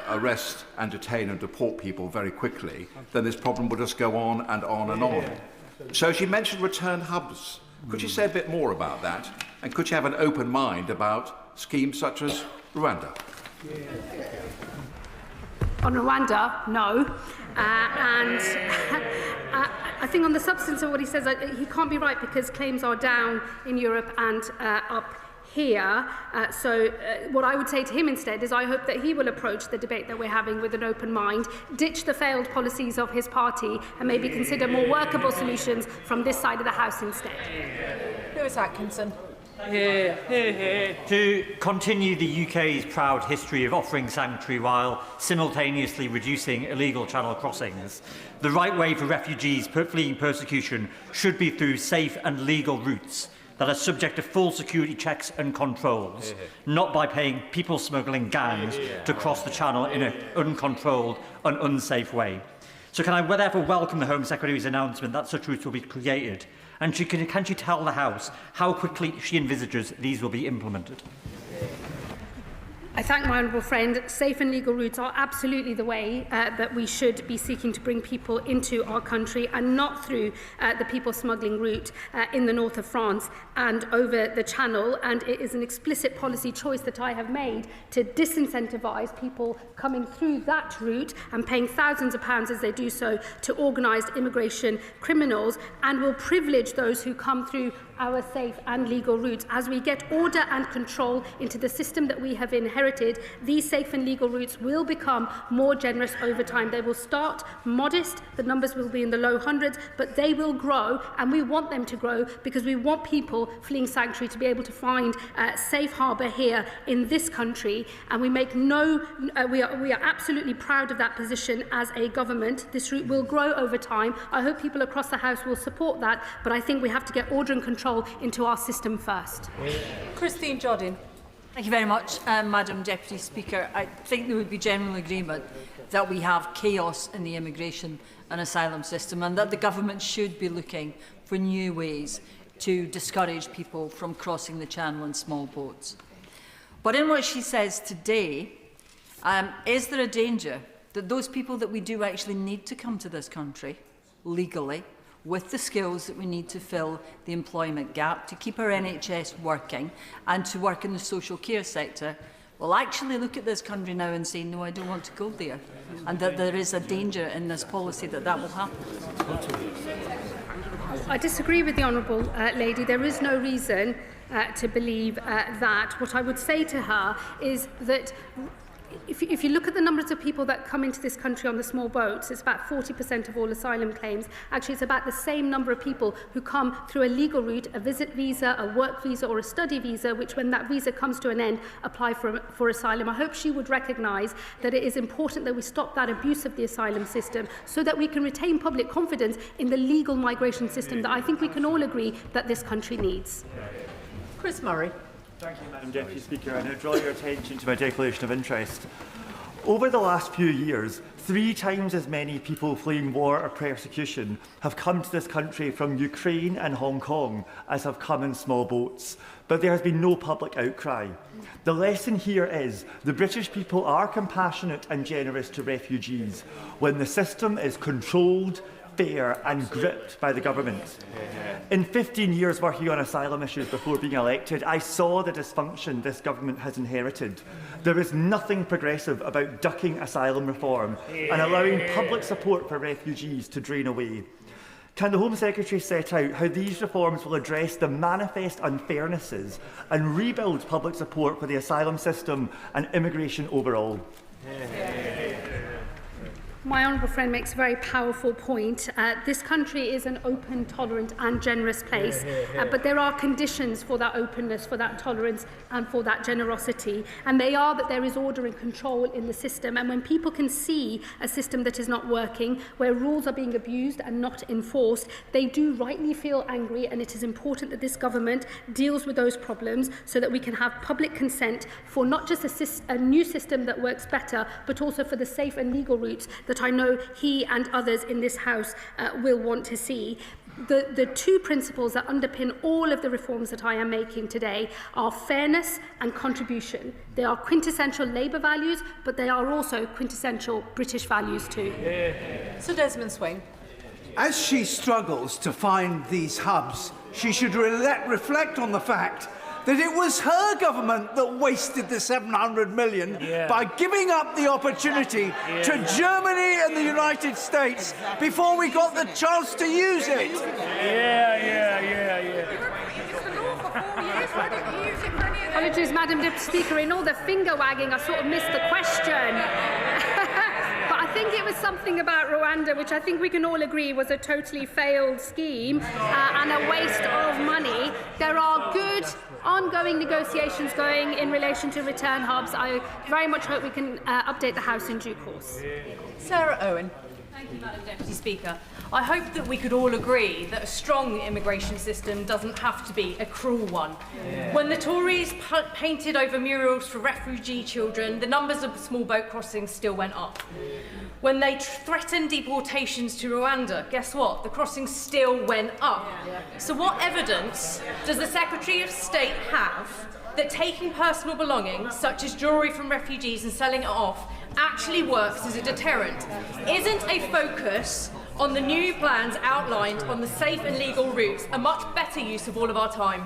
arrest and detain and deport people very quickly, then this problem will just go on and on and on? So she mentioned return hubs. Could you say a bit more about that? And could you have an open mind about schemes such as Rwanda? On Rwanda, no. I think on the substance of what he says, he can't be right, because claims are down in Europe and up here. What I would say to him instead is I hope that he will approach the debate that we're having with an open mind, ditch the failed policies of his party, and maybe consider more workable solutions from this side of the House instead. Lewis Atkinson. To continue the UK's proud history of offering sanctuary while simultaneously reducing illegal channel crossings, the right way for refugees fleeing persecution should be through safe and legal routes that are subject to full security checks and controls, not by paying people smuggling gangs to cross the channel in an uncontrolled and unsafe way. So can I therefore welcome the Home Secretary's announcement that such routes will be created? And can she tell the House how quickly she envisages these will be implemented? I thank my honourable friend. Safe and legal routes are absolutely the way that we should be seeking to bring people into our country, and not through the people smuggling route in the north of France and over the Channel. And it is an explicit policy choice that I have made to disincentivise people coming through that route and paying thousands of pounds as they do so to organised immigration criminals, and will privilege those who come through our safe and legal routes. As we get order and control into the system that we have inherited, these safe and legal routes will become more generous over time. They will start modest, the numbers will be in the low hundreds, but they will grow, and we want them to grow because we want people fleeing sanctuary to be able to find safe harbour here in this country. And we make we are absolutely proud of that position as a government. This route will grow over time. I hope people across the House will support that, but I think we have to get order and control into our system first. Christine Jodin. Thank you very much, Madam Deputy Speaker. I think there would be general agreement that we have chaos in the immigration and asylum system, and that the government should be looking for new ways to discourage people from crossing the Channel in small boats. But in what she says today, is there a danger that those people that we do actually need to come to this country legally, with the skills that we need to fill the employment gap, to keep our NHS working and to work in the social care sector, will actually look at this country now and say, no, I don't want to go there, and that there is a danger in this policy that that will happen? I disagree with the honourable lady. There is no reason to believe that. What I would say to her is that if you look at the numbers of people that come into this country on the small boats, it's about 40% of all asylum claims. Actually, it's about the same number of people who come through a legal route, a visit visa, a work visa or a study visa, which when that visa comes to an end, apply for asylum. I hope she would recognise that it is important that we stop that abuse of the asylum system so that we can retain public confidence in the legal migration system that I think we can all agree that this country needs. Chris Murray. Thank you, Madam Deputy Speaker. I now draw your attention to my declaration of interest. Over the last few years, 3 times as many people fleeing war or persecution have come to this country from Ukraine and Hong Kong as have come in small boats, but there has been no public outcry. The lesson here is the British people are compassionate and generous to refugees when the system is controlled, fair and gripped by the government. In 15 years working on asylum issues before being elected, I saw the dysfunction this government has inherited. There is nothing progressive about ducking asylum reform and allowing public support for refugees to drain away. Can the Home Secretary set out how these reforms will address the manifest unfairnesses and rebuild public support for the asylum system and immigration overall? My honourable friend makes a very powerful point. This country is an open, tolerant and generous place, but there are conditions for that openness, for that tolerance and for that generosity. And they are that there is order and control in the system. And when people can see a system that is not working, where rules are being abused and not enforced, they do rightly feel angry. And it is important that this government deals with those problems so that we can have public consent for not just a new system that works better, but also for the safe and legal routes that I know he and others in this House will want to see. The 2 principles that underpin all of the reforms that I am making today are fairness and contribution. They are quintessential Labour values, but they are also quintessential British values too. Sir Desmond Swing. As she struggles to find these hubs, she should reflect on the fact that it was her government that wasted the 700 million by giving up the opportunity to Germany and the United States before we got the chance to use it. Apologies, Madam Deputy Speaker. In all the finger wagging, I sort of missed the question. But I think it was something about Rwanda, which I think we can all agree was a totally failed scheme and a waste of money. There are good ongoing negotiations going in relation to return hubs. I very much hope we can update the House in due course. Sarah Owen. Thank you, Madam Deputy Speaker. I hope that we could all agree that a strong immigration system doesn't have to be a cruel one. When the Tories painted over murals for refugee children, the numbers of small boat crossings still went up. When they threatened deportations to Rwanda, guess what? The crossings still went up. So what evidence does the Secretary of State have that taking personal belongings, such as jewellery from refugees, and selling it off actually works as a deterrent? Isn't a focus on the new plans outlined on the safe and legal routes a much better use of all of our time?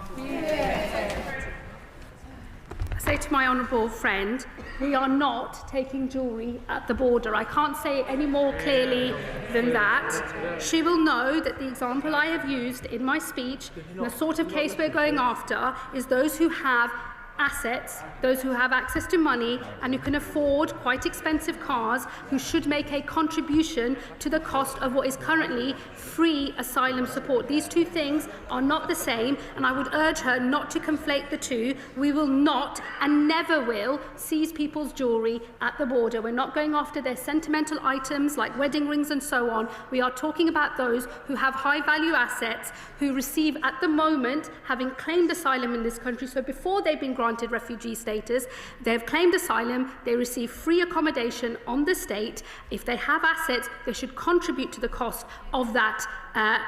I say to my honourable friend, we are not taking jewellery at the border. I can't say it any more clearly than that. She will know that the example I have used in my speech, and the sort of case we're going after, is those who have assets, those who have access to money and who can afford quite expensive cars, who should make a contribution to the cost of what is currently free asylum support. These 2 things are not the same, and I would urge her not to conflate the 2. We will not and never will seize people's jewellery at the border. We're not going after their sentimental items like wedding rings and so on. We are talking about those who have high value assets, who receive at the moment, having claimed asylum in this country, so before they've been granted refugee status, they have claimed asylum, they receive free accommodation on the state. If they have assets, they should contribute to the cost of that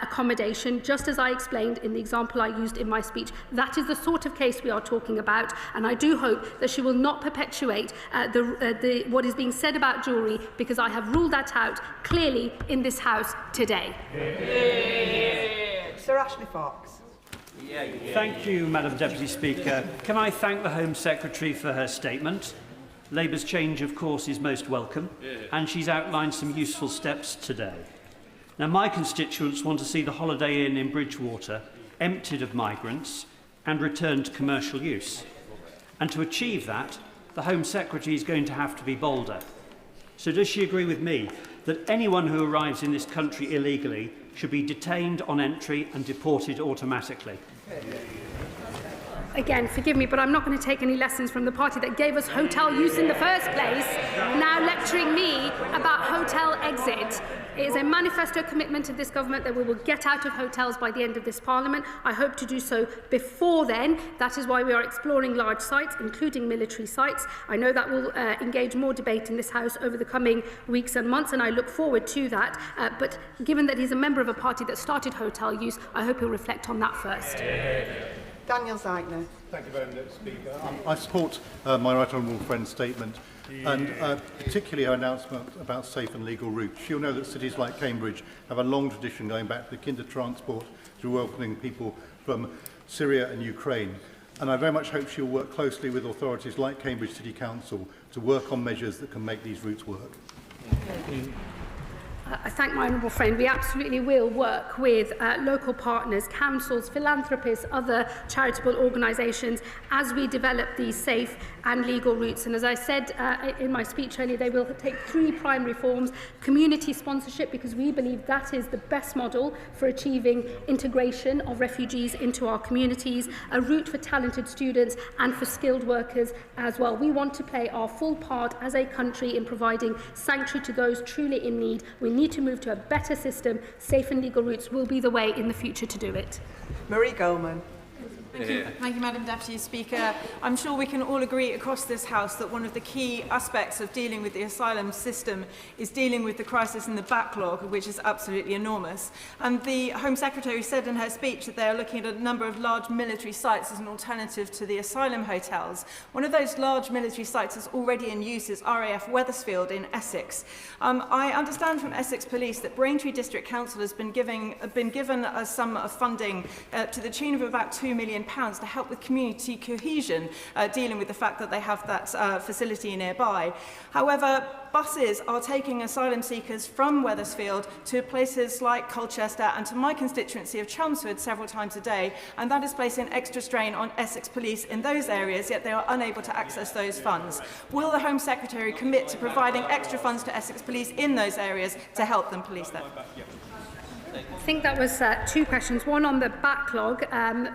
accommodation, just as I explained in the example I used in my speech. That is the sort of case we are talking about, and I do hope that she will not perpetuate what is being said about jewellery, because I have ruled that out clearly in this House today. Sir Ashley Fox. Thank you, Madam Deputy Speaker. Can I thank the Home Secretary for her statement? Labour's change, of course, is most welcome, and she's outlined some useful steps today. Now, my constituents want to see the Holiday Inn in Bridgewater emptied of migrants and returned to commercial use. And to achieve that, the Home Secretary is going to have to be bolder. So does she agree with me that anyone who arrives in this country illegally should be detained on entry and deported automatically? Again, forgive me, but I'm not going to take any lessons from the party that gave us hotel use in the first place, now lecturing me about hotel exit. It is a manifesto commitment of this government that we will get out of hotels by the end of this Parliament. I hope to do so before then. That is why we are exploring large sites, including military sites. I know that will engage more debate in this House over the coming weeks and months, and I look forward to that. But given that he's a member of a party that started hotel use, I hope he'll reflect on that first. Daniel Zeigner. Thank you very much, Speaker. I support my right honourable friend's statement, and particularly her announcement about safe and legal routes. She'll know that cities like Cambridge have a long tradition going back to the kinder transport to welcoming people from Syria and Ukraine. And I very much hope she'll work closely with authorities like Cambridge City Council to work on measures that can make these routes work. I thank my honourable friend. We absolutely will work with local partners, councils, philanthropists, other charitable organisations as we develop these safe and legal routes. And as I said in my speech earlier, they will take 3 primary forms: community sponsorship, because we believe that is the best model for achieving integration of refugees into our communities, a route for talented students and for skilled workers as well. We want to play our full part as a country in providing sanctuary to those truly in need. We need to move to a better system. Safe and legal routes will be the way in the future to do it. Marie Goldman. Thank you, Madam Deputy Speaker. I'm sure we can all agree across this House that one of the key aspects of dealing with the asylum system is dealing with the crisis and the backlog, which is absolutely enormous. And the Home Secretary said in her speech that they are looking at a number of large military sites as an alternative to the asylum hotels. One of those large military sites is already in use is RAF Wethersfield in Essex. I understand from Essex Police that Braintree District Council has been given a sum of funding to the tune of about £2 million to help with community cohesion, dealing with the fact that they have that facility nearby. However, buses are taking asylum seekers from Wethersfield to places like Colchester and to my constituency of Chelmsford several times a day, and that is placing extra strain on Essex Police in those areas, yet they are unable to access those funds. Will the Home Secretary commit to providing extra funds to Essex Police in those areas to help them police them? I think that was 2 questions. One on the backlog,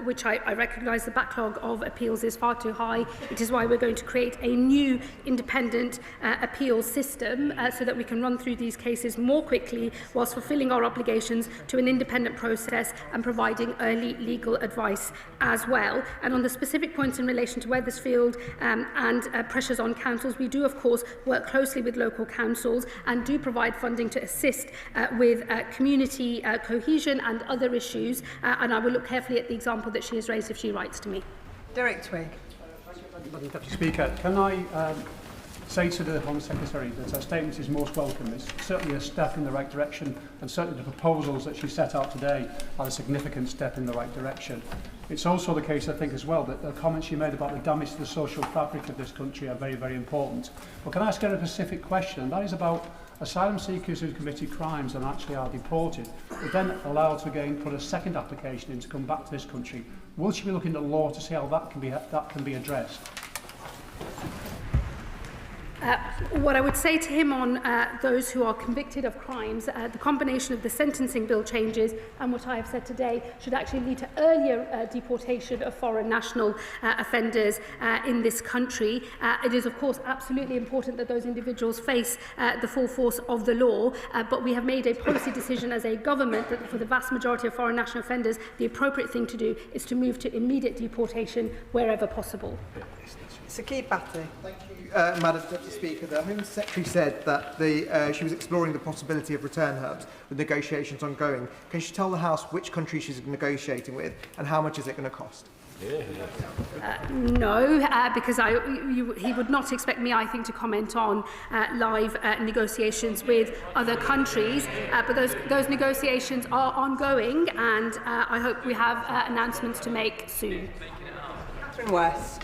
which I recognise the backlog of appeals is far too high. It is why we're going to create a new independent appeals system so that we can run through these cases more quickly whilst fulfilling our obligations to an independent process and providing early legal advice as well. And on the specific points in relation to Wethersfield and pressures on councils, we do of course work closely with local councils and do provide funding to assist with community cohesion and other issues, and I will look carefully at the example that she has raised if she writes to me. Derek Twigg. Madam Deputy Speaker, can I say to the Home Secretary that her statement is most welcome. It's certainly a step in the right direction, and certainly the proposals that she set out today are a significant step in the right direction. It's also the case, I think, as well, that the comments she made about the damage to the social fabric of this country are very, very important. But can I ask her a specific question, and that is about asylum seekers who committed crimes and actually are deported, but then allowed to again put a second application in to come back to this country. Will she be looking at law to see how that can be addressed? What I would say to him on those who are convicted of crimes, the combination of the sentencing bill changes and what I have said today should actually lead to earlier deportation of foreign national offenders in this country. It is, of course, absolutely important that those individuals face the full force of the law, but we have made a policy decision as a government that for the vast majority of foreign national offenders, the appropriate thing to do is to move to immediate deportation wherever possible. Sakib Bhatti. Thank you, Madam Deputy Speaker. The Home Secretary said that she was exploring the possibility of return hubs with negotiations ongoing. Can she tell the House which country she's negotiating with and how much is it going to cost? No, because he would not expect me, I think, to comment on live negotiations with other countries. But those negotiations are ongoing, and I hope we have announcements to make soon. Catherine West.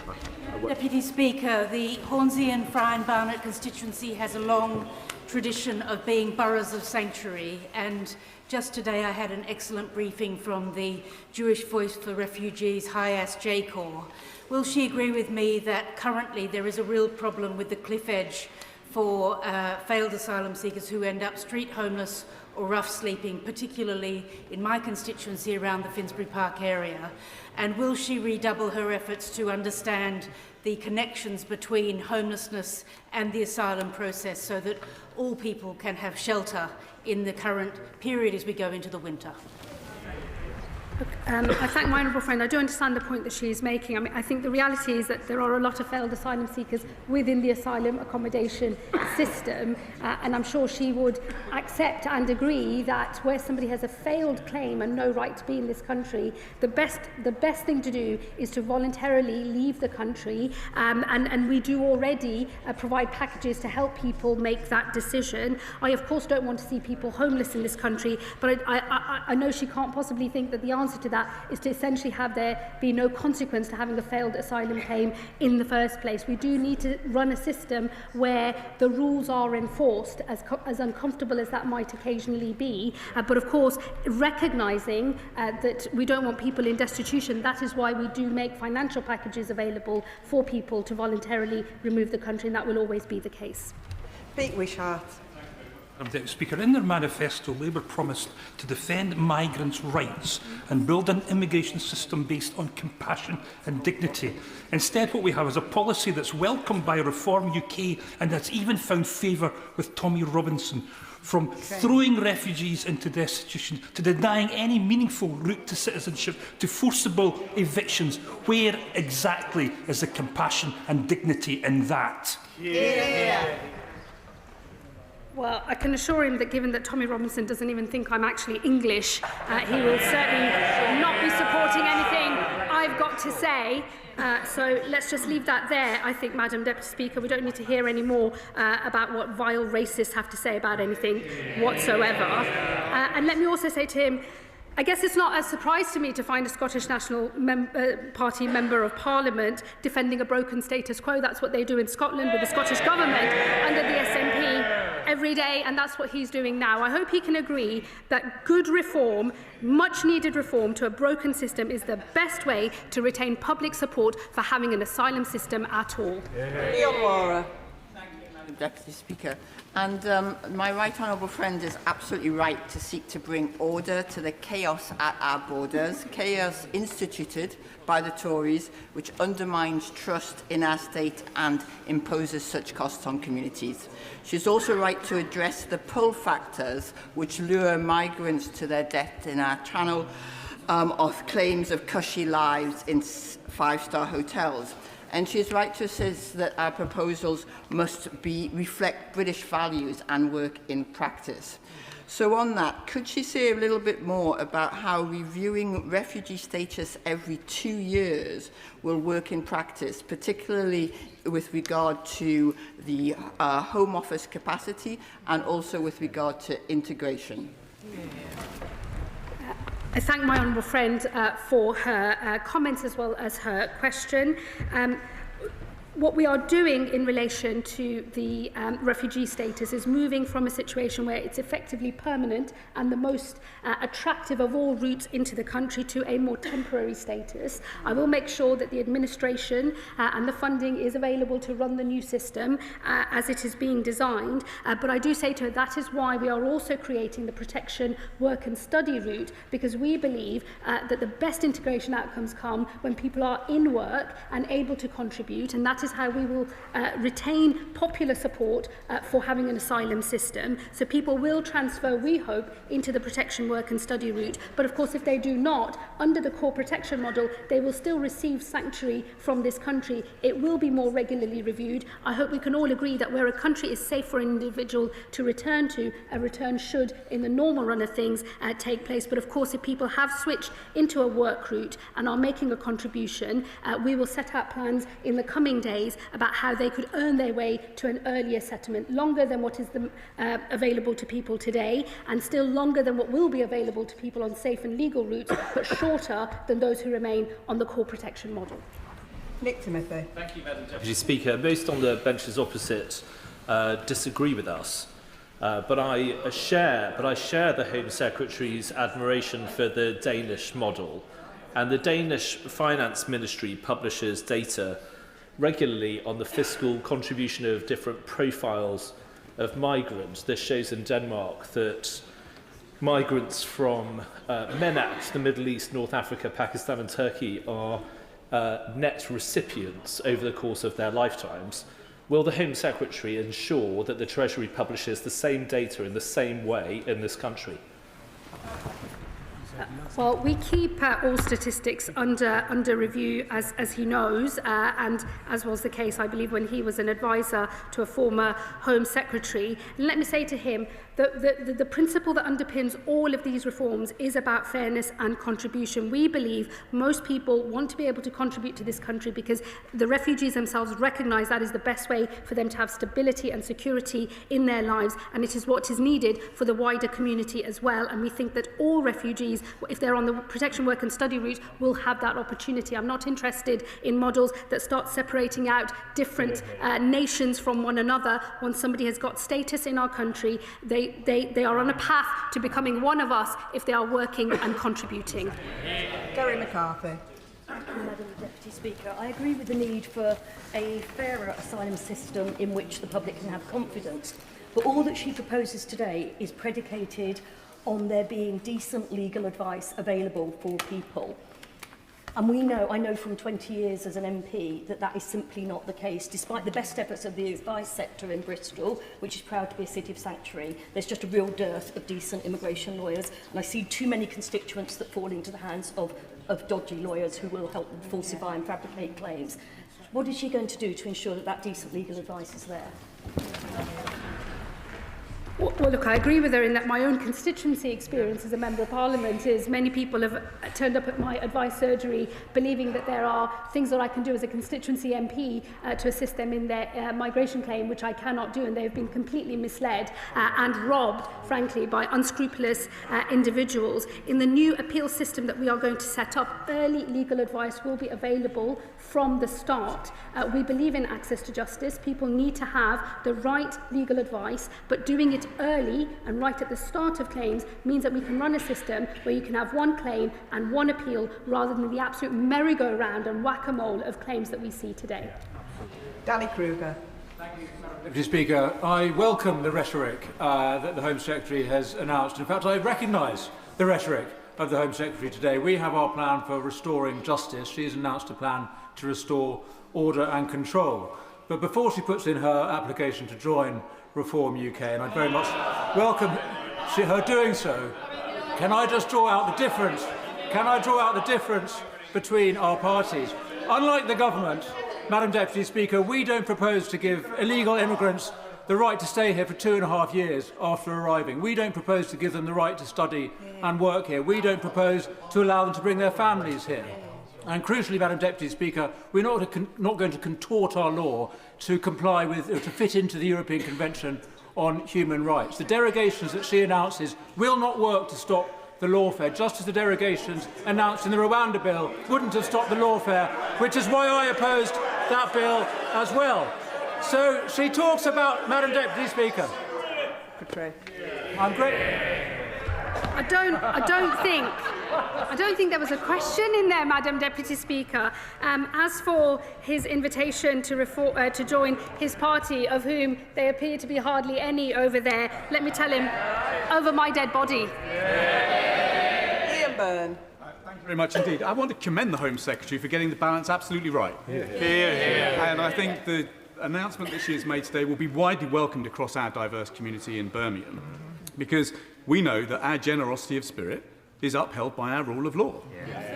Deputy Speaker, the Hornsey and Friar Barnet constituency has a long tradition of being boroughs of sanctuary, and just today I had an excellent briefing from the Jewish Voice for Refugees, Hayas Jacor. Will she agree with me that currently there is a real problem with the cliff edge for failed asylum seekers who end up street homeless or rough sleeping, particularly in my constituency around the Finsbury Park area? And will she redouble her efforts to understand the connections between homelessness and the asylum process so that all people can have shelter in the current period as we go into the winter. I thank my honourable friend. I do understand the point that she is making. I mean, I think the reality is that there are a lot of failed asylum seekers within the asylum accommodation system, and I'm sure she would accept and agree that where somebody has a failed claim and no right to be in this country, the best thing to do is to voluntarily leave the country, and we do already provide packages to help people make that decision. I, of course, don't want to see people homeless in this country, but I know she can't possibly think that the answer to that is to essentially have there be no consequence to having a failed asylum claim in the first place. We do need to run a system where the rules are enforced, as uncomfortable as that might occasionally be, but of course recognising that we don't want people in destitution. That is why we do make financial packages available for people to voluntarily remove the country, and that will always be the case. Pete Wishart. Madam Deputy Speaker, in their manifesto, Labour promised to defend migrants' rights and build an immigration system based on compassion and dignity. Instead, what we have is a policy that's welcomed by Reform UK and that's even found favour with Tommy Robinson. From throwing refugees into destitution to denying any meaningful route to citizenship to forcible evictions, where exactly is the compassion and dignity in that? Yeah. Well, I can assure him that given that Tommy Robinson doesn't even think I'm actually English, he will certainly not be supporting anything I've got to say. So let's just leave that there, I think, Madam Deputy Speaker. We don't need to hear any more about what vile racists have to say about anything whatsoever. And let me also say to him, I guess it's not a surprise to me to find a Scottish National Party Member of Parliament defending a broken status quo. That's what they do in Scotland with the Scottish Government under the SNP every day, and that's what he's doing now. I hope he can agree that good reform, much needed reform to a broken system is the best way to retain public support for having an asylum system at all. Neil Laura. Deputy Speaker. And my right honourable friend is absolutely right to seek to bring order to the chaos at our borders, chaos instituted by the Tories, which undermines trust in our state and imposes such costs on communities. She's also right to address the pull factors which lure migrants to their death in our channel of claims of cushy lives in five-star hotels. And she is right to insist that our proposals must reflect British values and work in practice. So on that, could she say a little bit more about how reviewing refugee status every 2 years will work in practice, particularly with regard to the Home Office capacity and also with regard to integration? I thank my honourable friend for her comments as well as her question. What we are doing in relation to the refugee status is moving from a situation where it's effectively permanent and the most attractive of all routes into the country to a more temporary status. I will make sure that the administration and the funding is available to run the new system as it is being designed. But I do say to her that is why we are also creating the protection, work and study route, because we believe that the best integration outcomes come when people are in work and able to contribute, and that is how we will retain popular support for having an asylum system. So people will transfer, we hope, into the protection, work and study route. But of course, if they do not, under the core protection model, they will still receive sanctuary from this country. It will be more regularly reviewed. I hope we can all agree that where a country is safe for an individual to return to, a return should, in the normal run of things, take place. But of course, if people have switched into a work route and are making a contribution, we will set out plans in the coming days about how they could earn their way to an earlier settlement, longer than what is available to people today, and still longer than what will be available to people on safe and legal routes, but shorter than those who remain on the core protection model. Nick Timothy. Thank you, Madam Deputy Speaker. Most on the benches opposite disagree with us, but I share the Home Secretary's admiration for the Danish model, and the Danish Finance Ministry publishes data regularly on the fiscal contribution of different profiles of migrants. This shows in Denmark that migrants from MENAT, the Middle East, North Africa, Pakistan and Turkey are net recipients over the course of their lifetimes. will the Home Secretary ensure that the Treasury publishes the same data in the same way in this country? Well, we keep all statistics under review, as he knows, and as was the case, I believe, when he was an advisor to a former Home Secretary. And let me say to him that the principle that underpins all of these reforms is about fairness and contribution. We believe most people want to be able to contribute to this country because the refugees themselves recognise that is the best way for them to have stability and security in their lives, and it is what is needed for the wider community as well. And we think that all refugees, if they're on the protection work and study route, will have that opportunity. I'm not interested in models that start separating out different nations from one another. Once somebody has got status in our country, they are on a path to becoming one of us if they are working and contributing. Gary McCarthy. Thank you, Madam Deputy Speaker. I agree with the need for a fairer asylum system in which the public can have confidence. But all that she proposes today is predicated on there being decent legal advice available for people. And I know from 20 years as an MP that is simply not the case. Despite the best efforts of the advice sector in Bristol, which is proud to be a city of sanctuary, there's just a real dearth of decent immigration lawyers. And I see too many constituents that fall into the hands of dodgy lawyers who will help them falsify and fabricate claims. What is she going to do to ensure that decent legal advice is there? Well, look, I agree with her in that my own constituency experience as a Member of Parliament is many people have turned up at my advice surgery believing that there are things that I can do as a constituency MP to assist them in their migration claim, which I cannot do, and they've been completely misled and robbed, frankly, by unscrupulous individuals. In the new appeal system that we are going to set up, early legal advice will be available from the start. We believe in access to justice. People need to have the right legal advice, but doing it early and right at the start of claims means that we can run a system where you can have one claim and one appeal rather than the absolute merry-go-round and whack-a-mole of claims that we see today. Danny Kruger. Thank you, Madam Deputy Speaker. I welcome the rhetoric that the Home Secretary has announced. In fact, I recognise the rhetoric of the Home Secretary today. We have our plan for restoring justice. She has announced a plan to restore order and control. But before she puts in her application to join Reform UK, and I'd very much welcome her doing so, can I just draw out the difference? Can I draw out the difference between our parties? Unlike the government, Madam Deputy Speaker, we don't propose to give illegal immigrants the right to stay here for 2.5 years after arriving. We don't propose to give them the right to study and work here. We don't propose to allow them to bring their families here. And crucially, Madam Deputy Speaker, we're not going to contort our law to comply with, or to fit into the European Convention on Human Rights. The derogations that she announces will not work to stop the lawfare, just as the derogations announced in the Rwanda bill wouldn't have stopped the lawfare, which is why I opposed that bill as well. So she talks about, Madam Deputy Speaker. I'm great. I don't think there was a question in there, Madam Deputy Speaker. As for his invitation to join his party, of whom there appear to be hardly any over there, let me tell him, over my dead body. Ian Byrne. Thank you very much indeed. I want to commend the Home Secretary for getting the balance absolutely right. And I think the announcement that she has made today will be widely welcomed across our diverse community in Birmingham, because we know that our generosity of spirit is upheld by our rule of law.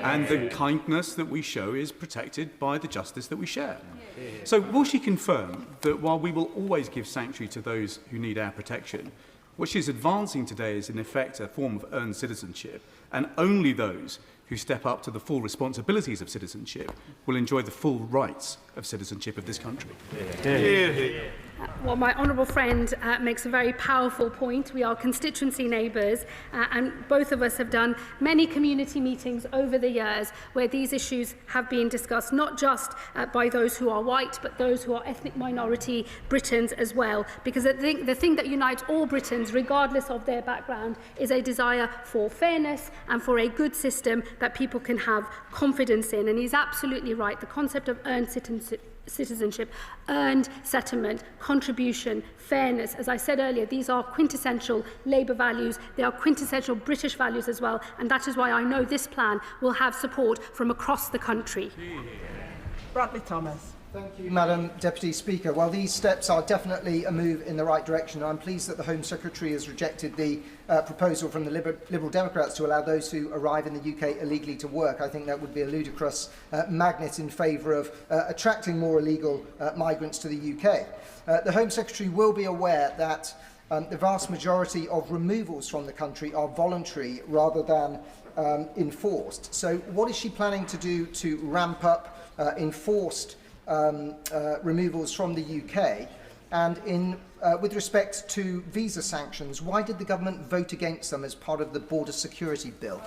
And the kindness that we show is protected by the justice that we share. So will she confirm that while we will always give sanctuary to those who need our protection, what she's advancing today is in effect a form of earned citizenship, and only those who step up to the full responsibilities of citizenship will enjoy the full rights of citizenship of this country? Well, my honourable friend makes a very powerful point. We are constituency neighbours, and both of us have done many community meetings over the years where these issues have been discussed, not just by those who are white, but those who are ethnic minority Britons as well. Because the thing that unites all Britons, regardless of their background, is a desire for fairness and for a good system that people can have confidence in. And he's absolutely right. The concept of earned citizenship, earned settlement, contribution, fairness. As I said earlier, these are quintessential Labour values. They are quintessential British values as well. And that is why I know this plan will have support from across the country. Bradley Thomas. Thank you, Madam Deputy Speaker. Well, these steps are definitely a move in the right direction. I'm pleased that the Home Secretary has rejected the proposal from the Liberal Democrats to allow those who arrive in the UK illegally to work. I think that would be a ludicrous magnet in favour of attracting more illegal migrants to the UK. The Home Secretary will be aware that the vast majority of removals from the country are voluntary rather than enforced. So what is she planning to do to ramp up enforced removals from the UK? And with respect to visa sanctions, why did the government vote against them as part of the border security bill?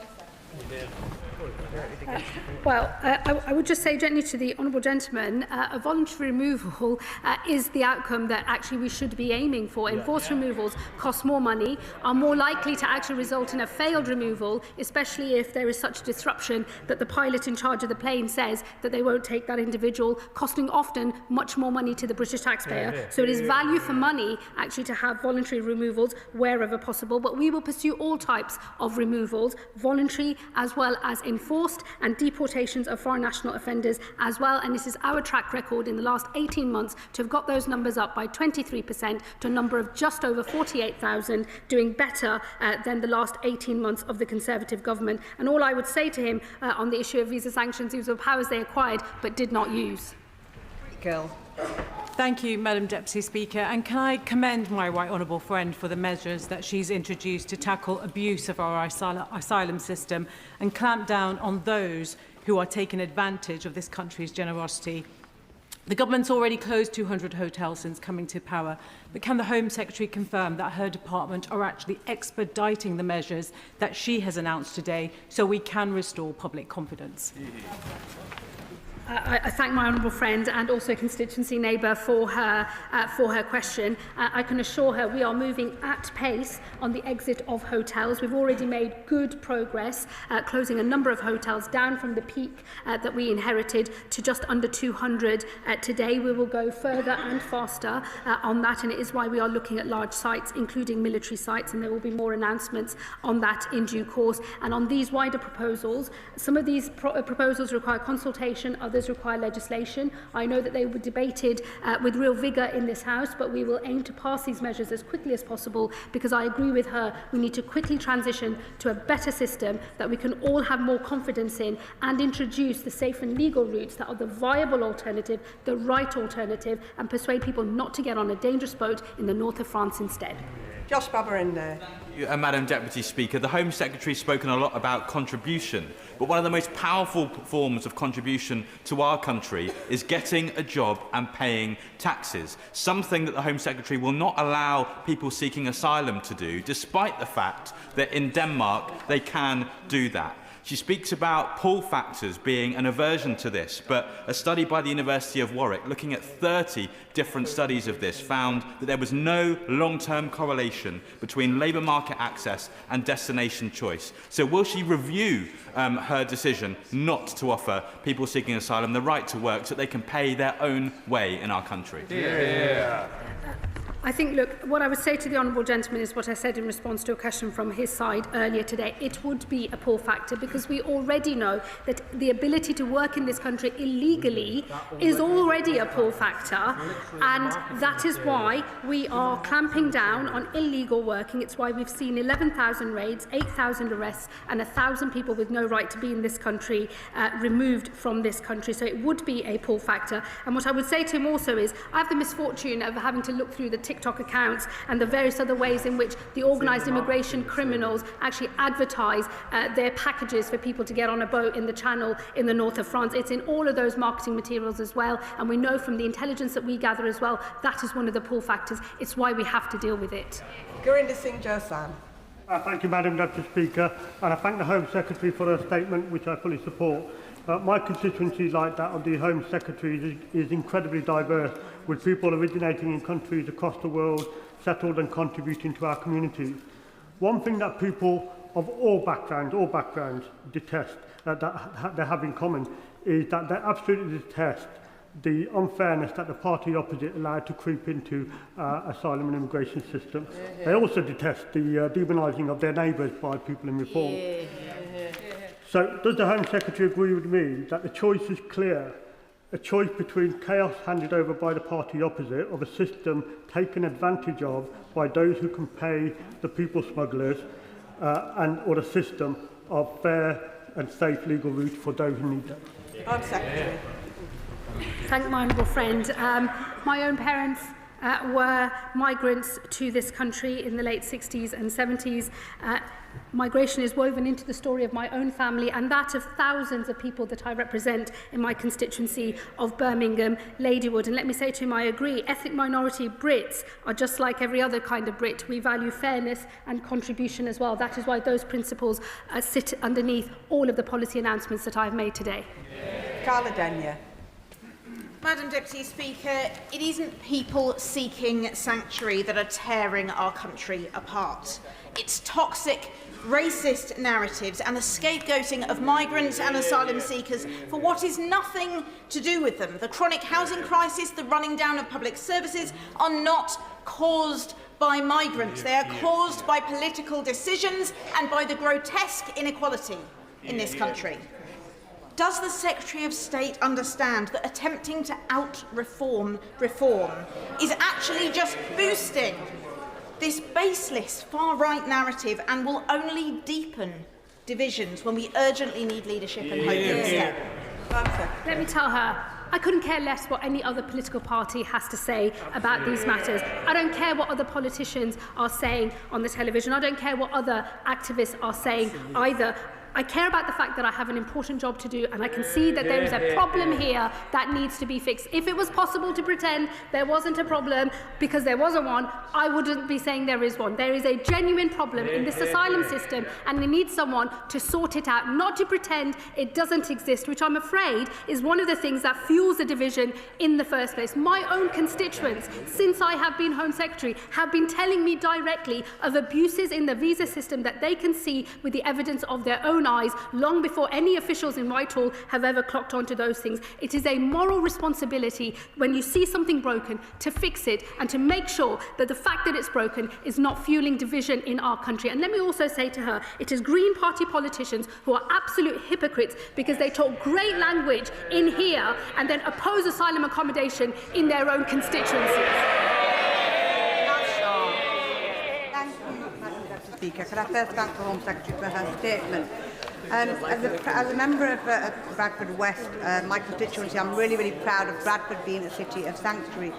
I would just say gently to the honourable gentleman, a voluntary removal is the outcome that actually we should be aiming for. Enforced removals cost more money, are more likely to actually result in a failed removal, especially if there is such disruption that the pilot in charge of the plane says that they won't take that individual, costing often much more money to the British taxpayer. So it is value for money actually to have voluntary removals wherever possible, but we will pursue all types of removals, voluntary as well as enforced, and deportations of foreign national offenders as well. And this is our track record in the last 18 months to have got those numbers up by 23% to a number of just over 48,000, doing better than the last 18 months of the Conservative government. And all I would say to him on the issue of visa sanctions, these were powers they acquired but did not use. Gill. Thank you, Madam Deputy Speaker. And can I commend my right honourable friend for the measures that she's introduced to tackle abuse of our asylum system and clamp down on those who are taking advantage of this country's generosity. The government's already closed 200 hotels since coming to power, but can the Home Secretary confirm that her department are actually expediting the measures that she has announced today so we can restore public confidence? I thank my honourable friend and also constituency neighbour for her question. I can assure her we are moving at pace on the exit of hotels. We've already made good progress, closing a number of hotels down from the peak that we inherited to just under 200 today. We will go further and faster on that, and it is why we are looking at large sites, including military sites, and there will be more announcements on that in due course. And on these wider proposals, some of these proposals require consultation, others require legislation. I know that they were debated with real vigour in this House, but we will aim to pass these measures as quickly as possible, because I agree with her, we need to quickly transition to a better system that we can all have more confidence in and introduce the safe and legal routes that are the viable alternative, the right alternative, and persuade people not to get on a dangerous boat in the north of France instead. Josh Babber. Madam Deputy Speaker, the Home Secretary has spoken a lot about contribution, but one of the most powerful forms of contribution to our country is getting a job and paying taxes, something that the Home Secretary will not allow people seeking asylum to do, despite the fact that in Denmark they can do that. She speaks about pull factors being an aversion to this, but a study by the University of Warwick, looking at 30 different studies of this, found that there was no long-term correlation between labour market access and destination choice. So will she review her decision not to offer people seeking asylum the right to work so that they can pay their own way in our country? I think, look, what I would say to the honourable gentleman is what I said in response to a question from his side earlier today. It would be a pull factor because we already know that the ability to work in this country illegally is already a pull factor, and that is why we are clamping down on illegal working. It's why we've seen 11,000 raids, 8,000 arrests, and 1,000 people with no right to be in this country removed from this country. So it would be a pull factor. And what I would say to him also is, I have the misfortune of having to look through the TikTok accounts and the various other ways in which the organised immigration criminals actually advertise their packages for people to get on a boat in the Channel in the north of France. It's in all of those marketing materials as well, and we know from the intelligence that we gather as well, that is one of the pull factors. It's why we have to deal with it. Gurinder Singh Josan. Thank you, Madam Deputy Speaker, and I thank the Home Secretary for her statement, which I fully support. My constituency, like that of the Home Secretary, is incredibly diverse, with people originating in countries across the world, settled and contributing to our communities. One thing that people of all backgrounds detest, that they have in common, is that they absolutely detest the unfairness that the party opposite allowed to creep into asylum and immigration system. They also detest the demonising of their neighbours by people in reform. So does the Home Secretary agree with me that the choice is clear a choice between chaos handed over by the party opposite of a system taken advantage of by those who can pay the people smugglers or a system of fair and safe legal routes for those who need them. Home Secretary. Thank my honourable friend. My own parents were migrants to this country in the late 60s and 70s. Migration is woven into the story of my own family and that of thousands of people that I represent in my constituency of Birmingham, Ladywood. And let me say to him, I agree, ethnic minority Brits are just like every other kind of Brit. We value fairness and contribution as well. That is why those principles sit underneath all of the policy announcements that I've made today. Carla Denyer. Madam Deputy Speaker, it isn't people seeking sanctuary that are tearing our country apart. It's toxic, racist narratives and the scapegoating of migrants and asylum seekers for what is nothing to do with them. The chronic housing crisis, the running down of public services are not caused by migrants. They are caused by political decisions and by the grotesque inequality in this country. Does the Secretary of State understand that attempting to out-reform reform is actually just boosting this baseless far-right narrative and will only deepen divisions when we urgently need leadership and hope instead? Let me tell her, I couldn't care less what any other political party has to say about these matters. I don't care what other politicians are saying on the television. I don't care what other activists are saying either. I care about the fact that I have an important job to do and I can see that there is a problem here that needs to be fixed. If it was possible to pretend there wasn't a problem because there wasn't one, I wouldn't be saying there is one. There is a genuine problem in this asylum system and we need someone to sort it out, not to pretend it doesn't exist, which I'm afraid is one of the things that fuels the division in the first place. My own constituents, since I have been Home Secretary, have been telling me directly of abuses in the visa system that they can see with the evidence of their own eyes long before any officials in Whitehall have ever clocked onto those things. It is a moral responsibility when you see something broken to fix it and to make sure that the fact that it's broken is not fueling division in our country. And let me also say to her, it is Green Party politicians who are absolute hypocrites because they talk great language in here and then oppose asylum accommodation in their own constituencies. Speaker, could I first thank the Home Secretary for her statement. As a member of Bradford West, my constituency, I'm really proud of Bradford being a city of sanctuary.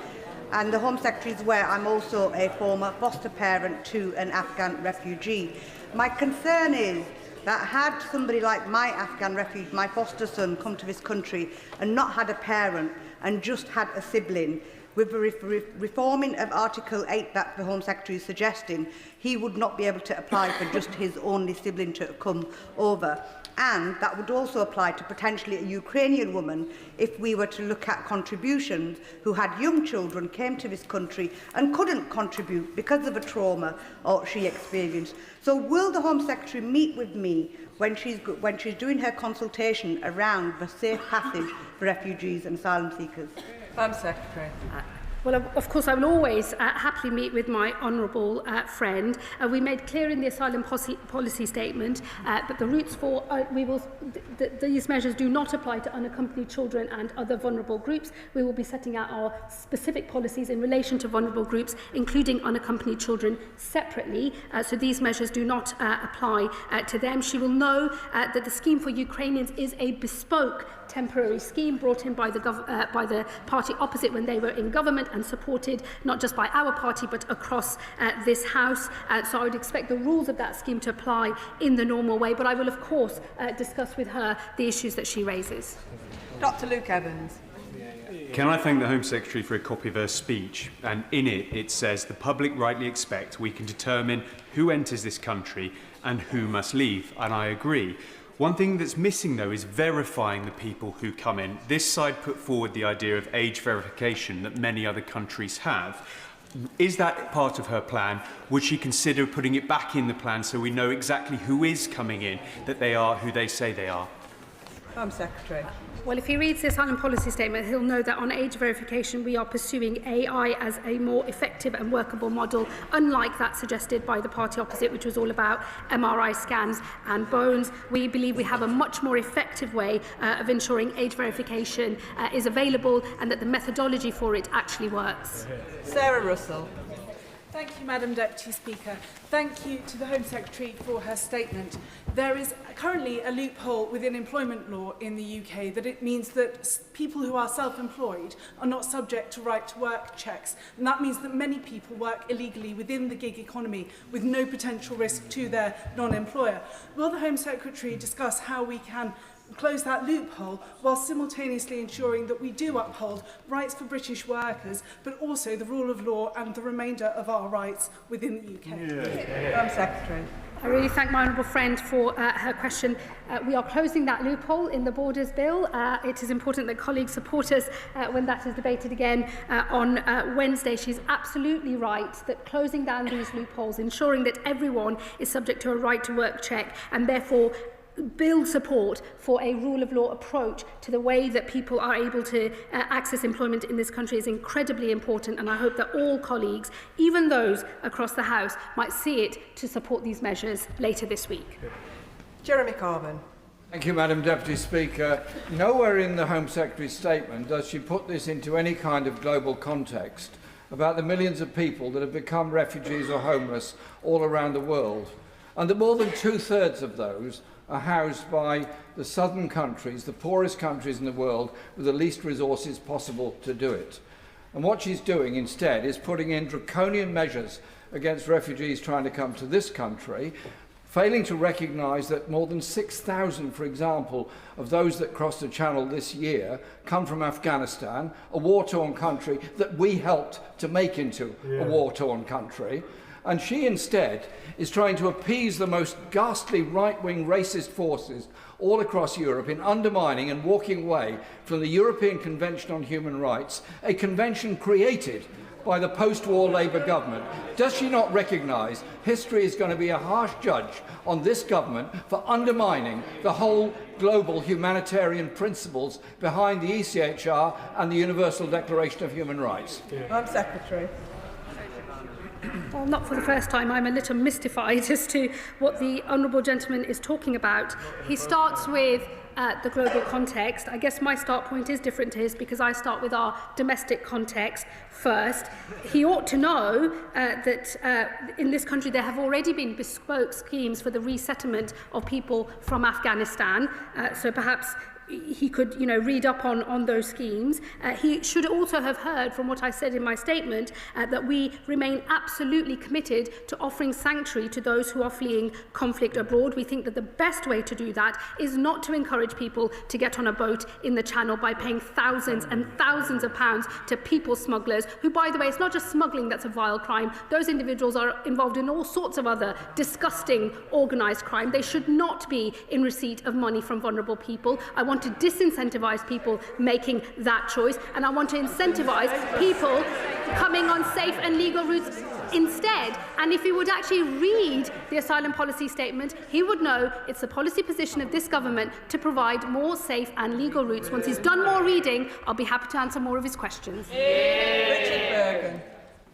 And the Home Secretary is aware I'm also a former foster parent to an Afghan refugee. My concern is that had somebody like my Afghan refugee, my foster son, come to this country and not had a parent and just had a sibling, with the reforming of Article 8 that the Home Secretary is suggesting, he would not be able to apply for just his only sibling to come over. And that would also apply to potentially a Ukrainian woman if we were to look at contributions who had young children, came to this country and couldn't contribute because of a trauma or she experienced. So will the Home Secretary meet with me when she's doing her consultation around the safe passage for refugees and asylum seekers? Home Secretary. Well, of course, I will always happily meet with my honourable friend. We made clear in the asylum policy statement that the routes for these measures do not apply to unaccompanied children and other vulnerable groups. We will be setting out our specific policies in relation to vulnerable groups, including unaccompanied children, separately. So these measures do not apply to them. She will know that the scheme for Ukrainians is a bespoke temporary scheme brought in by the party opposite when they were in government and supported not just by our party but across this House. So I would expect the rules of that scheme to apply in the normal way, but I will of course discuss with her the issues that she raises. Dr. Luke Evans. Can I thank the Home Secretary for a copy of her speech? And in it says the public rightly expect we can determine who enters this country and who must leave, and I agree. One thing that's missing, though, is verifying the people who come in. This side put forward the idea of age verification that many other countries have. Is that part of her plan? Would she consider putting it back in the plan so we know exactly who is coming in, that they are who they say they are? Home Secretary. Well, if he reads the asylum policy statement, he'll know that on age verification, we are pursuing AI as a more effective and workable model, unlike that suggested by the party opposite, which was all about MRI scans and bones. We believe we have a much more effective way of ensuring age verification is available and that the methodology for it actually works. Sarah Russell. Thank you, Madam Deputy Speaker. Thank you to the Home Secretary for her statement. There is currently a loophole within employment law in the UK that it means that people who are self-employed are not subject to right-to-work checks. And that means that many people work illegally within the gig economy with no potential risk to their non-employer. Will the Home Secretary discuss how we can close that loophole while simultaneously ensuring that we do uphold rights for British workers, but also the rule of law and the remainder of our rights within the UK? Home Secretary. I really thank my honourable friend for her question. We are closing that loophole in the Borders Bill. It is important that colleagues support us when that is debated again on Wednesday. She's absolutely right that closing down these loopholes, ensuring that everyone is subject to a right to work check and therefore build support for a rule of law approach to the way that people are able to access employment in this country is incredibly important, and I hope that all colleagues, even those across the House, might see it to support these measures later this week. Jeremy Corbyn. Thank you, Madam Deputy Speaker. Nowhere in the Home Secretary's statement does she put this into any kind of global context about the millions of people that have become refugees or homeless all around the world, and that more than 2/3 of those are housed by the southern countries, the poorest countries in the world, with the least resources possible to do it. And what she's doing instead is putting in draconian measures against refugees trying to come to this country, failing to recognise that more than 6,000, for example, of those that crossed the Channel this year come from Afghanistan, a war-torn country that we helped to make into a war-torn country. And she instead is trying to appease the most ghastly right-wing racist forces all across Europe in undermining and walking away from the European Convention on Human Rights, a convention created by the post-war Labour government. Does she not recognise history is going to be a harsh judge on this government for undermining the whole global humanitarian principles behind the ECHR and the Universal Declaration of Human Rights? Home Secretary. Well, not for the first time, I'm a little mystified as to what the honourable gentleman is talking about. He starts with the global context. I guess my start point is different to his because I start with our domestic context first. He ought to know that in this country there have already been bespoke schemes for the resettlement of people from Afghanistan. So perhaps he could, read up on those schemes. He should also have heard from what I said in my statement that we remain absolutely committed to offering sanctuary to those who are fleeing conflict abroad. We think that the best way to do that is not to encourage people to get on a boat in the Channel by paying thousands and thousands of pounds to people smugglers, who, by the way, it's not just smuggling that's a vile crime. Those individuals are involved in all sorts of other disgusting organised crime. They should not be in receipt of money from vulnerable people. I want to disincentivise people making that choice, and I want to incentivise people coming on safe and legal routes instead. And if he would actually read the asylum policy statement, he would know it's the policy position of this government to provide more safe and legal routes. Once he's done more reading, I'll be happy to answer more of his questions. Richard Bergen.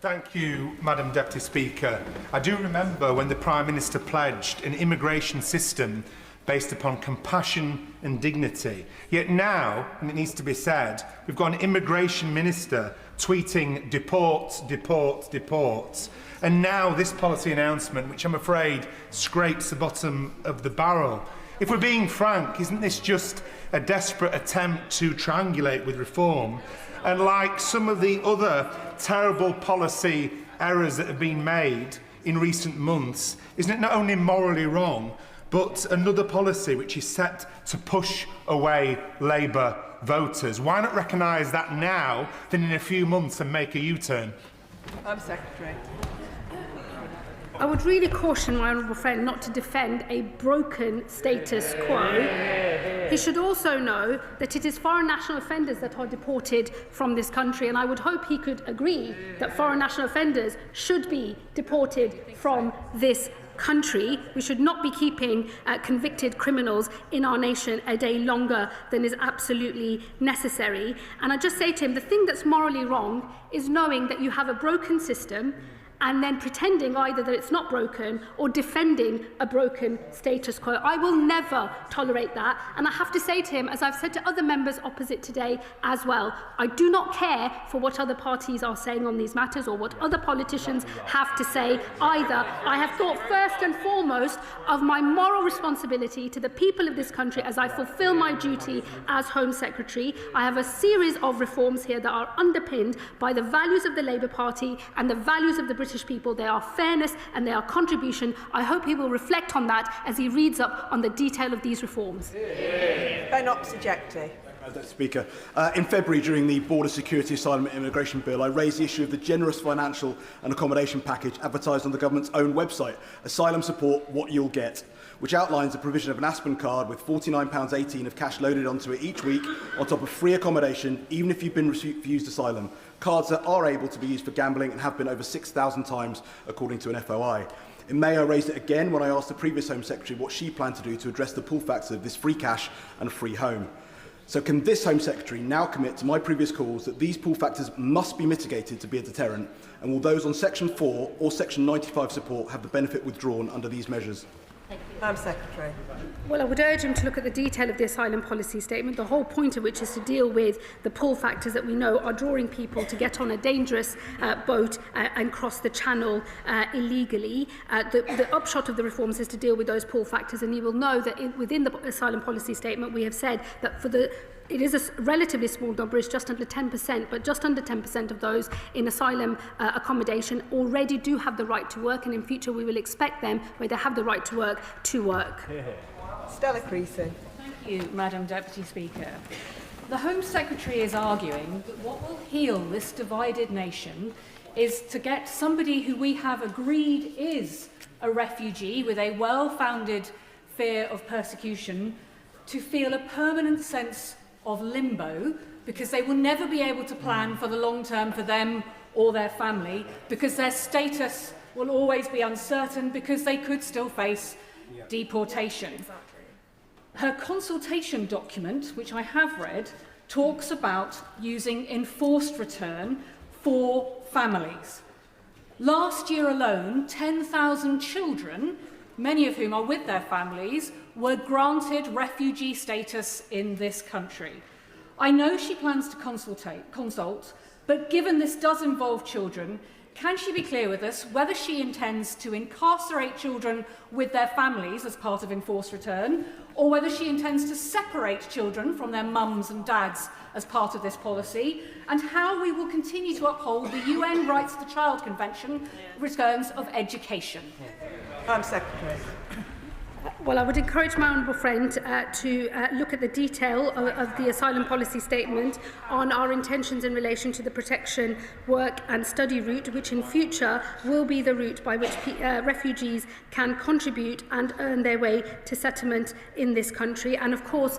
Thank you, Madam Deputy Speaker. I do remember when the Prime Minister pledged an immigration system based upon compassion and dignity. Yet now, and it needs to be said, we've got an immigration minister tweeting deport, deport, deport. And now this policy announcement, which I'm afraid scrapes the bottom of the barrel. If we're being frank, isn't this just a desperate attempt to triangulate with reform? And like some of the other terrible policy errors that have been made in recent months, isn't it not only morally wrong, but another policy which is set to push away Labour voters? Why not recognise that now than in a few months and make a U-turn? Home Secretary. I would really caution my honourable friend not to defend a broken status quo. He should also know that it is foreign national offenders that are deported from this country, and I would hope he could agree that foreign national offenders should be deported from this country. We should not be keeping convicted criminals in our nation a day longer than is absolutely necessary. And I just say to him, the thing that's morally wrong is knowing that you have a broken system and then pretending either that it's not broken or defending a broken status quo. I will never tolerate that. And I have to say to him, as I've said to other members opposite today as well, I do not care for what other parties are saying on these matters or what other politicians have to say either. I have thought first and foremost of my moral responsibility to the people of this country as I fulfil my duty as Home Secretary. I have a series of reforms here that are underpinned by the values of the Labour Party and the values of the British people. They are fairness and they are contribution. I hope he will reflect on that as he reads up on the detail of these reforms. Ben Oxojecti. Mr. Speaker, in February, during the Border Security, Asylum and Immigration Bill, I raised the issue of the generous financial and accommodation package advertised on the government's own website, Asylum Support What You'll Get, which outlines the provision of an Aspen card with £49.18 of cash loaded onto it each week, on top of free accommodation, even if you've been refused asylum. Cards that are able to be used for gambling and have been over 6,000 times, according to an FOI. In May, I raised it again when I asked the previous Home Secretary what she planned to do to address the pull factor of this free cash and free home. So can this Home Secretary now commit to my previous calls that these pull factors must be mitigated to be a deterrent, and will those on Section 4 or Section 95 support have the benefit withdrawn under these measures? Home Secretary. Well, I would urge him to look at the detail of the asylum policy statement, the whole point of which is to deal with the pull factors that we know are drawing people to get on a dangerous boat and cross the channel illegally. The upshot of the reforms is to deal with those pull factors, and you will know that within the asylum policy statement we have said that it is a relatively small number, it's just under 10%, but just under 10% of those in asylum accommodation already do have the right to work, and in future we will expect them, where they have the right to work, to work. Stella Creasy. Thank you, Madam Deputy Speaker. The Home Secretary is arguing that what will heal this divided nation is to get somebody who we have agreed is a refugee with a well-founded fear of persecution to feel a permanent sense of limbo, because they will never be able to plan for the long term for them or their family, because their status will always be uncertain, because they could still face deportation. Her consultation document, which I have read, talks about using enforced return for families. Last year alone, 10,000 children, many of whom are with their families, were granted refugee status in this country. I know she plans to consult, but given this does involve children, can she be clear with us whether she intends to incarcerate children with their families as part of enforced return, or whether she intends to separate children from their mums and dads as part of this policy, and how we will continue to uphold the UN Rights of the Child Convention returns of education? Home Secretary. Well, I would encourage my honourable friend to look at the detail of the asylum policy statement on our intentions in relation to the protection, work and study route, which in future will be the route by which refugees can contribute and earn their way to settlement in this country. And of course,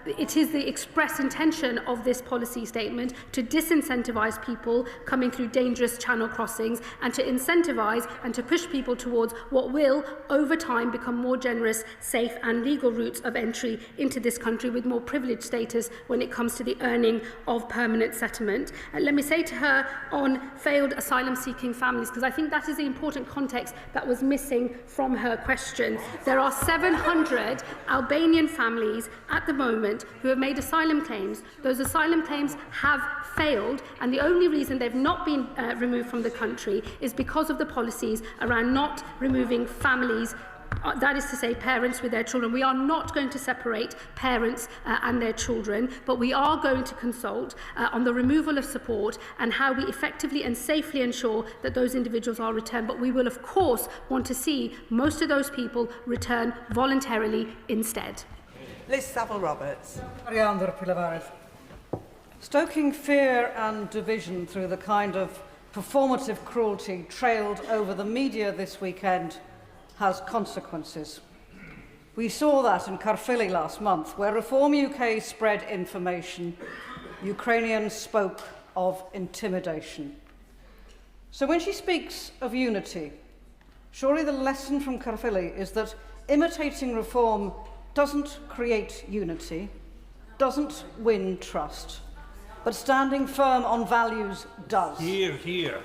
it is the express intention of this policy statement to disincentivise people coming through dangerous channel crossings and to incentivise and to push people towards what will, over time, become more generous, safe and legal routes of entry into this country with more privileged status when it comes to the earning of permanent settlement. Let me say to her on failed asylum-seeking families, because I think that is the important context that was missing from her question. There are 700 Albanian families at the moment who have made asylum claims. Those asylum claims have failed, and the only reason they've not been removed from the country is because of the policies around not removing families, that is to say parents with their children. We are not going to separate parents and their children, but we are going to consult on the removal of support and how we effectively and safely ensure that those individuals are returned. But we will of course want to see most of those people return voluntarily instead. Liz Saville-Roberts. Stoking fear and division through the kind of performative cruelty trailed over the media this weekend has consequences. We saw that in Caerphilly last month, where Reform UK spread information. Ukrainians spoke of intimidation. So when she speaks of unity, Surely the lesson from Caerphilly is that imitating reform doesn't create unity, doesn't win trust, but standing firm on values does. Here, here.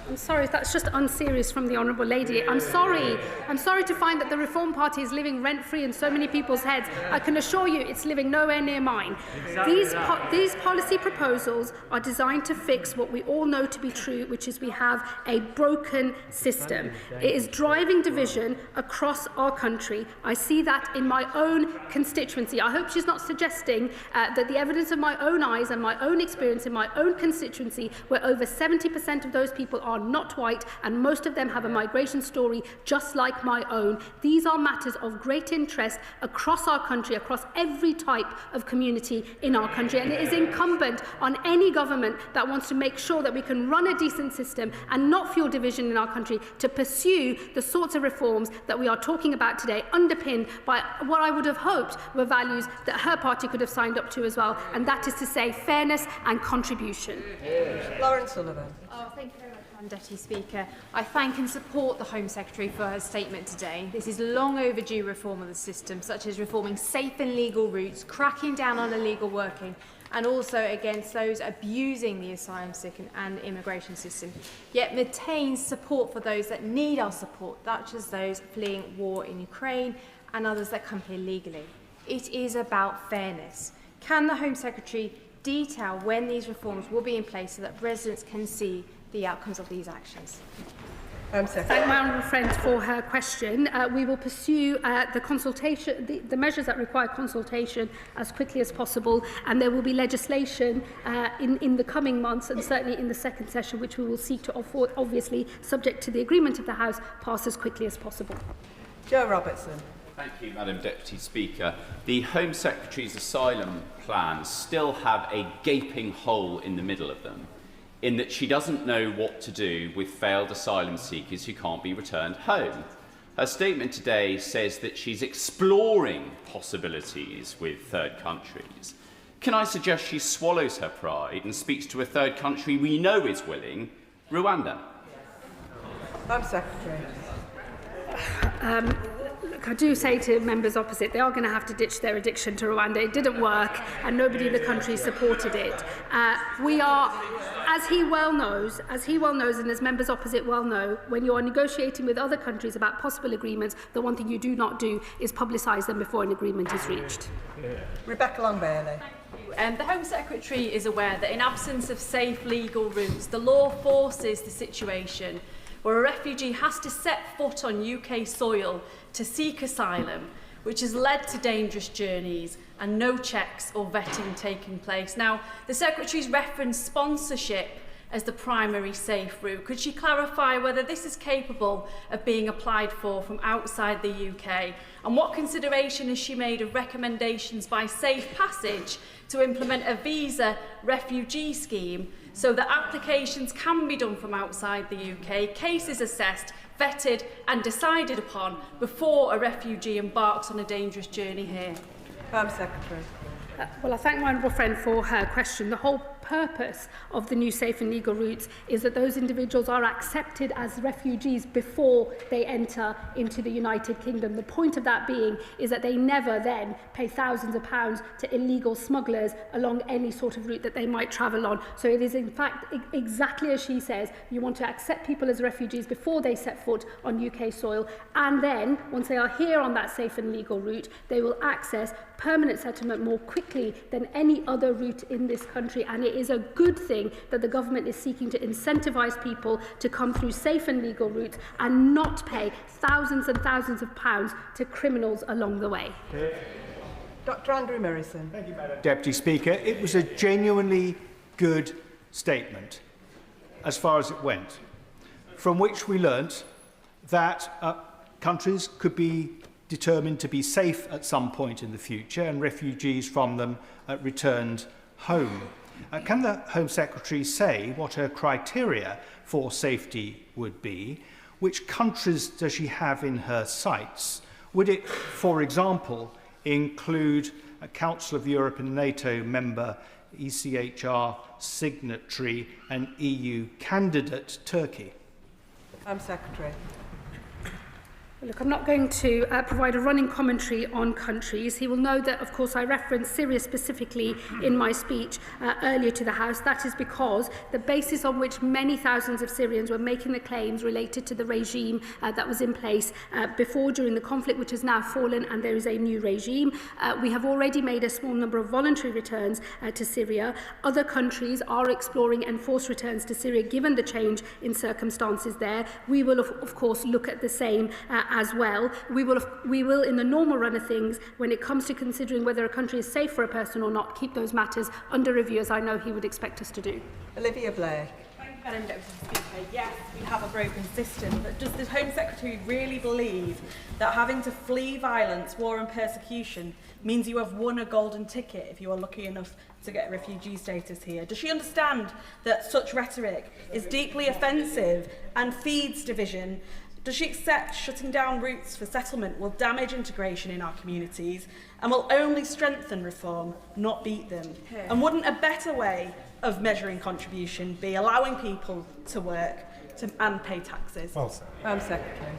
I'm sorry, that's just unserious from the Honourable Lady. I'm sorry to find that the Reform Party is living rent-free in so many people's heads. I can assure you it's living nowhere near mine. These policy proposals are designed to fix what we all know to be true, which is we have a broken system. It is driving division across our country. I see that in my own constituency. I hope she's not suggesting that the evidence of my own eyes and my own experience in my own constituency, where over 70% of those people are not white, and most of them have a migration story just like my own. These are matters of great interest across our country, across every type of community in our country, and it is incumbent on any government that wants to make sure that we can run a decent system and not fuel division in our country to pursue the sorts of reforms that we are talking about today, underpinned by what I would have hoped were values that her party could have signed up to as well, and that is to say fairness and contribution. Lauren Sullivan. Oh, thank you very much, Madam Deputy Speaker. I thank and support the Home Secretary for her statement today. This is long overdue reform of the system, such as reforming safe and legal routes, cracking down on illegal working, and also against those abusing the asylum seeking and immigration system, yet maintains support for those that need our support, such as those fleeing war in Ukraine and others that come here legally. It is about fairness. Can the Home Secretary detail when these reforms will be in place so that residents can see the outcomes of these actions? Thank my honourable friend for her question. We will pursue the consultation, the measures that require consultation as quickly as possible, and there will be legislation in the coming months, and certainly in the second session, which we will seek to offer, obviously subject to the agreement of the House, pass as quickly as possible. Joe Robertson. Thank you, Madam Deputy Speaker. The Home Secretary's asylum plans still have a gaping hole in the middle of them, in that she doesn't know what to do with failed asylum seekers who can't be returned home. Her statement today says that she's exploring possibilities with third countries. Can I suggest she swallows her pride and speaks to a third country we know is willing, Rwanda? Home Secretary. Look, I do say to members opposite, they are going to have to ditch their addiction to Rwanda. It didn't work, and nobody in the country supported it. We are, as he well knows, and as members opposite well know, when you are negotiating with other countries about possible agreements, the one thing you do not do is publicise them before an agreement is reached. Rebecca Long-Bailey. The Home Secretary is aware that in absence of safe legal routes, the law forces the situation where a refugee has to set foot on UK soil to seek asylum, which has led to dangerous journeys and no checks or vetting taking place. Now, the Secretary's referenced sponsorship as the primary safe route. Could she clarify whether this is capable of being applied for from outside the UK? And what consideration has she made of recommendations by Safe Passage to implement a visa refugee scheme so that applications can be done from outside the UK, cases assessed, vetted and decided upon before a refugee embarks on a dangerous journey here? Home Secretary. Well, I thank my honourable friend for her question. The whole purpose of the new safe and legal routes is that those individuals are accepted as refugees before they enter into the United Kingdom. The point of that being is that they never then pay thousands of pounds to illegal smugglers along any sort of route that they might travel on. So it is in fact exactly as she says, you want to accept people as refugees before they set foot on UK soil, and then once they are here on that safe and legal route, they will access permanent settlement more quickly than any other route in this country, and it is a good thing that the government is seeking to incentivise people to come through safe and legal routes and not pay thousands and thousands of pounds to criminals along the way. Dr. Andrew Murison. Thank you, Madam Deputy Speaker. It was a genuinely good statement as far as it went, from which we learnt that countries could be determined to be safe at some point in the future and refugees from them returned home. Can the Home Secretary say what her criteria for safety would be? Which countries does she have in her sights? Would it, for example, include a Council of Europe and NATO member, ECHR signatory and EU candidate Turkey? Home Secretary. Look, I'm not going to provide a running commentary on countries. He will know that, of course, I referenced Syria specifically in my speech earlier to the House. That is because the basis on which many thousands of Syrians were making the claims related to the regime that was in place before, during the conflict, which has now fallen, and there is a new regime. We have already made a small number of voluntary returns to Syria. Other countries are exploring enforced returns to Syria, given the change in circumstances there. We will, of course, look at the same as well. We will, in the normal run of things, when it comes to considering whether a country is safe for a person or not, keep those matters under review, as I know he would expect us to do. Olivia Blake. Madam Deputy Speaker, yes, we have a broken system, but does the Home Secretary really believe that having to flee violence, war and persecution means you have won a golden ticket if you are lucky enough to get refugee status here? Does she understand that such rhetoric is deeply offensive and feeds division? Does she accept shutting down routes for settlement will damage integration in our communities and will only strengthen reform, not beat them? And wouldn't a better way of measuring contribution be allowing people to work and pay taxes? Well, sir. Secretary.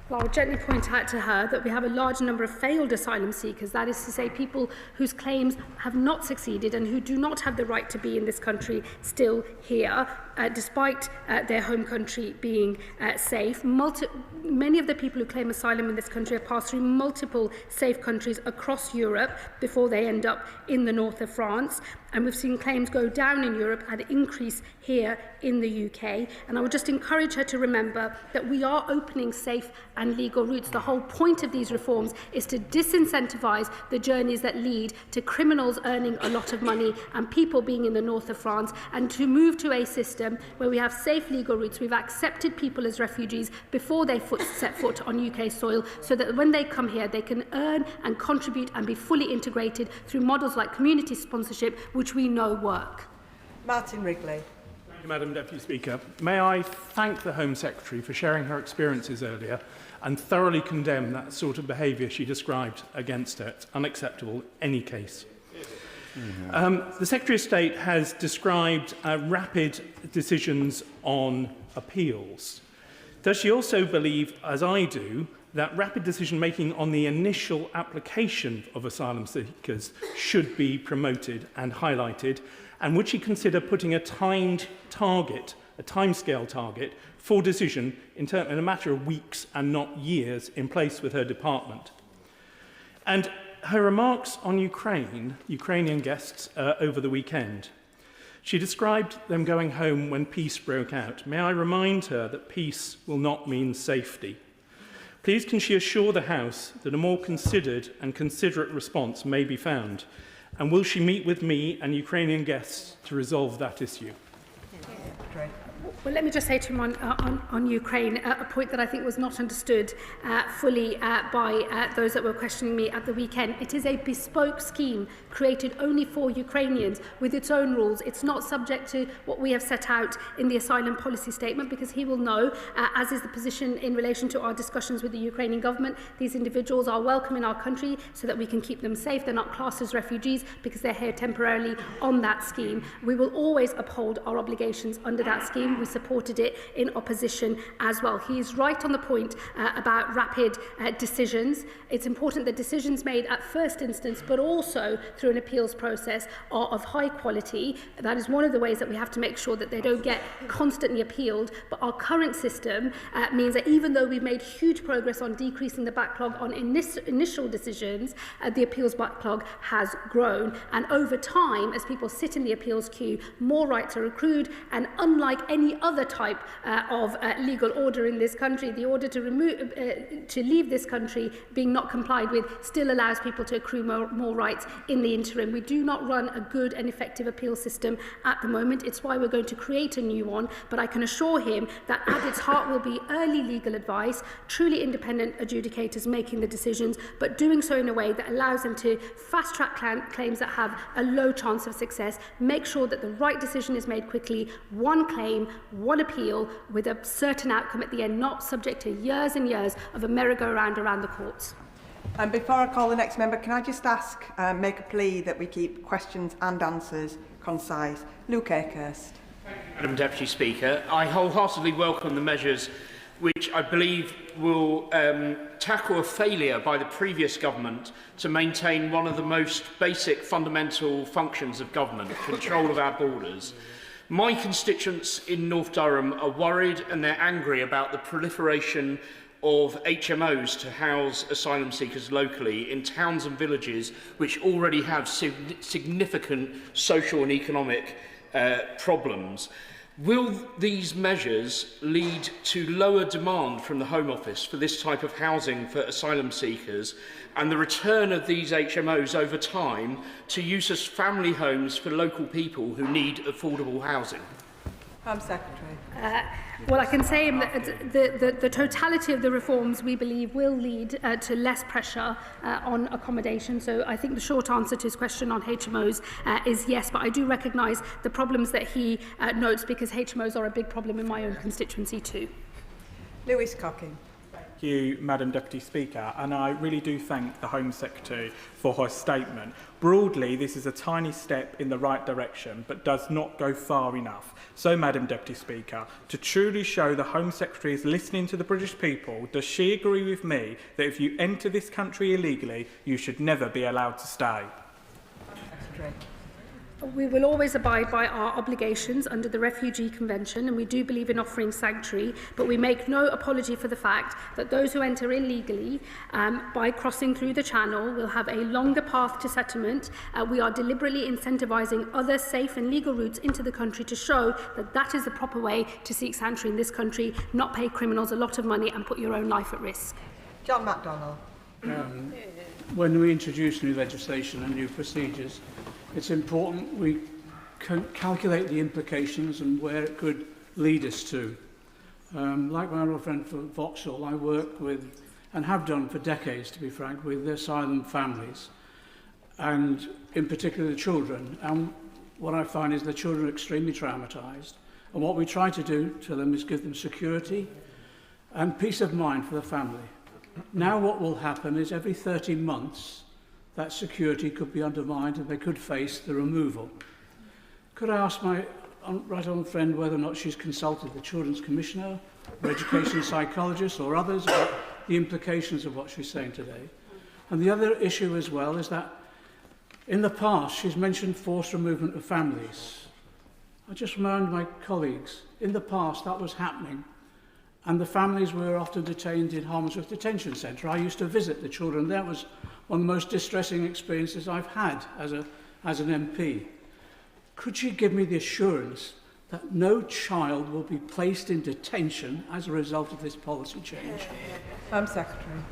Well, I would gently point out to her that we have a large number of failed asylum seekers, that is to say people whose claims have not succeeded and who do not have the right to be in this country still here, despite their home country being safe. Many of the people who claim asylum in this country have passed through multiple safe countries across Europe before they end up in the north of France. And we've seen claims go down in Europe and increase here in the UK. And I would just encourage her to remember that we are opening safe and legal routes. The whole point of these reforms is to disincentivise the journeys that lead to criminals earning a lot of money and people being in the north of France, and to move to a system where we have safe legal routes. We've accepted people as refugees before they set foot on UK soil, so that when they come here they can earn and contribute and be fully integrated through models like community sponsorship, which we know work. Martin Wrigley. Thank you, Madam Deputy Speaker. May I thank the Home Secretary for sharing her experiences earlier and thoroughly condemn that sort of behaviour she described against her. It's unacceptable in any case. The Secretary of State has described rapid decisions on appeals. Does she also believe, as I do, that rapid decision-making on the initial application of asylum seekers should be promoted and highlighted? And would she consider putting a timed target, a timescale target, for decision in a matter of weeks and not years in place with her department? And her remarks on Ukrainian guests over the weekend. She described them going home when peace broke out. May I remind her that peace will not mean safety? Please can she assure the House that a more considered and considerate response may be found? And will she meet with me and Ukrainian guests to resolve that issue? Well, let me just say to him on Ukraine, a point that I think was not understood fully by those that were questioning me at the weekend. It is a bespoke scheme created only for Ukrainians with its own rules. It's not subject to what we have set out in the asylum policy statement, because he will know, as is the position in relation to our discussions with the Ukrainian government, these individuals are welcome in our country so that we can keep them safe. They're not classed as refugees because they're here temporarily on that scheme. We will always uphold our obligations under that scheme. We supported it in opposition as well. He is right on the point about rapid decisions. It's important that decisions made at first instance, but also through an appeals process, are of high quality. That is one of the ways that we have to make sure that they don't get constantly appealed. But our current system means that even though we've made huge progress on decreasing the backlog on initial decisions, the appeals backlog has grown. And over time, as people sit in the appeals queue, more rights are accrued. And unlike any other type of legal order in this country, the order to leave this country being not complied with still allows people to accrue more rights in the interim. We do not run a good and effective appeal system at the moment. It's why we're going to create a new one, but I can assure him that at its heart will be early legal advice, truly independent adjudicators making the decisions, but doing so in a way that allows them to fast-track claims that have a low chance of success, make sure that the right decision is made quickly, one claim, one appeal, with a certain outcome at the end, not subject to years and years of a merry-go-round around the courts. And before I call the next member, can I just ask, make a plea that we keep questions and answers concise? Luke Akehurst. Madam Deputy Speaker, I wholeheartedly welcome the measures which I believe will tackle a failure by the previous government to maintain one of the most basic fundamental functions of government, control of our borders. My constituents in North Durham are worried and they're angry about the proliferation of HMOs to house asylum seekers locally in towns and villages which already have significant social and economic problems. Will these measures lead to lower demand from the Home Office for this type of housing for asylum seekers and the return of these HMOs over time to use as family homes for local people who need affordable housing? Home Secretary. Well, I can say that the totality of the reforms we believe will lead to less pressure on accommodation. So I think the short answer to his question on HMOs is yes, but I do recognise the problems that he notes, because HMOs are a big problem in my own constituency too. Lewis Cocking. Thank you, Madam Deputy Speaker, and I really do thank the Home Secretary for her statement. Broadly, this is a tiny step in the right direction, but does not go far enough. So, Madam Deputy Speaker, to truly show the Home Secretary is listening to the British people, does she agree with me that if you enter this country illegally, you should never be allowed to stay? We will always abide by our obligations under the Refugee Convention, and we do believe in offering sanctuary, but we make no apology for the fact that those who enter illegally by crossing through the Channel will have a longer path to settlement. We are deliberately incentivising other safe and legal routes into the country to show that that is the proper way to seek sanctuary in this country, not pay criminals a lot of money and put your own life at risk. John MacDonald. When we introduce new legislation and new procedures, it's important we can calculate the implications and where it could lead us to. Like my old friend from Vauxhall, I work with, and have done for decades to be frank, with asylum families, and in particular the children. And what I find is the children are extremely traumatised, and what we try to do to them is give them security and peace of mind for the family. Now what will happen is every 13 months that security could be undermined and they could face the removal. Could I ask my right honourable friend whether or not she's consulted the Children's Commissioner, or education psychologist or others about the implications of what she's saying today? And the other issue as well is that in the past she's mentioned forced removal of families. I just remind my colleagues, in the past that was happening, and the families were often detained in Harmondsworth Detention Centre. I used to visit the children. That was one of the most distressing experiences I've had as an MP. Could you give me the assurance that no child will be placed in detention as a result of this policy change? Secretary.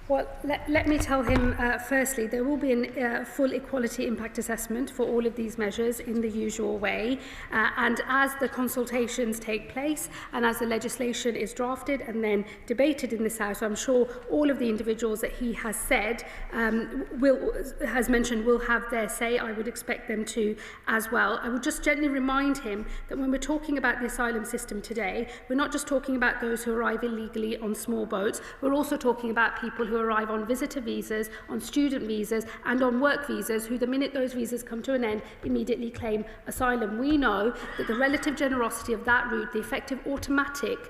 Well, let me tell him, firstly, there will be a full equality impact assessment for all of these measures in the usual way. And as the consultations take place and as the legislation is drafted and then debated in this House, I'm sure all of the individuals that he has said, has mentioned, will have their say. I would expect them to as well. I would just gently remind him that when we're talking about the asylum system today, we're not just talking about those who arrive illegally on small boats. We're also talking about people who arrive on visitor visas, on student visas and on work visas, who the minute those visas come to an end immediately claim asylum. We know that the relative generosity of that route, the effective automatic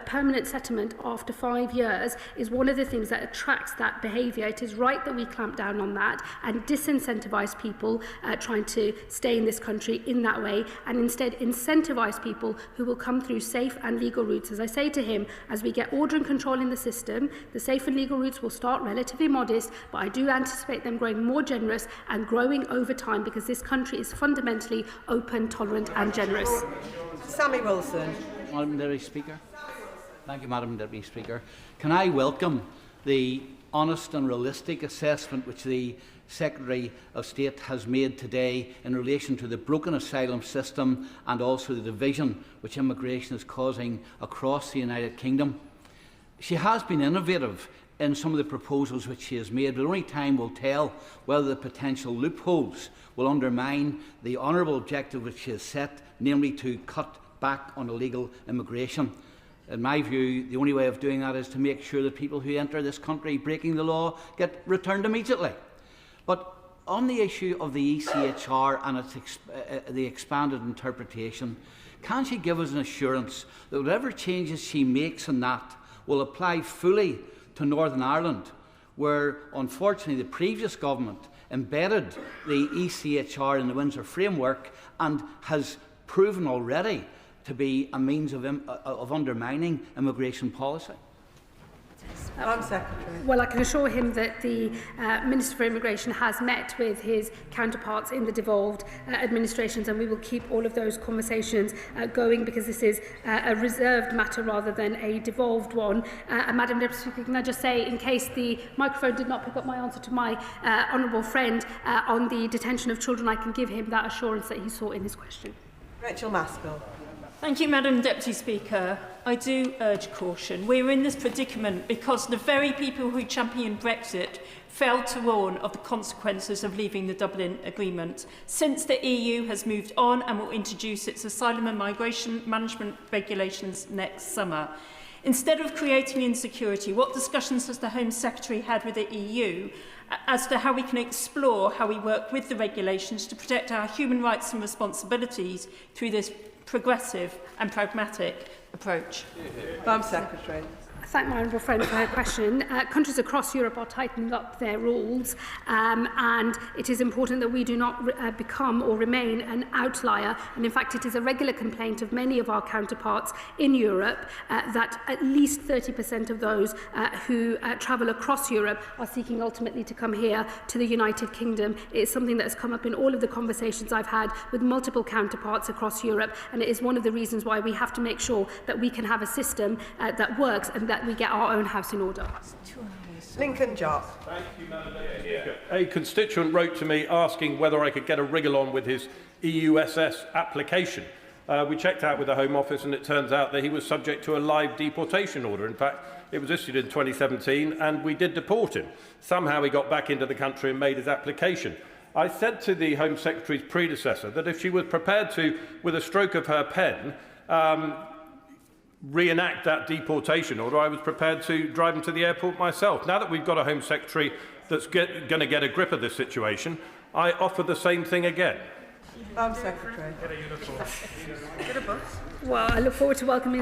permanent settlement after 5 years, is one of the things that attracts that behaviour. It is right that we clamp down on that and disincentivise people trying to stay in this country in that way, and instead incentivise people who will come through safe and legal routes. As I say to him, as we get order and control in the system, the safe and legal routes will start relatively modest, but I do anticipate them growing more generous and growing over time, because this country is fundamentally open, tolerant and generous. Sammy Wilson. Madam Deputy Speaker. Thank you, Madam Deputy Speaker. Can I welcome the honest and realistic assessment which the Secretary of State has made today in relation to the broken asylum system and also the division which immigration is causing across the United Kingdom. She has been innovative in some of the proposals which she has made, but only time will tell whether the potential loopholes will undermine the honourable objective which she has set, namely to cut back on illegal immigration. In my view, the only way of doing that is to make sure that people who enter this country breaking the law get returned immediately. But on the issue of the ECHR and its the expanded interpretation, Can she give us an assurance that whatever changes she makes in that will apply fully to Northern Ireland, where unfortunately the previous government embedded the ECHR in the Windsor framework and has proven already to be a means of undermining immigration policy? Home Secretary. Well, I can assure him that the Minister for Immigration has met with his counterparts in the devolved administrations, and we will keep all of those conversations going, because this is a reserved matter rather than a devolved one. Madam Deputy Speaker, can I just say, in case the microphone did not pick up my answer to my honourable friend on the detention of children, I can give him that assurance that he sought in his question. Rachel Maskell. Thank you, Madam Deputy Speaker. I do urge caution. We're in this predicament because the very people who championed Brexit failed to warn of the consequences of leaving the Dublin Agreement. Since the EU has moved on and will introduce its asylum and migration management regulations next summer. Instead of creating insecurity, what discussions has the Home Secretary had with the EU as to how we can explore how we work with the regulations to protect our human rights and responsibilities through this progressive and pragmatic approach? Home Secretary. I thank my honourable friend for her question. Countries across Europe are tightening up their rules, and it is important that we do not become or remain an outlier. And in fact, it is a regular complaint of many of our counterparts in Europe that at least 30% of those who travel across Europe are seeking ultimately to come here to the United Kingdom. It is something that has come up in all of the conversations I've had with multiple counterparts across Europe, and it is one of the reasons why we have to make sure that we can have a system that works and that we get our own house in order. Lincoln Job. Thank you, Madam Speaker. A constituent wrote to me asking whether I could get a wriggle on with his EUSS application. We checked out with the Home Office, and it turns out that he was subject to a live deportation order. In fact, it was issued in 2017, and we did deport him. Somehow he got back into the country and made his application. I said to the Home Secretary's predecessor that if she was prepared to, with a stroke of her pen, reenact that deportation order, I was prepared to drive him to the airport myself. Now that we've got a Home Secretary that's going to get a grip of this situation, I offer the same thing again. Home Secretary. Get a bus. Well, I look forward to welcoming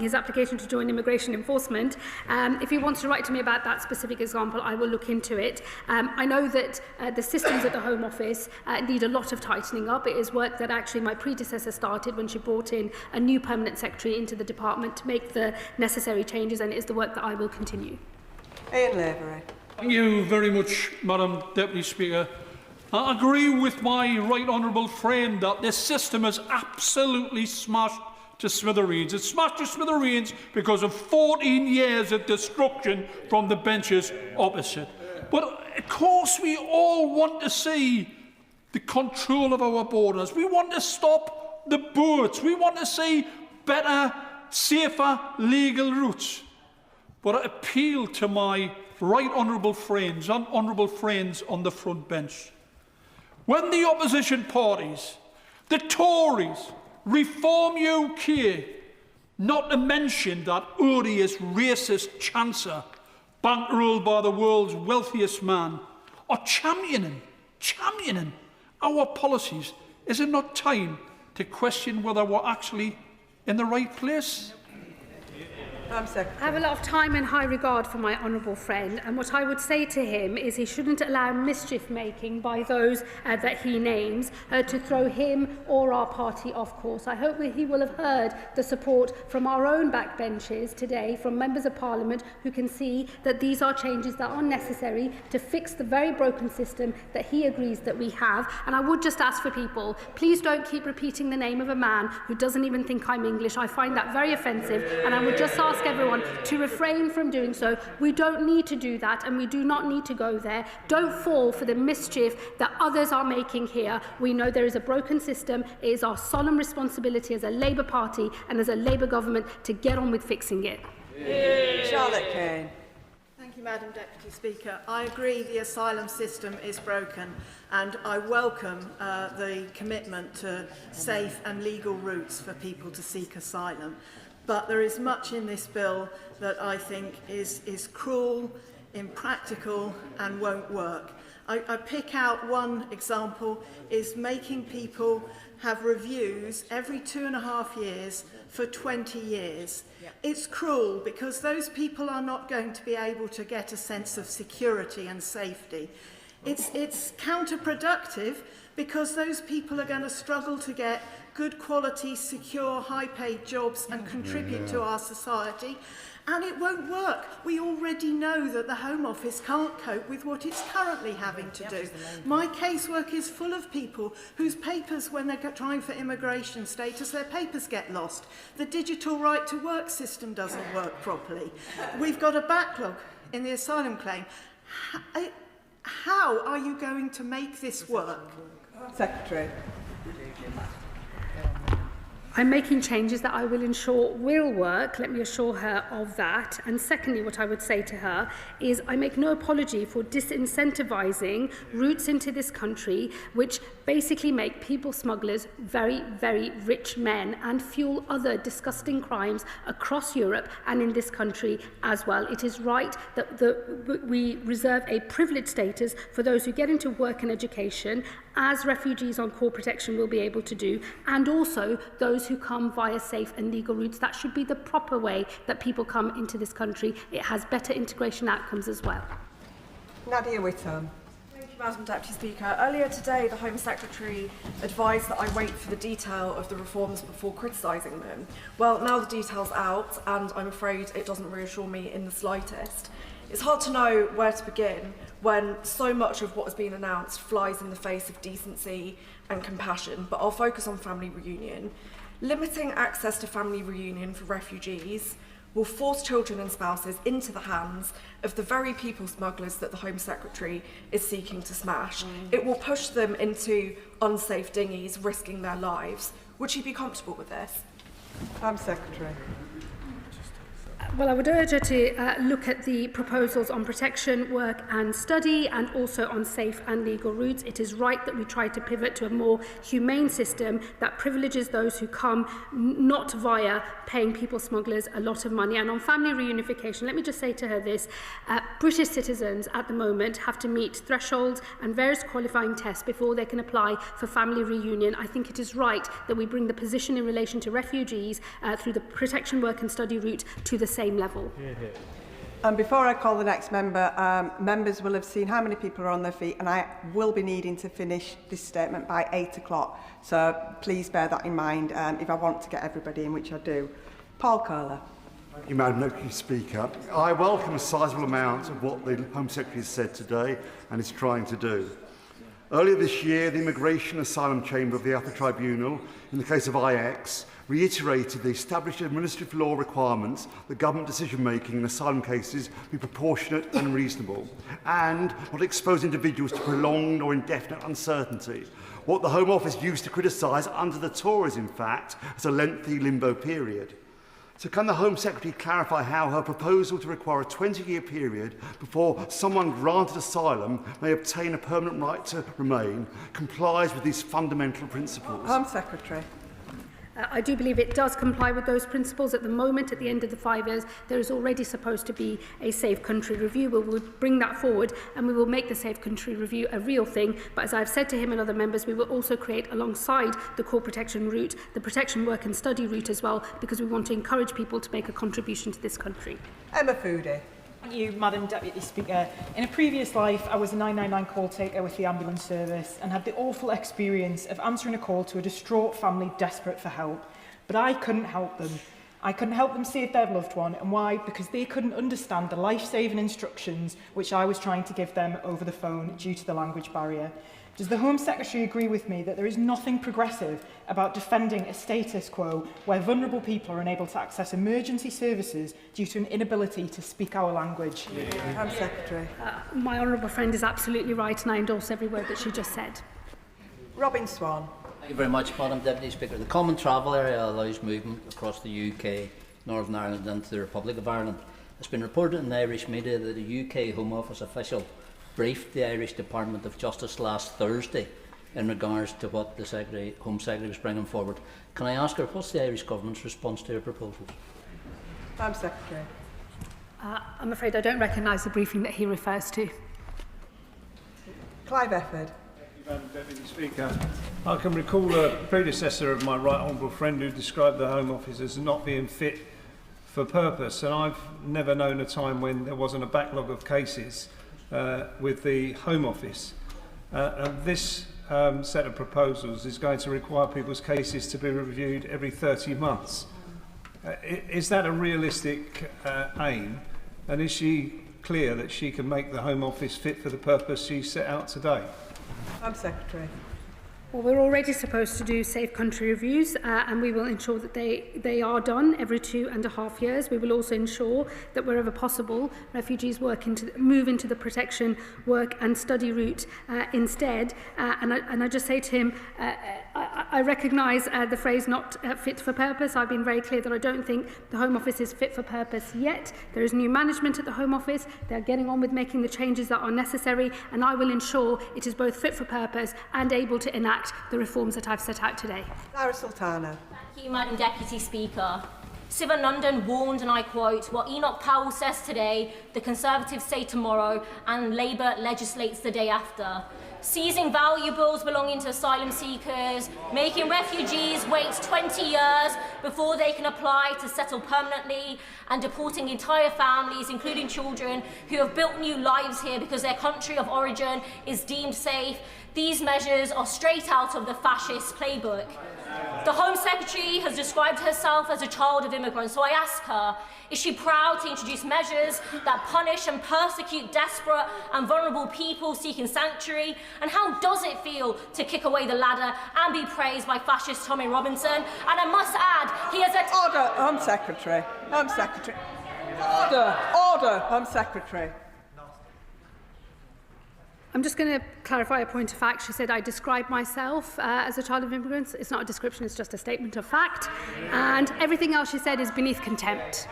his application to join immigration enforcement. If he wants to write to me about that specific example, I will look into it. I know that the systems at the Home Office need a lot of tightening up. It is work that actually my predecessor started when she brought in a new permanent secretary into the department to make the necessary changes, and it is the work that I will continue. Ian Lavery. Thank you very much, Madam Deputy Speaker. I agree with my right honourable friend that this system is absolutely smashed to smithereens. It's smashed to smithereens because of 14 years of destruction from the benches opposite. But of course we all want to see the control of our borders. We want to stop the boats. We want to see better, safer, legal routes. But I appeal to my right honourable friends and honourable friends on the front bench. When the opposition parties, the Tories, Reform UK, not to mention that odious racist Chancellor, bankrolled by the world's wealthiest man, are championing our policies, is it not time to question whether we're actually in the right place? I have a lot of time and high regard for my honourable friend, and what I would say to him is he shouldn't allow mischief making by those that he names to throw him or our party off course. I hope that he will have heard the support from our own backbenches today, from members of Parliament who can see that these are changes that are necessary to fix the very broken system that he agrees that we have. And I would just ask for people, please don't keep repeating the name of a man who doesn't even think I'm English. I find that very offensive, and I would just ask everyone to refrain from doing so. We don't need to do that, and we do not need to go there. Don't fall for the mischief that others are making here. We know there is a broken system. It is our solemn responsibility as a Labour Party and as a Labour government to get on with fixing it. Charlotte Kane. Thank you, Madam Deputy Speaker. I agree the asylum system is broken, and I welcome the commitment to safe and legal routes for people to seek asylum. But there is much in this bill that I think is cruel, impractical and won't work. I pick out one example, is making people have reviews every 2.5 years for 20 years. Yeah. It's cruel because those people are not going to be able to get a sense of security and safety. It's counterproductive because those people are going to struggle to get good quality, secure, high-paid jobs and contribute to our society. And it won't work. We already know that the Home Office can't cope with what it's currently having to do. My casework is full of people whose papers, when they're trying for immigration status, their papers get lost. The digital right to work system doesn't work properly. We've got a backlog in the asylum claim. How are you going to make this work? Secretary. I'm making changes that I will ensure will work. Let me assure her of that. And secondly, what I would say to her is I make no apology for disincentivising routes into this country which basically make people smugglers very, very rich men and fuel other disgusting crimes across Europe and in this country as well. It is right that we reserve a privileged status for those who get into work and education, as refugees on core protection will be able to do, and also those who come via safe and legal routes. That should be the proper way that people come into this country. It has better integration outcomes as well. Nadia Whittam. Thank you, Madam Deputy Speaker. Earlier today, the Home Secretary advised that I wait for the detail of the reforms before criticising them. Well, now the detail's out, and I'm afraid it doesn't reassure me in the slightest. It's hard to know where to begin when so much of what has been announced flies in the face of decency and compassion, but I'll focus on family reunion. Limiting access to family reunion for refugees will force children and spouses into the hands of the very people smugglers that the Home Secretary is seeking to smash. It will push them into unsafe dinghies, risking their lives. Would she be comfortable with this? Home Secretary. Well, I would urge her to look at the proposals on protection, work and study, and also on safe and legal routes. It is right that we try to pivot to a more humane system that privileges those who come not via paying people smugglers a lot of money. And on family reunification, let me just say to her this. British citizens at the moment have to meet thresholds and various qualifying tests before they can apply for family reunion. I think it is right that we bring the position in relation to refugees through the protection, work and study route to the same level. And before I call the next member, members will have seen how many people are on their feet, and I will be needing to finish this statement by 8 o'clock. So please bear that in mind if I want to get everybody in, which I do. Paul Curler. Thank you, Madam Deputy Speaker. I welcome a sizable amount of what the Home Secretary has said today and is trying to do. Earlier this year, the Immigration Asylum Chamber of the Upper Tribunal, in the case of IX, reiterated the established administrative law requirements that government decision-making in asylum cases be proportionate and reasonable, and not expose individuals to prolonged or indefinite uncertainty. What the Home Office used to criticise under the Tories, in fact, as a lengthy limbo period. So can the Home Secretary clarify how her proposal to require a 20-year period before someone granted asylum may obtain a permanent right to remain complies with these fundamental principles? Home Secretary. I do believe it does comply with those principles. At the moment, at the end of the 5 years, there is already supposed to be a safe country review. We will bring that forward and we will make the safe country review a real thing. But as I've said to him and other members, we will also create alongside the core protection route, the protection work and study route as well, because we want to encourage people to make a contribution to this country. Emma Foodie. Thank you, Madam Deputy Speaker. In a previous life, I was a 999 call taker with the ambulance service and had the awful experience of answering a call to a distraught family desperate for help. But I couldn't help them. I couldn't help them save their loved one. And why? Because they couldn't understand the life-saving instructions which I was trying to give them over the phone due to the language barrier. Does the Home Secretary agree with me that there is nothing progressive about defending a status quo where vulnerable people are unable to access emergency services due to an inability to speak our language? Home Secretary. My honourable friend is absolutely right, and I endorse every word that she just said. Robin Swan. Thank you very much, Madam Deputy Speaker. The Common Travel Area allows movement across the UK, Northern Ireland and to the Republic of Ireland. It's been reported in the Irish media that a UK Home Office official briefed the Irish Department of Justice last Thursday in regards to what the Home Secretary was bringing forward. Can I ask her, what's the Irish Government's response to her proposals? Home Secretary. I'm afraid I don't recognise the briefing that he refers to. Clive Efford. Madam Deputy Speaker, I can recall a predecessor of my right honourable friend who described the Home Office as not being fit for purpose, and I've never known a time when there wasn't a backlog of cases with the Home Office. And this set of proposals is going to require people's cases to be reviewed every 30 months. Is that a realistic aim? And is she clear that she can make the Home Office fit for the purpose she set out today? Home Secretary. Well, we're already supposed to do safe country reviews and we will ensure that they are done every 2.5 years. We will also ensure that wherever possible, refugees move into the protection, work and study route instead. And I just say to him, I recognise the phrase not fit for purpose. I've been very clear that I don't think the Home Office is fit for purpose yet. There is new management at the Home Office. They're getting on with making the changes that are necessary, and I will ensure it is both fit for purpose and able to enact the reforms that I've set out today. Lara Sultana. Thank you, Madam Deputy Speaker. Sivanandan warned, and I quote, "What Enoch Powell says today, the Conservatives say tomorrow, and Labour legislates the day after. Seizing valuables belonging to asylum seekers, making refugees wait 20 years before they can apply to settle permanently, and deporting entire families, including children, who have built new lives here because their country of origin is deemed safe. These measures are straight out of the fascist playbook." The Home Secretary has described herself as a child of immigrants, so I ask her, is she proud to introduce measures that punish and persecute desperate and vulnerable people seeking sanctuary? And how does it feel to kick away the ladder and be praised by fascist Tommy Robinson? And I must add, he has a... Order, Home Secretary. Home Secretary. Order, Home Secretary. I'm just going to clarify a point of fact. She said I described myself as a child of immigrants. It's not a description, it's just a statement of fact. And everything else she said is beneath contempt.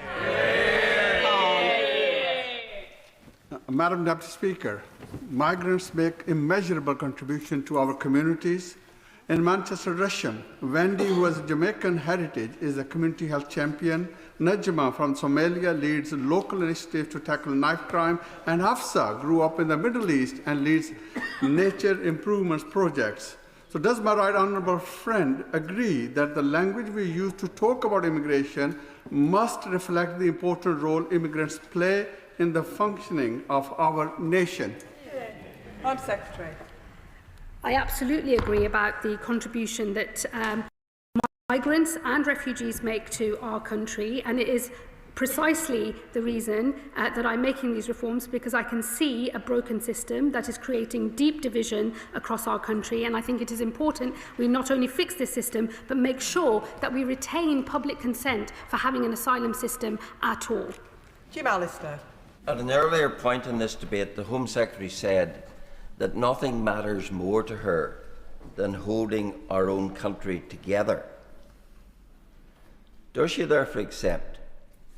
Madam Deputy Speaker, migrants make immeasurable contribution to our communities. In Manchester, Russian, Wendy, who has Jamaican heritage, is a community health champion. Najma from Somalia leads local initiatives to tackle knife crime, and Hafsa grew up in the Middle East and leads nature improvements projects. So does my right honourable friend agree that the language we use to talk about immigration must reflect the important role immigrants play in the functioning of our nation? Home Secretary. I absolutely agree about the contribution that migrants and refugees make to our country, and it is precisely the reason that I'm making these reforms, because I can see a broken system that is creating deep division across our country, and I think it is important we not only fix this system but make sure that we retain public consent for having an asylum system at all. Jim Allister. At an earlier point in this debate, the Home Secretary said that nothing matters more to her than holding our own country together. Does she therefore accept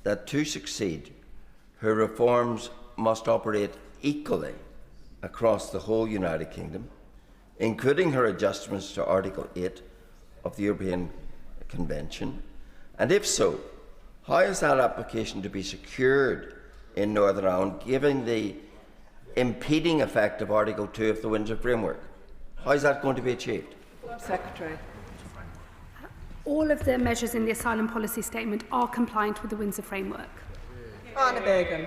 that to succeed, her reforms must operate equally across the whole United Kingdom, including her adjustments to Article 8 of the European Convention? And if so, how is that application to be secured in Northern Ireland, given the impeding effect of Article 2 of the Windsor Framework? How is that going to be achieved? Secretary. All of the measures in the asylum policy statement are compliant with the Windsor Framework. Anna Begum.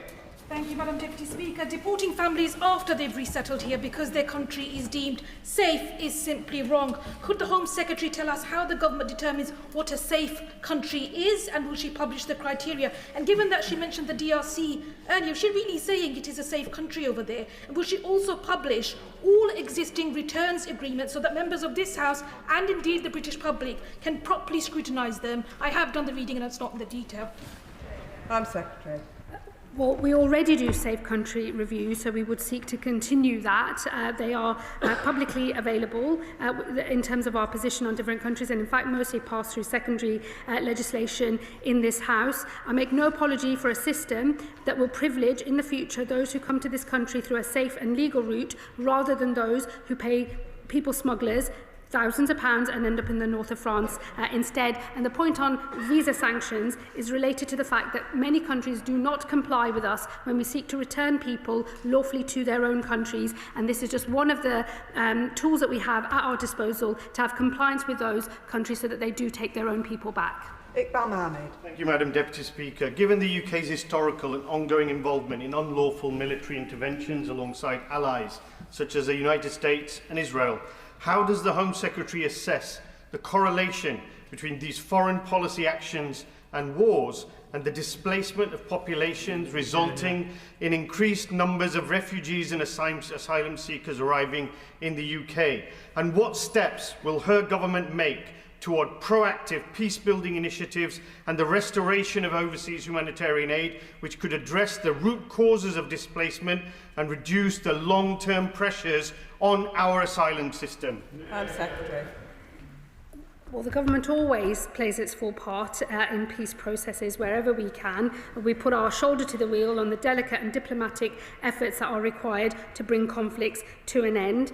Thank you, Madam Deputy Speaker. Deporting families after they've resettled here because their country is deemed safe is simply wrong. Could the Home Secretary tell us how the government determines what a safe country is, and will she publish the criteria? And given that she mentioned the DRC earlier, is she really saying it is a safe country over there? And will she also publish all existing returns agreements so that members of this House and indeed the British public can properly scrutinise them? I have done the reading and it's not in the detail. Home Secretary. Well, we already do safe country reviews, so we would seek to continue that. They are publicly available in terms of our position on different countries, and in fact mostly pass through secondary legislation in this House. I make no apology for a system that will privilege in the future those who come to this country through a safe and legal route rather than those who pay people smugglers thousands of pounds and end up in the north of France instead. And the point on visa sanctions is related to the fact that many countries do not comply with us when we seek to return people lawfully to their own countries, and this is just one of the tools that we have at our disposal to have compliance with those countries so that they do take their own people back. Iqbal Mohammed. Thank you, Madam Deputy Speaker. Given the UK's historical and ongoing involvement in unlawful military interventions alongside allies such as the United States and Israel, how does the Home Secretary assess the correlation between these foreign policy actions and wars and the displacement of populations resulting in increased numbers of refugees and asylum seekers arriving in the UK? And what steps will her government make toward proactive peace-building initiatives and the restoration of overseas humanitarian aid, which could address the root causes of displacement and reduce the long-term pressures on our asylum system? Home Secretary. Well, the government always plays its full part in peace processes wherever we can. We put our shoulder to the wheel on the delicate and diplomatic efforts that are required to bring conflicts to an end.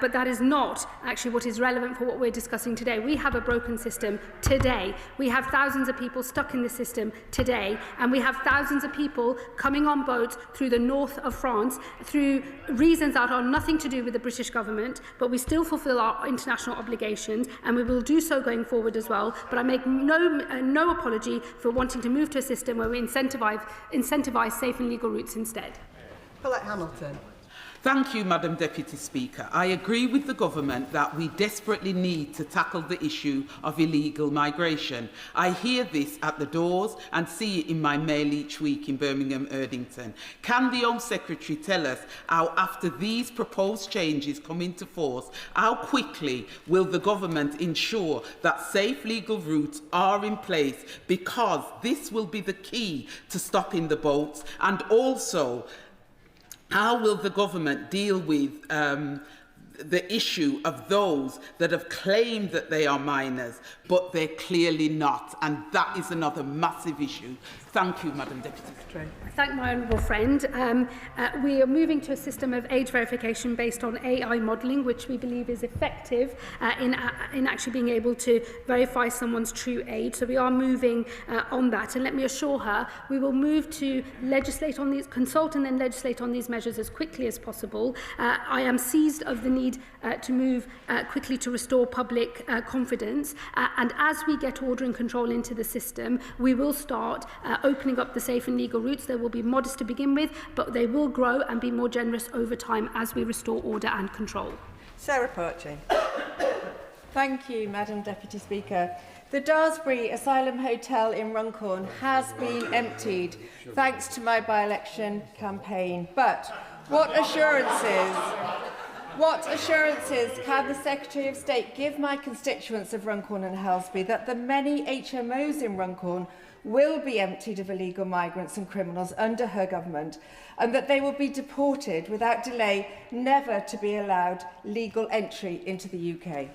But that is not actually what is relevant for what we're discussing today. We have a broken system today. We have thousands of people stuck in the system today. And we have thousands of people coming on boats through the north of France through reasons that are nothing to do with the British government. But we still fulfil our international obligations, and we will do so going forward as well. But I make no apology for wanting to move to a system where we incentivise safe and legal routes instead. Colette Hamilton. Thank you, Madam Deputy Speaker. I agree with the government that we desperately need to tackle the issue of illegal migration. I hear this at the doors and see it in my mail each week in Birmingham, Erdington. Can the Home Secretary tell us how, after these proposed changes come into force, how quickly will the government ensure that safe legal routes are in place, because this will be the key to stopping the boats? And also, how will the government deal with the issue of those that have claimed that they are minors, but they're clearly not? And that is another massive issue. Thank you, Madam Deputy Secretary. I thank my honourable friend. We are moving to a system of age verification based on AI modelling, which we believe is effective in actually being able to verify someone's true age. So we are moving on that. And let me assure her, we will move to legislate on these, consult and then legislate on these measures as quickly as possible. I am seized of the need to move quickly to restore public confidence. And as we get order and control into the system, we will start opening up the safe and legal routes. They will be modest to begin with, but they will grow and be more generous over time as we restore order and control. Sarah Perchin. Thank you, Madam Deputy Speaker. The Daresbury Asylum Hotel in Runcorn has been emptied thanks to my by-election campaign. But what assurances can the Secretary of State give my constituents of Runcorn and Helsby that the many HMOs in Runcorn will be emptied of illegal migrants and criminals under her government, and that they will be deported without delay, never to be allowed legal entry into the UK?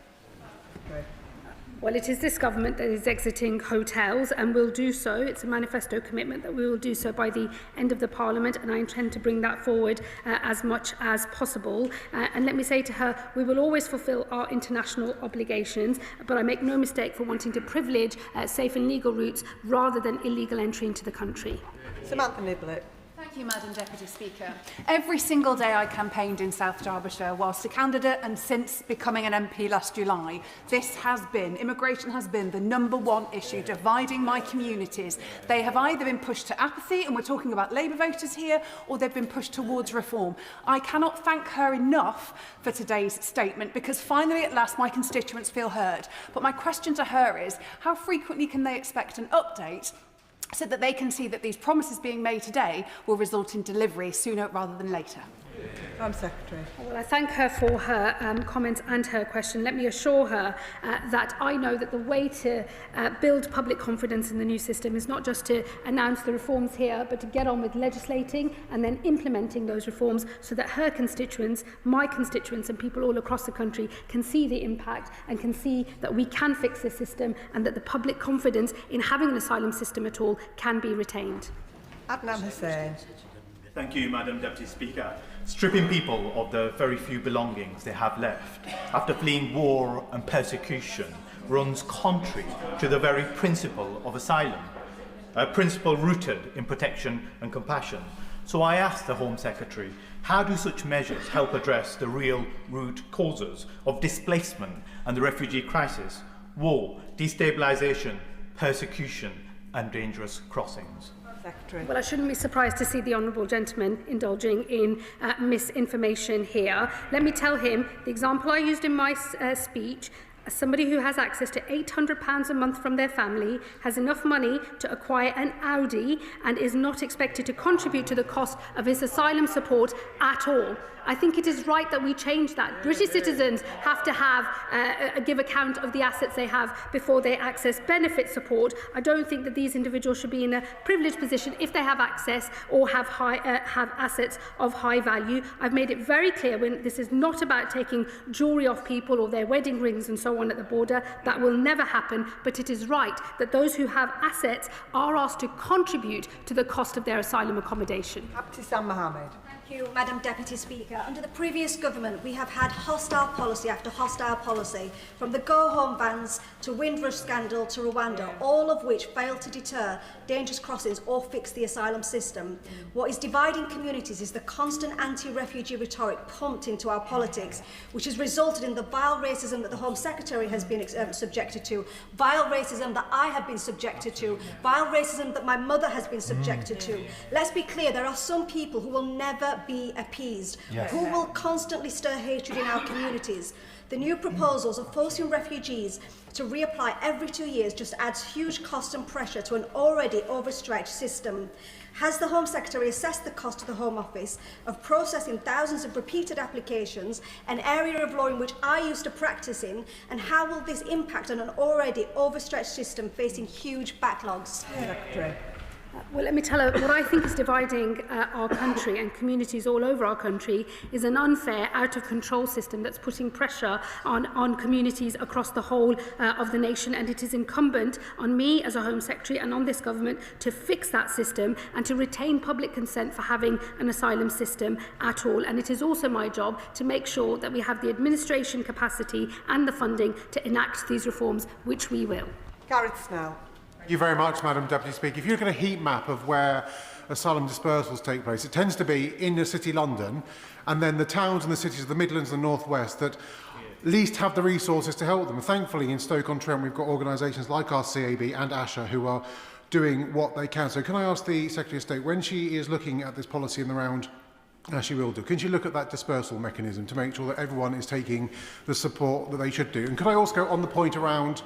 Well, it is this government that is exiting hotels and will do so. It's a manifesto commitment that we will do so by the end of the Parliament, and I intend to bring that forward as much as possible. And let me say to her, we will always fulfil our international obligations, but I make no mistake for wanting to privilege safe and legal routes rather than illegal entry into the country. Samantha Niblett. Thank you, Madam Deputy Speaker. Every single day I campaigned in South Derbyshire whilst a candidate and since becoming an MP last July. Immigration has been the #1 issue dividing my communities. They have either been pushed to apathy, and we're talking about Labour voters here, or they've been pushed towards reform. I cannot thank her enough for today's statement, because finally at last my constituents feel heard. But my question to her is, how frequently can they expect an update so that they can see that these promises being made today will result in delivery sooner rather than later? Home Secretary. Well, I thank her for her comments and her question. Let me assure her that I know that the way to build public confidence in the new system is not just to announce the reforms here, but to get on with legislating and then implementing those reforms so that her constituents, my constituents and people all across the country can see the impact and can see that we can fix this system and that the public confidence in having an asylum system at all can be retained. Adnan Hussain. Thank you, Madam Deputy Speaker. stripping people of the very few belongings they have left after fleeing war and persecution runs contrary to the very principle of asylum, a principle rooted in protection and compassion. So I ask the Home Secretary, how do such measures help address the real root causes of displacement and the refugee crisis? War, destabilisation, persecution and dangerous crossings. Secretary. Well, I shouldn't be surprised to see the honourable gentleman indulging in misinformation here. Let me tell him the example I used in my speech. Somebody who has access to £800 a month from their family, has enough money to acquire an Audi and is not expected to contribute to the cost of his asylum support at all. I think it is right that we change that. British citizens have to have give account of the assets they have before they access benefit support. I don't think that these individuals should be in a privileged position if they have access or have assets of high value. I've made it very clear when this is not about taking jewellery off people or their wedding rings and so on at the border. That will never happen, but it is right that those who have assets are asked to contribute to the cost of their asylum accommodation. Abtisam Mohammed. Thank you, Madam Deputy Speaker. Under the previous government, we have had hostile policy after hostile policy, from the go-home bans to Windrush scandal to Rwanda, all of which failed to deter dangerous crossings or fix the asylum system. What is dividing communities is the constant anti-refugee rhetoric pumped into our politics, which has resulted in the vile racism that the Home Secretary has been subjected to, vile racism that I have been subjected to, vile racism that my mother has been subjected to. Let's be clear, there are some people who will never be appeased, who will constantly stir hatred in our communities. The new proposals of forcing refugees to reapply every 2 years just adds huge cost and pressure to an already overstretched system. Has the Home Secretary assessed the cost to the Home Office of processing thousands of repeated applications, an area of law in which I used to practice in, and how will this impact on an already overstretched system facing huge backlogs? Secretary. Well, let me tell her, what I think is dividing our country and communities all over our country is an unfair, out-of-control system that's putting pressure on communities across the whole of the nation, and it is incumbent on me as a Home Secretary and on this government to fix that system and to retain public consent for having an asylum system at all. And it is also my job to make sure that we have the administration capacity and the funding to enact these reforms, which we will. Gareth Snell. Thank you very much, Madam Deputy Speaker. If you look at a heat map of where asylum dispersals take place, it tends to be in the city London and then the towns and the cities of the Midlands and the North West that least have the resources to help them. And thankfully, in Stoke-on-Trent, we've got organisations like our CAB and ASHA who are doing what they can. So can I ask the Secretary of State, when she is looking at this policy in the round, as she will do, can she look at that dispersal mechanism to make sure that everyone is taking the support that they should do? And could I also go on the point around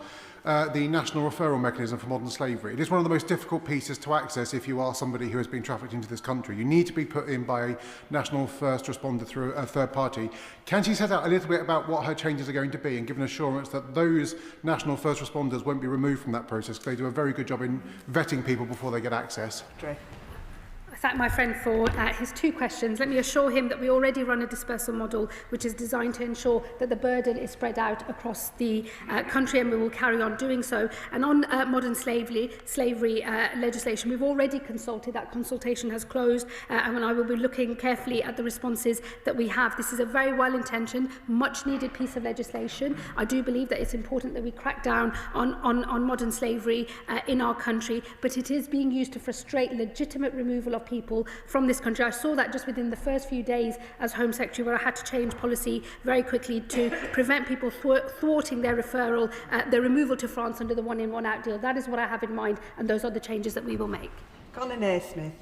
the national referral mechanism for modern slavery? It is one of the most difficult pieces to access if you are somebody who has been trafficked into this country. You need to be put in by a national first responder through a third party. Can she set out a little bit about what her changes are going to be and give an assurance that those national first responders won't be removed from that process, because they do a very good job in vetting people before they get access? I thank my friend for his two questions. Let me assure him that we already run a dispersal model which is designed to ensure that the burden is spread out across the country, and we will carry on doing so. And on modern slavery legislation, we've already consulted. That consultation has closed, and I will be looking carefully at the responses that we have. This is a very well-intentioned, much-needed piece of legislation. I do believe that it's important that we crack down on modern slavery in our country, but it is being used to frustrate legitimate removal of people from this country. I saw that just within the first few days as Home Secretary, where I had to change policy very quickly to prevent people thwarting their referral, their removal to France under the one-in, one-out deal. That is what I have in mind, and those are the changes that we will make. Colin Naismith.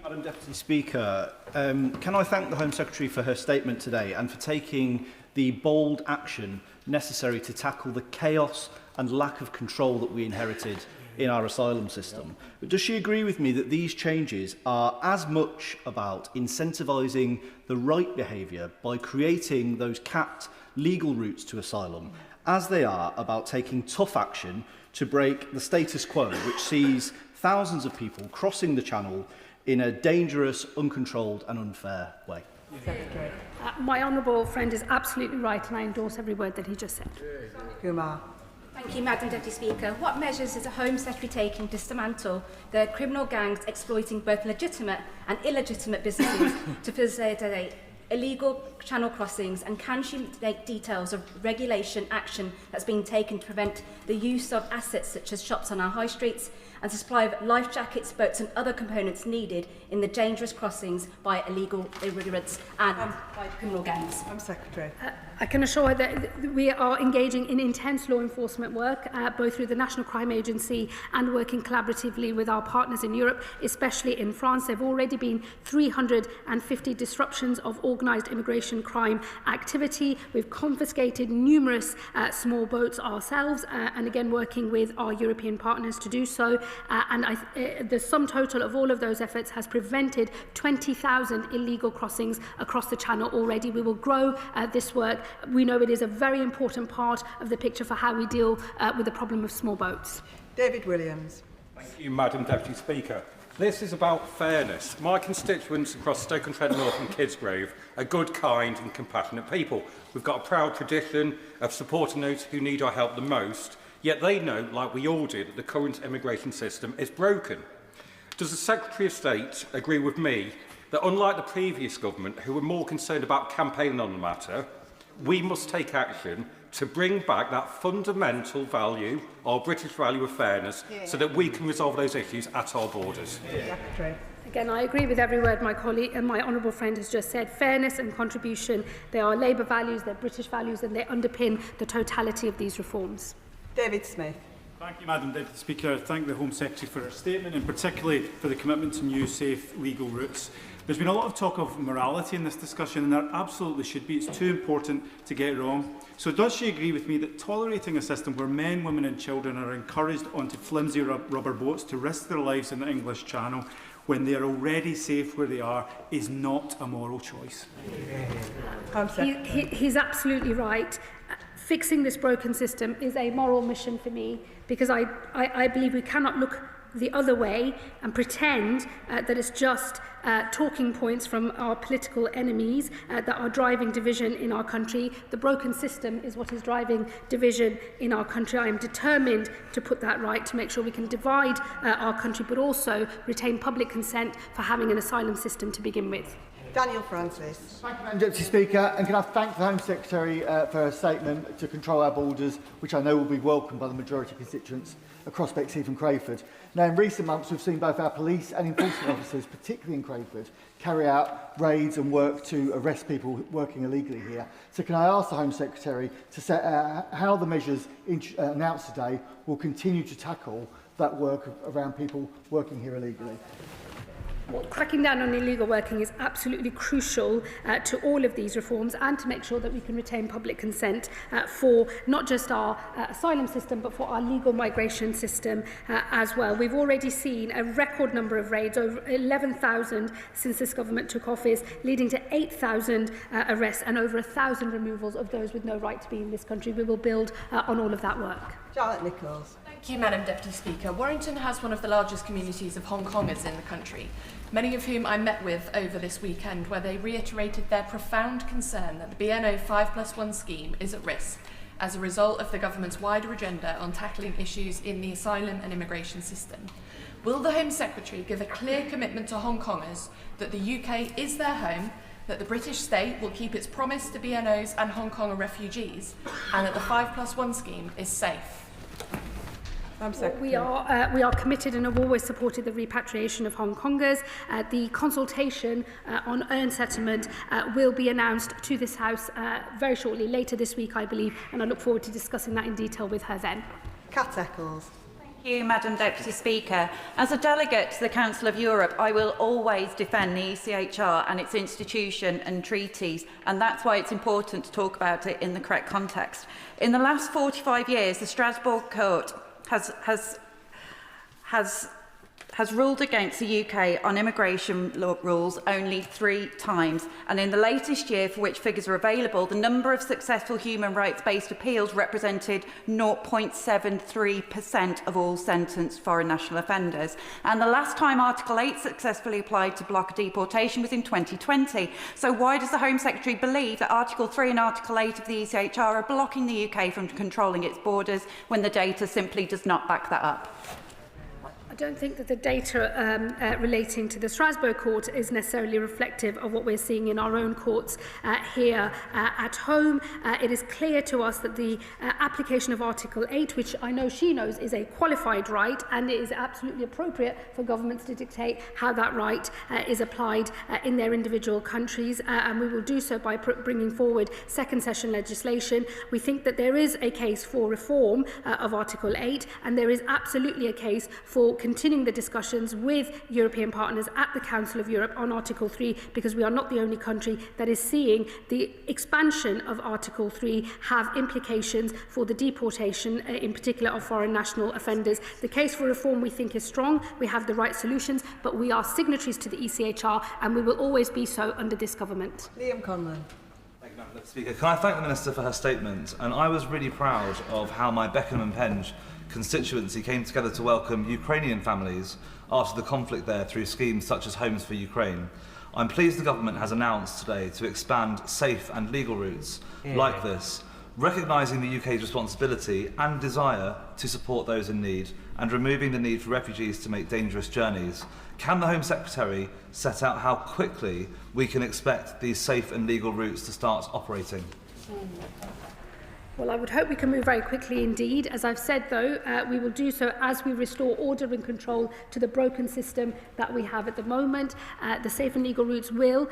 Madam Deputy Speaker, can I thank the Home Secretary for her statement today and for taking the bold action necessary to tackle the chaos and lack of control that we inherited in our asylum system. But does she agree with me that these changes are as much about incentivising the right behaviour by creating those capped legal routes to asylum as they are about taking tough action to break the status quo, which sees thousands of people crossing the Channel in a dangerous, uncontrolled and unfair way? My honourable friend is absolutely right, and I endorse every word that he just said. Kumar. Thank you, Madam Deputy Speaker. What measures is the Home Secretary taking to dismantle the criminal gangs exploiting both legitimate and illegitimate businesses to facilitate illegal channel crossings, and can she make details of regulation action that's being taken to prevent the use of assets such as shops on our high streets and the supply of life jackets, boats and other components needed in the dangerous crossings by illegal immigrants and by criminal gangs? Home Secretary. I can assure her that we are engaging in intense law enforcement work, both through the National Crime Agency and working collaboratively with our partners in Europe, especially in France. There have already been 350 disruptions of organised immigration crime activity. We've confiscated numerous small boats ourselves, and again working with our European partners to do so. The sum total of all of those efforts has prevented 20,000 illegal crossings across the Channel already. We will grow this work. We know it is a very important part of the picture for how we deal with the problem of small boats. David Williams. Thank you, Madam Deputy Speaker. This is about fairness. My constituents across Stoke-on-Trent North and Kidsgrove are good, kind and compassionate people. We've got a proud tradition of supporting those who need our help the most, yet they know, like we all do, that the current immigration system is broken. Does the Secretary of State agree with me that unlike the previous government, who were more concerned about campaigning on the matter, we must take action to bring back that fundamental value, our British value of fairness, so that we can resolve those issues at our borders? Again, I agree with every word my colleague and my honourable friend has just said. Fairness and contribution, they are Labour values, they're British values, and they underpin the totality of these reforms. David Smith. Thank you, Madam Deputy Speaker. I thank the Home Secretary for her statement, and particularly for the commitment to new, safe, legal routes. There's been a lot of talk of morality in this discussion, and there absolutely should be. It's too important to get it wrong. So does she agree with me that tolerating a system where men, women and children are encouraged onto flimsy rubber boats to risk their lives in the English Channel when they are already safe where they are is not a moral choice? He's absolutely right. Fixing this broken system is a moral mission for me, because I believe we cannot look the other way and pretend that it's just talking points from our political enemies that are driving division in our country. The broken system is what is driving division in our country. I am determined to put that right, to make sure we can divide our country, but also retain public consent for having an asylum system to begin with. Daniel Francis. Thank you, Madam Deputy Speaker, and can I thank the Home Secretary for her statement to control our borders, which I know will be welcomed by the majority of constituents across Bexley and Crayford. Now, in recent months, we've seen both our police and enforcement officers, particularly in Crayford, carry out raids and work to arrest people working illegally here. So can I ask the Home Secretary to set how the measures announced today will continue to tackle that work around people working here illegally? Cracking down on illegal working is absolutely crucial to all of these reforms, and to make sure that we can retain public consent for not just our asylum system, but for our legal migration system as well. We've already seen a record number of raids, over 11,000 since this government took office, leading to 8,000 arrests and over 1,000 removals of those with no right to be in this country. We will build on all of that work. Charlotte Nichols. Thank you, Madam Deputy Speaker. Warrington has one of the largest communities of Hong Kongers in the country, many of whom I met with over this weekend, where they reiterated their profound concern that the BNO 5+1 scheme is at risk as a result of the government's wider agenda on tackling issues in the asylum and immigration system. Will the Home Secretary give a clear commitment to Hong Kongers that the UK is their home, that the British state will keep its promise to BNOs and Hong Konger refugees, and that the 5+1 scheme is safe? We are committed and have always supported the repatriation of Hong Kongers. The consultation on earned settlement will be announced to this House very shortly, later this week, I believe, and I look forward to discussing that in detail with her then. Kat Eccles. Thank you, Madam Deputy Speaker. As a delegate to the Council of Europe, I will always defend the ECHR and its institution and treaties, and that's why it's important to talk about it in the correct context. In the last 45 years, the Strasbourg Court has has ruled against the UK on immigration rules only 3 times, and in the latest year, for which figures are available, the number of successful human rights-based appeals represented 0.73% of all sentenced foreign national offenders. And the last time Article 8 successfully applied to block deportation was in 2020. So why does the Home Secretary believe that Article 3 and Article 8 of the ECHR are blocking the UK from controlling its borders when the data simply does not back that up? I don't think that the data relating to the Strasbourg court is necessarily reflective of what we're seeing in our own courts here at home. It is clear to us that the application of Article 8, which I know she knows is a qualified right, and it is absolutely appropriate for governments to dictate how that right is applied in their individual countries, and we will do so by bringing forward second session legislation. We think that there is a case for reform of Article 8, and there is absolutely a case for continuing the discussions with European partners at the Council of Europe on Article 3, because we are not the only country that is seeing the expansion of Article 3 have implications for the deportation, in particular of foreign national offenders. The case for reform, we think, is strong. We have the right solutions, but we are signatories to the ECHR, and we will always be so under this government. Liam Conlon. Thank you, Madam Speaker. Can I thank the Minister for her statement? And I was really proud of how my Beckenham and Penge constituency came together to welcome Ukrainian families after the conflict there through schemes such as Homes for Ukraine. I'm pleased the government has announced today to expand safe and legal routes like this, recognising the UK's responsibility and desire to support those in need and removing the need for refugees to make dangerous journeys. Can the Home Secretary set out how quickly we can expect these safe and legal routes to start operating? Well, I would hope we can move very quickly indeed. As I've said, though, we will do so as we restore order and control to the broken system that we have at the moment. The safe and legal routes will,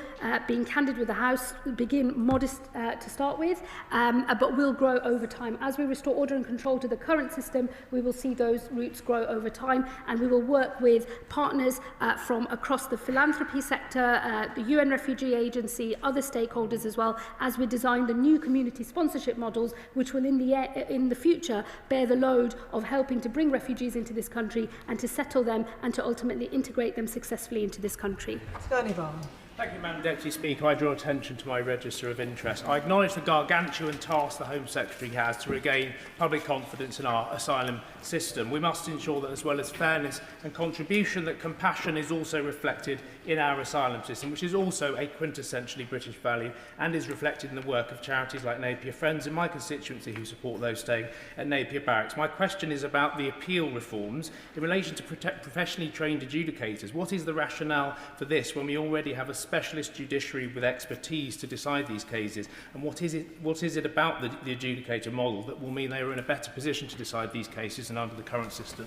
being candid with the House, begin modest to start with, but will grow over time. As we restore order and control to the current system, we will see those routes grow over time, and we will work with partners from across the philanthropy sector, the UN Refugee Agency, other stakeholders as well, as we design the new community sponsorship models, which will in the future bear the load of helping to bring refugees into this country and to settle them and to ultimately integrate them successfully into this country. Tony Barr. Thank you, Madam Deputy Speaker. I draw attention to my register of interest. I acknowledge the gargantuan task the Home Secretary has to regain public confidence in our asylum system. We must ensure that, as well as fairness and contribution, that compassion is also reflected in our asylum system, which is also a quintessentially British value and is reflected in the work of charities like Napier Friends in my constituency who support those staying at Napier Barracks. My question is about the appeal reforms in relation to professionally trained adjudicators. What is the rationale for this when we already have a specialist judiciary with expertise to decide these cases, and what is it about the adjudicator model that will mean they are in a better position to decide these cases than under the current system?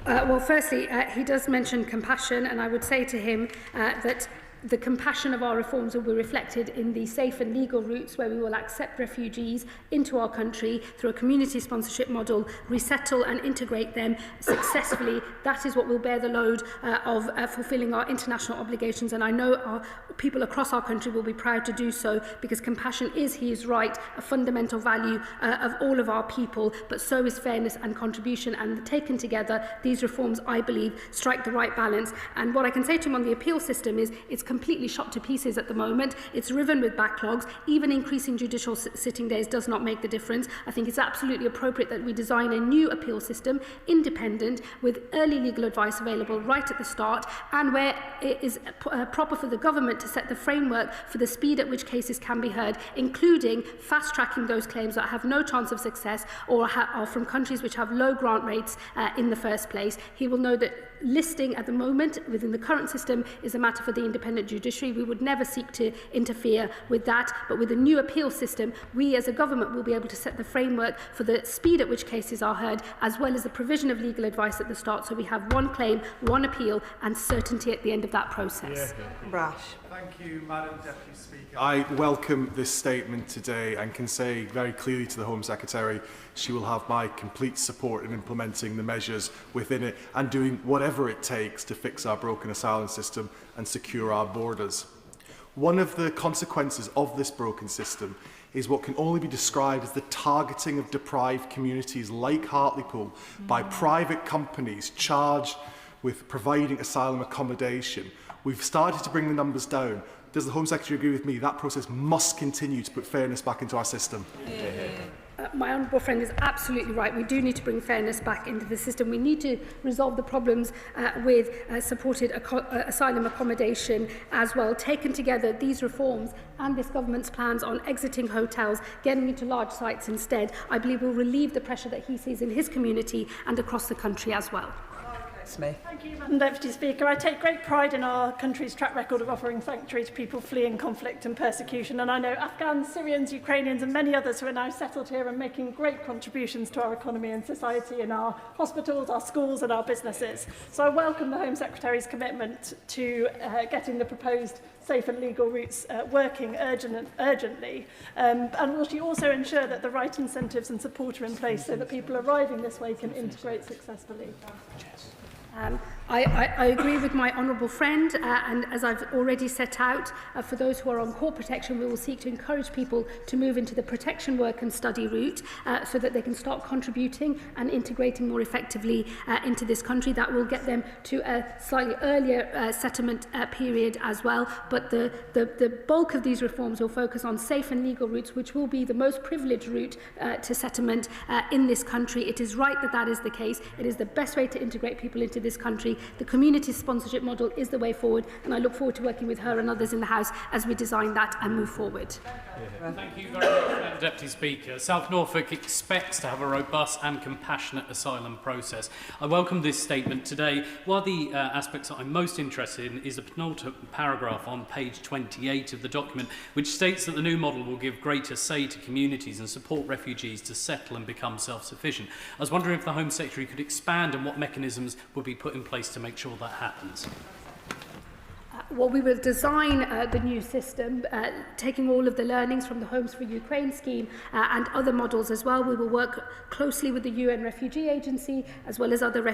Well, firstly, he does mention compassion, and I would say to him that the compassion of our reforms will be reflected in the safe and legal routes where we will accept refugees into our country through a community sponsorship model, resettle and integrate them successfully. That is what will bear the load of fulfilling our international obligations, and I know our people across our country will be proud to do so, because compassion is, he is right, a fundamental value of all of our people, but so is fairness and contribution, and taken together, these reforms, I believe, strike the right balance. And what I can say to him on the appeal system is it's completely shot to pieces at the moment. It's riven with backlogs. Even increasing judicial sitting days does not make the difference. I think it's absolutely appropriate that we design a new appeal system, independent, with early legal advice available right at the start, and where it is proper for the government to set the framework for the speed at which cases can be heard, including fast-tracking those claims that have no chance of success or are from countries which have low grant rates in the first place. He will know that listing at the moment within the current system is a matter for the independent judiciary. We would never seek to interfere with that, but with a new appeal system, we as a government will be able to set the framework for the speed at which cases are heard, as well as the provision of legal advice at the start, so we have one claim, one appeal, and certainty at the end of that process. Brash. Thank you, Madam Deputy Speaker. I welcome this statement today and can say very clearly to the Home Secretary she will have my complete support in implementing the measures within it and doing whatever it takes to fix our broken asylum system and secure our borders. One of the consequences of this broken system is what can only be described as the targeting of deprived communities like Hartlepool by private companies charged with providing asylum accommodation. We've started to bring the numbers down. Does the Home Secretary agree with me? That process must continue to put fairness back into our system. My honourable friend is absolutely right. We do need to bring fairness back into the system. We need to resolve the problems with supported asylum accommodation as well. Taken together, these reforms and this government's plans on exiting hotels, getting into large sites instead, I believe will relieve the pressure that he sees in his community and across the country as well. Smith. Thank you, Madam Deputy Speaker. I take great pride in our country's track record of offering sanctuary to people fleeing conflict and persecution, and I know Afghans, Syrians, Ukrainians and many others who are now settled here and making great contributions to our economy and society in our hospitals, our schools and our businesses. So I welcome the Home Secretary's commitment to getting the proposed safe and legal routes working urgently. And will she also ensure that the right incentives and support are in place so that people arriving this way can integrate successfully? I agree with my honourable friend, and as I've already set out, for those who are on court protection, we will seek to encourage people to move into the protection work and study route so that they can start contributing and integrating more effectively into this country. That will get them to a slightly earlier settlement period as well, but the bulk of these reforms will focus on safe and legal routes, which will be the most privileged route to settlement in this country. It is right that that is the case. It is the best way to integrate people into this country. The community sponsorship model is the way forward, and I look forward to working with her and others in the House as we design that and move forward. Thank you very much, Madam Deputy Speaker. South Norfolk expects to have a robust and compassionate asylum process. I welcome this statement today. One of the aspects that I'm most interested in is the penultimate paragraph on page 28 of the document, which states that the new model will give greater say to communities and support refugees to settle and become self-sufficient. I was wondering if the Home Secretary could expand on what mechanisms would be put in place to make sure that happens. Well, we will design the new system, taking all of the learnings from the Homes for Ukraine scheme and other models as well. We will work closely with the UN Refugee Agency as well as other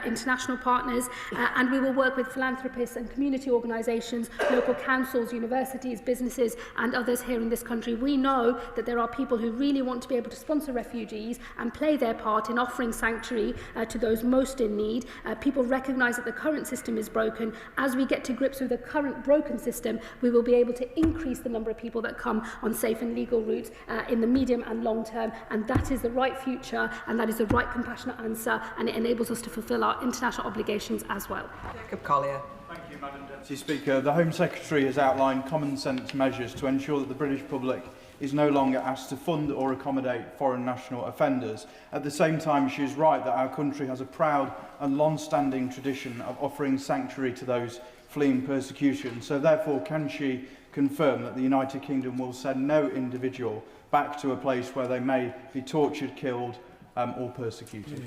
international partners, and we will work with philanthropists and community organisations, local councils, universities, businesses and others here in this country. We know that there are people who really want to be able to sponsor refugees and play their part in offering sanctuary to those most in need. People recognise that the current system is broken. As we get to grips with the current broken system, we will be able to increase the number of people that come on safe and legal routes in the medium and long term, and that is the right future and that is the right compassionate answer, and it enables us to fulfil our international obligations as well. Jacob Collier. Thank you, Madam Deputy Speaker. The Home Secretary has outlined common sense measures to ensure that the British public is no longer asked to fund or accommodate foreign national offenders. At the same time, she is right that our country has a proud and long-standing tradition of offering sanctuary to those fleeing persecution. So therefore, can she confirm that the United Kingdom will send no individual back to a place where they may be tortured, killed or persecuted?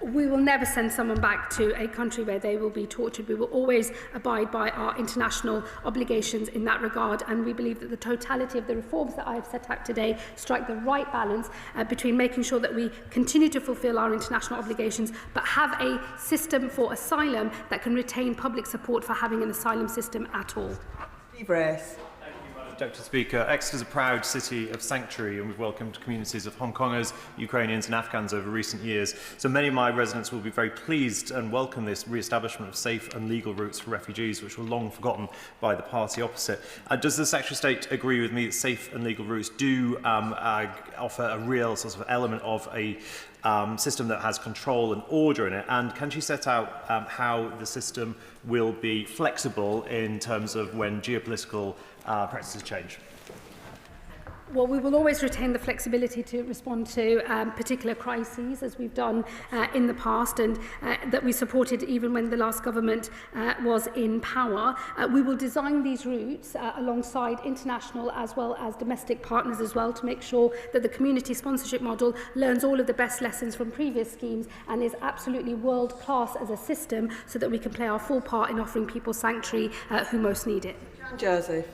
We will never send someone back to a country where they will be tortured. We will always abide by our international obligations in that regard, and we believe that the totality of the reforms that I have set out today strike the right balance between making sure that we continue to fulfil our international obligations but have a system for asylum that can retain public support for having an asylum system at all. Steve Race. Deputy Speaker, Exeter is a proud city of sanctuary, and we've welcomed communities of Hong Kongers, Ukrainians and Afghans over recent years. So many of my residents will be very pleased and welcome this re-establishment of safe and legal routes for refugees, which were long forgotten by the party opposite. Does the Secretary of State agree with me that safe and legal routes do offer a real sort of element of a system that has control and order in it, and can she set out how the system will be flexible in terms of when geopolitical practices change? Well, we will always retain the flexibility to respond to particular crises, as we've done in the past, and that we supported even when the last government was in power. We will design these routes alongside international as well as domestic partners as well, to make sure that the community sponsorship model learns all of the best lessons from previous schemes and is absolutely world-class as a system, so that we can play our full part in offering people sanctuary who most need it. Joseph.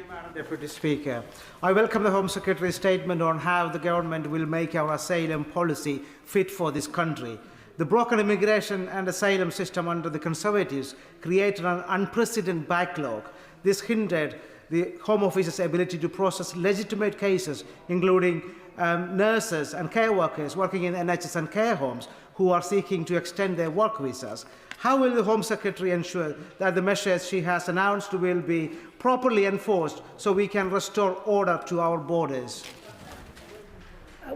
Madam Deputy Speaker, I welcome the Home Secretary's statement on how the government will make our asylum policy fit for this country. The broken immigration and asylum system under the Conservatives created an unprecedented backlog this hindered the Home Office's ability to process legitimate cases, including nurses and care workers working in NHS and care homes who are seeking to extend their work visas. How will the Home Secretary ensure that the measures she has announced will be properly enforced so we can restore order to our borders?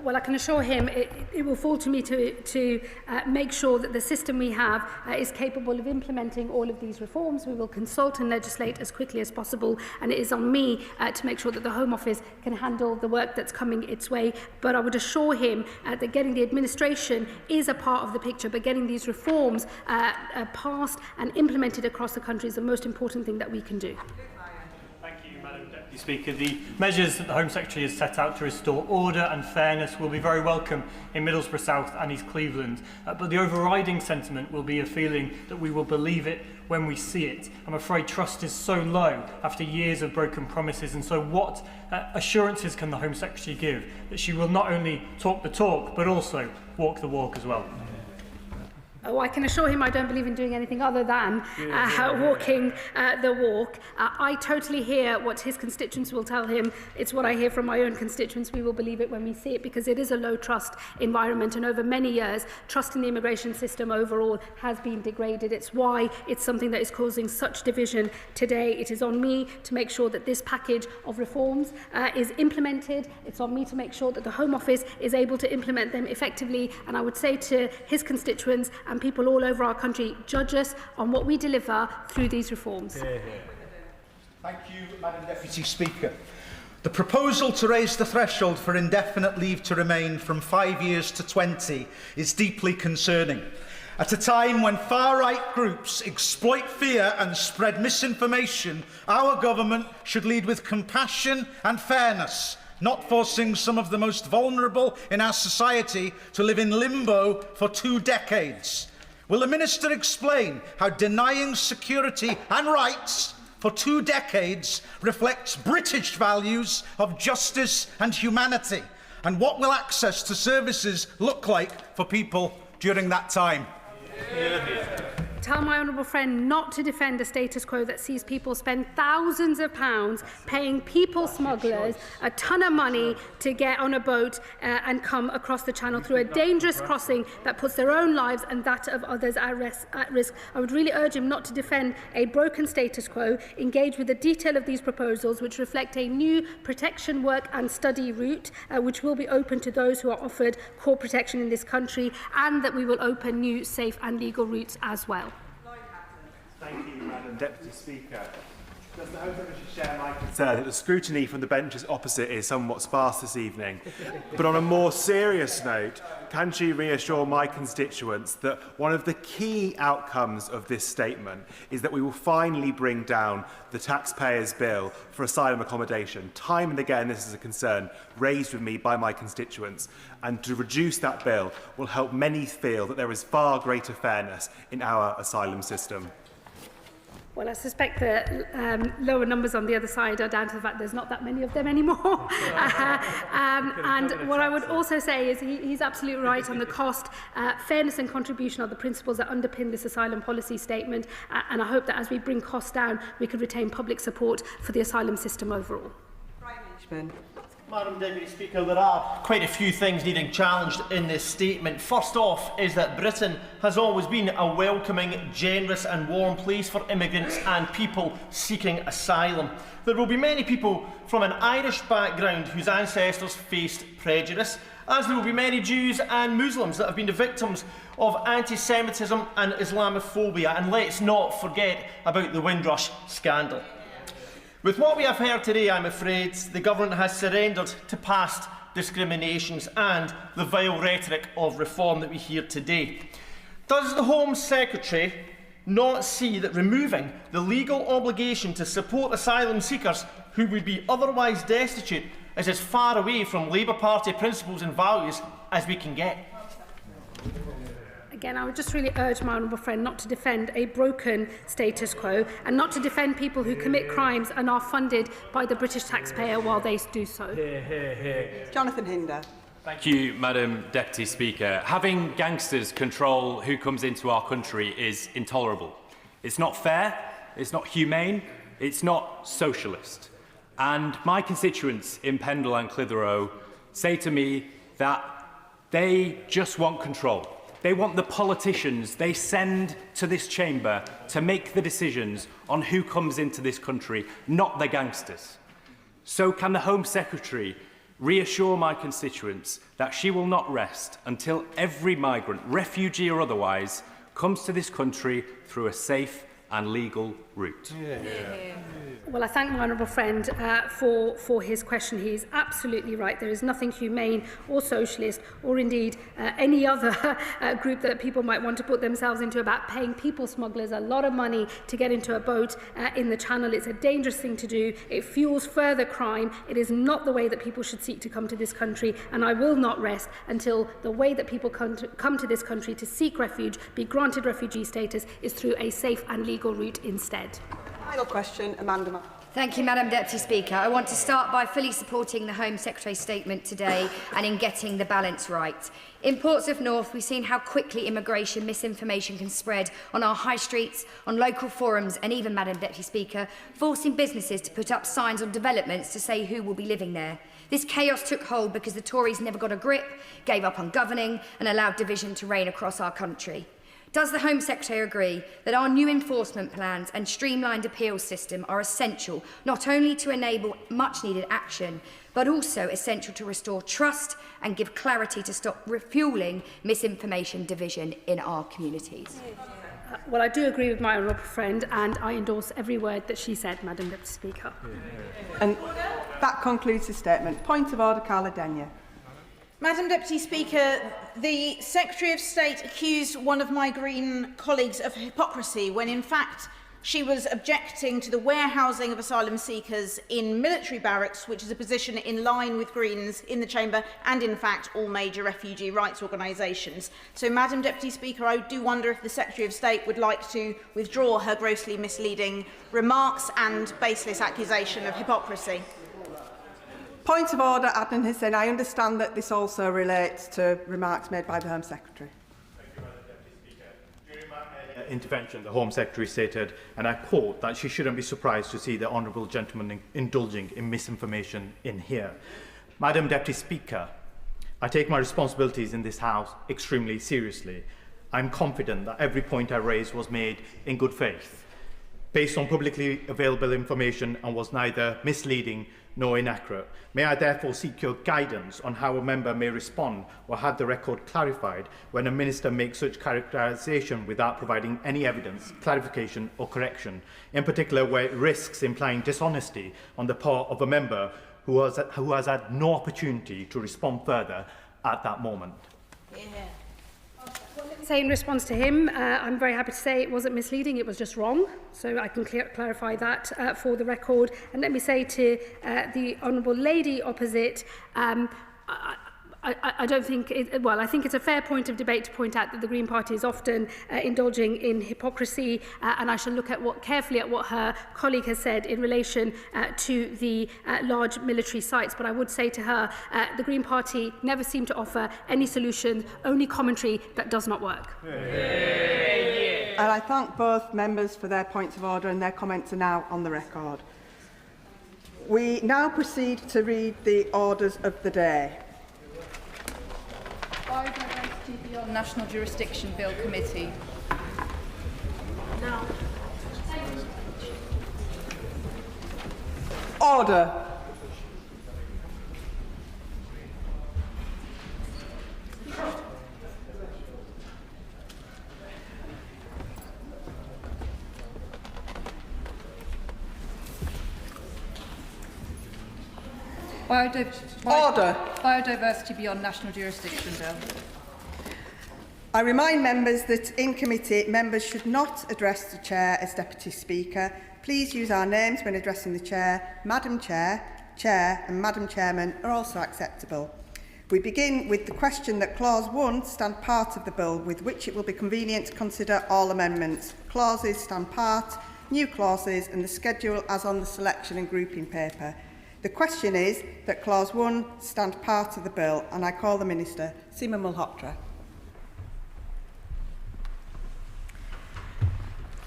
Well, I can assure him it will fall to me to make sure that the system we have is capable of implementing all of these reforms. We will consult and legislate as quickly as possible, and it is on me to make sure that the Home Office can handle the work that's coming its way. But I would assure him that getting the administration is a part of the picture, but getting these reforms passed and implemented across the country is the most important thing that we can do. Speaker, the measures that the Home Secretary has set out to restore order and fairness will be very welcome in Middlesbrough South and East Cleveland, but the overriding sentiment will be a feeling that we will believe it when we see it. I'm afraid trust is so low after years of broken promises, and so what assurances can the Home Secretary give that she will not only talk the talk but also walk the walk as well? Oh, I can assure him I don't believe in doing anything other than walking the walk. I totally hear what his constituents will tell him. It's what I hear from my own constituents. We will believe it when we see it, because it is a low trust environment, and over many years trust in the immigration system overall has been degraded. It's why it's something that is causing such division today. It is on me to make sure that this package of reforms is implemented. It's on me to make sure that the Home Office is able to implement them effectively, and I would say to his constituents and people all over our country, judge us on what we deliver through these reforms. Thank you, Madam Deputy Speaker. The proposal to raise the threshold for indefinite leave to remain from 5 years to 20 is deeply concerning. At a time when far-right groups exploit fear and spread misinformation, our government should lead with compassion and fairness, not forcing some of the most vulnerable in our society to live in limbo for 2 decades. Will the Minister explain how denying security and rights for 2 decades reflects British values of justice and humanity? And what will access to services look like for people during that time? Tell my honourable friend not to defend a status quo that sees people spend thousands of pounds paying people smugglers a ton of money to get on a boat and come across the channel through a dangerous crossing that puts their own lives and that of others at risk. I would really urge him not to defend a broken status quo, engage with the detail of these proposals, which reflect a new protection work and study route, which will be open to those who are offered core protection in this country, and that we will open new safe and legal routes as well. Thank you, Madam Deputy Speaker. Does the Home Secretary share my concern that the scrutiny from the benches opposite is somewhat sparse this evening? But on a more serious note, can she reassure my constituents that one of the key outcomes of this statement is that we will finally bring down the taxpayers' bill for asylum accommodation? Time and again, this is a concern raised with me by my constituents, and to reduce that bill will help many feel that there is far greater fairness in our asylum system. Well, I suspect the lower numbers on the other side are down to the fact there's not that many of them anymore. And what I would also say is he's absolutely right on the cost. Fairness and contribution are the principles that underpin this asylum policy statement. And I hope that as we bring costs down, we can retain public support for the asylum system overall. Madam Deputy Speaker, there are quite a few things needing challenged in this statement. First off is that Britain has always been a welcoming, generous and warm place for immigrants and people seeking asylum. There will be many people from an Irish background whose ancestors faced prejudice, as there will be many Jews and Muslims that have been the victims of anti-Semitism and Islamophobia. And let's not forget about the Windrush scandal. With what we have heard today, I'm afraid the government has surrendered to past discriminations and the vile rhetoric of reform that we hear today. Does the Home Secretary not see that removing the legal obligation to support asylum seekers who would be otherwise destitute is as far away from Labour Party principles and values as we can get? Again, I would just really urge my honourable friend not to defend a broken status quo and not to defend people who commit crimes and are funded by the British taxpayer while they do so. Jonathan Hinder. Thank you, Madam Deputy Speaker. Having gangsters control who comes into our country is intolerable. It's not fair, it's not humane, It's not socialist. And my constituents in Pendle and Clitheroe say to me that they just want control. They want the politicians they send to this chamber to make the decisions on who comes into this country, not the gangsters. So can the Home Secretary reassure my constituents that she will not rest until every migrant, refugee or otherwise, comes to this country through a safe and legal route? Well, I thank my honourable friend for his question. He is absolutely right. There is nothing humane or socialist or indeed any other group that people might want to put themselves into about paying people smugglers a lot of money to get into a boat in the Channel. It's a dangerous thing to do. It fuels further crime. It is not the way that people should seek to come to this country, and I will not rest until the way that people come to this country to seek refuge, be granted refugee status, is through a safe and legal route instead. Final question, Amanda. Thank you, Madam Deputy Speaker. I want to start by fully supporting the Home Secretary's statement today and in getting the balance right. In Portsmouth North, we've seen how quickly immigration misinformation can spread on our high streets, on local forums and even, Madam Deputy Speaker, forcing businesses to put up signs on developments to say who will be living there. This chaos took hold because the Tories never got a grip, gave up on governing and allowed division to reign across our country. Does the Home Secretary agree that our new enforcement plans and streamlined appeals system are essential not only to enable much-needed action, but also essential to restore trust and give clarity to stop refuelling misinformation division in our communities? Well, I do agree with my honourable friend, and I endorse every word that she said, Madam Deputy Speaker. And that concludes the statement. Point of order, Carla Denyer. Madam Deputy Speaker, the Secretary of State accused one of my Green colleagues of hypocrisy when in fact she was objecting to the warehousing of asylum seekers in military barracks, which is a position in line with Greens in the Chamber and in fact all major refugee rights organisations. So, Madam Deputy Speaker, I do wonder if the Secretary of State would like to withdraw her grossly misleading remarks and baseless accusation of hypocrisy. Point of order, Adnan Hussain. I understand that this also relates to remarks made by the Home Secretary. Intervention, the Home Secretary stated, and I quote, that she shouldn't be surprised to see the honourable gentleman indulging in misinformation in here. Madam Deputy Speaker, I take my responsibilities in this House extremely seriously. I'm confident that every point I raised was made in good faith, based on publicly available information, and was neither misleading nor inaccurate. May I therefore seek your guidance on how a member may respond or have the record clarified when a minister makes such characterisation without providing any evidence, clarification or correction, in particular where it risks implying dishonesty on the part of a member who has had no opportunity to respond further at that moment. Say in response to him, I'm very happy to say it wasn't misleading, it was just wrong. So I can clarify that for the record. And let me say to the Honourable Lady opposite, I don't think, I think it's a fair point of debate to point out that the Green Party is often indulging in hypocrisy, and I shall look carefully at what her colleague has said in relation to the large military sites. But I would say to her, the Green Party never seem to offer any solution, only commentary that does not work. And I thank both members for their points of order, and their comments are now on the record. We now proceed to read the orders of the day. Biodiversity Beyond National Jurisdiction Bill Committee. No. Order. Order. Biodiversity Beyond National Jurisdiction Bill. I remind members that in committee, members should not address the Chair as Deputy Speaker. Please use our names when addressing the Chair. Madam Chair, Chair and Madam Chairman are also acceptable. We begin with the question that Clause 1 stand part of the bill, with which it will be convenient to consider all amendments. Clauses stand part, new clauses and the schedule as on the selection and grouping paper. The question is that Clause 1 stand part of the bill, and I call the Minister, Seema Malhotra.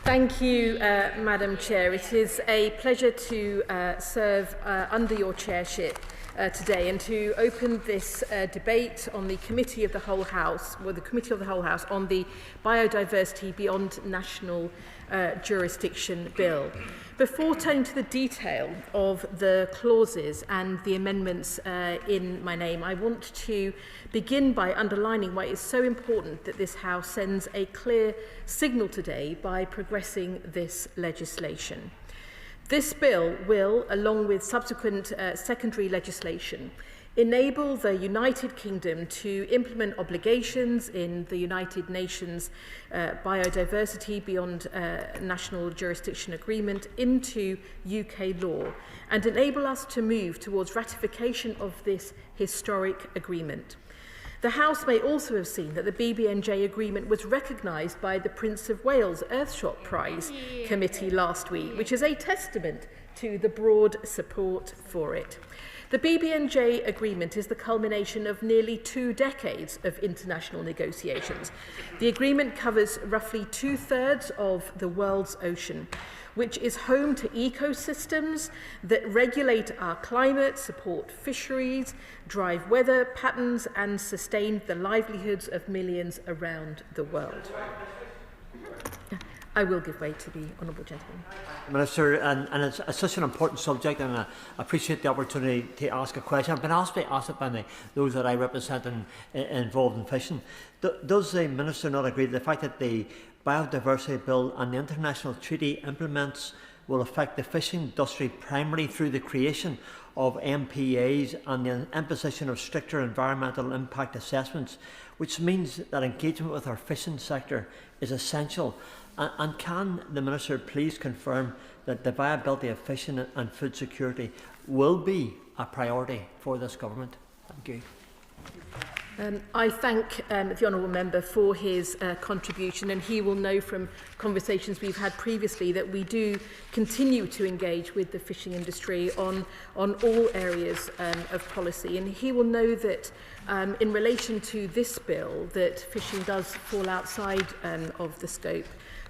Thank you, Madam Chair. It is a pleasure to serve under your chairship today and to open this debate on the Committee of the Whole House, the Committee of the Whole House on the Biodiversity Beyond National Jurisdiction Bill. Before turning to the detail of the clauses and the amendments in my name, I want to begin by underlining why it is so important that this House sends a clear signal today by progressing this legislation. This bill will, along with subsequent secondary legislation, enable the United Kingdom to implement obligations in the United Nations Biodiversity Beyond National Jurisdiction Agreement into UK law and enable us to move towards ratification of this historic agreement. The House may also have seen that the BBNJ agreement was recognised by the Prince of Wales Earthshot Prize Committee last week, which is a testament to the broad support for it. The BBNJ agreement is the culmination of nearly 2 decades of international negotiations. The agreement covers roughly 2/3 of the world's ocean, which is home to ecosystems that regulate our climate, support fisheries, drive weather patterns, and sustain the livelihoods of millions around the world. I will give way to the honourable gentleman. Minister, and it's such an important subject, and I appreciate the opportunity to ask a question. I've been asked it by those that I represent involved in fishing. Does the Minister not agree that the fact that the Biodiversity Bill and the international treaty implements will affect the fishing industry primarily through the creation of MPAs and the imposition of stricter environmental impact assessments, which means that engagement with our fishing sector is essential? And can the Minister please confirm that the viability of fishing and food security will be a priority for this government? Thank you. I thank the honourable member for his contribution, and he will know from conversations we've had previously that we do continue to engage with the fishing industry on all areas of policy, and he will know that in relation to this bill that fishing does fall outside of the scope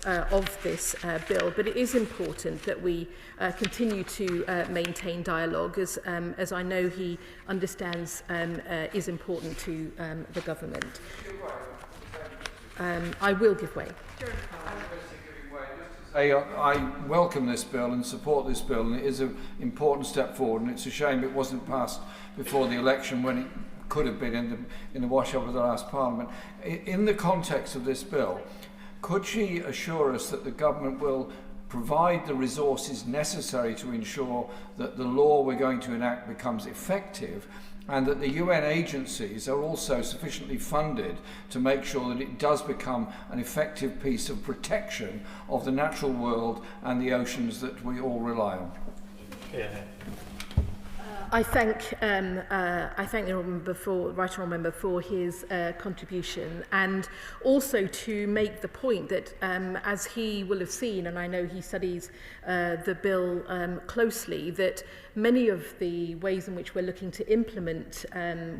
of this bill, but it is important that we continue to maintain dialogue, as I know he understands is important to the government. I will give way. I welcome this bill and support this bill, and it is an important step forward, and it's a shame it wasn't passed before the election when it could have been in the wash-up of the last Parliament. In the context of this bill, could she assure us that the government will provide the resources necessary to ensure that the law we're going to enact becomes effective, and that the UN agencies are also sufficiently funded to make sure that it does become an effective piece of protection of the natural world and the oceans that we all rely on? Yeah. I thank the right honourable member for his contribution, and also to make the point that as he will have seen, and I know he studies the bill closely, that many of the ways in which we're looking to implement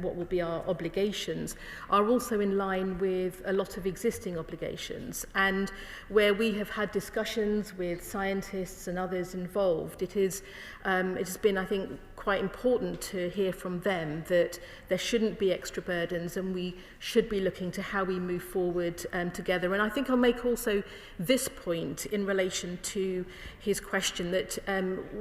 what will be our obligations are also in line with a lot of existing obligations, and where we have had discussions with scientists and others involved, it has been, I think, quite important to hear from them that there shouldn't be extra burdens, and we should be looking to how we move forward together. And I think I'll make also this point in relation to his question that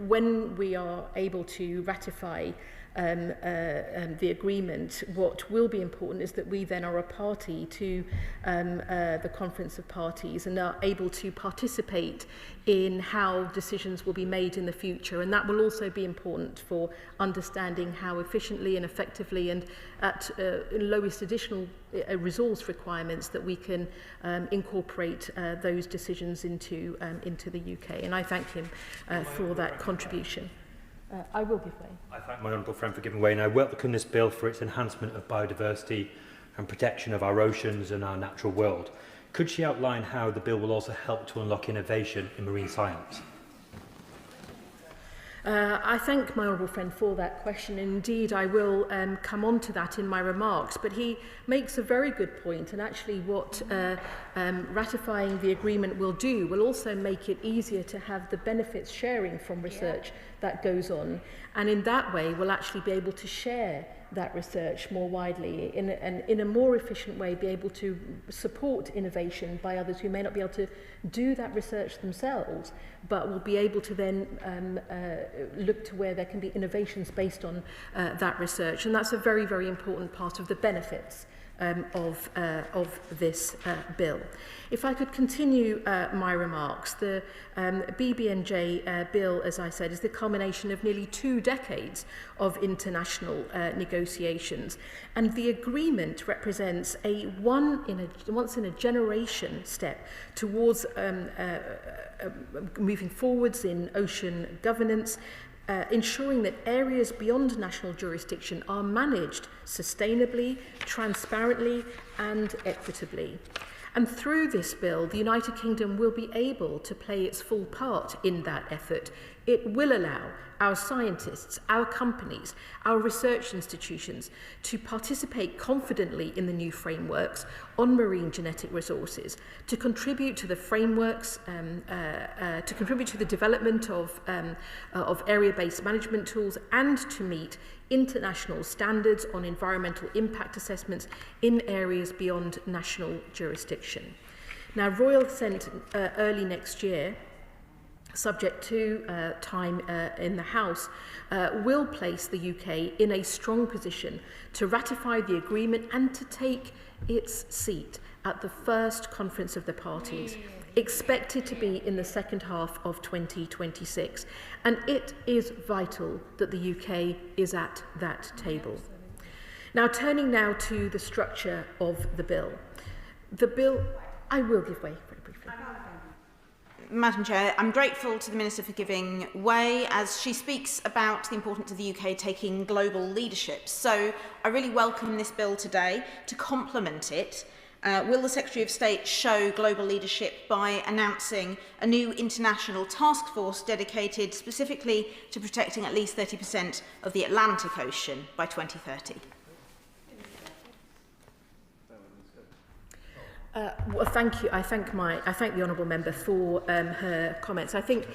when we are able to ratify the agreement, what will be important is that we then are a party to the Conference of Parties and are able to participate in how decisions will be made in the future, and that will also be important for understanding how efficiently and effectively and at lowest additional resource requirements that we can incorporate those decisions into the UK. And I thank him for that contribution. I will give way. I thank my honourable friend for giving way, and I welcome this bill for its enhancement of biodiversity and protection of our oceans and our natural world. Could she outline how the bill will also help to unlock innovation in marine science? I thank my honourable friend for that question. Indeed, I will come on to that in my remarks, but he makes a very good point, and actually what ratifying the agreement will do will also make it easier to have the benefits sharing from research that goes on, and in that way we'll actually be able to share that research more widely in a more efficient way, be able to support innovation by others who may not be able to do that research themselves, but will be able to then look to where there can be innovations based on that research. And that's a very, very important part of the benefits of this bill. If I could continue my remarks, the BBNJ bill, as I said, is the culmination of nearly 2 decades of international negotiations, and the agreement represents a once-in-a-generation step towards moving forwards in ocean governance, ensuring that areas beyond national jurisdiction are managed sustainably, transparently and equitably. And through this bill, the United Kingdom will be able to play its full part in that effort. It will allow our scientists, our companies, our research institutions to participate confidently in the new frameworks on marine genetic resources, to contribute to the frameworks, to contribute to the development of area-based management tools, and to meet international standards on environmental impact assessments in areas beyond national jurisdiction. Now, royal assent early next year, subject to time in the House, will place the UK in a strong position to ratify the agreement and to take its seat at the first conference of the parties, expected to be in the second half of 2026. And it is vital that the UK is at that table. Now, turning now to the structure of the bill. The bill, I will give way very briefly. Madam Chair, I'm grateful to the Minister for giving way as she speaks about the importance of the UK taking global leadership. So I really welcome this bill today. To complement it, will the Secretary of State show global leadership by announcing a new international task force dedicated specifically to protecting at least 30% of the Atlantic Ocean by 2030? Well, thank you. I thank the honourable member for her comments. I think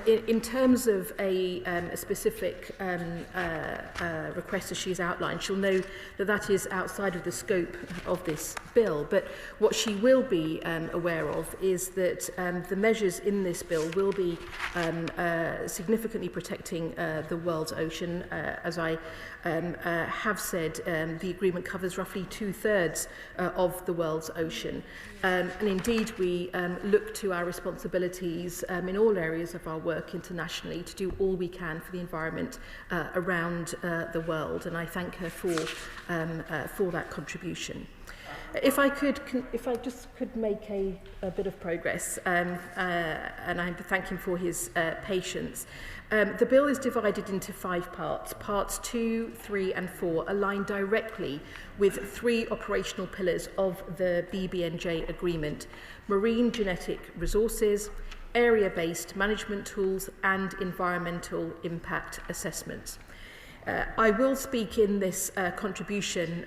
in terms of a specific request as she's outlined, she'll know that that is outside of the scope of this bill. But what she will be aware of is that the measures in this bill will be significantly protecting the world's ocean. As I have said, the agreement covers roughly 2/3 of the world's ocean. And indeed, we look to our responsibilities in all areas of our work internationally to do all we can for the environment around the world. And I thank her for that contribution. If I just could make a bit of progress, and I thank him for his patience. The bill is divided into 5 parts. Parts 2, 3 and 4 align directly with 3 operational pillars of the BBNJ agreement: marine genetic resources, area-based management tools and environmental impact assessments. I will speak in this contribution,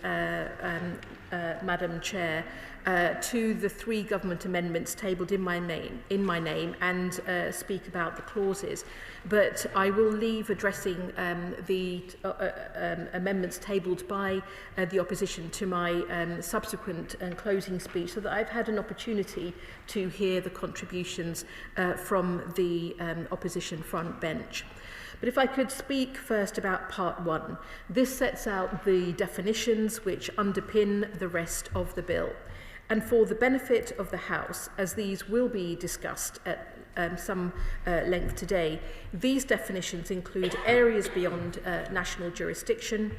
Madam Chair, to the 3 government amendments tabled in my name and speak about the clauses. But I will leave addressing the amendments tabled by the opposition to my subsequent and closing speech, so that I've had an opportunity to hear the contributions from the opposition front bench. But if I could speak first about part 1. This sets out the definitions which underpin the rest of the bill. And for the benefit of the House, as these will be discussed at some length today, these definitions include areas beyond national jurisdiction,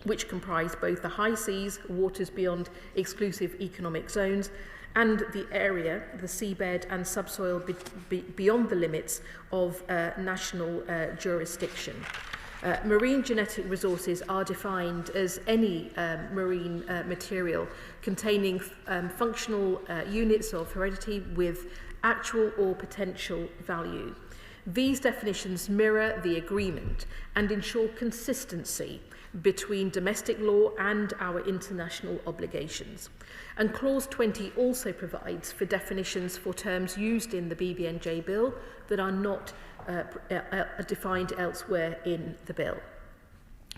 which comprise both the high seas, waters beyond exclusive economic zones, and the area, the seabed and subsoil beyond the limits of national jurisdiction. Marine genetic resources are defined as any marine material containing functional units of heredity with actual or potential value. These definitions mirror the agreement and ensure consistency between domestic law and our international obligations. And Clause 20 also provides for definitions for terms used in the BBNJ bill that are not defined elsewhere in the bill.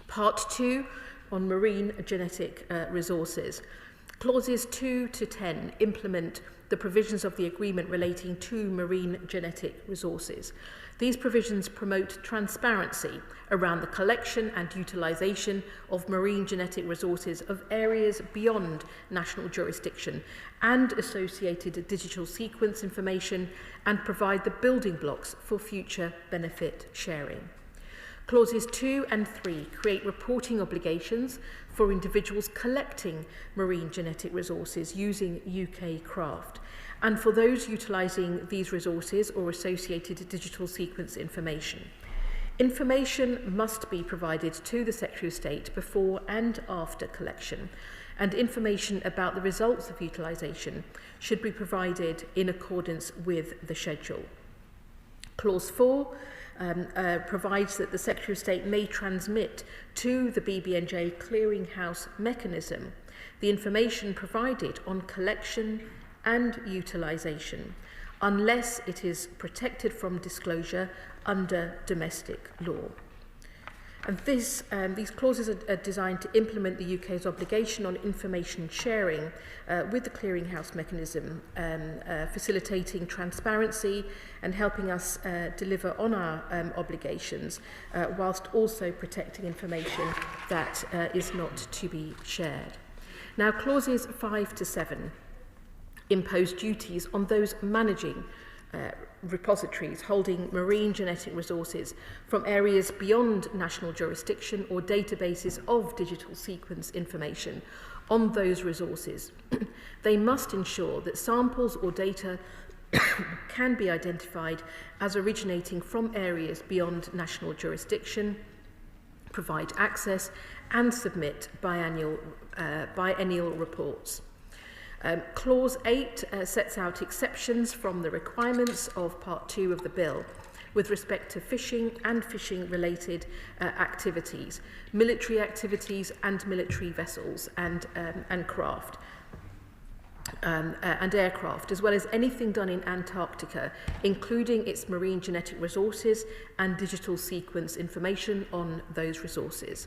Part 2 on marine genetic resources. Clauses 2 to 10 implement the provisions of the agreement relating to marine genetic resources. These provisions promote transparency around the collection and utilisation of marine genetic resources of areas beyond national jurisdiction and associated digital sequence information, and provide the building blocks for future benefit sharing. Clauses 2 and 3 create reporting obligations for individuals collecting marine genetic resources using UK craft, and for those utilising these resources or associated digital sequence information. Information must be provided to the Secretary of State before and after collection, and information about the results of utilisation should be provided in accordance with the schedule. Clause 4 provides that the Secretary of State may transmit to the BBNJ clearinghouse mechanism the information provided on collection and utilisation, unless it is protected from disclosure under domestic law. And these clauses are designed to implement the UK's obligation on information sharing with the clearinghouse mechanism, facilitating transparency and helping us deliver on our obligations, whilst also protecting information that is not to be shared. Now, clauses 5 to 7 impose duties on those managing repositories holding marine genetic resources from areas beyond national jurisdiction or databases of digital sequence information on those resources. They must ensure that samples or data can be identified as originating from areas beyond national jurisdiction, provide access, and submit biennial reports. Clause 8 sets out exceptions from the requirements of Part 2 of the bill with respect to fishing and fishing-related activities, military activities and military vessels and craft. And aircraft, as well as anything done in Antarctica, including its marine genetic resources and digital sequence information on those resources.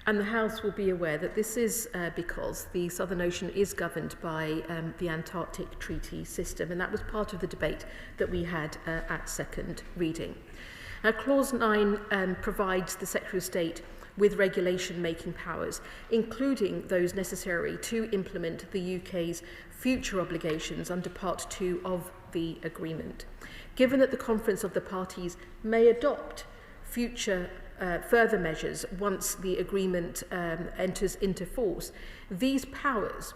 And the House will be aware that this is because the Southern Ocean is governed by the Antarctic Treaty System, and that was part of the debate that we had at second reading. Clause 9 provides the Secretary of State with regulation-making powers, including those necessary to implement the UK's future obligations under Part 2 of the agreement. Given that the Conference of the Parties may adopt further measures once the agreement enters into force, these powers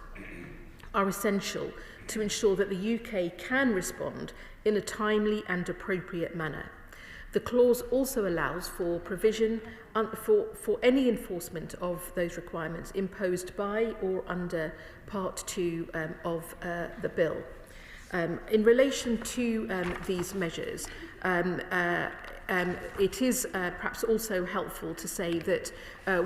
are essential to ensure that the UK can respond in a timely and appropriate manner. The clause also allows for provision for any enforcement of those requirements imposed by or under Part 2 of the bill. In relation to these measures, it is perhaps also helpful to say that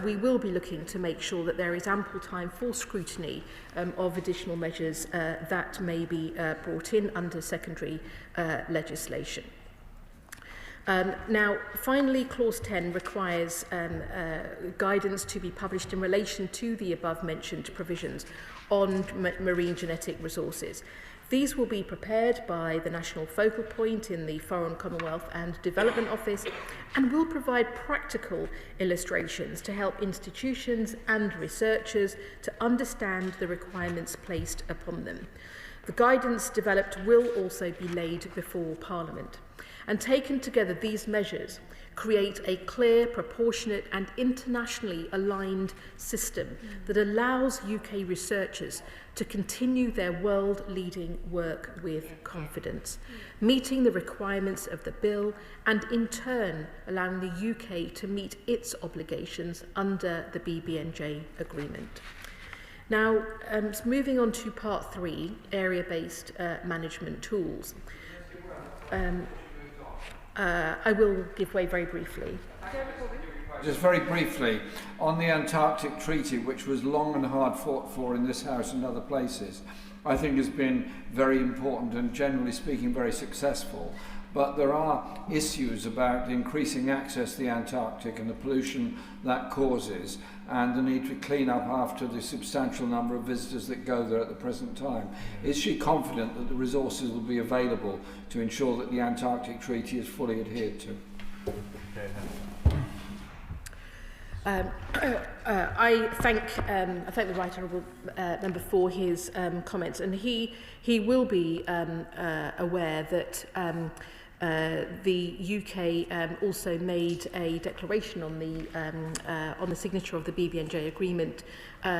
we will be looking to make sure that there is ample time for scrutiny of additional measures that may be brought in under secondary legislation. Now, finally, Clause 10 requires guidance to be published in relation to the above-mentioned provisions on marine genetic resources. These will be prepared by the National Focal Point in the Foreign, Commonwealth and Development Office and will provide practical illustrations to help institutions and researchers to understand the requirements placed upon them. The guidance developed will also be laid before Parliament. And taken together, these measures create a clear, proportionate and internationally aligned system that allows UK researchers to continue their world-leading work with confidence, meeting the requirements of the bill and in turn allowing the UK to meet its obligations under the BBNJ agreement. Now, moving on to Part 3, area-based management tools. I will give way very briefly. Just very briefly, on the Antarctic Treaty, which was long and hard fought for in this House and other places, I think has been very important and generally speaking very successful. But there are issues about increasing access to the Antarctic and the pollution that causes, and the need to clean up after the substantial number of visitors that go there at the present time. Is she confident that the resources will be available to ensure that the Antarctic Treaty is fully adhered to? I thank the Right Honourable Member for his comments, and he will be aware that the UK also made a declaration on the signature of the BBNJ agreement,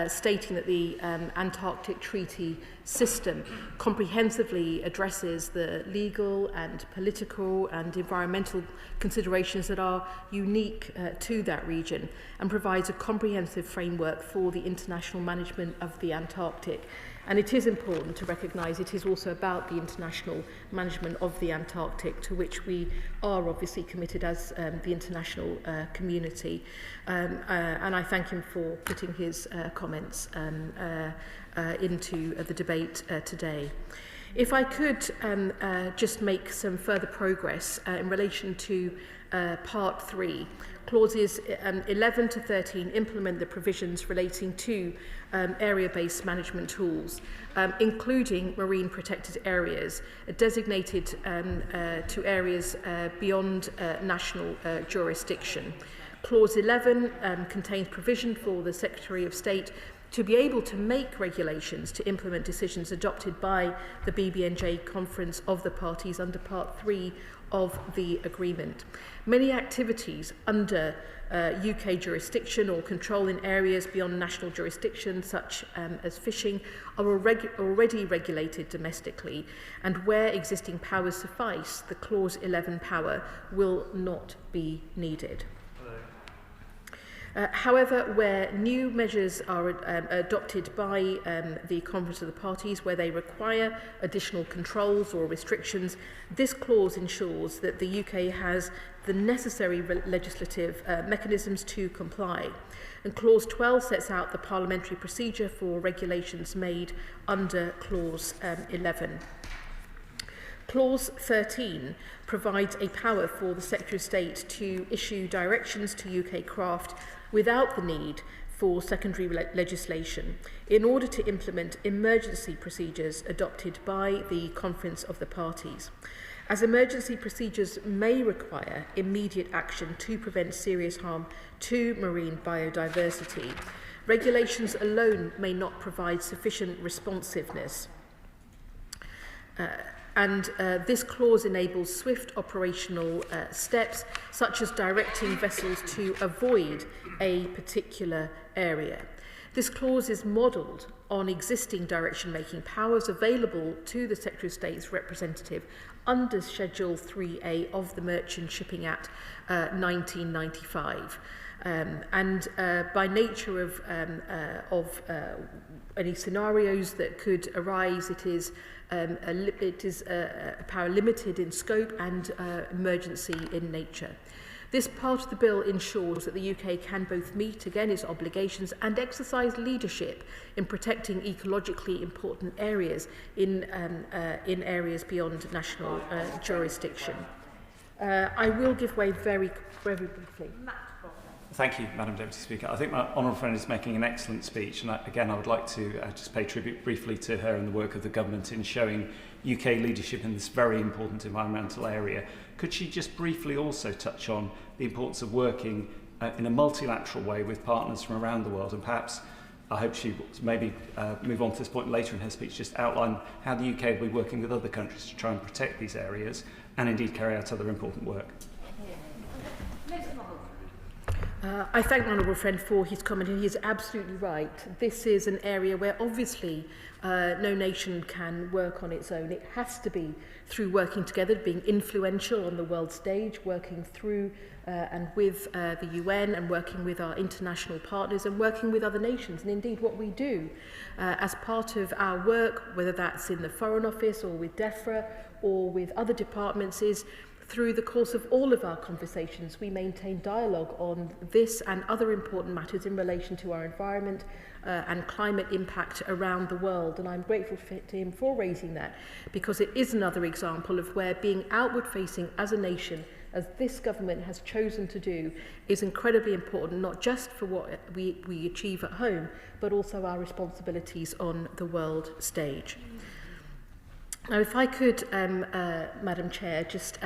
stating that the Antarctic Treaty system comprehensively addresses the legal and political and environmental considerations that are unique to that region, and provides a comprehensive framework for the international management of the Antarctic. And it is important to recognise it is also about the international management of the Antarctic, to which we are obviously committed as the international community. And I thank him for putting his comments into the debate today. If I could just make some further progress in relation to Part 3. Clauses 11 to 13 implement the provisions relating to area-based management tools, including marine protected areas designated to areas beyond national jurisdiction. Clause 11 contains provision for the Secretary of State to be able to make regulations to implement decisions adopted by the BBNJ Conference of the Parties under Part 3 of the agreement. Many activities under UK jurisdiction or control in areas beyond national jurisdiction, such as fishing, are already regulated domestically, and where existing powers suffice, the Clause 11 power will not be needed. However, where new measures are adopted by the Conference of the Parties, where they require additional controls or restrictions, this clause ensures that the UK has the necessary legislative mechanisms to comply. And Clause 12 sets out the parliamentary procedure for regulations made under Clause 11. Clause 13 provides a power for the Secretary of State to issue directions to UK craft without the need for secondary legislation in order to implement emergency procedures adopted by the Conference of the Parties. As emergency procedures may require immediate action to prevent serious harm to marine biodiversity, regulations alone may not provide sufficient responsiveness. This clause enables swift operational steps, such as directing vessels to avoid a particular area. This clause is modelled on existing direction-making powers available to the Secretary of State's representative under Schedule 3A of the Merchant Shipping Act 1995. By nature of any scenarios that could arise, it is a power limited in scope and emergency in nature. This part of the bill ensures that the UK can both meet, again, its obligations and exercise leadership in protecting ecologically important areas in areas beyond national jurisdiction. I will give way very briefly. Thank you, Madam Deputy Speaker. I think my honourable friend is making an excellent speech, and I would like to just pay tribute briefly to her and the work of the government in showing UK leadership in this very important environmental area. Could she just briefly also touch on the importance of working in a multilateral way with partners from around the world, and perhaps, I hope she will maybe move on to this point later in her speech, just outline how the UK will be working with other countries to try and protect these areas and indeed carry out other important work. I thank my honourable friend for his comment, and he is absolutely right. This is an area where obviously no nation can work on its own. It has to be through working together, being influential on the world stage, working through and with the UN, and working with our international partners, and working with other nations. And indeed what we do as part of our work, whether that's in the Foreign Office or with DEFRA or with other departments, is Through the course of all of our conversations, we maintain dialogue on this and other important matters in relation to our environment and climate impact around the world. And I'm grateful to him for raising that, because it is another example of where being outward facing as a nation, as this government has chosen to do, is incredibly important, not just for what we achieve at home, but also our responsibilities on the world stage. Now, if I could, Madam Chair, just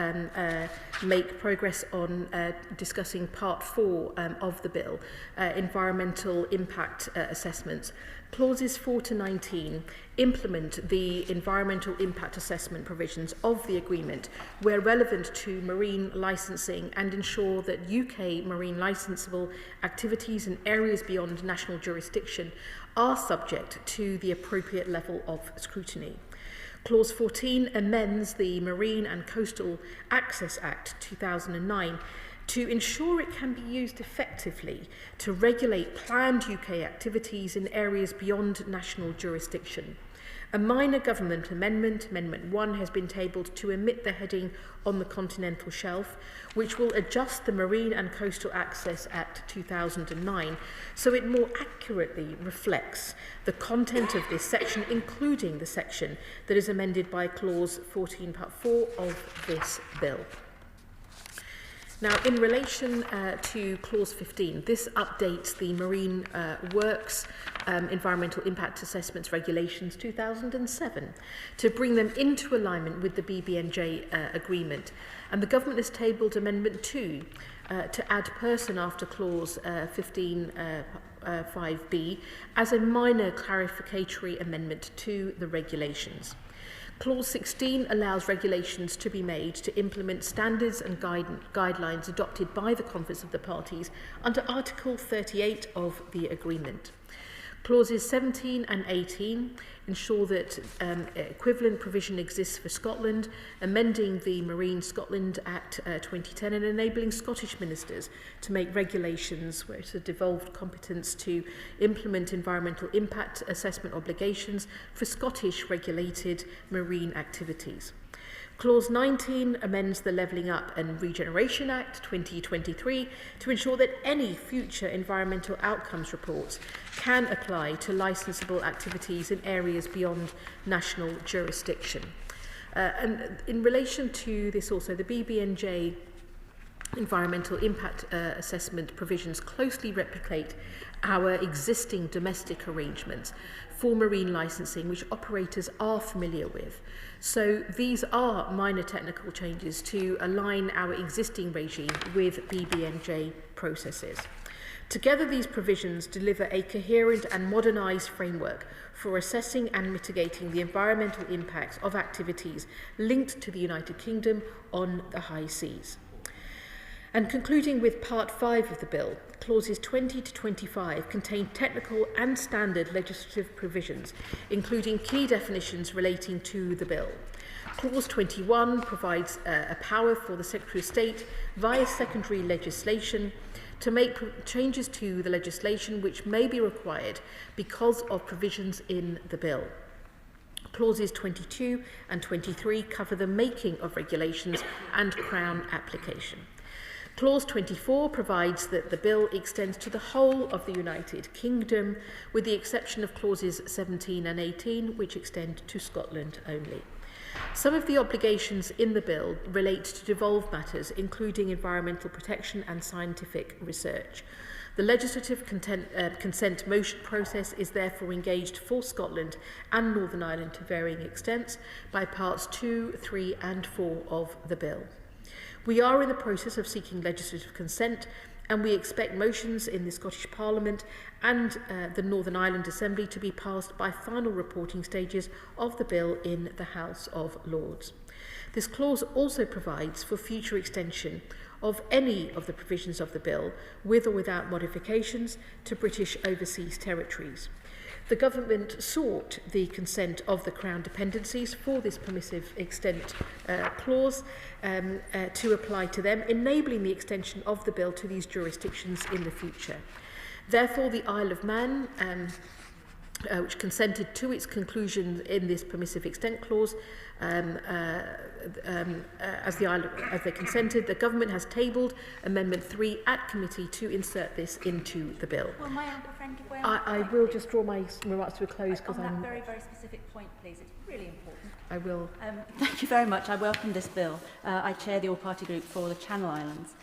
make progress on discussing Part 4 of the bill, environmental impact assessments. Clauses 4 to 19 implement the environmental impact assessment provisions of the agreement where relevant to marine licensing, and ensure that UK marine licensable activities in areas beyond national jurisdiction are subject to the appropriate level of scrutiny. Clause 14 amends the Marine and Coastal Access Act 2009 to ensure it can be used effectively to regulate planned UK activities in areas beyond national jurisdiction. A minor government amendment, Amendment 1, has been tabled to omit the heading on the continental shelf, which will adjust the Marine and Coastal Access Act 2009 so it more accurately reflects the content of this section, including the section that is amended by Clause 14, Part 4 of this bill. Now, in relation to Clause 15, this updates the Marine Works Environmental Impact Assessments Regulations 2007 to bring them into alignment with the BBNJ agreement. And the government has tabled Amendment 2 to add person after Clause 15 5B as a minor clarificatory amendment to the regulations. Clause 16 allows regulations to be made to implement standards and guidelines adopted by the Conference of the Parties under Article 38 of the agreement. Clauses 17 and 18 ensure that equivalent provision exists for Scotland, amending the Marine Scotland Act 2010 and enabling Scottish ministers to make regulations where it's a devolved competence to implement environmental impact assessment obligations for Scottish regulated marine activities. Clause 19 amends the Levelling Up and Regeneration Act 2023 to ensure that any future environmental outcomes reports can apply to licensable activities in areas beyond national jurisdiction. And in relation to this also, the BBNJ environmental impact assessment provisions closely replicate our existing domestic arrangements for marine licensing, which operators are familiar with. So these are minor technical changes to align our existing regime with BBNJ processes. Together, these provisions deliver a coherent and modernised framework for assessing and mitigating the environmental impacts of activities linked to the United Kingdom on the high seas. And concluding with Part 5 of the bill, Clauses 20 to 25 contain technical and standard legislative provisions, including key definitions relating to the bill. Clause 21 provides a power for the Secretary of State via secondary legislation to make changes to the legislation which may be required because of provisions in the bill. Clauses 22 and 23 cover the making of regulations and Crown application. Clause 24 provides that the bill extends to the whole of the United Kingdom, with the exception of clauses 17 and 18, which extend to Scotland only. Some of the obligations in the bill relate to devolved matters, including environmental protection and scientific research. The legislative consent motion process is therefore engaged for Scotland and Northern Ireland to varying extents by parts 2, 3 and 4 of the bill. We are in the process of seeking legislative consent, and we expect motions in the Scottish Parliament and the Northern Ireland Assembly to be passed by final reporting stages of the bill in the House of Lords. This clause also provides for future extension of any of the provisions of the bill, with or without modifications, to British overseas territories. The government sought the consent of the Crown dependencies for this permissive extent clause to apply to them, enabling the extension of the bill to these jurisdictions in the future. Therefore, the Isle of Man, which consented to its conclusion in this permissive extent clause, as they consented, the government has tabled Amendment 3 at committee to insert this into the bill. Well, my honourable friend, I will just draw my remarks to a close because on I'm... that very, very specific point, please. It's really important. I will. Thank you very much. I welcome this bill. I chair the all-party group for the Channel Islands.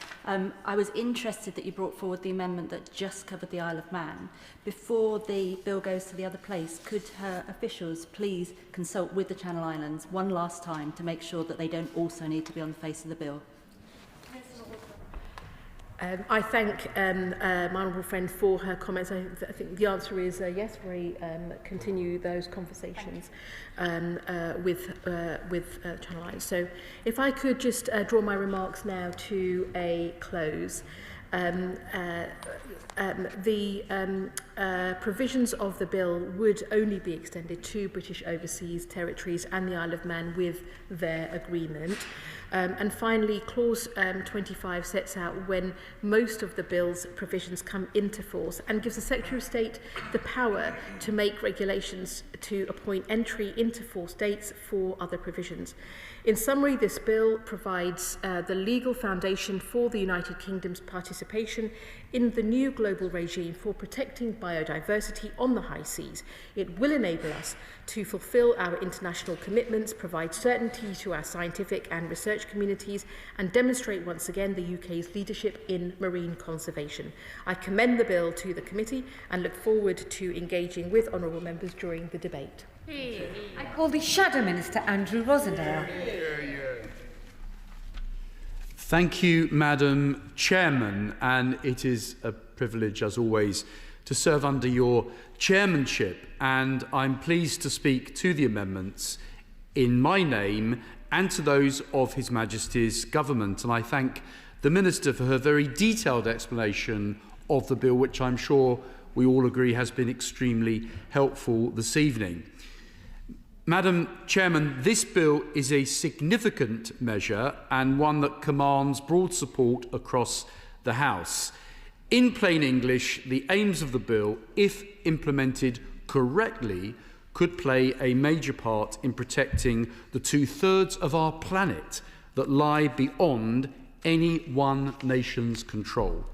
I was interested that you brought forward the amendment that just covered the Isle of Man. Before the bill goes to the other place, could her officials please consult with the Channel Islands one last time to make sure that they don't also need to be on the face of the bill? I thank my honourable friend for her comments. I think the answer is yes, we continue those conversations with Channel Islands. So if I could just draw my remarks now to a close. The provisions of the bill would only be extended to British overseas territories and the Isle of Man with their agreement. And finally, Clause 25 sets out when most of the bill's provisions come into force and gives the Secretary of State the power to make regulations to appoint entry into force dates for other provisions. In summary, this bill provides the legal foundation for the United Kingdom's participation in the new global regime for protecting biodiversity on the high seas. It will enable us to fulfil our international commitments, provide certainty to our scientific and research communities, and demonstrate once again the UK's leadership in marine conservation. I commend the bill to the committee and look forward to engaging with honourable members during the debate. I call the Shadow Minister, Andrew Rosendale. Thank you, Madam Chairman, and it is a privilege, as always, to serve under your chairmanship, and I'm pleased to speak to the amendments in my name and to those of His Majesty's Government, and I thank the Minister for her very detailed explanation of the bill, which I'm sure we all agree has been extremely helpful this evening. Madam Chairman, this bill is a significant measure and one that commands broad support across the House. In plain English, the aims of the bill, if implemented correctly, could play a major part in protecting the 2/3 of our planet that lie beyond any one nation's control.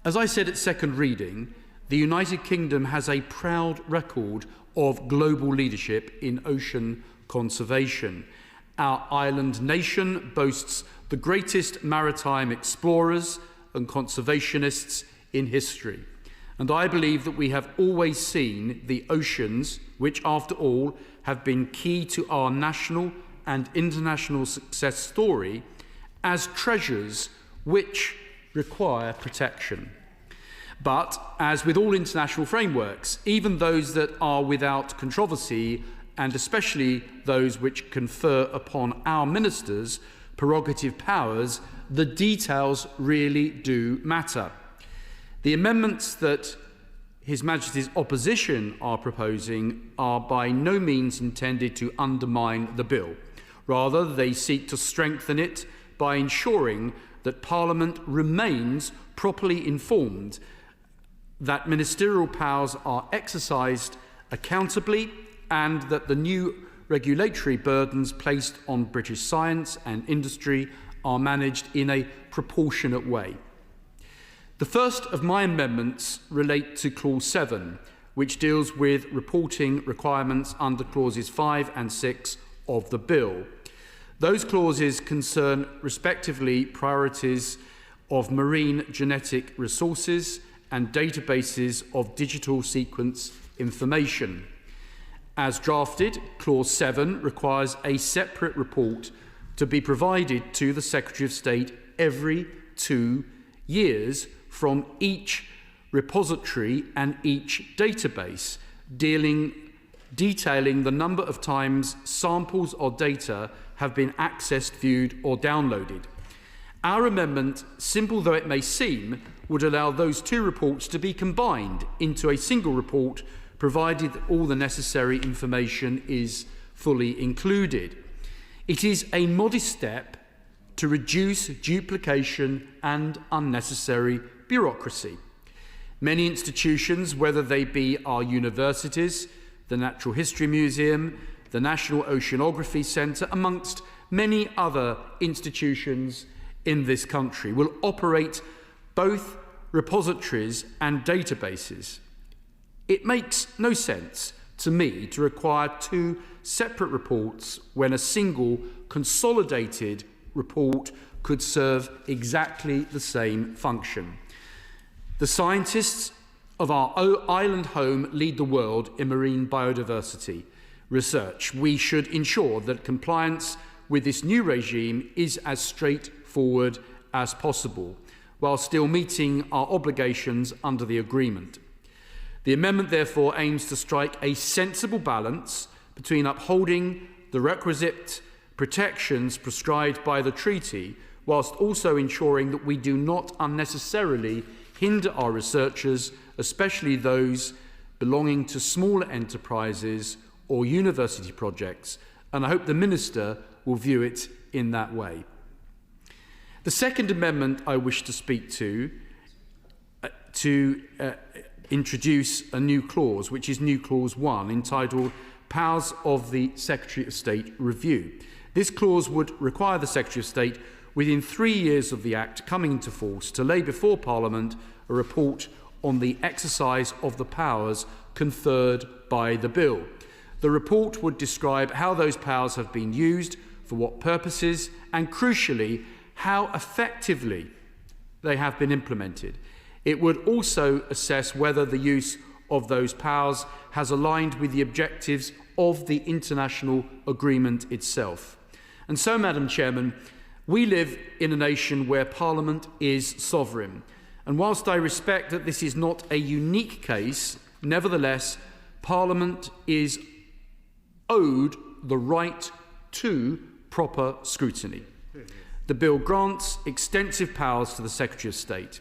As I said at second reading, the United Kingdom has a proud record of global leadership in ocean conservation. Our island nation boasts the greatest maritime explorers and conservationists in history. And I believe that we have always seen the oceans, which after all have been key to our national and international success story, as treasures which require protection. But, as with all international frameworks, even those that are without controversy, and especially those which confer upon our ministers prerogative powers, the details really do matter. The amendments that His Majesty's opposition are proposing are by no means intended to undermine the bill. Rather, they seek to strengthen it by ensuring that Parliament remains properly informed, that ministerial powers are exercised accountably, and that the new regulatory burdens placed on British science and industry are managed in a proportionate way. The first of my amendments relate to Clause 7, which deals with reporting requirements under Clauses 5 and 6 of the bill. Those clauses concern, respectively, priorities of marine genetic resources and databases of digital sequence information. As drafted, Clause 7 requires a separate report to be provided to the Secretary of State every 2 years from each repository and each database, detailing the number of times samples or data have been accessed, viewed or downloaded. Our amendment, simple though it may seem, would allow those two reports to be combined into a single report, provided that all the necessary information is fully included. It is a modest step to reduce duplication and unnecessary bureaucracy. Many institutions, whether they be our universities, the Natural History Museum, the National Oceanography Centre, amongst many other institutions in this country, will operate both repositories and databases. It makes no sense to me to require two separate reports when a single consolidated report could serve exactly the same function. The scientists of our island home lead the world in marine biodiversity research. We should ensure that compliance with this new regime is as straightforward as possible, while still meeting our obligations under the agreement. The amendment therefore aims to strike a sensible balance between upholding the requisite protections prescribed by the treaty, whilst also ensuring that we do not unnecessarily hinder our researchers, especially those belonging to smaller enterprises or university projects, and I hope the Minister will view it in that way. The second amendment I wish to speak to introduce a new clause, which is new clause 1, entitled Powers of the Secretary of State Review. This clause would require the Secretary of State, within 3 years of the Act coming into force, to lay before Parliament a report on the exercise of the powers conferred by the Bill. The report would describe how those powers have been used, for what purposes, and crucially, how effectively they have been implemented. It would also assess whether the use of those powers has aligned with the objectives of the international agreement itself. And so, Madam Chairman, we live in a nation where Parliament is sovereign. And whilst I respect that this is not a unique case, nevertheless, Parliament is owed the right to proper scrutiny. The Bill grants extensive powers to the Secretary of State,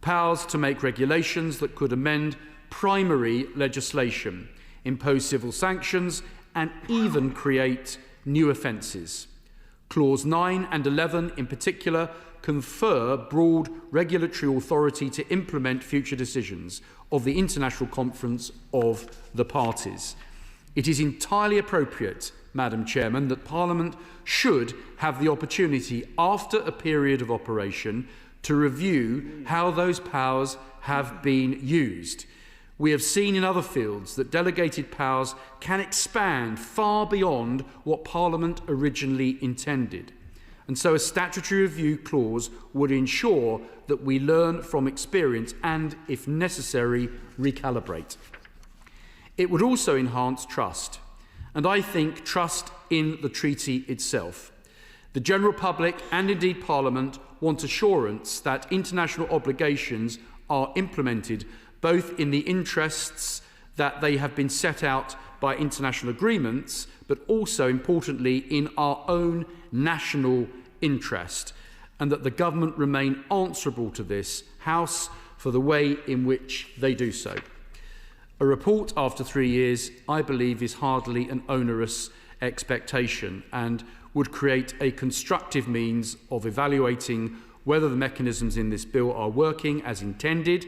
powers to make regulations that could amend primary legislation, impose civil sanctions, and even create new offences. Clause 9 and 11 in particular confer broad regulatory authority to implement future decisions of the International Conference of the Parties. It is entirely appropriate, Madam Chairman, that Parliament should have the opportunity, after a period of operation, to review how those powers have been used. We have seen in other fields that delegated powers can expand far beyond what Parliament originally intended. And so a statutory review clause would ensure that we learn from experience and, if necessary, recalibrate. It would also enhance trust, and I think trust in the treaty itself. The general public and indeed Parliament want assurance that international obligations are implemented both in the interests that they have been set out by international agreements, but also, importantly, in our own national interest, and that the government remain answerable to this House for the way in which they do so. A report after 3 years, I believe, is hardly an onerous expectation and would create a constructive means of evaluating whether the mechanisms in this bill are working as intended,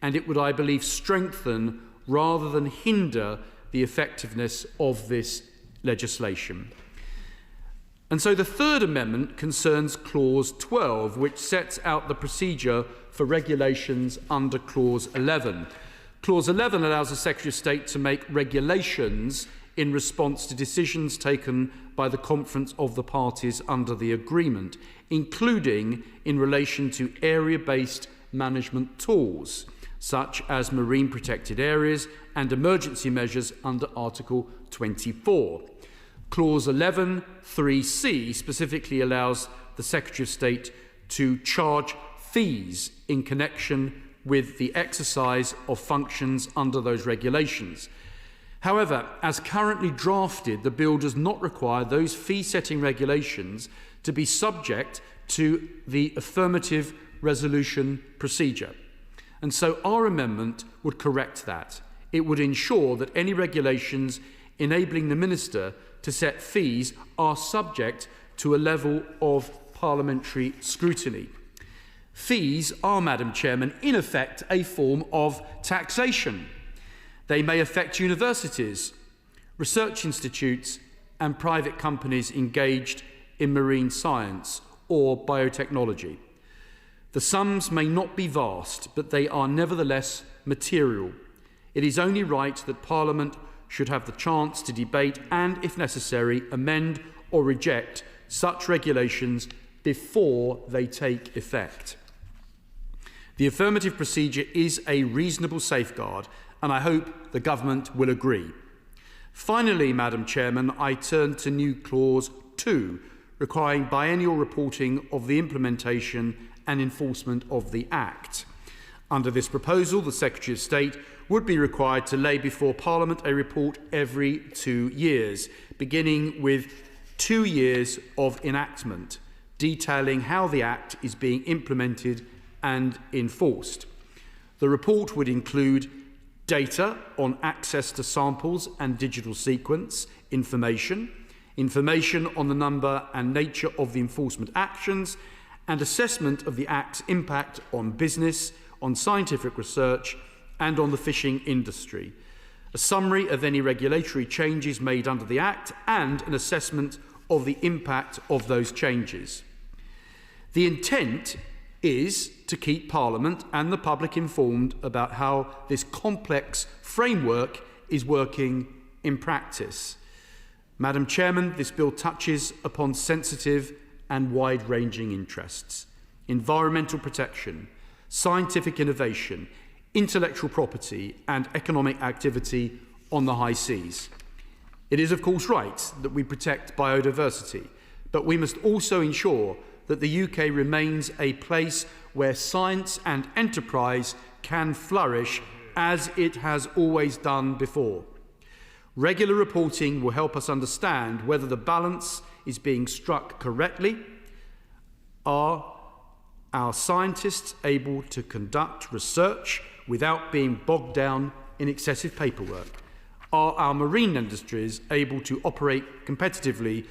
and it would, I believe, strengthen rather than hinder the effectiveness of this legislation. And so the third amendment concerns Clause 12, which sets out the procedure for regulations under Clause 11. Clause 11 allows the Secretary of State to make regulations in response to decisions taken by the Conference of the Parties under the agreement, including in relation to area-based management tools, such as marine protected areas and emergency measures under Article 24. Clause 11(3)(c) specifically allows the Secretary of State to charge fees in connection with the exercise of functions under those regulations. However, as currently drafted, the bill does not require those fee-setting regulations to be subject to the affirmative resolution procedure. And so our amendment would correct that. It would ensure that any regulations enabling the Minister to set fees are subject to a level of parliamentary scrutiny. Fees are, Madam Chairman, in effect a form of taxation. They may affect universities, research institutes and private companies engaged in marine science or biotechnology. The sums may not be vast, but they are nevertheless material. It is only right that Parliament should have the chance to debate and, if necessary, amend or reject such regulations before they take effect. The affirmative procedure is a reasonable safeguard, and I hope the Government will agree. Finally, Madam Chairman, I turn to new clause 2, requiring biennial reporting of the implementation and enforcement of the Act. Under this proposal, the Secretary of State would be required to lay before Parliament a report every 2 years, beginning with 2 years of enactment, detailing how the Act is being implemented and enforced. The report would include data on access to samples and digital sequence, information on the number and nature of the enforcement actions, and assessment of the Act's impact on business, on scientific research, and on the fishing industry, a summary of any regulatory changes made under the Act, and an assessment of the impact of those changes. The intent is to keep Parliament and the public informed about how this complex framework is working in practice. Madam Chairman, this bill touches upon sensitive and wide-ranging interests: environmental protection, scientific innovation, intellectual property and economic activity on the high seas. It is of course right that we protect biodiversity, but we must also ensure that the UK remains a place where science and enterprise can flourish as it has always done before. Regular reporting will help us understand whether the balance is being struck correctly. Are our scientists able to conduct research without being bogged down in excessive paperwork? Are our marine industries able to operate competitively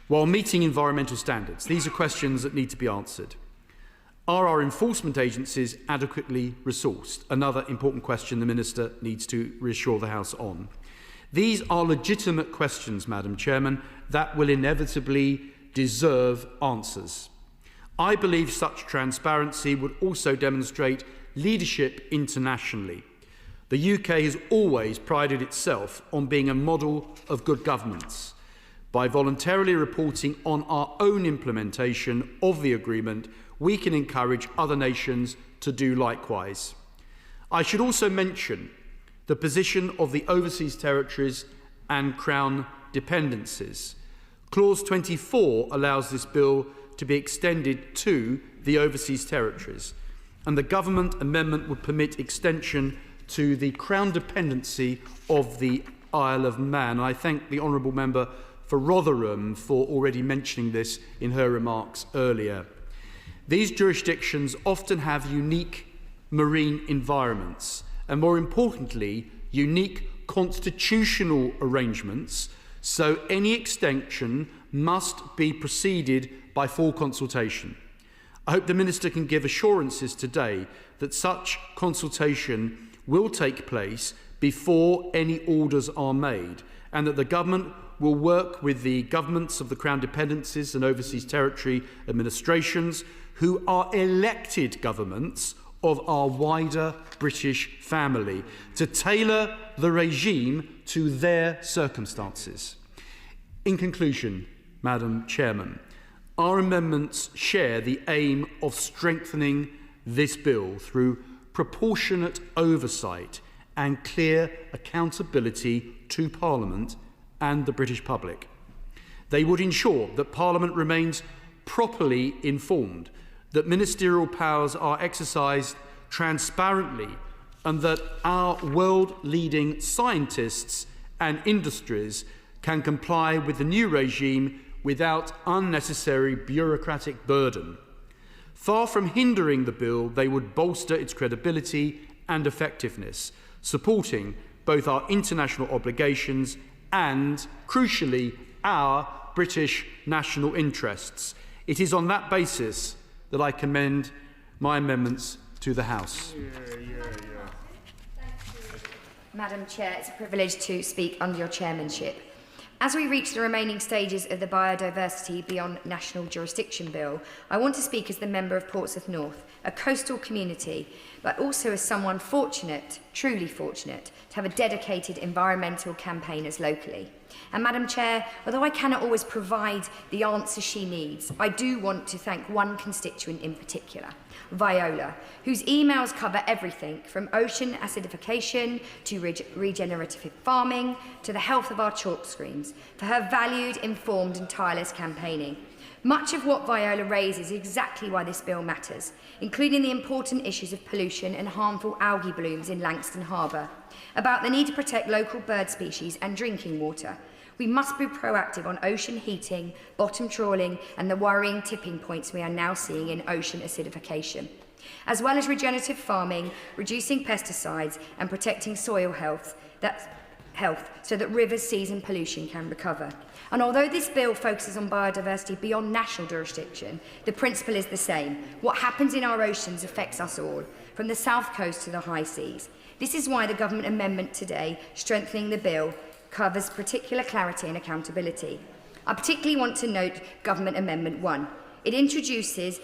while meeting environmental standards? These are questions that need to be answered. Are our enforcement agencies adequately resourced? Another important question the Minister needs to reassure the House on. These are legitimate questions, Madam Chairman, that will inevitably deserve answers. I believe such transparency would also demonstrate leadership internationally. The UK has always prided itself on being a model of good governance. By voluntarily reporting on our own implementation of the agreement, we can encourage other nations to do likewise. I should also mention the position of the overseas territories and Crown dependencies. Clause 24 allows this bill to be extended to the overseas territories, and the Government amendment would permit extension to the Crown dependency of the Isle of Man. I thank the Honourable Member for Rotherham for already mentioning this in her remarks earlier. These jurisdictions often have unique marine environments and, more importantly, unique constitutional arrangements, so any extension must be preceded by full consultation. I hope the Minister can give assurances today that such consultation will take place before any orders are made, and that the Government will work with the governments of the Crown dependencies and overseas territory administrations, who are elected governments of our wider British family, to tailor the regime to their circumstances. In conclusion, Madam Chairman, our amendments share the aim of strengthening this bill through proportionate oversight and clear accountability to Parliament and the British public. They would ensure that Parliament remains properly informed, that ministerial powers are exercised transparently, and that our world-leading scientists and industries can comply with the new regime without unnecessary bureaucratic burden. Far from hindering the bill, they would bolster its credibility and effectiveness, supporting both our international obligations and, crucially, our British national interests. It is on that basis that I commend my amendments to the House. Madam Chair, it's a privilege to speak under your chairmanship. As we reach the remaining stages of the Biodiversity Beyond National Jurisdiction Bill, I want to speak as the member of Portsmouth North, a coastal community, but also as someone fortunate, truly fortunate, to have a dedicated environmental campaigners locally. And Madam Chair, although I cannot always provide the answer she needs, I do want to thank one constituent in particular, Viola, whose emails cover everything from ocean acidification to regenerative farming to the health of our chalk streams, for her valued, informed and tireless campaigning. Much of what Viola raises is exactly why this bill matters, including the important issues of pollution and harmful algae blooms in Langston Harbour, about the need to protect local bird species and drinking water. We must be proactive on ocean heating, bottom trawling and the worrying tipping points we are now seeing in ocean acidification, as well as regenerative farming, reducing pesticides and protecting soil health so that rivers, seas and pollution can recover. And although this bill focuses on biodiversity beyond national jurisdiction, the principle is the same. What happens in our oceans affects us all, from the south coast to the high seas. This is why the government amendment today, strengthening the bill, covers particular clarity and accountability. I particularly want to note Government Amendment 1. It introduces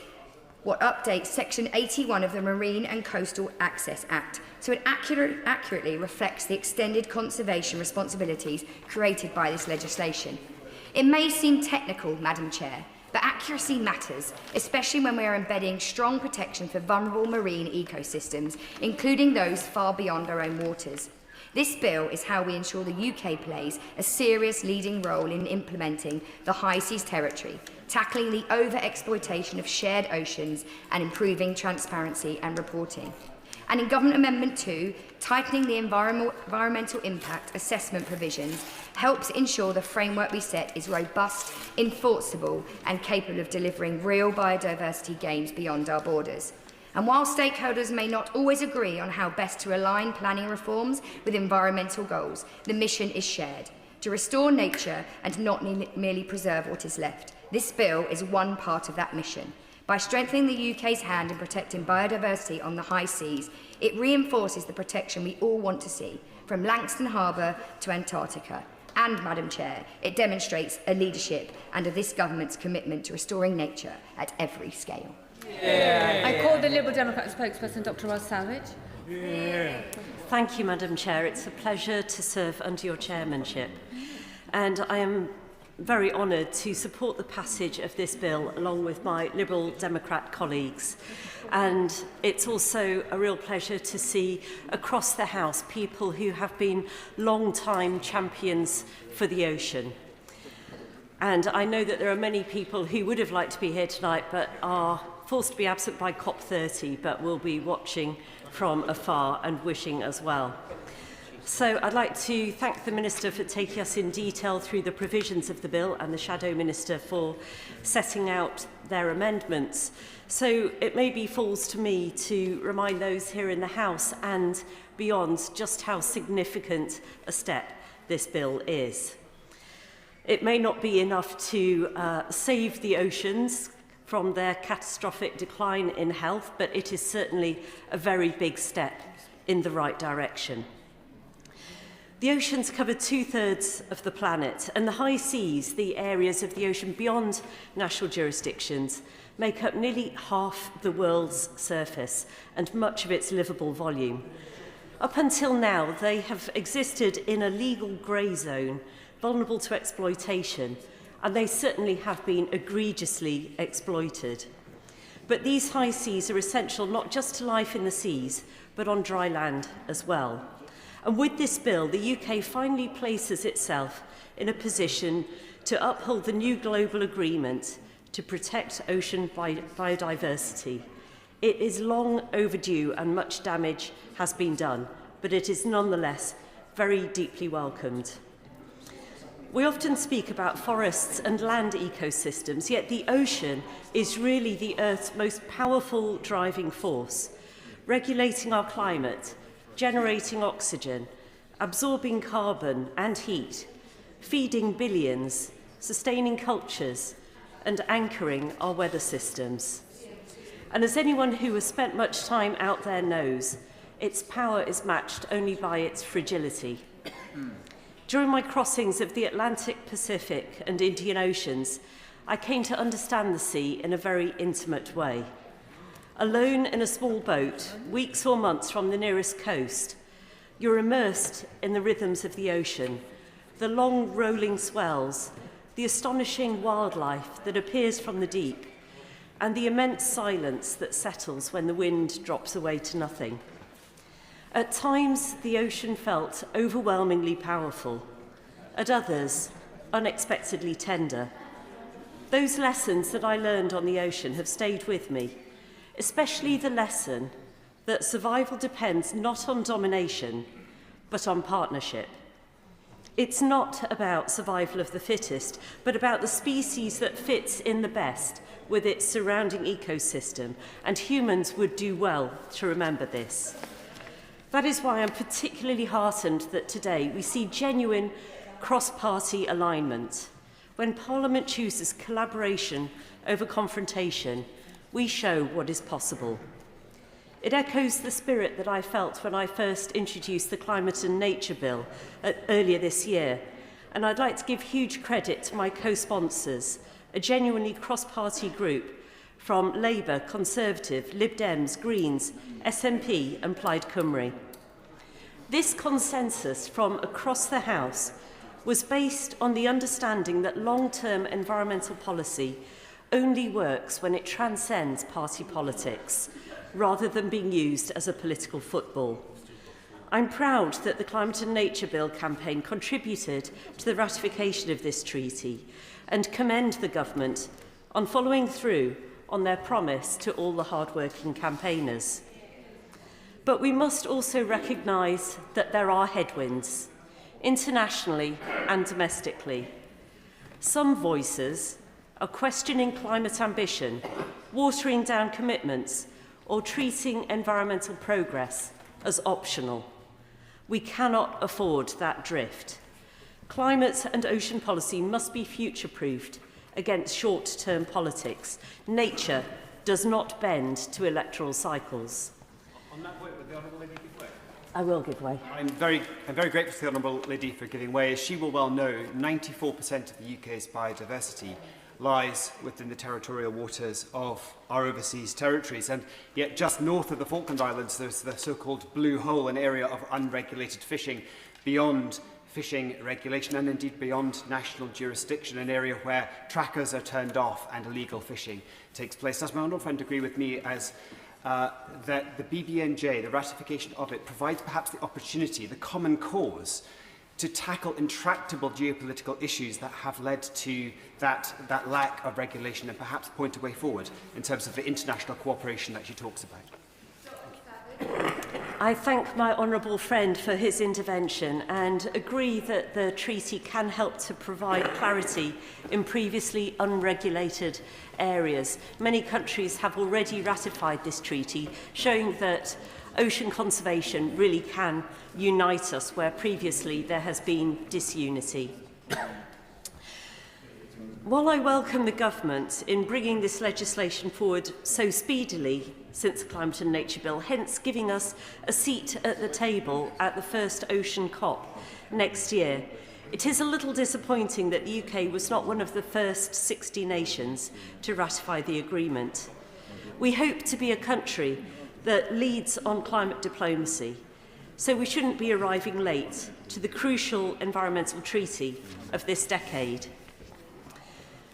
what updates Section 81 of the Marine and Coastal Access Act, so it accurately reflects the extended conservation responsibilities created by this legislation. It may seem technical, Madam Chair, but accuracy matters, especially when we are embedding strong protection for vulnerable marine ecosystems, including those far beyond our own waters. This bill is how we ensure the UK plays a serious leading role in implementing the High Seas Territory, tackling the over-exploitation of shared oceans and improving transparency and reporting. And in Government Amendment 2, tightening the environmental impact assessment provisions helps ensure the framework we set is robust, enforceable and capable of delivering real biodiversity gains beyond our borders. And while stakeholders may not always agree on how best to align planning reforms with environmental goals, the mission is shared, to restore nature and not merely preserve what is left. This bill is one part of that mission. By strengthening the UK's hand in protecting biodiversity on the high seas, it reinforces the protection we all want to see, from Langston Harbour to Antarctica. And, Madam Chair, it demonstrates a leadership and of this government's commitment to restoring nature at every scale. I call the Liberal Democrat spokesperson, Dr. Ross Savage. Thank you, Madam Chair. It's a pleasure to serve under your chairmanship. And I am very honoured to support the passage of this bill along with my Liberal Democrat colleagues. And it's also a real pleasure to see across the House people who have been long-time champions for the ocean. And I know that there are many people who would have liked to be here tonight but are forced to be absent by COP30, but will be watching from afar and wishing as well. So I'd like to thank the Minister for taking us in detail through the provisions of the bill and the Shadow Minister for setting out their amendments. So it maybe falls to me to remind those here in the House and beyond just how significant a step this bill is. It may not be enough to save the oceans from their catastrophic decline in health, but it is certainly a very big step in the right direction. The oceans cover 2/3 of the planet, and the high seas, the areas of the ocean beyond national jurisdictions, make up nearly half the world's surface and much of its livable volume. Up until now, they have existed in a legal grey zone, vulnerable to exploitation, and they certainly have been egregiously exploited. But these high seas are essential not just to life in the seas, but on dry land as well. And with this bill, the UK finally places itself in a position to uphold the new global agreement to protect ocean biodiversity. It is long overdue and much damage has been done, but it is nonetheless very deeply welcomed. We often speak about forests and land ecosystems, yet the ocean is really the Earth's most powerful driving force, regulating our climate, generating oxygen, absorbing carbon and heat, feeding billions, sustaining cultures, and anchoring our weather systems. And as anyone who has spent much time out there knows, its power is matched only by its fragility. During my crossings of the Atlantic, Pacific and Indian Oceans, I came to understand the sea in a very intimate way. Alone in a small boat, weeks or months from the nearest coast, you're immersed in the rhythms of the ocean, the long rolling swells, the astonishing wildlife that appears from the deep, and the immense silence that settles when the wind drops away to nothing. At times, the ocean felt overwhelmingly powerful. At others, unexpectedly tender. Those lessons that I learned on the ocean have stayed with me, especially the lesson that survival depends not on domination, but on partnership. It's not about survival of the fittest, but about the species that fits in the best with its surrounding ecosystem, and humans would do well to remember this. That is why I'm particularly heartened that today we see genuine cross-party alignment. When Parliament chooses collaboration over confrontation, we show what is possible. It echoes the spirit that I felt when I first introduced the Climate and Nature Bill earlier this year, and I'd like to give huge credit to my co-sponsors, a genuinely cross-party group from Labour, Conservative, Lib Dems, Greens, SNP and Plaid Cymru. This consensus from across the House was based on the understanding that long-term environmental policy only works when it transcends party politics, rather than being used as a political football. I'm proud that the Climate and Nature Bill campaign contributed to the ratification of this treaty and commend the government on following through on their promise to all the hard-working campaigners. But we must also recognise that there are headwinds, internationally and domestically. Some voices are questioning climate ambition, watering down commitments, or treating environmental progress as optional. We cannot afford that drift. Climate and ocean policy must be future-proofed against short-term politics. Nature does not bend to electoral cycles. On that point, would the Honourable Lady give way? I will give way. I'm very grateful to the Honourable Lady for giving way. As she will well know, 94% of the UK's biodiversity lies within the territorial waters of our overseas territories, and yet just north of the Falkland Islands there's the so-called blue hole, an area of unregulated fishing beyond fishing regulation and indeed beyond national jurisdiction, an area where trackers are turned off and illegal fishing takes place. Does my honourable friend agree with me as that the BBNJ, the ratification of it, provides perhaps the opportunity, the common cause, to tackle intractable geopolitical issues that have led to that lack of regulation and perhaps point a way forward in terms of the international cooperation that she talks about? I thank my honourable friend for his intervention and agree that the treaty can help to provide clarity in previously unregulated areas. Many countries have already ratified this treaty, showing that ocean conservation really can unite us where previously there has been disunity. While I welcome the government in bringing this legislation forward so speedily since the Climate and Nature Bill, hence giving us a seat at the table at the first Ocean COP next year, it is a little disappointing that the UK was not one of the first 60 nations to ratify the agreement. We hope to be a country that leads on climate diplomacy, so we shouldn't be arriving late to the crucial environmental treaty of this decade.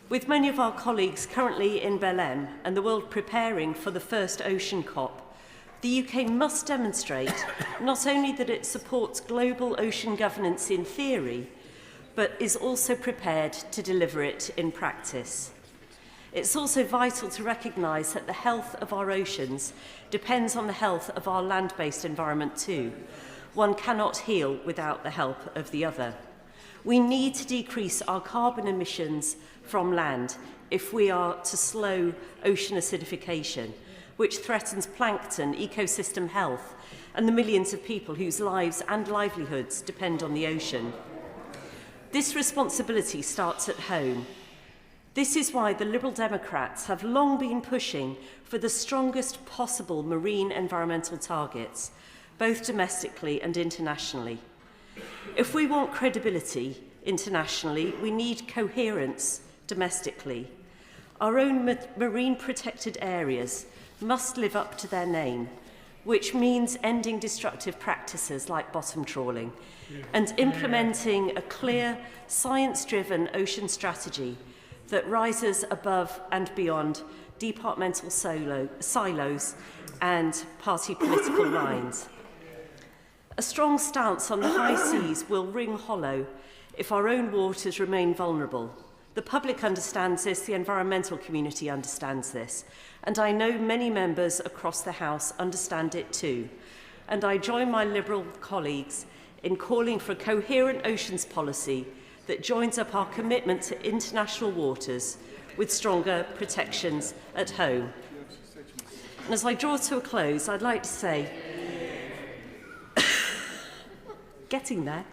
With many of our colleagues currently in Belém and the world preparing for the first Ocean COP, the UK must demonstrate not only that it supports global ocean governance in theory, but is also prepared to deliver it in practice. It's also vital to recognise that the health of our oceans depends on the health of our land-based environment too. One cannot heal without the help of the other. We need to decrease our carbon emissions from land if we are to slow ocean acidification, which threatens plankton, ecosystem health, and the millions of people whose lives and livelihoods depend on the ocean. This responsibility starts at home. This is why the Liberal Democrats have long been pushing for the strongest possible marine environmental targets, both domestically and internationally. If we want credibility internationally, we need coherence domestically. Our own marine protected areas must live up to their name, which means ending destructive practices like bottom trawling and implementing a clear, science-driven ocean strategy that rises above and beyond departmental silos and party political lines. A strong stance on the high seas will ring hollow if our own waters remain vulnerable. The public understands this, the environmental community understands this, and I know many members across the House understand it too. And I join my Liberal colleagues in calling for a coherent oceans policy that joins up our commitment to international waters with stronger protections at home. And as I draw to a close, I'd like to say, getting there,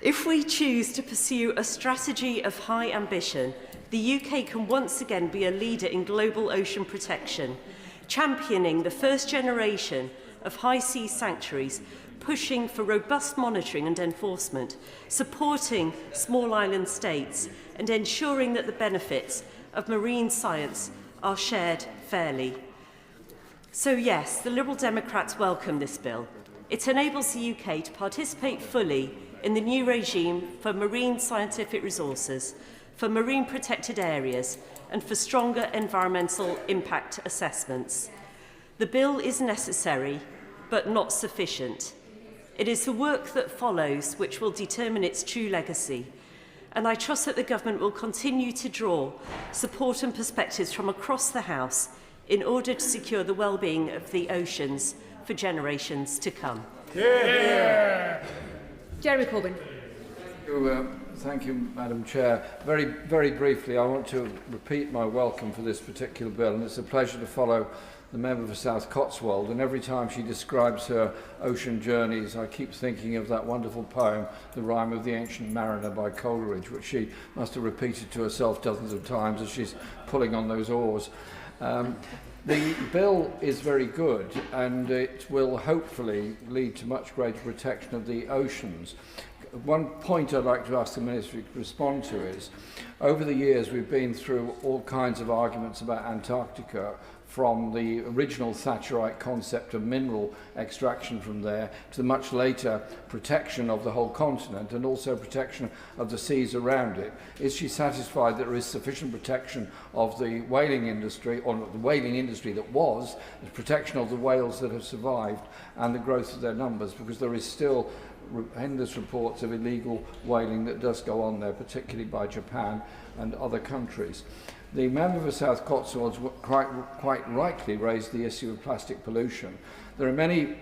if we choose to pursue a strategy of high ambition, the UK can once again be a leader in global ocean protection, championing the first generation of high sea sanctuaries, pushing for robust monitoring and enforcement, supporting small island states, and ensuring that the benefits of marine science are shared fairly. So yes, the Liberal Democrats welcome this bill. It enables the UK to participate fully in the new regime for marine scientific resources, for marine protected areas, and for stronger environmental impact assessments. The bill is necessary, but not sufficient. It is the work that follows which will determine its true legacy, and I trust that the government will continue to draw support and perspectives from across the House in order to secure the well-being of the oceans for generations to come. Yeah. Jeremy Corbyn. Thank you, Madam Chair. Very briefly, I want to repeat my welcome for this particular bill, and it's a pleasure to follow the member for South Cotswold, and every time she describes her ocean journeys, I keep thinking of that wonderful poem, The Rime of the Ancient Mariner by Coleridge, which she must have repeated to herself dozens of times as she's pulling on those oars. The bill is very good, and it will hopefully lead to much greater protection of the oceans. One point I'd like to ask the Ministry to respond to is, over the years we've been through all kinds of arguments about Antarctica, from the original Thatcherite concept of mineral extraction from there to the much later protection of the whole continent and also protection of the seas around it. Is she satisfied that there is sufficient protection of the whaling industry, or the whaling industry that was, the protection of the whales that have survived and the growth of their numbers? Because there is still endless reports of illegal whaling that does go on there, particularly by Japan and other countries. The member for South Cotswolds quite rightly raised the issue of plastic pollution. There are many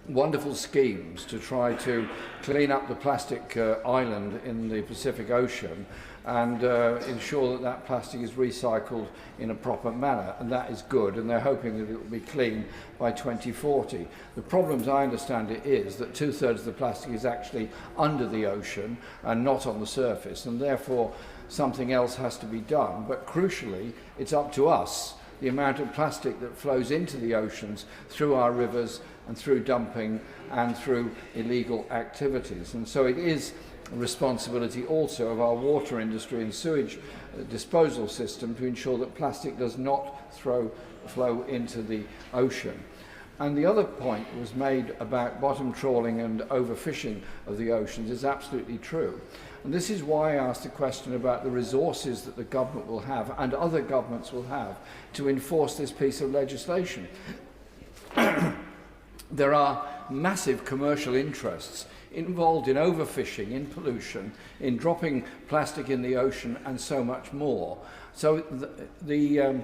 wonderful schemes to try to clean up the plastic island in the Pacific Ocean and ensure that that plastic is recycled in a proper manner, and that is good, and they're hoping that it will be clean by 2040. The problem, as I understand it, is that 2/3 of the plastic is actually under the ocean and not on the surface, and therefore something else has to be done. But crucially, it's up to us, the amount of plastic that flows into the oceans through our rivers and through dumping and through illegal activities. And so it is a responsibility also of our water industry and sewage disposal system to ensure that plastic does not flow into the ocean. And the other point was made about bottom trawling and overfishing of the oceans is absolutely true. And this is why I asked the question about the resources that the government will have and other governments will have to enforce this piece of legislation. There are massive commercial interests involved in overfishing, in pollution, in dropping plastic in the ocean and so much more. So the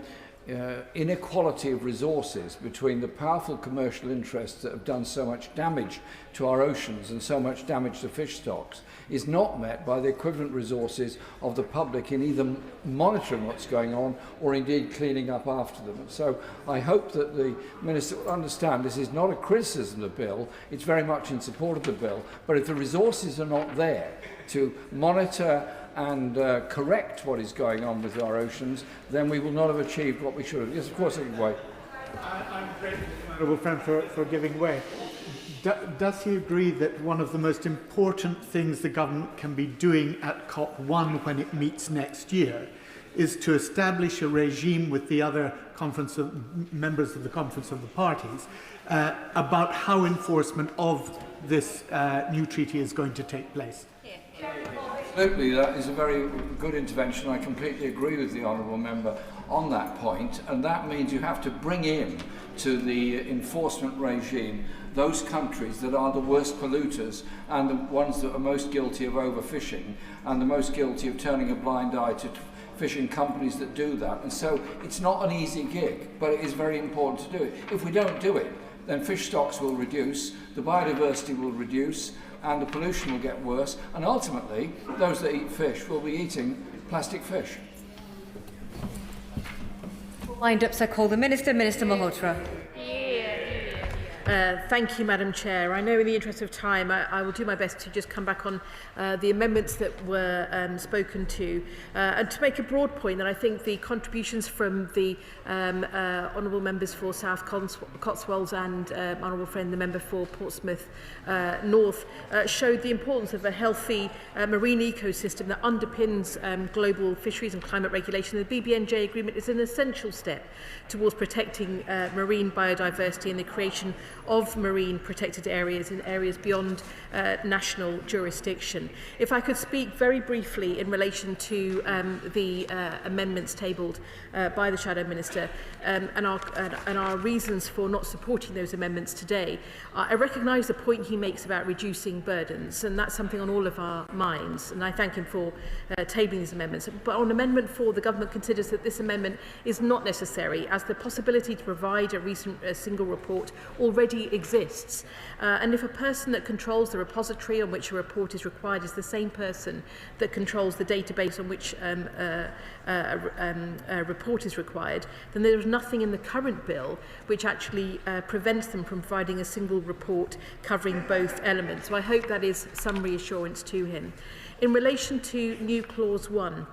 inequality of resources between the powerful commercial interests that have done so much damage to our oceans and so much damage to fish stocks is not met by the equivalent resources of the public in either monitoring what's going on or indeed cleaning up after them. And so I hope that the Minister will understand this is not a criticism of the bill, it's very much in support of the bill, but if the resources are not there to monitor and correct what is going on with our oceans, then we will not have achieved what we should have. Yes, of course, I can wait. I'm grateful to my honourable friend for giving way. does he agree that one of the most important things the government can be doing at COP1 when it meets next year is to establish a regime with the other members of the Conference of the Parties about how enforcement of this new treaty is going to take place? Absolutely, that is a very good intervention. I completely agree with the honourable member on that point, and that means you have to bring in to the enforcement regime those countries that are the worst polluters and the ones that are most guilty of overfishing and the most guilty of turning a blind eye to fishing companies that do that. And so it's not an easy gig, but it is very important to do it. If we don't do it, then fish stocks will reduce, the biodiversity will reduce, and the pollution will get worse, and ultimately those that eat fish will be eating plastic fish. Wind-ups, I call the Minister, Minister Malhotra. Thank you, Madam Chair. I know in the interest of time, I will do my best to just come back on the amendments that were spoken to, and to make a broad point that I think the contributions from the honourable members for South Cotswolds and honourable friend, the member for Portsmouth North, showed the importance of a healthy marine ecosystem that underpins global fisheries and climate regulation. The BBNJ agreement is an essential step towards protecting marine biodiversity and the creation of marine protected areas in areas beyond national jurisdiction. If I could speak very briefly in relation to the amendments tabled by the Shadow Minister and our reasons for not supporting those amendments today. I recognise the point he makes about reducing burdens, and that's something on all of our minds, and I thank him for tabling these amendments. But on Amendment 4, the Government considers that this amendment is not necessary, as the possibility to provide a single report already exists. And if a person that controls the repository on which a report is required is the same person that controls the database on which a report is required, then there is nothing in the current bill which actually prevents them from providing a single report covering both elements. So I hope that is some reassurance to him. In relation to new clause 1,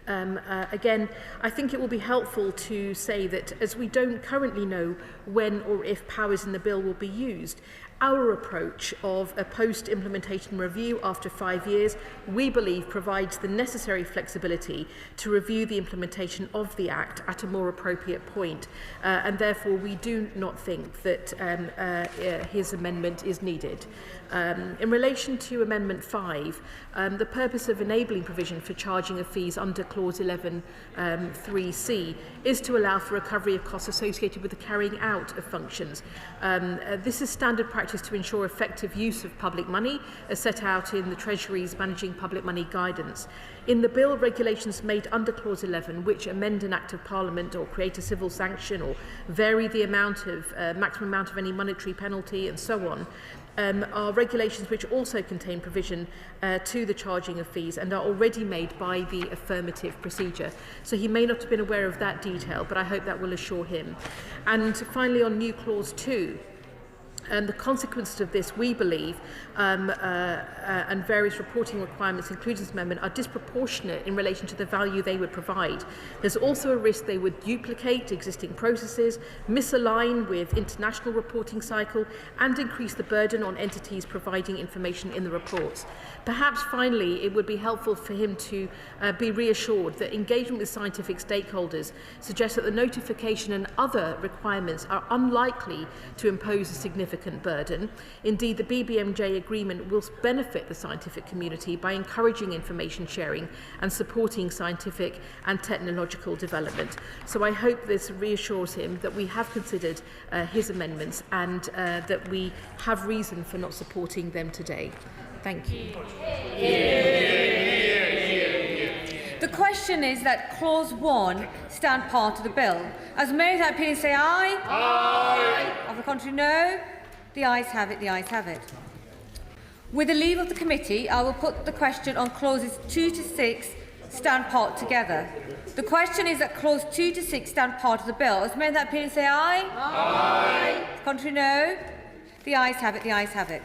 again, I think it will be helpful to say that as we don't currently know when or if powers in the bill will be used, our approach of a post-implementation review after 5 years, we believe, provides the necessary flexibility to review the implementation of the Act at a more appropriate point. And therefore, we do not think that his amendment is needed. In relation to Amendment 5, the purpose of enabling provision for charging of fees under Clause 11(3)(c) is to allow for recovery of costs associated with the carrying out of functions. This is standard practice to ensure effective use of public money, as set out in the Treasury's Managing Public Money Guidance. In the bill, regulations made under Clause 11, which amend an Act of Parliament or create a civil sanction or vary the maximum amount of any monetary penalty and so on, are regulations which also contain provision to the charging of fees and are already made by the affirmative procedure. So he may not have been aware of that detail, but I hope that will assure him. And finally, on new clause 2, the consequences of this, we believe, and various reporting requirements included in this amendment are disproportionate in relation to the value they would provide. There's also a risk they would duplicate existing processes, misalign with international reporting cycle, and increase the burden on entities providing information in the reports. Perhaps finally, it would be helpful for him to be reassured that engagement with scientific stakeholders suggests that the notification and other requirements are unlikely to impose a significant burden. Indeed, the BBMJ agreement will benefit the scientific community by encouraging information sharing and supporting scientific and technological development. So I hope this reassures him that we have considered his amendments and that we have reason for not supporting them today. Thank you. The question is that Clause 1 stand part of the bill. As many of that opinion say aye. Aye. Of the contrary, no. The ayes have it, the ayes have it. With the leave of the committee, I will put the question on clauses 2 to 6 stand part together. The question is that clause 2 to 6 stand part of the bill. As many of that opinion say aye. Aye. Of the contrary, no. The ayes have it, the ayes have it.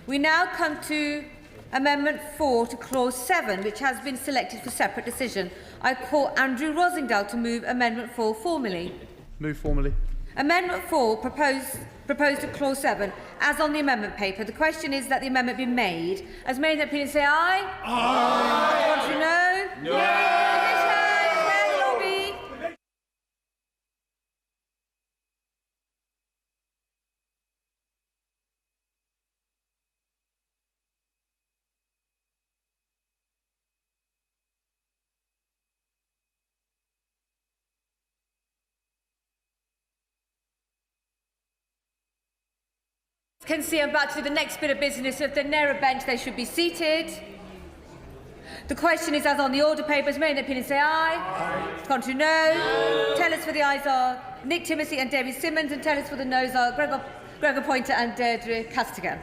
We now come to Amendment 4 to Clause 7, which has been selected for separate decision. I call Andrew Rosingdale to move Amendment 4 formally. Move formally. Amendment 4 proposed to clause 7 as on the amendment paper. The question is that the amendment be made. As many that opinion say aye. Aye. Contrary, no. No. Where the lobby? Can see I'm about to do the next bit of business. If they're near a bench, they should be seated. The question is as on the order papers. Many in the opinion say aye. Aye. Contrary, no. Tell us for the ayes are Nick Timothy and David Simmons, and tell us for the noes are Gregor Poynter and Deirdre Castigan.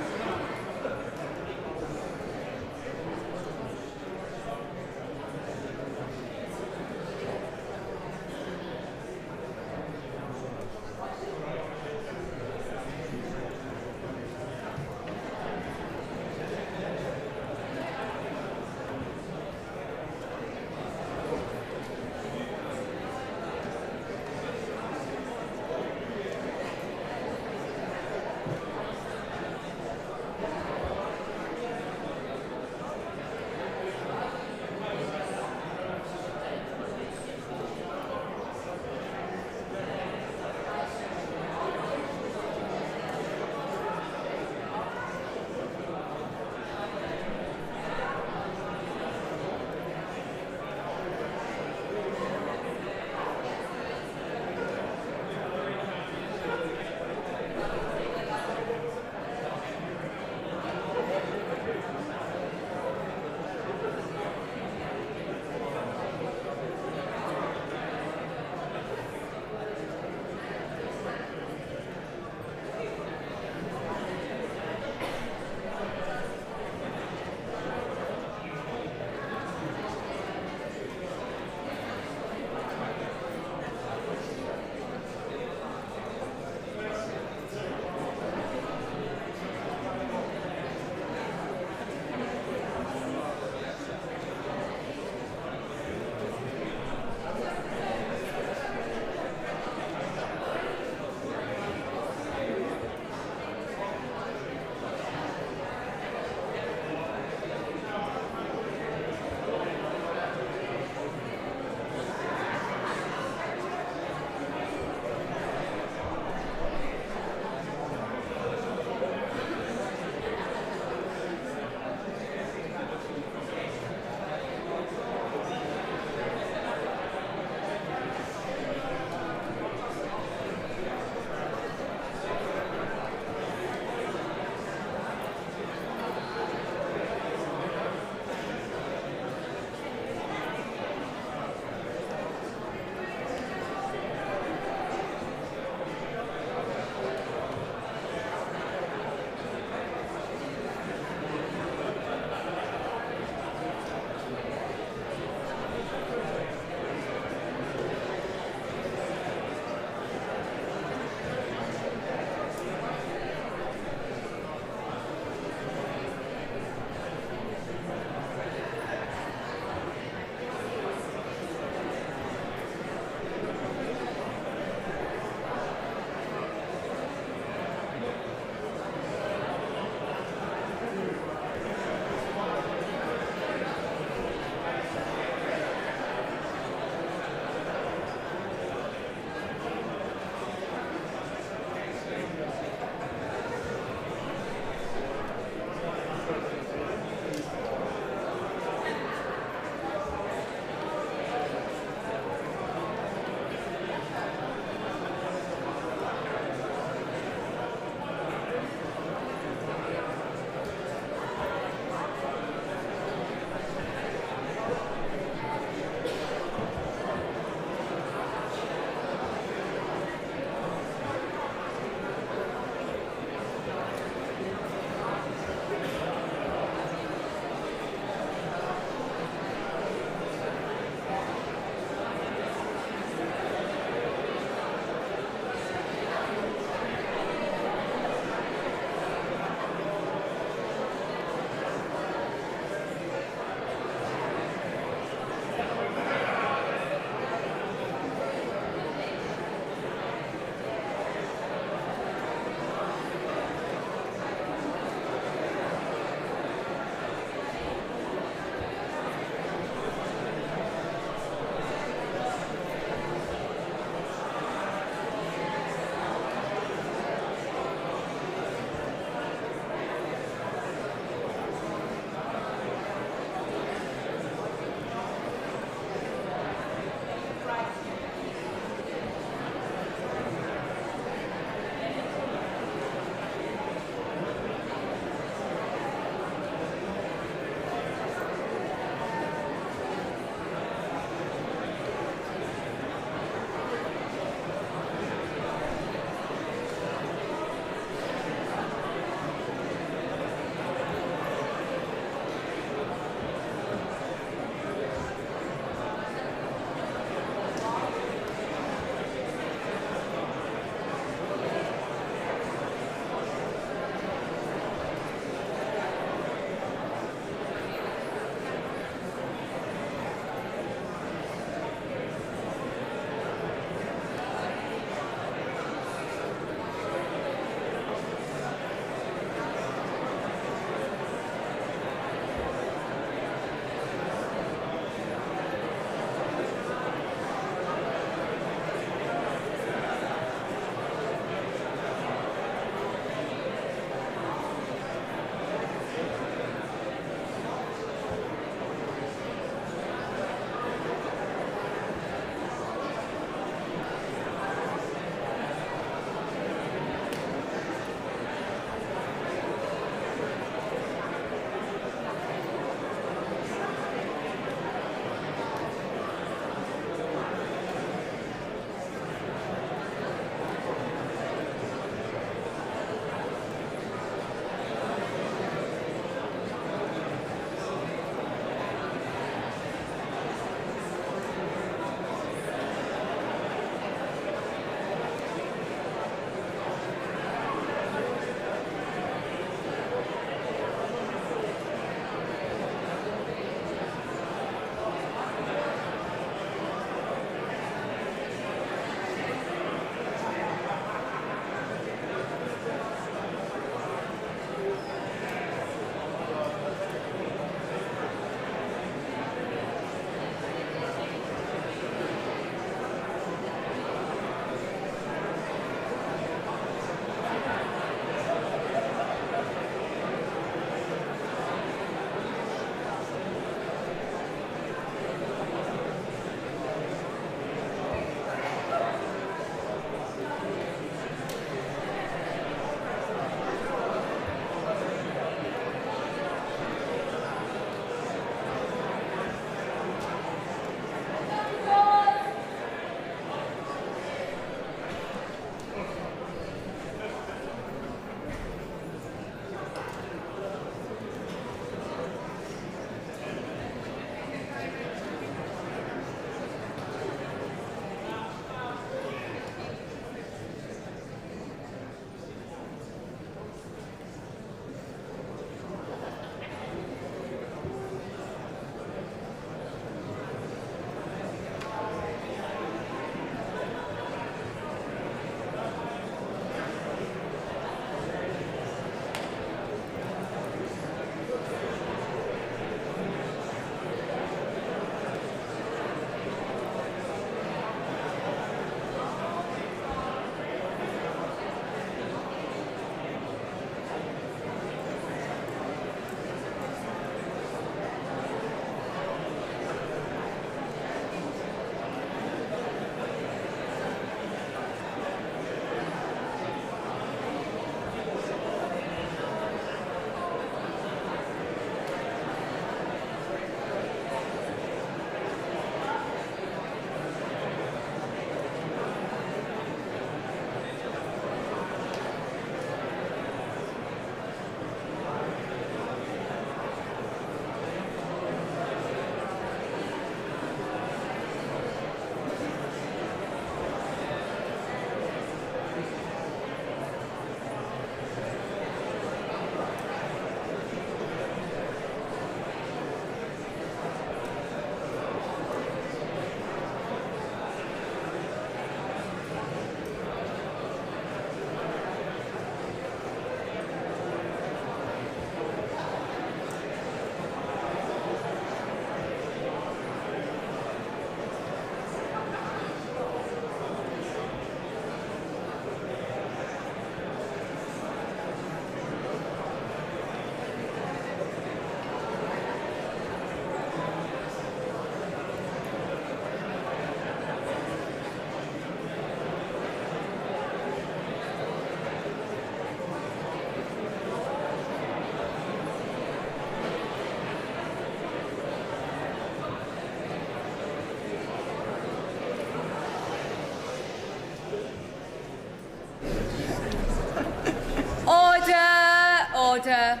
order.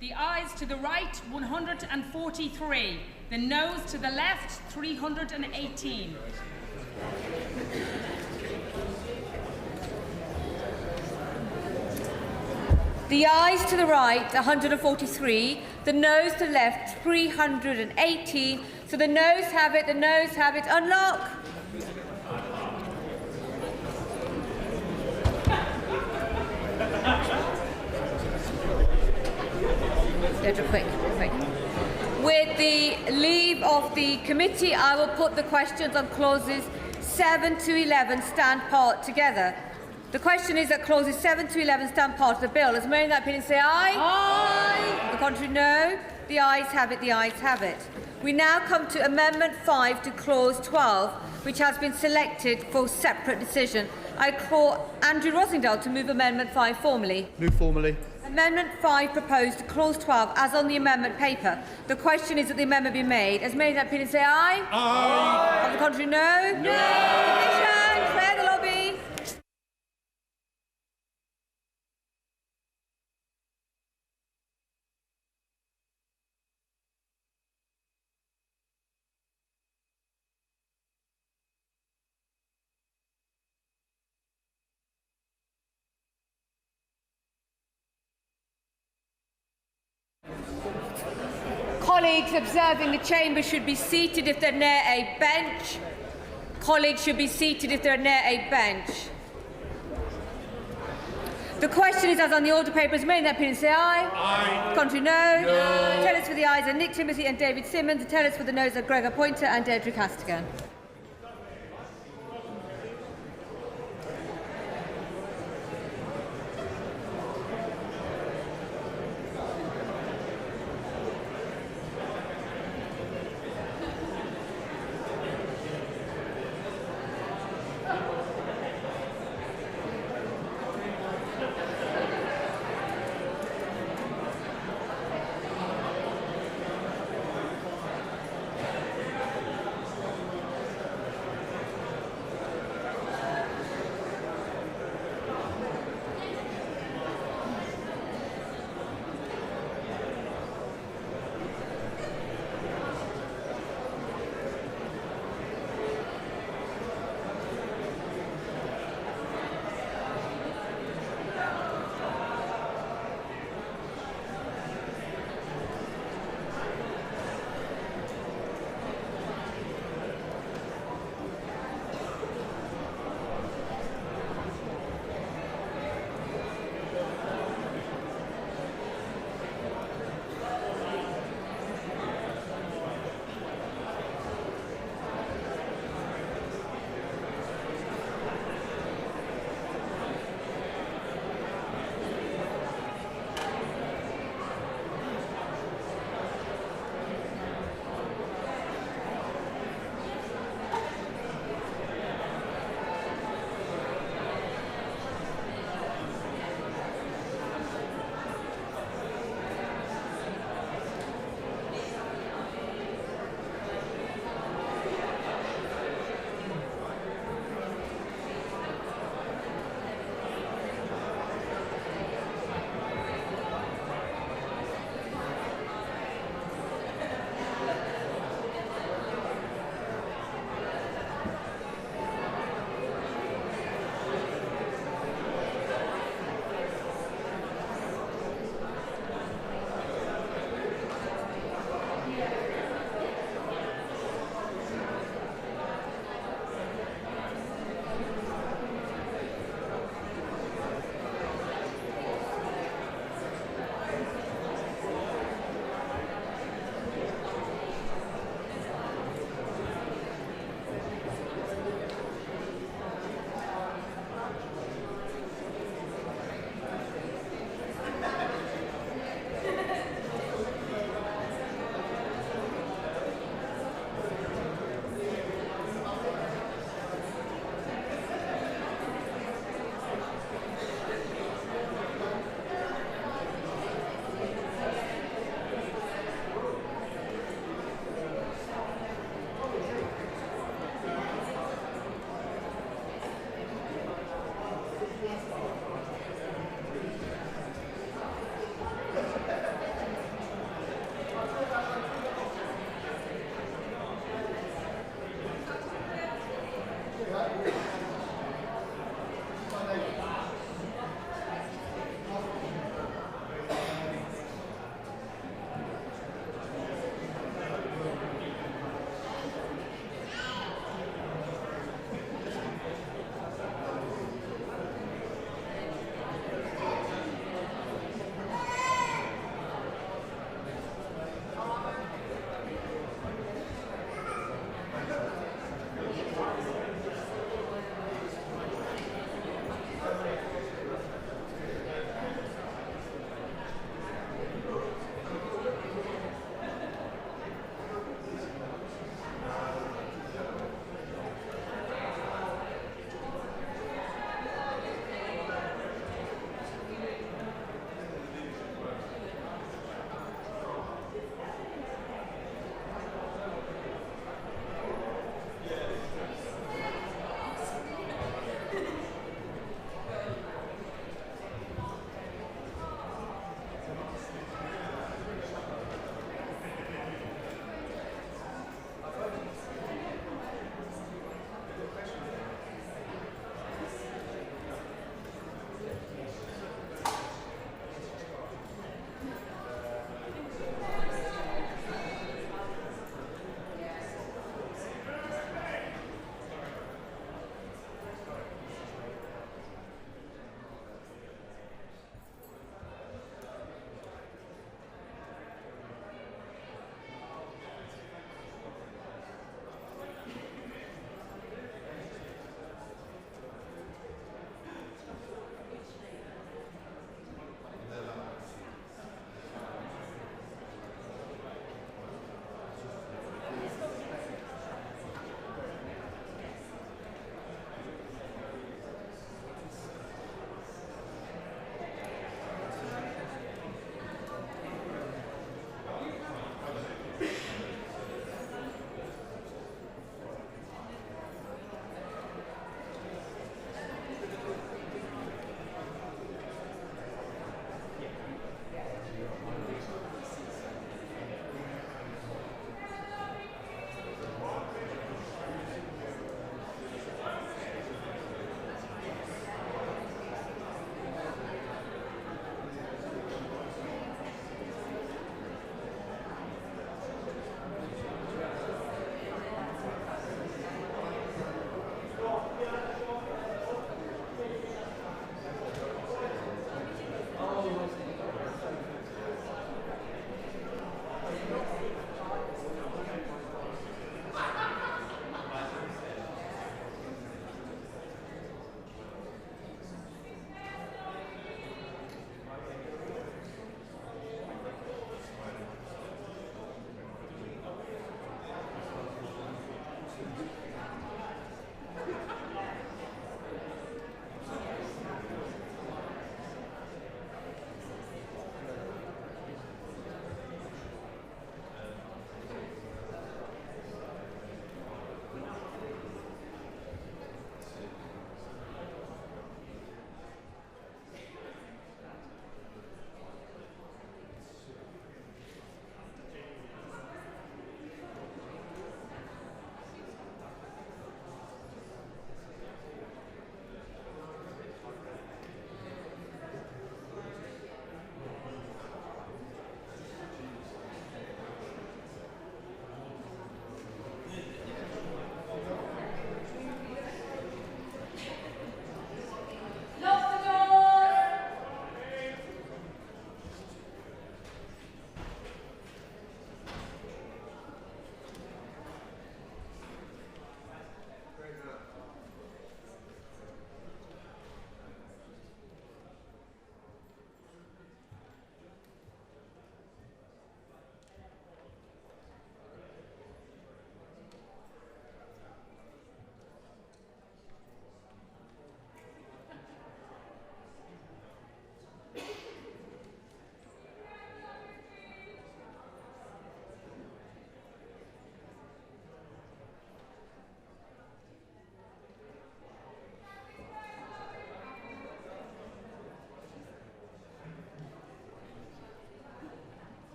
The ayes to the right, 143. The noes to the left, 318. The ayes to the right, 143. The noes to the left, 318. So the noes have it, the noes have it. Unlock. Quick. With the leave of the committee, I will put the questions on clauses 7 to 11 stand part together. The question is that clauses 7 to 11 stand part of the bill. As many in that opinion say aye. Aye. The contrary, no. The ayes have it, the ayes have it. We now come to Amendment 5 to Clause 12, which has been selected for separate decision. I call Andrew Rosingdale to move Amendment 5 formally. Move formally. Amendment 5 proposed to Clause 12 as on the amendment paper. The question is that the amendment be made. As many in that opinion say aye. Aye. On the contrary, no. No. Division. Clear the lobby. Colleagues observing the chamber should be seated if they're near a bench. Colleagues should be seated if they're near a bench. The question is as on the order paper. As many in that opinion say aye. Aye. Contrary, no. No. The tellers for the ayes are Nick Timothy and David Simmons. The tellers for the noes are Gregor Poynter and Deirdre Castigan.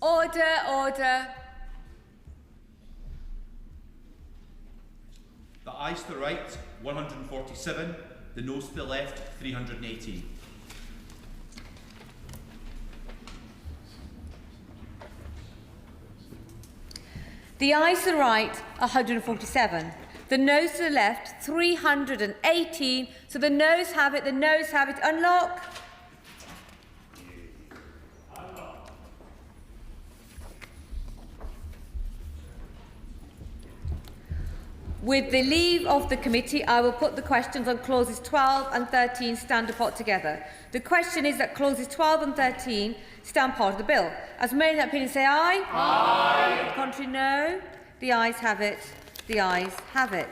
Order, order. The ayes to the right, 147. The noes to the left, 318. The ayes to the right, 147. The noes to the left, 318. So the noes have it, the noes have it. Unlock. With the leave of the committee, I will put the questions on clauses 12 and 13 stand apart together. The question is that clauses 12 and 13 stand part of the bill. As made in that opinion, say aye. Aye. Contrary, no. The ayes have it. The ayes have it.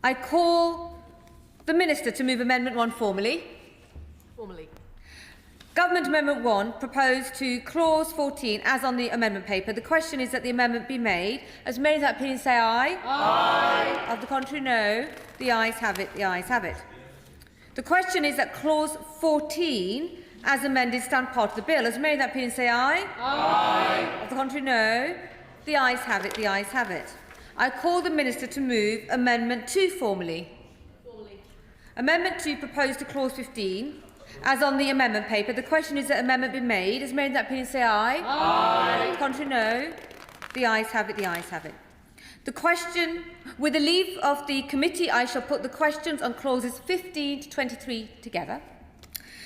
I call the Minister to move Amendment 1 formally. Formally. Government Amendment 1 proposed to clause 14 as on the amendment paper. The question is that the amendment be made. As made in that opinion, say aye. Aye. Of the contrary, no. The ayes have it. The ayes have it. The question is that clause 14 as amended stand part of the bill. As made in that opinion, say aye. Aye. Of the contrary, no. The ayes have it. The ayes have it. I call the Minister to move Amendment 2 formally. Formally. Amendment 2 proposed to clause 15. As on the amendment paper, the question is that amendment be made. As made in that opinion, say aye. Aye. Contrary, no. The ayes have it. The ayes have it. The question, with the leave of the committee, I shall put the questions on clauses 15 to 23 together.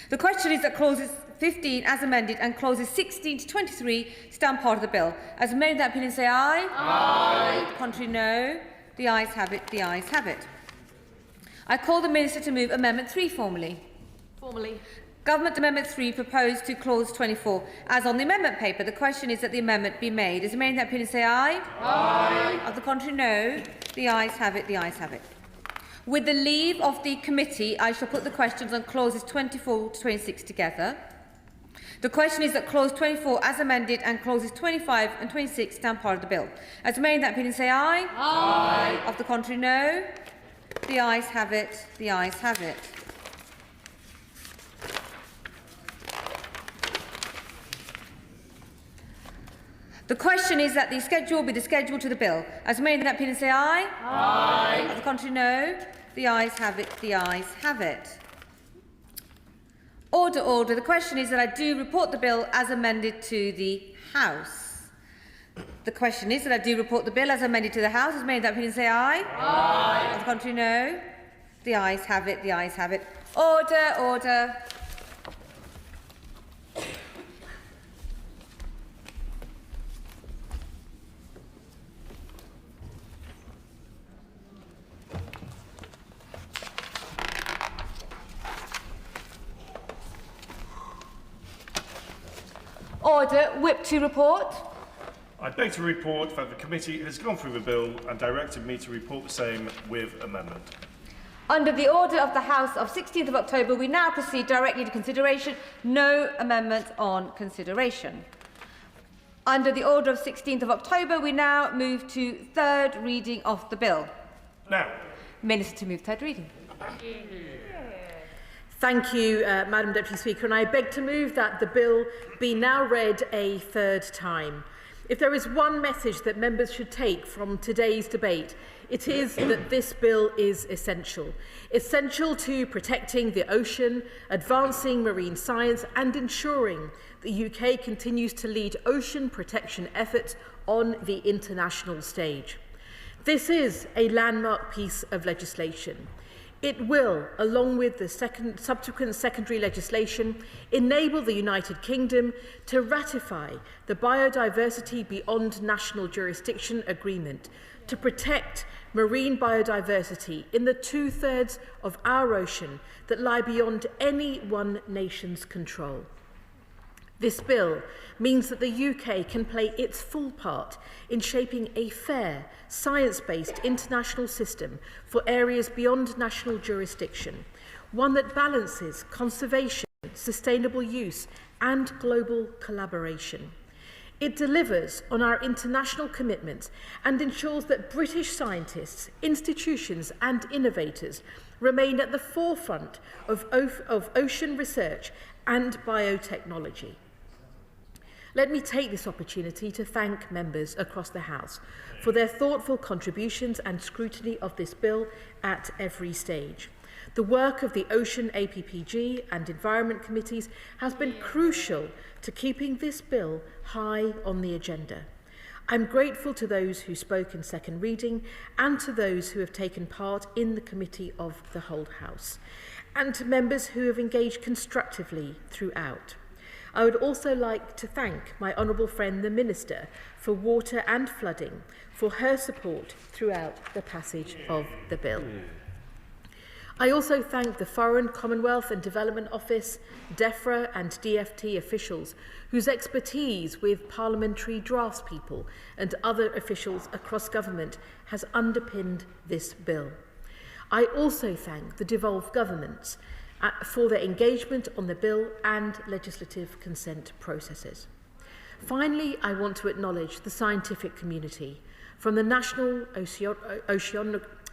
The question is that clauses 15 as amended and clauses 16 to 23 stand part of the bill. As made in that opinion, say aye. Aye. Contrary, no. The ayes have it. The ayes have it. I call the Minister to move Amendment 3 formally. Formally. Government Amendment 3 proposed to clause 24. As on the amendment paper, the question is that the amendment be made. As made in that opinion, say aye. Aye. Of the contrary, no. The ayes have it. The ayes have it. With the leave of the committee, I shall put the questions on clauses 24 to 26 together. The question is that clause 24 as amended and clauses 25 and 26 stand part of the bill. As made in that opinion, say aye. Aye. Of the contrary, no. The ayes have it. The ayes have it. The question is that the schedule be the schedule to the bill. As made in that opinion, say aye. Aye. Of the contrary, no. The ayes have it. The ayes have it. Order, order. The question is that I do report the bill as amended to the House. The question is that I do report the bill as amended to the House. As made in that opinion, say aye. Aye. Of the contrary, no. The ayes have it. The ayes have it. Order, order. Order. Whip to report. I beg to report that the committee has gone through the bill and directed me to report the same with amendment. Under the order of the House of 16th of October, we now proceed directly to consideration. No amendments on consideration. Under the order of 16th of October, we now move to third reading of the bill. Now. Minister to move third reading. Thank you, Madam Deputy Speaker, and I beg to move that the bill be now read a third time. If there is one message that members should take from today's debate, it is that this bill is essential. Essential to protecting the ocean, advancing marine science and ensuring the UK continues to lead ocean protection efforts on the international stage. This is a landmark piece of legislation. It will, along with the subsequent secondary legislation, enable the United Kingdom to ratify the Biodiversity Beyond National Jurisdiction Agreement to protect marine biodiversity in the 2/3 of our ocean that lie beyond any one nation's control. This bill means that the UK can play its full part in shaping a fair, science-based international system for areas beyond national jurisdiction, one that balances conservation, sustainable use, and global collaboration. It delivers on our international commitments and ensures that British scientists, institutions, and innovators remain at the forefront of ocean research and biotechnology. Let me take this opportunity to thank members across the House for their thoughtful contributions and scrutiny of this bill at every stage. The work of the Ocean APPG and Environment Committees has been crucial to keeping this bill high on the agenda. I'm grateful to those who spoke in second reading and to those who have taken part in the Committee of the Whole House, and to members who have engaged constructively throughout. I would also like to thank my honourable friend the Minister for Water and Flooding for her support throughout the passage of the bill. I also thank the Foreign, Commonwealth and Development Office, DEFRA and DFT officials whose expertise with parliamentary draftspeople and other officials across government has underpinned this bill. I also thank the devolved governments for their engagement on the bill and legislative consent processes. Finally, I want to acknowledge the scientific community, from the National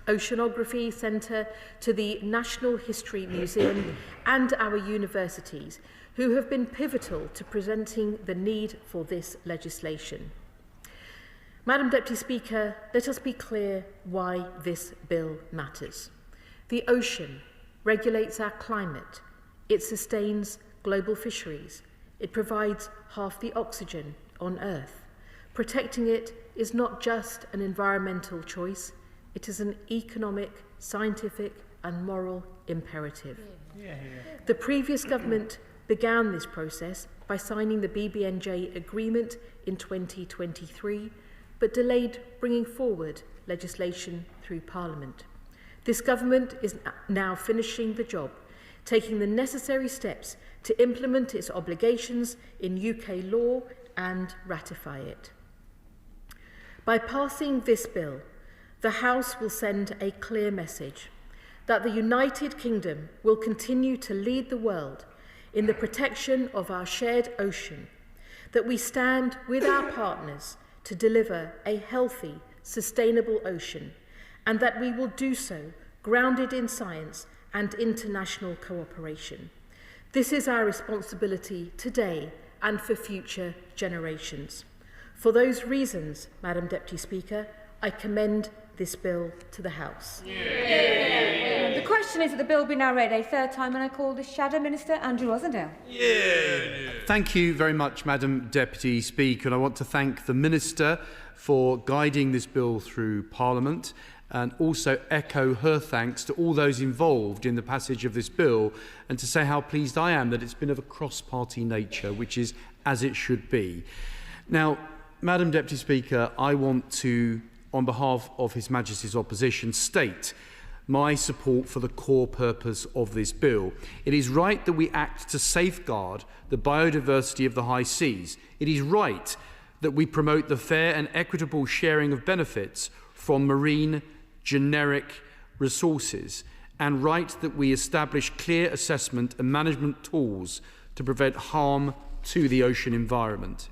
Oceanography Centre to the National History Museum and our universities, who have been pivotal to presenting the need for this legislation. Madam Deputy Speaker, let us be clear why this bill matters. The ocean regulates our climate, it sustains global fisheries, it provides half the oxygen on Earth. Protecting it is not just an environmental choice, it is an economic, scientific and moral imperative. The previous government began this process by signing the BBNJ agreement in 2023, but delayed bringing forward legislation through Parliament. This government is now finishing the job, taking the necessary steps to implement its obligations in UK law and ratify it. By passing this bill, the House will send a clear message that the United Kingdom will continue to lead the world in the protection of our shared ocean, that we stand with our partners to deliver a healthy, sustainable ocean, and that we will do so grounded in science and international cooperation. This is our responsibility today and for future generations. For those reasons, Madam Deputy Speaker, I commend this bill to the House. The question is that the bill be now read a third time, and I call the Shadow Minister, Andrew Rosendale. Thank you very much, Madam Deputy Speaker, and I want to thank the Minister for guiding this bill through Parliament, and also echo her thanks to all those involved in the passage of this bill, and to say how pleased I am that it's been of a cross-party nature, which is as it should be. Now, Madam Deputy Speaker, I want to, on behalf of His Majesty's Opposition, state my support for the core purpose of this bill. It is right that we act to safeguard the biodiversity of the high seas. It is right that we promote the fair and equitable sharing of benefits from marine generic resources, and right that we establish clear assessment and management tools to prevent harm to the ocean environment.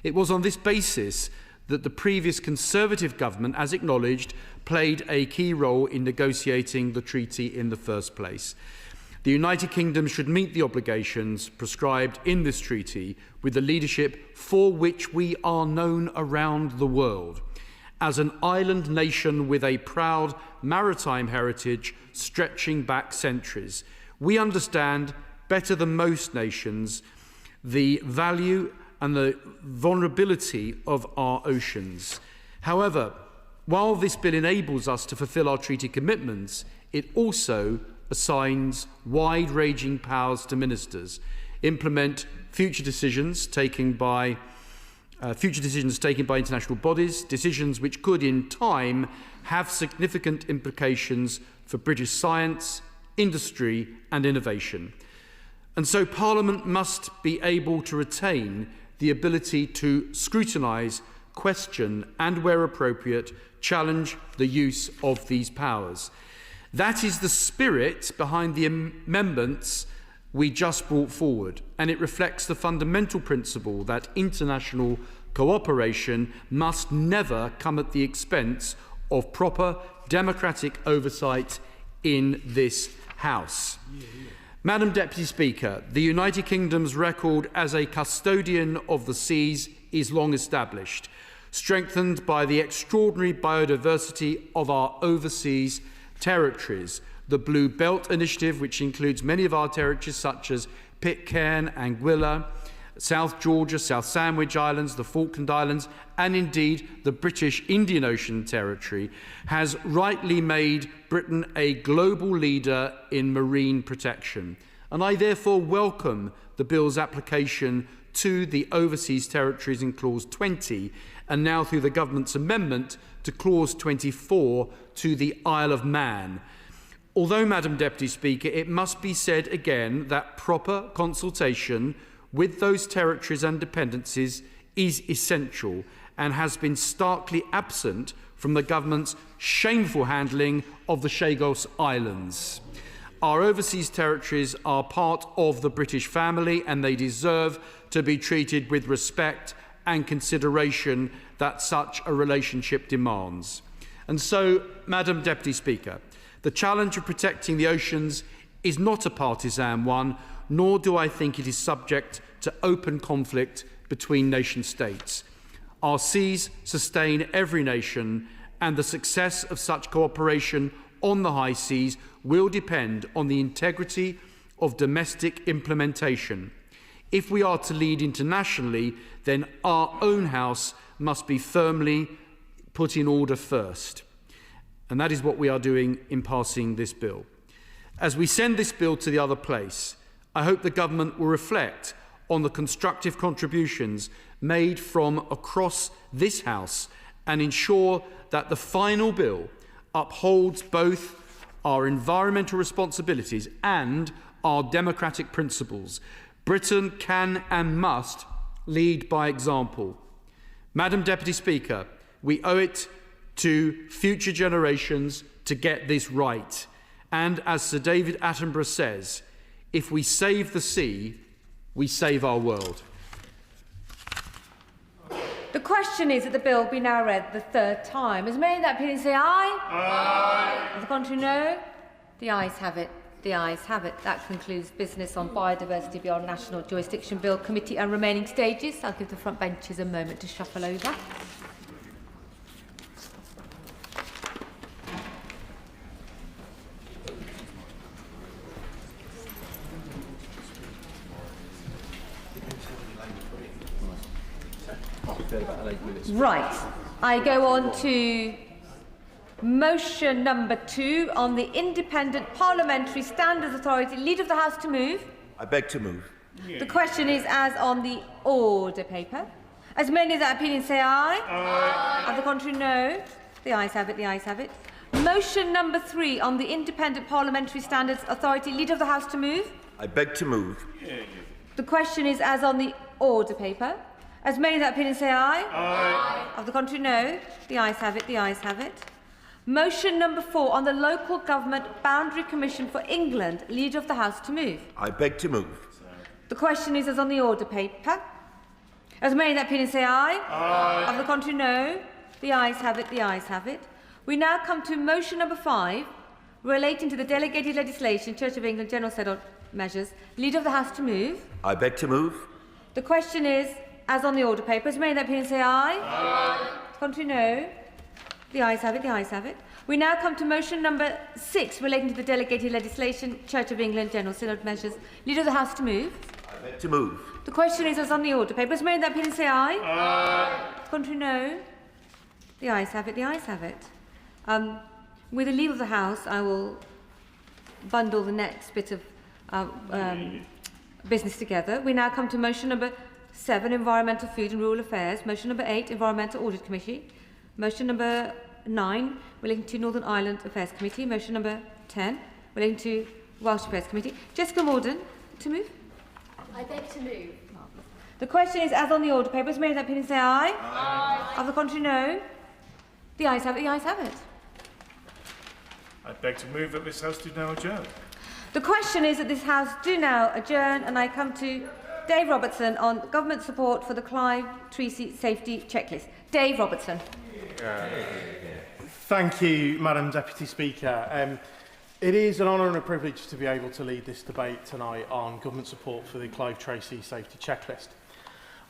It was on this basis that the previous Conservative government, as acknowledged, played a key role in negotiating the treaty in the first place. The United Kingdom should meet the obligations prescribed in this treaty with the leadership for which we are known around the world. As an island nation with a proud maritime heritage stretching back centuries, we understand better than most nations the value and the vulnerability of our oceans. However, while this bill enables us to fulfil our treaty commitments, it also assigns wide-ranging powers to ministers, implement future decisions taken by international bodies, decisions which could in time have significant implications for British science, industry and innovation. And so Parliament must be able to retain the ability to scrutinise, question and, where appropriate, challenge the use of these powers. That is the spirit behind the amendments we just brought forward, and it reflects the fundamental principle that international cooperation must never come at the expense of proper democratic oversight in this House. Madam Deputy Speaker, the United Kingdom's record as a custodian of the seas is long established, strengthened by the extraordinary biodiversity of our overseas territories. The Blue Belt Initiative, which includes many of our territories such as Pitcairn, Anguilla, South Georgia, South Sandwich Islands, the Falkland Islands, and indeed the British Indian Ocean Territory, has rightly made Britain a global leader in marine protection. And I therefore welcome the bill's application to the overseas territories in Clause 20, and now through the Government's amendment to Clause 24 to the Isle of Man. Although, Madam Deputy Speaker, it must be said again that proper consultation with those territories and dependencies is essential and has been starkly absent from the Government's shameful handling of the Chagos Islands. Our overseas territories are part of the British family and they deserve to be treated with respect and consideration that such a relationship demands. And so, Madam Deputy Speaker, the challenge of protecting the oceans is not a partisan one, nor do I think it is subject to open conflict between nation states. Our seas sustain every nation, and the success of such cooperation on the high seas will depend on the integrity of domestic implementation. If we are to lead internationally, then our own house must be firmly put in order first. And that is what we are doing in passing this bill. As we send this bill to the other place, I hope the Government will reflect on the constructive contributions made from across this House and ensure that the final bill upholds both our environmental responsibilities and our democratic principles. Britain can and must lead by example. Madam Deputy Speaker, we owe it to future generations to get this right. And as Sir David Attenborough says, if we save the sea, we save our world. The question is that the bill be now read the third time. As many that opinion say aye? Aye. On the contrary, no? The ayes have it. The ayes have it. That concludes business on Biodiversity Beyond National Jurisdiction Bill Committee and remaining stages. I'll give the front benches a moment to shuffle over. Right, I go on to motion number 2 on the Independent Parliamentary Standards Authority. Leader of the House to move. I beg to move. The question is as on the order paper. As many of that opinion say aye. Aye. On the contrary, no. The ayes have it, the ayes have it. Motion number 3 on the Independent Parliamentary Standards Authority. Leader of the House to move. I beg to move. The question is as on the order paper. As many of that opinion say aye. Aye. Of the contrary, no. The ayes have it, the ayes have it. Motion number 4 on the Local Government Boundary Commission for England. Leader of the House to move. I beg to move. The question is as on the order paper. As many of that opinion say aye. Aye. Of the contrary, no. The ayes have it, the ayes have it. We now come to motion number 5 relating to the delegated legislation, Church of England General Set measures. Leader of the House to move. I beg to move. The question is as on the order paper. As many of that opinion say aye. Aye. Contrary, no. The ayes have it, the ayes have it. We now come to motion number 6 relating to the delegated legislation, Church of England General Synod measures. Leader of the House to move. I beg to move. The question is as on the order paper. As many of that opinion say aye. Aye. Contrary, no. The ayes have it, the ayes have it. With the leave of the House, I will bundle the next bit of business together. We now come to motion number 7, Environmental, Food and Rural Affairs. Motion number 8, Environmental Audit Committee. Motion number 9, relating to Northern Ireland Affairs Committee. Motion number 10, relating to Welsh Affairs Committee. Jessica Morden, to move. I beg to move. The question is as on the order papers. May that opinion say aye? Aye. Of the contrary, no. The ayes have it, the ayes have it. I beg to move that this House do now adjourn. The question is that this House do now adjourn, and I come to Dave Robertson on government support for the Clive Treacy Safety Checklist. Dave Robertson. Thank you, Madam Deputy Speaker. It is an honour and a privilege to be able to lead this debate tonight on government support for the Clive Tracy Safety Checklist.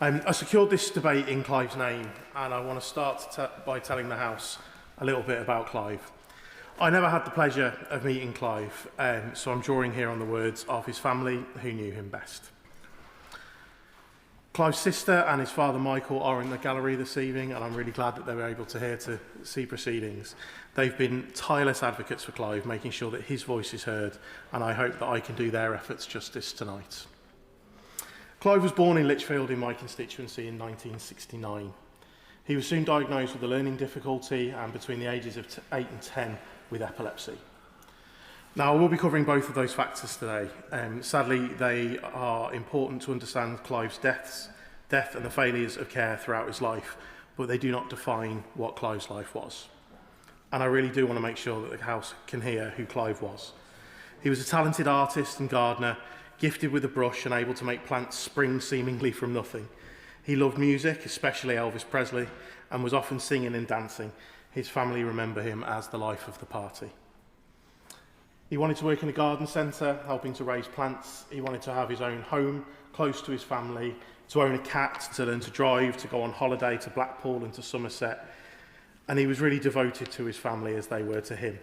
I secured this debate in Clive's name, and I want to start by telling the House a little bit about Clive. I never had the pleasure of meeting Clive, so I'm drawing here on the words of his family who knew him best. Clive's sister and his father Michael are in the gallery this evening, and I'm really glad that they were able to see proceedings. They've been tireless advocates for Clive, making sure that his voice is heard, and I hope that I can do their efforts justice tonight. Clive was born in Lichfield in my constituency in 1969. He was soon diagnosed with a learning difficulty and between the ages of 8 and 10 with epilepsy. Now, I will be covering both of those factors today. Sadly, they are important to understand Clive's death and the failures of care throughout his life, but they do not define what Clive's life was. And I really do want to make sure that the House can hear who Clive was. He was a talented artist and gardener, gifted with a brush and able to make plants spring seemingly from nothing. He loved music, especially Elvis Presley, and was often singing and dancing. His family remember him as the life of the party. He wanted to work in a garden centre, helping to raise plants. He wanted to have his own home, close to his family, to own a cat, to learn to drive, to go on holiday to Blackpool and to Somerset. And he was really devoted to his family as they were to him.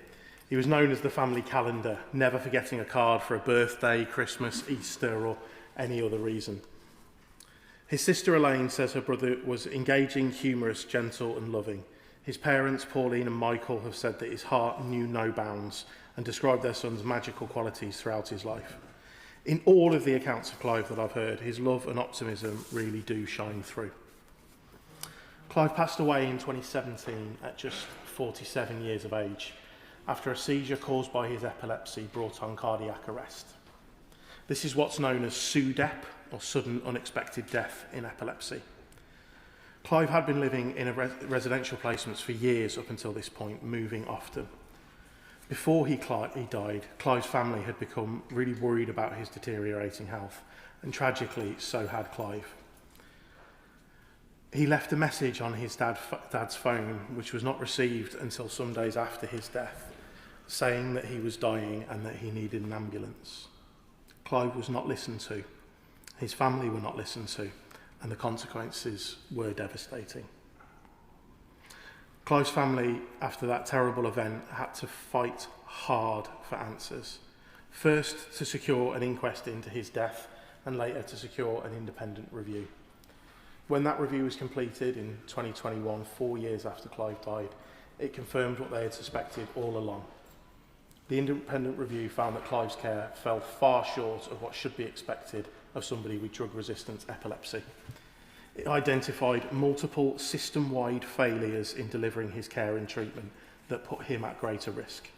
He was known as the family calendar, never forgetting a card for a birthday, Christmas, Easter, or any other reason. His sister Elaine says her brother was engaging, humorous, gentle and loving. His parents, Pauline and Michael, have said that his heart knew no bounds and described their son's magical qualities throughout his life. In all of the accounts of Clive that I've heard, his love and optimism really do shine through. Clive passed away in 2017 at just 47 years of age after a seizure caused by his epilepsy brought on cardiac arrest. This is what's known as SUDEP, or sudden unexpected death in epilepsy. Clive had been living in residential placements for years up until this point, moving often. Before he died, Clive's family had become really worried about his deteriorating health, and tragically, so had Clive. He left a message on his dad's phone, which was not received until some days after his death, saying that he was dying and that he needed an ambulance. Clive was not listened to, his family were not listened to, and the consequences were devastating. Clive's family, after that terrible event, had to fight hard for answers. First, to secure an inquest into his death, and later to secure an independent review. When that review was completed in 2021, 4 years after Clive died, it confirmed what they had suspected all along. The independent review found that Clive's care fell far short of what should be expected of somebody with drug-resistant epilepsy. It identified multiple system-wide failures in delivering his care and treatment that put him at greater risk.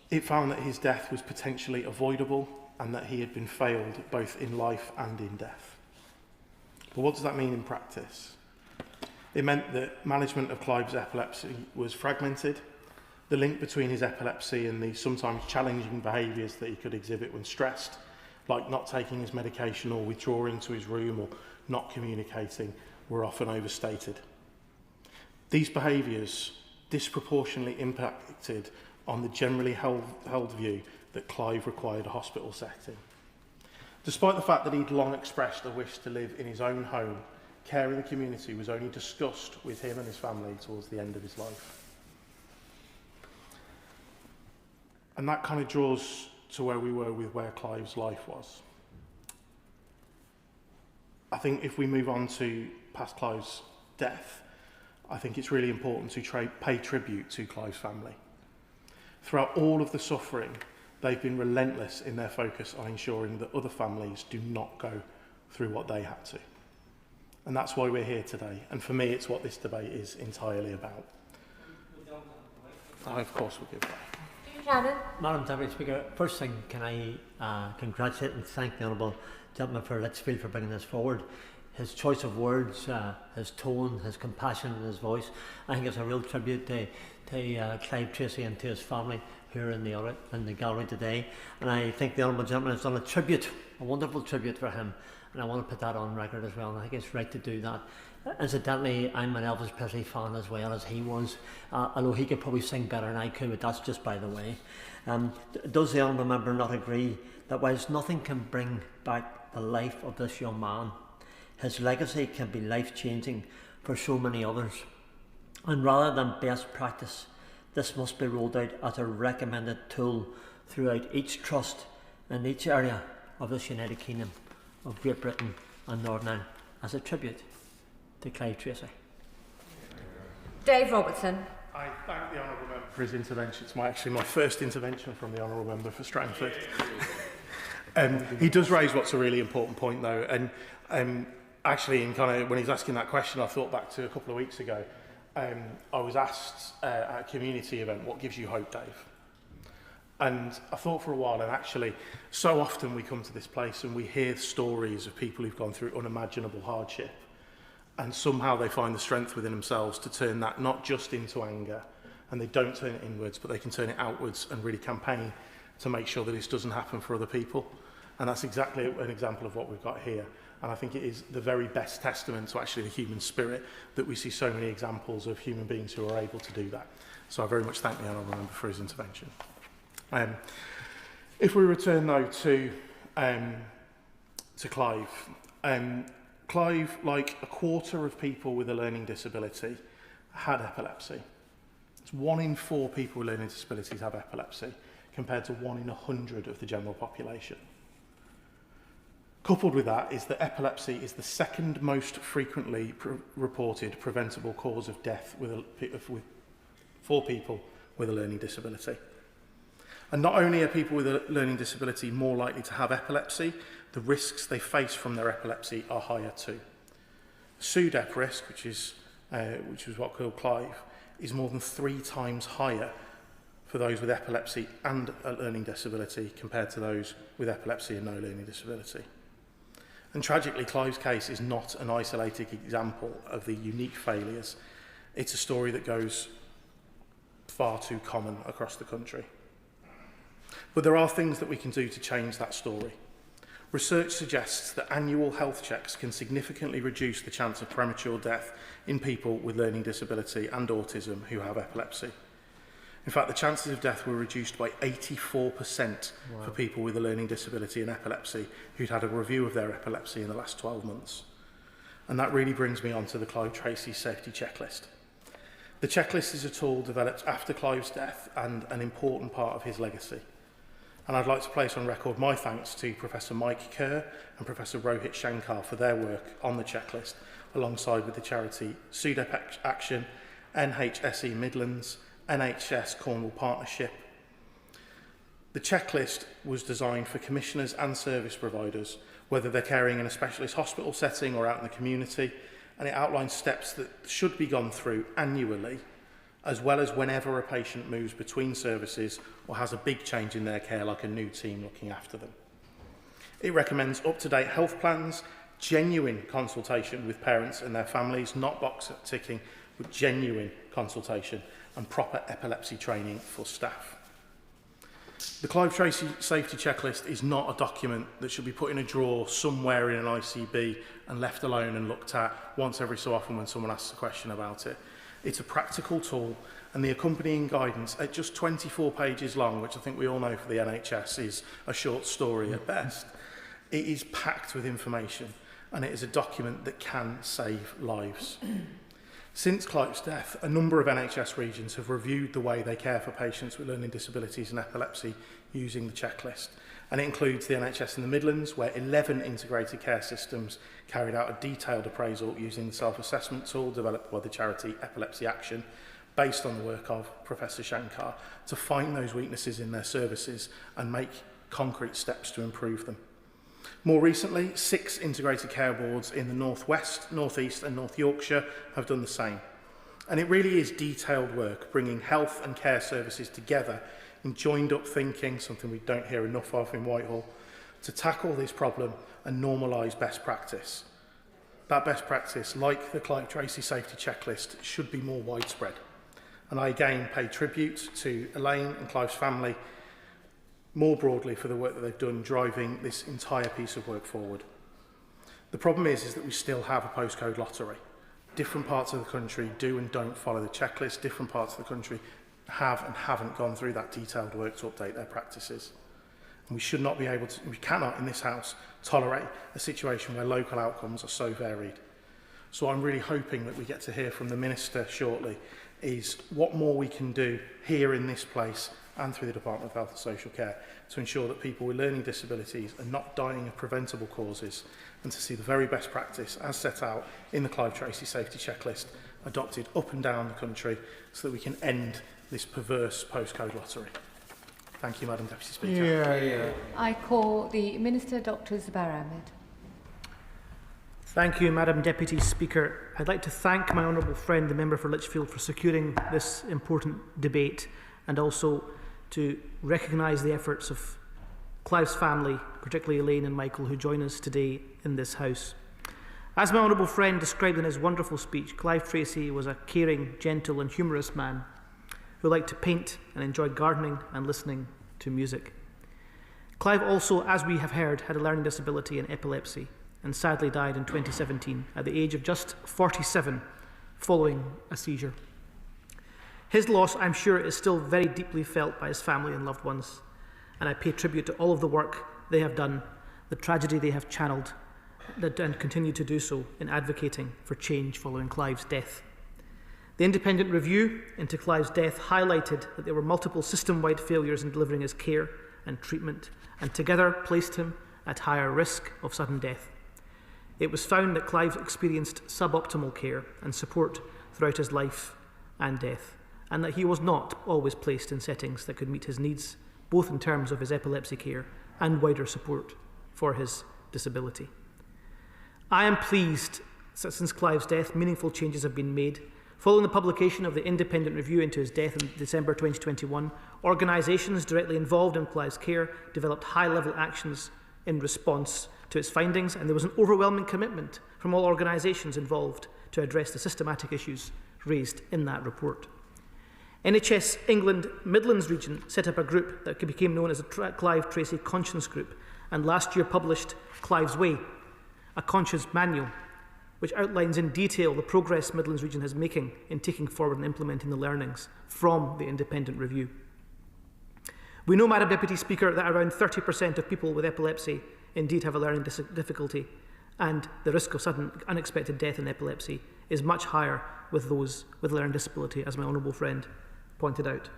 It found that his death was potentially avoidable and that he had been failed both in life and in death. But what does that mean in practice? It meant that management of Clive's epilepsy was fragmented. The link between his epilepsy and the sometimes challenging behaviours that he could exhibit when stressed, like not taking his medication or withdrawing to his room or not communicating, were often overstated. These behaviours disproportionately impacted on the generally held view that Clive required a hospital setting. Despite the fact that he'd long expressed a wish to live in his own home, care in the community was only discussed with him and his family towards the end of his life. And that kind of draws to where we were with where Clive's life was. I think if we move on to past Clive's death, I think it's really important to pay tribute to Clive's family. Throughout all of the suffering, they've been relentless in their focus on ensuring that other families do not go through what they had to. And that's why we're here today. And for me, it's what this debate is entirely about. Of course we'll give way. Madam Deputy Speaker, first thing, can I congratulate and thank the Honourable Gentleman for Lichfield for bringing this forward. His choice of words, his tone, his compassion in his voice, I think it's a real tribute to Clive Tracy and to his family here in the gallery today. And I think the Honourable Gentleman has done a wonderful tribute for him, and I want to put that on record as well, and I think it's right to do that. Incidentally, I'm an Elvis Presley fan as well as he was, although he could probably sing better than I could, but that's just by the way. Does the honourable member not agree that whilst nothing can bring back the life of this young man, his legacy can be life-changing for so many others? And rather than best practice, this must be rolled out as a recommended tool throughout each trust in each area of this United Kingdom of Great Britain and Northern Ireland as a tribute to Clive Tracy. Dave Robertson. I thank the Honourable Member for his intervention. It's actually my first intervention from the Honourable Member for Strangford. He does raise what's a really important point though, and actually in kind of when he's asking that question, I thought back to a couple of weeks ago. I was asked at a community event, what gives you hope, Dave? And I thought for a while, and actually so often we come to this place and we hear stories of people who've gone through unimaginable hardship, and somehow they find the strength within themselves to turn that not just into anger, and they don't turn it inwards, but they can turn it outwards and really campaign to make sure that this doesn't happen for other people. And that's exactly an example of what we've got here. And I think it is the very best testament to actually the human spirit that we see so many examples of human beings who are able to do that. So I very much thank the Honourable Member for his intervention. If we return though to Clive, Clive, like a quarter of people with a learning disability, had epilepsy. It's 1 in 4 people with learning disabilities have epilepsy, compared to 1 in 100 of the general population. Coupled with that is that epilepsy is the second most frequently reported preventable cause of death for people with a learning disability. And not only are people with a learning disability more likely to have epilepsy, the risks they face from their epilepsy are higher too. SUDEP risk, which is what killed Clive, is more than 3 times higher for those with epilepsy and a learning disability compared to those with epilepsy and no learning disability. And tragically, Clive's case is not an isolated example of the unique failures. It's a story that goes far too common across the country. But there are things that we can do to change that story. Research suggests that annual health checks can significantly reduce the chance of premature death in people with learning disability and autism who have epilepsy. In fact, the chances of death were reduced by 84% for people with a learning disability and epilepsy who'd had a review of their epilepsy in the last 12 months. And that really brings me on to the Clive Tracy Safety Checklist. The checklist is a tool developed after Clive's death and an important part of his legacy. And I'd like to place on record my thanks to Professor Mike Kerr and Professor Rohit Shankar for their work on the checklist, alongside with the charity SUDEP Action, NHSE Midlands, NHS Cornwall Partnership. The checklist was designed for commissioners and service providers, whether they're caring in a specialist hospital setting or out in the community, and it outlines steps that should be gone through annually, as well as whenever a patient moves between services or has a big change in their care, like a new team looking after them. It recommends up-to-date health plans, genuine consultation with parents and their families, not box ticking, but genuine consultation, and proper epilepsy training for staff. The Clive Tracy Safety Checklist is not a document that should be put in a drawer somewhere in an ICB and left alone and looked at once every so often when someone asks a question about it. It's a practical tool, and the accompanying guidance at just 24 pages long, which I think we all know for the NHS is a short story at best, it is packed with information, and it is a document that can save lives. Since Clive's death, a number of NHS regions have reviewed the way they care for patients with learning disabilities and epilepsy using the checklist. And it includes the NHS in the Midlands, where 11 integrated care systems carried out a detailed appraisal using the self-assessment tool developed by the charity Epilepsy Action, based on the work of Professor Shankar, to find those weaknesses in their services and make concrete steps to improve them. More recently, 6 integrated care boards in the North West, North East and North Yorkshire have done the same. And it really is detailed work, bringing health and care services together in joined up thinking, something we don't hear enough of in Whitehall, to tackle this problem and normalise best practice. That best practice, like the Clive Tracy Safety Checklist, should be more widespread. And I again pay tribute to Elaine and Clive's family more broadly for the work that they've done driving this entire piece of work forward. The problem is that we still have a postcode lottery, Different parts of the country do and don't follow the checklist. Different parts of the country have and haven't gone through that detailed work to update their practices. And we should not be able to, we cannot in this House tolerate a situation where local outcomes are so varied. So I'm really hoping that we get to hear from the Minister shortly is what more we can do here in this place and through the Department of Health and Social Care to ensure that people with learning disabilities are not dying of preventable causes, and to see the very best practice as set out in the Clive Tracy Safety Checklist adopted up and down the country so that we can end this perverse postcode lottery. Thank you, Madam Deputy Speaker. I call the Minister, Dr. Zubair Ahmed. Thank you, Madam Deputy Speaker. I'd like to thank my honourable friend, the Member for Lichfield, for securing this important debate, and also to recognise the efforts of Clive's family, particularly Elaine and Michael, who join us today in this House. As my honourable friend described in his wonderful speech, Clive Tracy was a caring, gentle and humorous man who liked to paint and enjoyed gardening and listening to music. Clive also, as we have heard, had a learning disability and epilepsy, and sadly died in 2017 at the age of just 47 following a seizure. His loss, I'm sure, is still very deeply felt by his family and loved ones, and I pay tribute to all of the work they have done, the tragedy they have channeled, and continue to do so in advocating for change following Clive's death. The independent review into Clive's death highlighted that there were multiple system-wide failures in delivering his care and treatment, and together placed him at higher risk of sudden death. It was found that Clive experienced suboptimal care and support throughout his life and death, and that he was not always placed in settings that could meet his needs, both in terms of his epilepsy care and wider support for his disability. I am pleased that since Clive's death, meaningful changes have been made. Following the publication of the independent review into his death in December 2021, organisations directly involved in Clive's care developed high-level actions in response to its findings, and there was an overwhelming commitment from all organisations involved to address the systematic issues raised in that report. NHS England Midlands region set up a group that became known as the Clive Tracy Conscience Group, and last year published Clive's Way, a conscience manual, which outlines in detail the progress Midlands region is making in taking forward and implementing the learnings from the independent review. We know, Madam Deputy Speaker, that around 30% of people with epilepsy indeed have a learning difficulty, and the risk of sudden unexpected death in epilepsy is much higher with those with learning disability, as my honourable friend pointed out.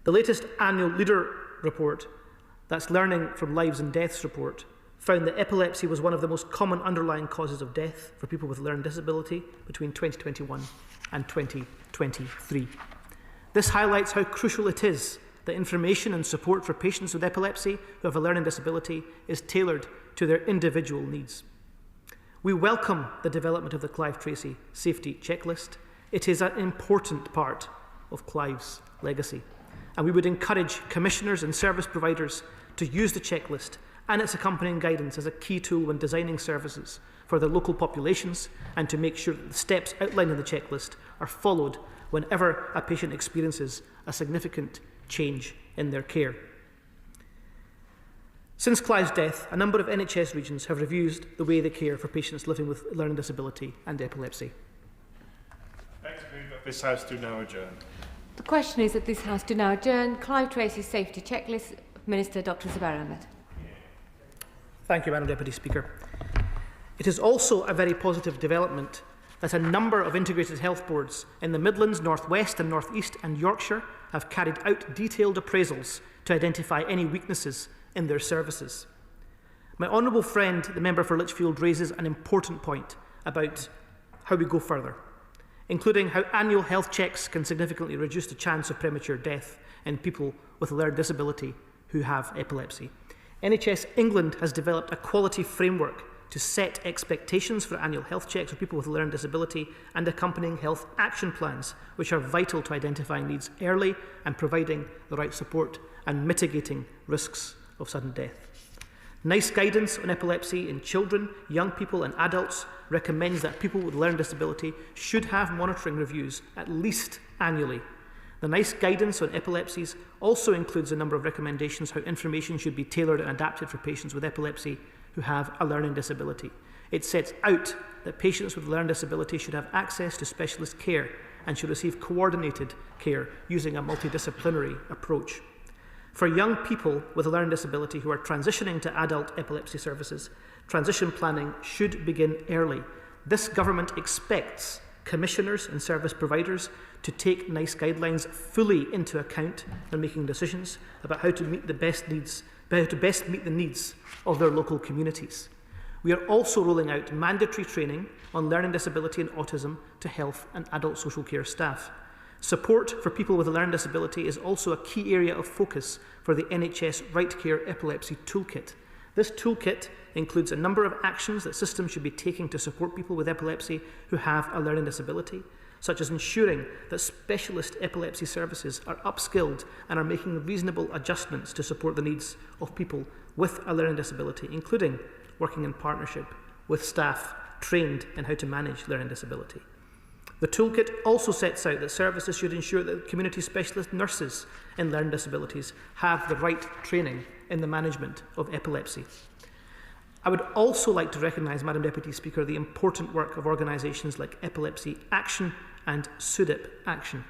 The latest annual Leader report, that's Learning from Lives and Deaths report, found that epilepsy was one of the most common underlying causes of death for people with learning disability between 2021 and 2023. This highlights how crucial it is that information and support for patients with epilepsy who have a learning disability is tailored to their individual needs. We welcome the development of the Clive Tracy Safety Checklist. It is an important part of Clive's legacy, and we would encourage commissioners and service providers to use the checklist and its accompanying guidance as a key tool when designing services for their local populations, and to make sure that the steps outlined in the checklist are followed whenever a patient experiences a significant change in their care. Since Clive's death, a number of NHS regions have reviewed the way they care for patients living with learning disability and epilepsy. Next move that this House do now adjourn. The question is that this House do now adjourn. Clive Tracy Safety Checklist. Minister, Dr. Zubair Ahmed. Thank you, Madam Deputy Speaker. It is also a very positive development that a number of integrated health boards in the Midlands, North West and North East and Yorkshire have carried out detailed appraisals to identify any weaknesses in their services. My honourable friend, the Member for Lichfield, raises an important point about how we go further, including how annual health checks can significantly reduce the chance of premature death in people with a learning disability who have epilepsy. NHS England has developed a quality framework to set expectations for annual health checks for people with a learning disability and accompanying health action plans, which are vital to identifying needs early and providing the right support and mitigating risks of sudden death. NICE guidance on epilepsy in children, young people and adults recommends that people with a learning disability should have monitoring reviews at least annually. The NICE guidance on epilepsies also includes a number of recommendations how information should be tailored and adapted for patients with epilepsy who have a learning disability. It sets out that patients with learning disability should have access to specialist care and should receive coordinated care using a multidisciplinary approach. For young people with a learning disability who are transitioning to adult epilepsy services, transition planning should begin early. This government expects commissioners and service providers to take NICE guidelines fully into account when making decisions about how to meet the best meet the needs of their local communities. We are also rolling out mandatory training on learning disability and autism to health and adult social care staff. Support for people with a learning disability is also a key area of focus for the NHS Right Care Epilepsy Toolkit. This toolkit includes a number of actions that systems should be taking to support people with epilepsy who have a learning disability, such as ensuring that specialist epilepsy services are upskilled and are making reasonable adjustments to support the needs of people with a learning disability, including working in partnership with staff trained in how to manage learning disability. The toolkit also sets out that services should ensure that community specialist nurses in learning disabilities have the right training in the management of epilepsy. I would also like to recognise, Madam Deputy Speaker, the important work of organisations like Epilepsy Action and SUDIP Action.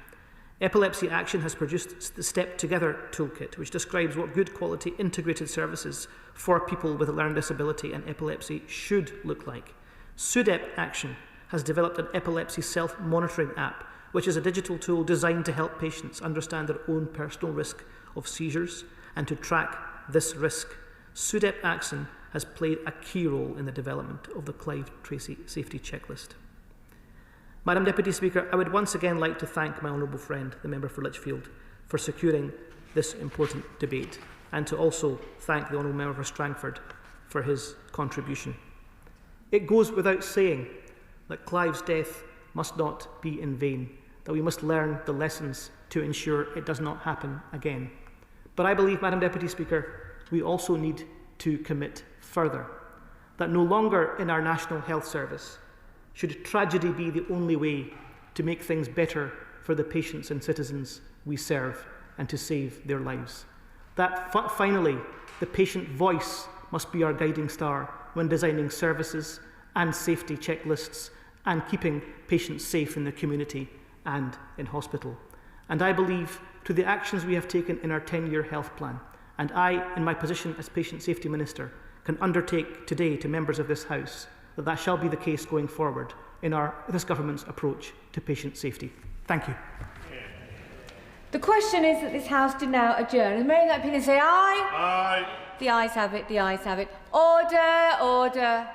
Epilepsy Action has produced the Step Together toolkit, which describes what good quality integrated services for people with a learning disability and epilepsy should look like. SUDIP Action has developed an epilepsy self-monitoring app, which is a digital tool designed to help patients understand their own personal risk of seizures and to track this risk. SUDIP Action has played a key role in the development of the Clive Tracy Safety Checklist. Madam Deputy Speaker, I would once again like to thank my honourable friend, the Member for Lichfield, for securing this important debate, and to also thank the Honourable Member for Strangford for his contribution. It goes without saying that Clive's death must not be in vain, that we must learn the lessons to ensure it does not happen again. But I believe, Madam Deputy Speaker, we also need to commit further, that no longer in our National Health Service should tragedy be the only way to make things better for the patients and citizens we serve and to save their lives. That finally, the patient voice must be our guiding star when designing services and safety checklists and keeping patients safe in the community and in hospital. And I believe to the actions we have taken in our 10-year health plan, and I, in my position as Patient Safety Minister, can undertake today to members of this House that shall be the case going forward in this government's approach to patient safety. Thank you. The question is that this House do now adjourn. As may that opinion say aye? Aye. The ayes have it, the ayes have it. Order, order.